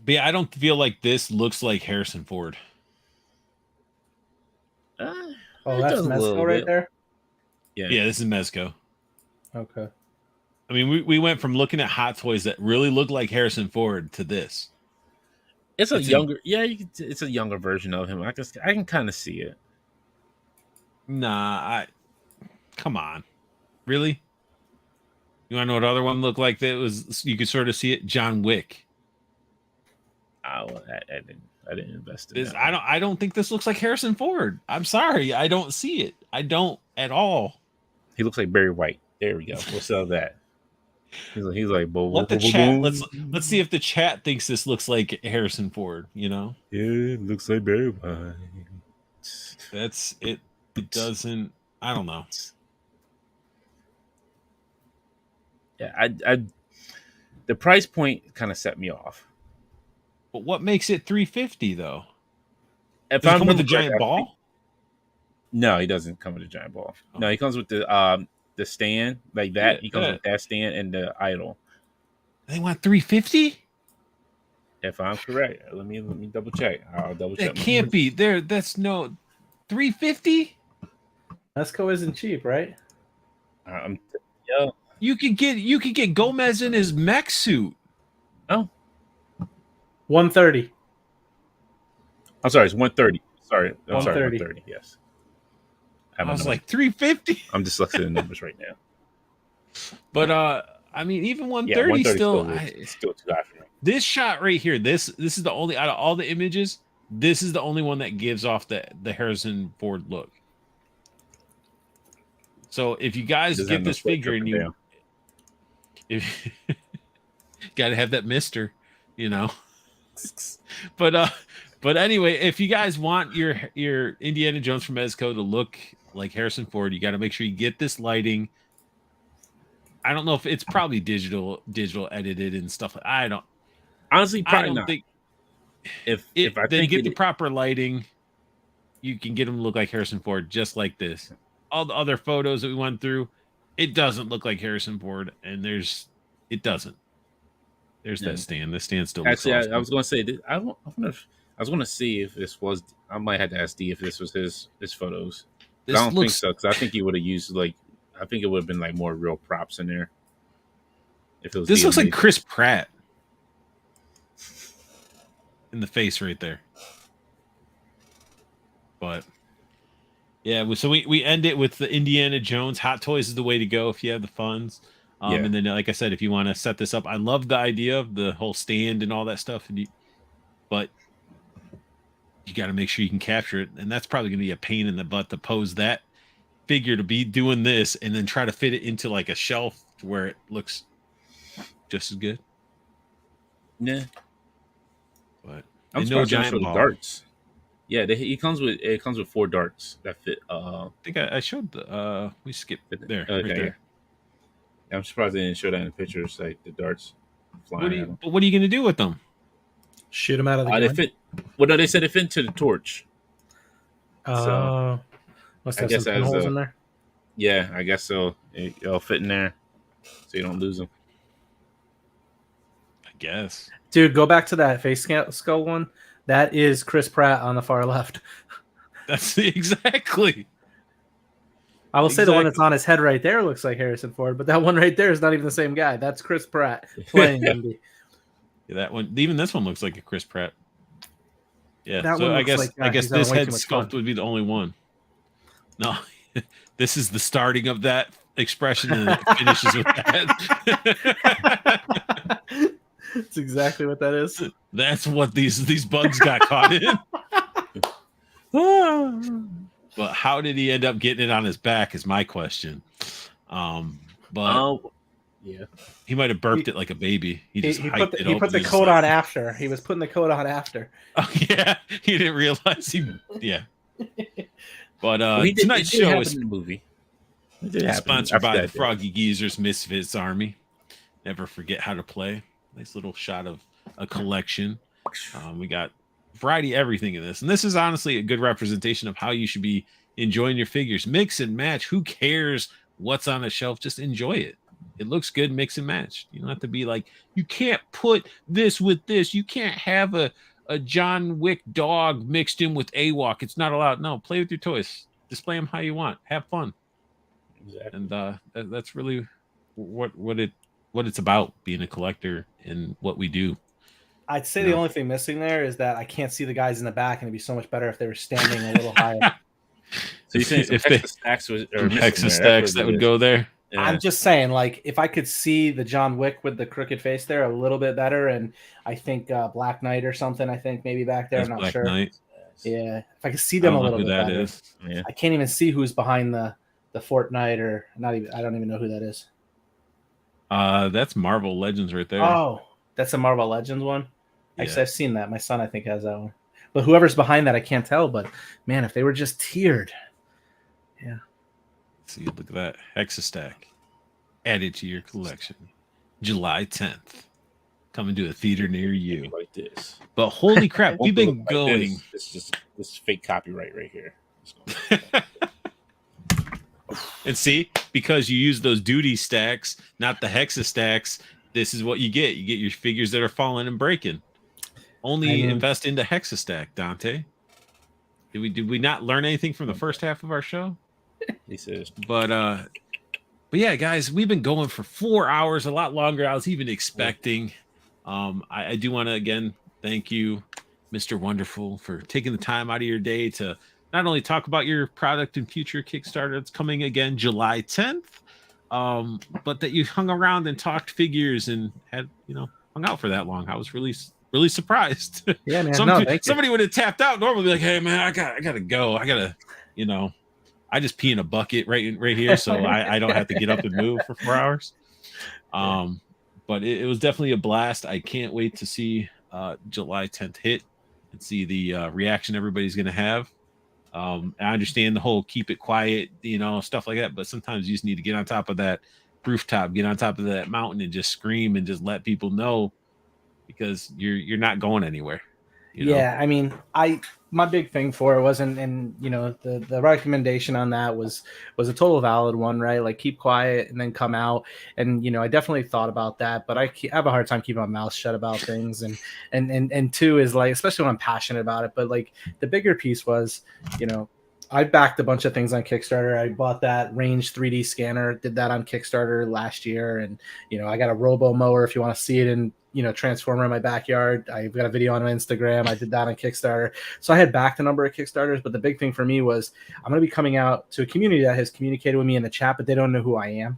yeah, I don't feel like this looks like Harrison Ford. That's Mezco right there? Yeah, this is Mezco. Okay. I mean, we went from looking at Hot Toys that really look like Harrison Ford to this. It's a younger version of him. I can kind of see it. Nah, come on. Really? You want to know what other one looked like that was you could sort of see it? John Wick. I didn't invest in this. that. I don't think this looks like Harrison Ford. I'm sorry. I don't see it. I don't at all. He looks like Barry White. There we go. We'll sell that. He's like let the chat. Let's see if the chat thinks this looks like Harrison Ford. Yeah, it looks like Barry White. That's it. It doesn't. I don't know. Yeah, I the price point kind of set me off. But what makes it $350 though? If Does it come with the giant ball? No, he doesn't come with a giant ball. Oh. No, he comes with the stand like that. Yeah, he comes with that stand and the idol. They want $350? If I'm correct, let me double check. I'll double check. That can't be there. That's no $350. Mezco isn't cheap, right? Yeah. You could get Gomez in his mech suit. Oh, 130. I'm sorry. It's 130. Sorry, I'm sorry. 130. 130. Yes. I was like 350. I'm dyslexic in numbers right now. But I mean, even 130 Yeah, 130 still, still too high for me. this shot right here. This is the only out of all the images. This is the only one that gives off the Harrison Ford look. So if you guys get this figure and you, if got to have that Mister, you know. But anyway, if you guys want your Indiana Jones from Mezco to look like Harrison Ford, you got to make sure you get this lighting. I don't know if it's probably digital edited and stuff. I don't Honestly, probably not. Think if they get the proper lighting, you can get them to look like Harrison Ford, just like this. All the other photos that we went through, it doesn't look like Harrison Ford, and it doesn't. There's that stand. The stand still looks actually. awesome. I was going to say, I wonder if I was going to see if this was. I might have to ask D if this was his photos. I don't think so, because I think he would have used I think it would have been like more real props in there. If it was this looks like Chris Pratt in the face right there. But yeah, so we end it with the Indiana Jones. Hot Toys is the way to go if you have the funds. And then, like I said, if you want to set this up, I love the idea of the whole stand and all that stuff. But you got to make sure you can capture it, and that's probably going to be a pain in the butt to pose that figure to be doing this and then try to fit it into like a shelf where it looks just as good. Yeah, but I'm surprised for the darts. Yeah, it comes with 4 darts that fit. I think I showed the we skipped there. Okay, right there. Yeah, I'm surprised they didn't show that in the pictures, like the darts flying. What are you going to do with them? Shoot them out of the gun? They fit. Well, no, they said it fit into the torch. So must have some pinholes in there. Yeah, I guess so. It'll fit in there, so you don't lose them. I guess. Dude, go back to that face skull one. That is Chris Pratt on the far left. That's exactly. I will say the one that's on his head right there looks like Harrison Ford, but that one right there is not even the same guy. That's Chris Pratt playing Indy. Yeah, that one, even this one looks like a Chris Pratt. Yeah, that so I guess this head sculpt fun. would be the only one. No, this is the starting of that expression, and it finishes with that. That's exactly what that is. That's what these bugs got caught in. But how did he end up getting it on his back is my question. But yeah, he might have burped it like a baby. He put the coat on after. He was putting the coat on after. Oh yeah, he didn't realize he. Yeah. But tonight's show is in the movie. Sponsored by the Froggy Geezers Misfits Army. Never forget how to play. Nice little shot of a collection. We got variety of everything in this, and this is honestly a good representation of how you should be enjoying your figures. Mix and match. Who cares what's on a shelf? Just enjoy it. It looks good. Mix and match. You don't have to be like, you can't put this with this. You can't have a John Wick dog mixed in with AWOC. It's not allowed. No, play with your toys. Display them how you want. Have fun. Exactly. And that's really what it's about, being a collector and what we do. I'd say the only thing missing there is that I can't see the guys in the back, and it'd be so much better if they were standing a little higher. So you think if Hexastacks that would go there? Yeah. I'm just saying, like, if I could see the John Wick with the crooked face there a little bit better, and I think Black Knight or something, I think maybe back there. I'm not sure. Knight. Yeah, if I could see them a little bit better. Yeah. I can't even see who's behind the Fortnite, or not even. I don't even know who that is. That's Marvel Legends right there. Oh, that's a Marvel Legends one. Actually, I've seen that. My son, I think, has that one. But whoever's behind that, I can't tell. But man, if they were just tiered, yeah. See, look at that Hexastack added to your collection, July 10th, coming to a theater near you. Like this, but holy crap, we've been going. This is fake copyright right here. And see, because you use those duty stacks, not the Hexastacks, this is what you get. You get your figures that are falling and breaking. Only invest into Hexastack, Dante. Did we not learn anything from the first half of our show? He says. But But yeah, guys, we've been going for 4 hours, a lot longer than I was even expecting. I do want to again thank you, Mr. Wonderful, for taking the time out of your day to not only talk about your product and future Kickstarter that's coming again July 10th, but that you hung around and talked figures and had, hung out for that long. I was really surprised. Yeah, man. Thank you. Somebody would have tapped out normally, be like, hey man, I gotta go. I gotta, I just pee in a bucket right here, so I don't have to get up and move for 4 hours. But it was definitely a blast. I can't wait to see July 10th hit and see the reaction everybody's going to have. I understand the whole keep it quiet, stuff like that, but sometimes you just need to get on top of that rooftop, get on top of that mountain and just scream and just let people know, because you're not going anywhere. Yeah, I mean, my big thing for it wasn't, and the recommendation on that was a total valid one, right? Like, keep quiet and then come out. And I definitely thought about that, but I have a hard time keeping my mouth shut about things. And two is, like, especially when I'm passionate about it. But like, the bigger piece was, I backed a bunch of things on Kickstarter. I bought that range 3D scanner, did that on Kickstarter last year, and I got a robo mower if you want to see it in transformer in my backyard. I've got a video on Instagram. I did that on Kickstarter. So I had backed a number of Kickstarters, but the big thing for me was I'm going to be coming out to a community that has communicated with me in the chat, but they don't know who I am.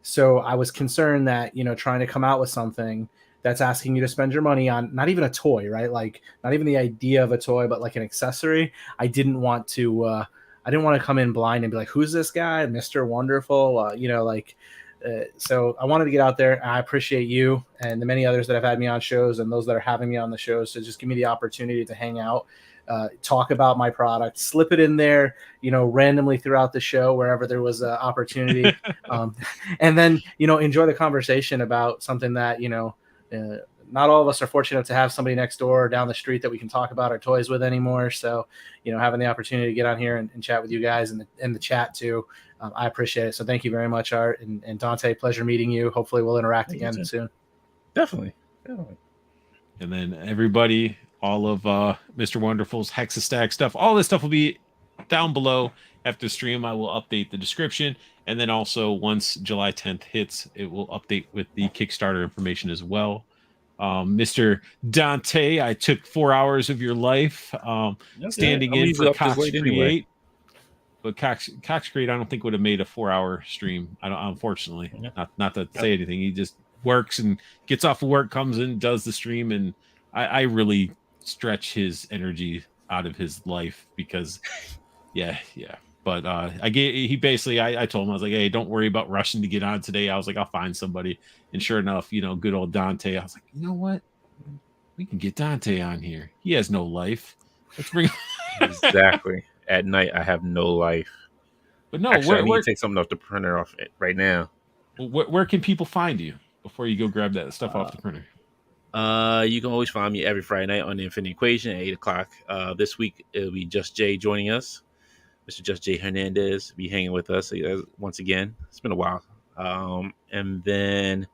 So I was concerned that, trying to come out with something that's asking you to spend your money on not even a toy, right? Like, not even the idea of a toy, but like an accessory. I didn't want to come in blind and be like, who's this guy? Mr. Wonderful, so I wanted to get out there. I appreciate you and the many others that have had me on shows and those that are having me on the shows to just give me the opportunity to hang out, talk about my product, slip it in there, randomly throughout the show, wherever there was an opportunity. And then, enjoy the conversation about something that, not all of us are fortunate to have somebody next door or down the street that we can talk about our toys with anymore. So, having the opportunity to get on here and chat with you guys in the chat too, I appreciate it. So thank you very much, Art and Dante. Pleasure meeting you. Hopefully we'll interact again soon. Definitely. And then everybody, all of Mr. Wonderful's Hexastack stuff, all this stuff will be down below after the stream. I will update the description. And then also once July 10th hits, it will update with the Kickstarter information as well. Mr. Dante, I took 4 hours of your life standing in for Cox Create. Anyway. But Cox Create, I don't think would have made a 4 hour stream. Unfortunately, not to say anything. He just works and gets off of work, comes in, does the stream, and I really stretch his energy out of his life because, yeah. But I told him, I was like, hey, don't worry about rushing to get on today. I was like, I'll find somebody, and sure enough, good old Dante. I was like, you know what? We can get Dante on here. He has no life. Let's bring exactly. At night, I have no life. But no, actually, I need to take something off the printer off it right now. Where can people find you before you go grab that stuff off the printer? You can always find me every Friday night on the Infinity Equation at 8 o'clock. This week, it'll be Just Jay joining us. Mr. Just Jay Hernandez will be hanging with us once again. It's been a while. And then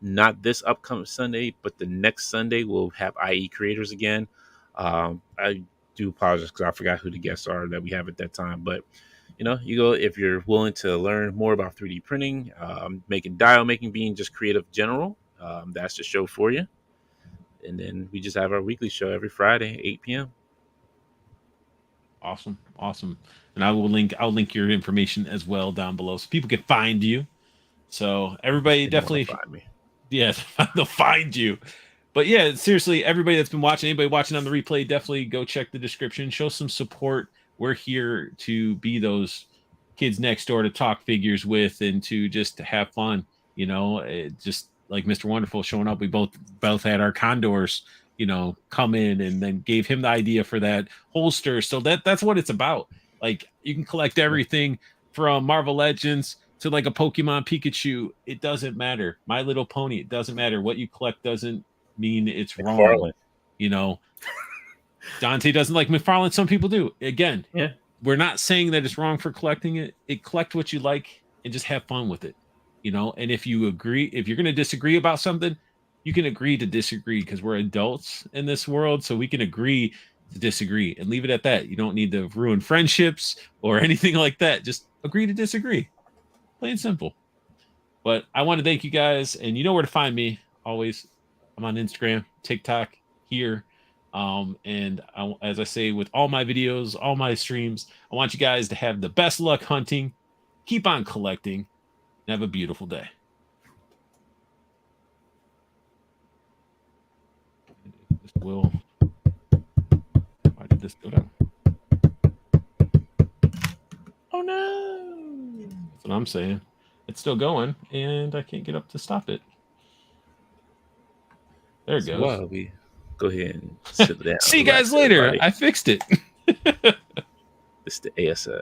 not this upcoming Sunday, but the next Sunday, we'll have IE Creators again. I do apologize because I forgot who the guests are that we have at that time. But, you go if you're willing to learn more about 3D printing, making dial making, being just creative general. That's the show for you. And then we just have our weekly show every Friday, 8 p.m. Awesome. And I'll link your information as well down below so people can find you. So everybody definitely find me. Yeah, they'll find you. But yeah, seriously, everybody that's been watching, anybody watching on the replay, definitely go check the description. Show some support. We're here to be those kids next door to talk figures with and to just have fun. Just like Mr. Wonderful showing up. We both had our condors, come in and then gave him the idea for that holster. So that's what it's about. Like, you can collect everything from Marvel Legends to like a Pokemon Pikachu. It doesn't matter. My Little Pony. It doesn't matter. What you collect doesn't mean it's wrong. Dante doesn't like McFarland. Some people do. Again, we're not saying that it's wrong for collecting it. Collect what you like and just have fun with it. And if you're going to disagree about something, you can agree to disagree because we're adults in this world. So we can agree to disagree and leave it at that. You don't need to ruin friendships or anything like that. Just agree to disagree. Plain and simple. But I want to thank you guys, and you know where to find me. Always, I'm on Instagram, TikTok, here. And as I say with all my videos, all my streams, I want you guys to have the best luck hunting, keep on collecting, and have a beautiful day. This will. Why did this go down? Oh no! That's what I'm saying. It's still going, and I can't get up to stop it. There it goes. Well, we go ahead and sit down. See you guys later. Everybody. I fixed it. It's the ASI.